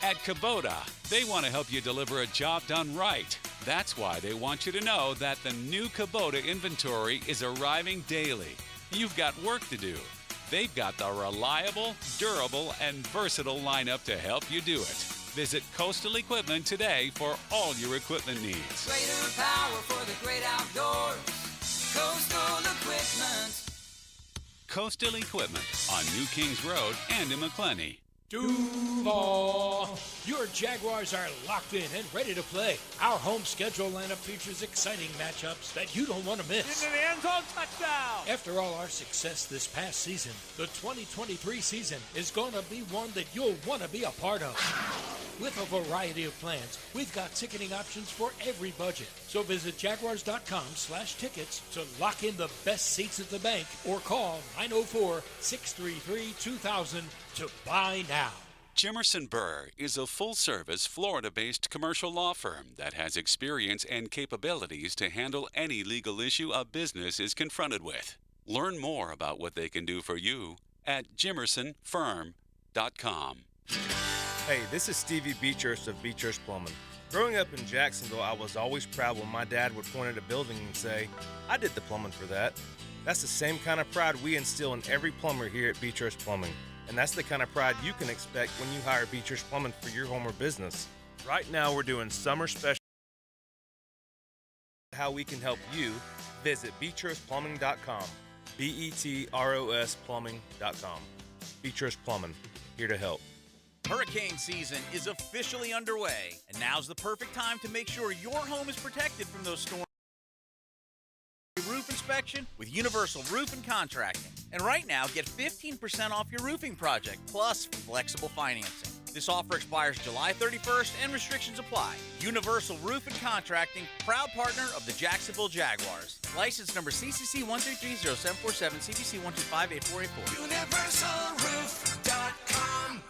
At Kubota, they want to help you deliver a job done right. That's why they want you to know that the new Kubota inventory is arriving daily. You've got work to do. They've got the reliable, durable, and versatile lineup to help you do it. Visit Coastal Equipment today for all your equipment needs. Greater power for the great outdoors. Coastal Equipment. Coastal Equipment on New Kings Road and in McClenny. Duval. Your Jaguars are locked in and ready to play. Our home schedule lineup features exciting matchups that you don't want to miss. Into the end zone, touchdown! After all our success this past season, the 2023 season is going to be one that you'll want to be a part of. With a variety of plans, we've got ticketing options for every budget. So visit jaguars.com/tickets to lock in the best seats at the bank or call 904-633-2000 to buy now. Jimerson Burr is a full-service, Florida-based commercial law firm that has experience and capabilities to handle any legal issue a business is confronted with. Learn more about what they can do for you at jimersonfirm.com. Hey, this is Stevie Beechurst of Beechurst Plumbing. Growing up in Jacksonville, I was always proud when my dad would point at a building and say, I did the plumbing for that. That's the same kind of pride we instill in every plumber here at Beechurst Plumbing. And that's the kind of pride you can expect when you hire Beechurst Plumbing for your home or business. Right now, we're doing summer special. How we can help you, visit beechurstplumbing.com. BETROS plumbing.com. Beechurst Plumbing, here to help. Hurricane season is officially underway, and now's the perfect time to make sure your home is protected from those storms. Roof inspection with Universal Roof and Contracting. And right now, get 15% off your roofing project, plus flexible financing. This offer expires July 31st and restrictions apply. Universal Roof and Contracting, proud partner of the Jacksonville Jaguars. License number CCC 1330747, CBC 1258484. UniversalRoof.com.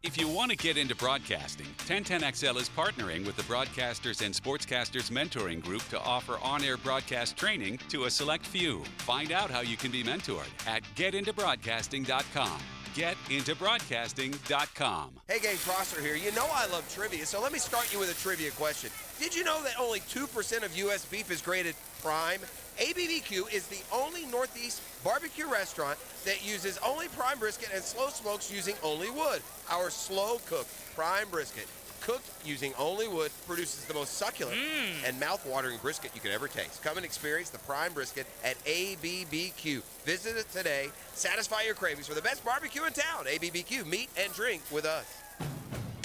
If you want to get into broadcasting, 1010XL is partnering with the Broadcasters and Sportscasters Mentoring Group to offer on-air broadcast training to a select few. Find out how you can be mentored at getintobroadcasting.com. Getintobroadcasting.com. Hey gang, Prosser here. You know I love trivia, so let me start you with a trivia question. Did you know that only 2% of U.S. beef is graded prime? ABBQ is the only Northeast barbecue restaurant that uses only prime brisket and slow smokes using only wood. Our slow-cooked prime brisket, cooked using only wood, produces the most succulent and mouth-watering brisket you could ever taste. Come and experience the prime brisket at ABBQ. Visit it today. Satisfy your cravings for the best barbecue in town. ABBQ. Meet and drink with us.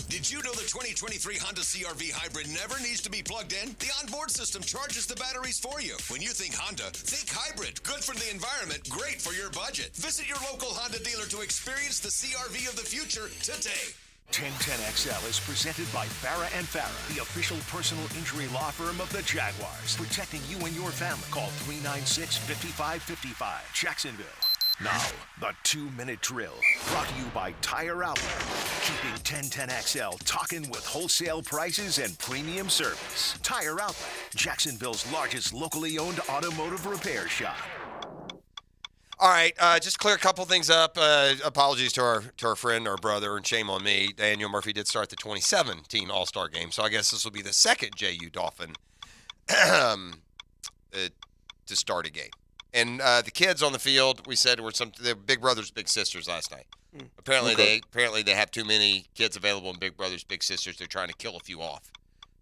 Did you know the 2023 Honda CR-V Hybrid never needs to be plugged in? The onboard system charges the batteries for you. When you think Honda, think hybrid. Good for the environment, great for your budget. Visit your local Honda dealer to experience the CR-V of the future today. 1010XL is presented by Farah & Farah, the official personal injury law firm of the Jaguars, protecting you and your family. Call 396-5555, Jacksonville. Now, the 2-minute drill, brought to you by Tire Outlet, keeping 1010XL talking with wholesale prices and premium service. Tire Outlet, Jacksonville's largest locally owned automotive repair shop. All right, just clear a couple things up. Apologies to our friend, our brother, and shame on me. Daniel Murphy did start the 2017 All-Star game, so I guess this will be the second JU Dolphin to start a game. And the kids on the field, we said, they're big brothers, big sisters last night. Apparently they have too many kids available in big brothers, big sisters. They're trying to kill a few off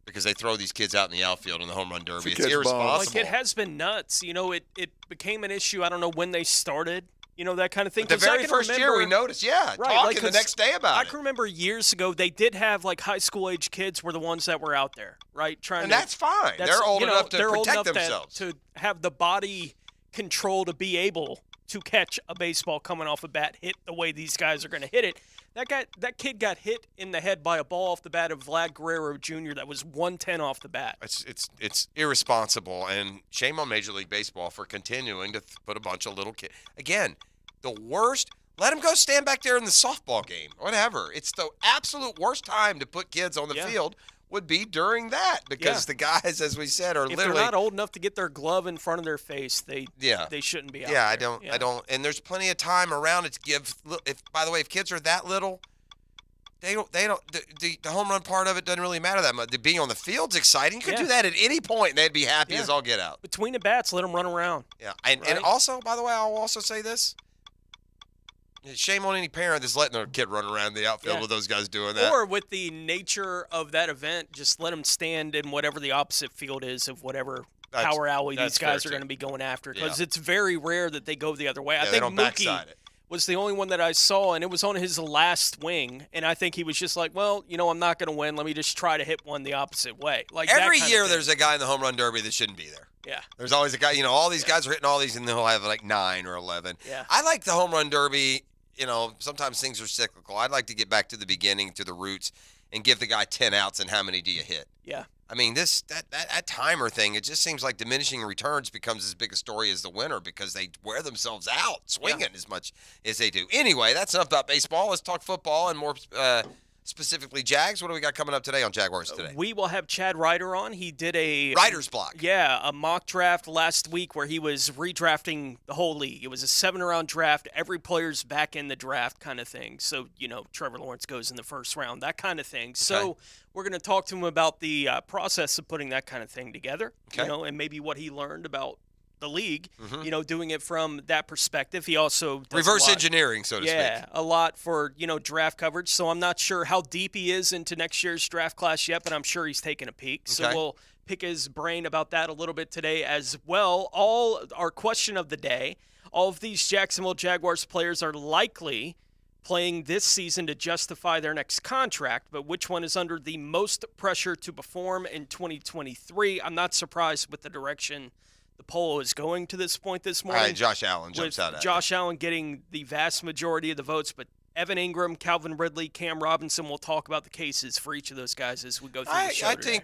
because they throw these kids out in the outfield in the home run derby. It's irresponsible. Like, it has been nuts. You know, it became an issue. I don't know when they started. You know, that kind of thing. But the very first year we noticed, talking the next day about it. I can remember years ago they did have like high school age kids were the ones that were out there, right? That's fine. They're old enough to protect themselves. To have the body control to be able to catch a baseball coming off a bat, hit the way these guys are going to hit it. That kid got hit in the head by a ball off the bat of Vlad Guerrero Jr. that was 110 off the bat. It's irresponsible, and shame on Major League Baseball for continuing to put a bunch of little kids. Again, the worst. Let them go stand back there in the softball game, whatever. It's the absolute worst time to put kids on the field would be during that because the guys, as we said, are if literally. If they're not old enough to get their glove in front of their face, they shouldn't be out there. I don't. And there's plenty of time around it to give. By the way, if kids are that little, they don't. The home run part of it doesn't really matter that much. The being on the field's exciting. You could do that at any point, and they'd be happy as all get out. Between the bats, let them run around. Yeah, and also, by the way, I'll also say this. Shame on any parent that's letting their kid run around the outfield with those guys doing that. Or with the nature of that event, just let them stand in whatever the opposite field is of whatever power alley these guys are going to be going after. Because it's very rare that they go the other way. I think Mookie was the only one that I saw, and it was on his last swing. And I think he was just like, well, you know, I'm not going to win. Let me just try to hit one the opposite way. Like every year there's a guy in the home run derby that shouldn't be there. Yeah. There's always a guy, all these guys are hitting all these, and they'll have like 9 or 11. Yeah. I like the home run derby. Sometimes things are cyclical. I'd like to get back to the beginning, to the roots, and give the guy 10 outs and how many do you hit? Yeah. I mean, that timer thing, it just seems like diminishing returns becomes as big a story as the winner because they wear themselves out swinging as much as they do. Anyway, that's enough about baseball. Let's talk football and more specifically Jags. What do we got coming up today on Jaguars Today? We will have Chad Ryder on. He did a Ryder's block. Yeah, a mock draft last week where he was redrafting the whole league. It was a 7-round draft. Every player's back in the draft kind of thing. So, Trevor Lawrence goes in the first round, that kind of thing. Okay. So we're going to talk to him about the process of putting that kind of thing together, and maybe what he learned about the league, doing it from that perspective. He also does reverse engineering, so to speak. Yeah, a lot for, draft coverage. So I'm not sure how deep he is into next year's draft class yet, but I'm sure he's taking a peek. Okay. So we'll pick his brain about that a little bit today as well. Our question of the day, all of these Jacksonville Jaguars players are likely playing this season to justify their next contract, but which one is under the most pressure to perform in 2023? I'm not surprised with the direction the poll is going to this point this morning. All right, Josh Allen jumps out at Josh Allen getting the vast majority of the votes, but Evan Ingram, Calvin Ridley, Cam Robinson, will talk about the cases for each of those guys as we go through the show today.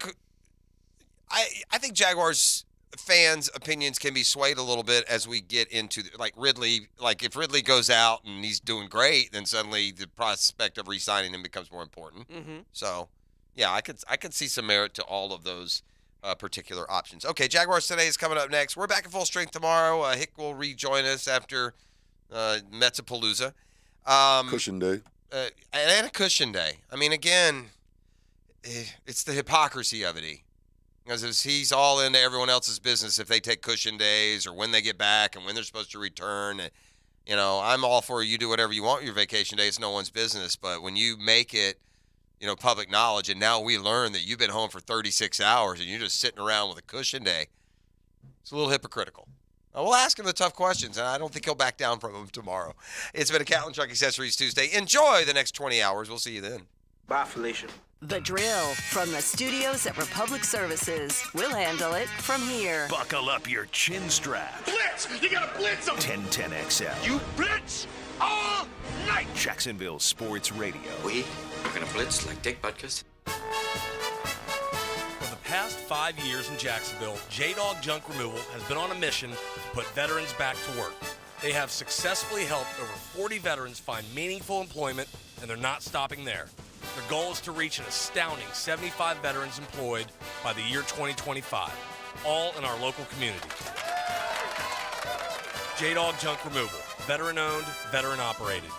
I think Jaguars fans' opinions can be swayed a little bit as we get into Ridley. Like if Ridley goes out and he's doing great, then suddenly the prospect of re-signing him becomes more important. Mm-hmm. So, yeah, I could see some merit to all of those particular options. Okay, Jaguars Today is coming up next. We're back at full strength tomorrow. Hick will rejoin us after Metsapalooza. Cushion day. And a cushion day. I mean, again, it's the hypocrisy of it. Because he's all into everyone else's business if they take cushion days or when they get back and when they're supposed to return. I'm all for you do whatever you want with your vacation day. It's no one's business. But when you make it, public knowledge, and now we learn that you've been home for 36 hours and you're just sitting around with a cushion day, it's a little hypocritical. We'll ask him the tough questions, and I don't think he'll back down from them tomorrow. It's been a Catlin Truck Accessories Tuesday. Enjoy the next 20 hours. We'll see you then. Bye, Felicia. The Drill from the studios at Republic Services. We'll handle it from here. Buckle up your chin strap. Blitz! You gotta blitz them! 1010XL. You blitz all night! Jacksonville Sports Radio. We're gonna blitz like Dick Butkus. For the past 5 years in Jacksonville, J-Dog Junk Removal has been on a mission to put veterans back to work. They have successfully helped over 40 veterans find meaningful employment, and they're not stopping there. Their goal is to reach an astounding 75 veterans employed by the year 2025, all in our local community. J-Dog Junk Removal, veteran-owned, veteran-operated.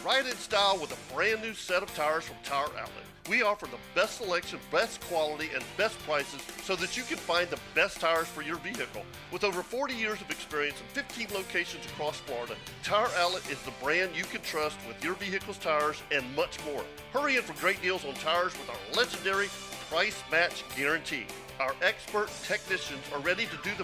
Ride in style with a brand new set of tires from Tire Outlet. We offer the best selection, best quality, and best prices so that you can find the best tires for your vehicle. With over 40 years of experience and 15 locations across Florida, Tire Outlet is the brand you can trust with your vehicle's tires and much more. Hurry in for great deals on tires with our legendary price match guarantee. Our expert technicians are ready to do the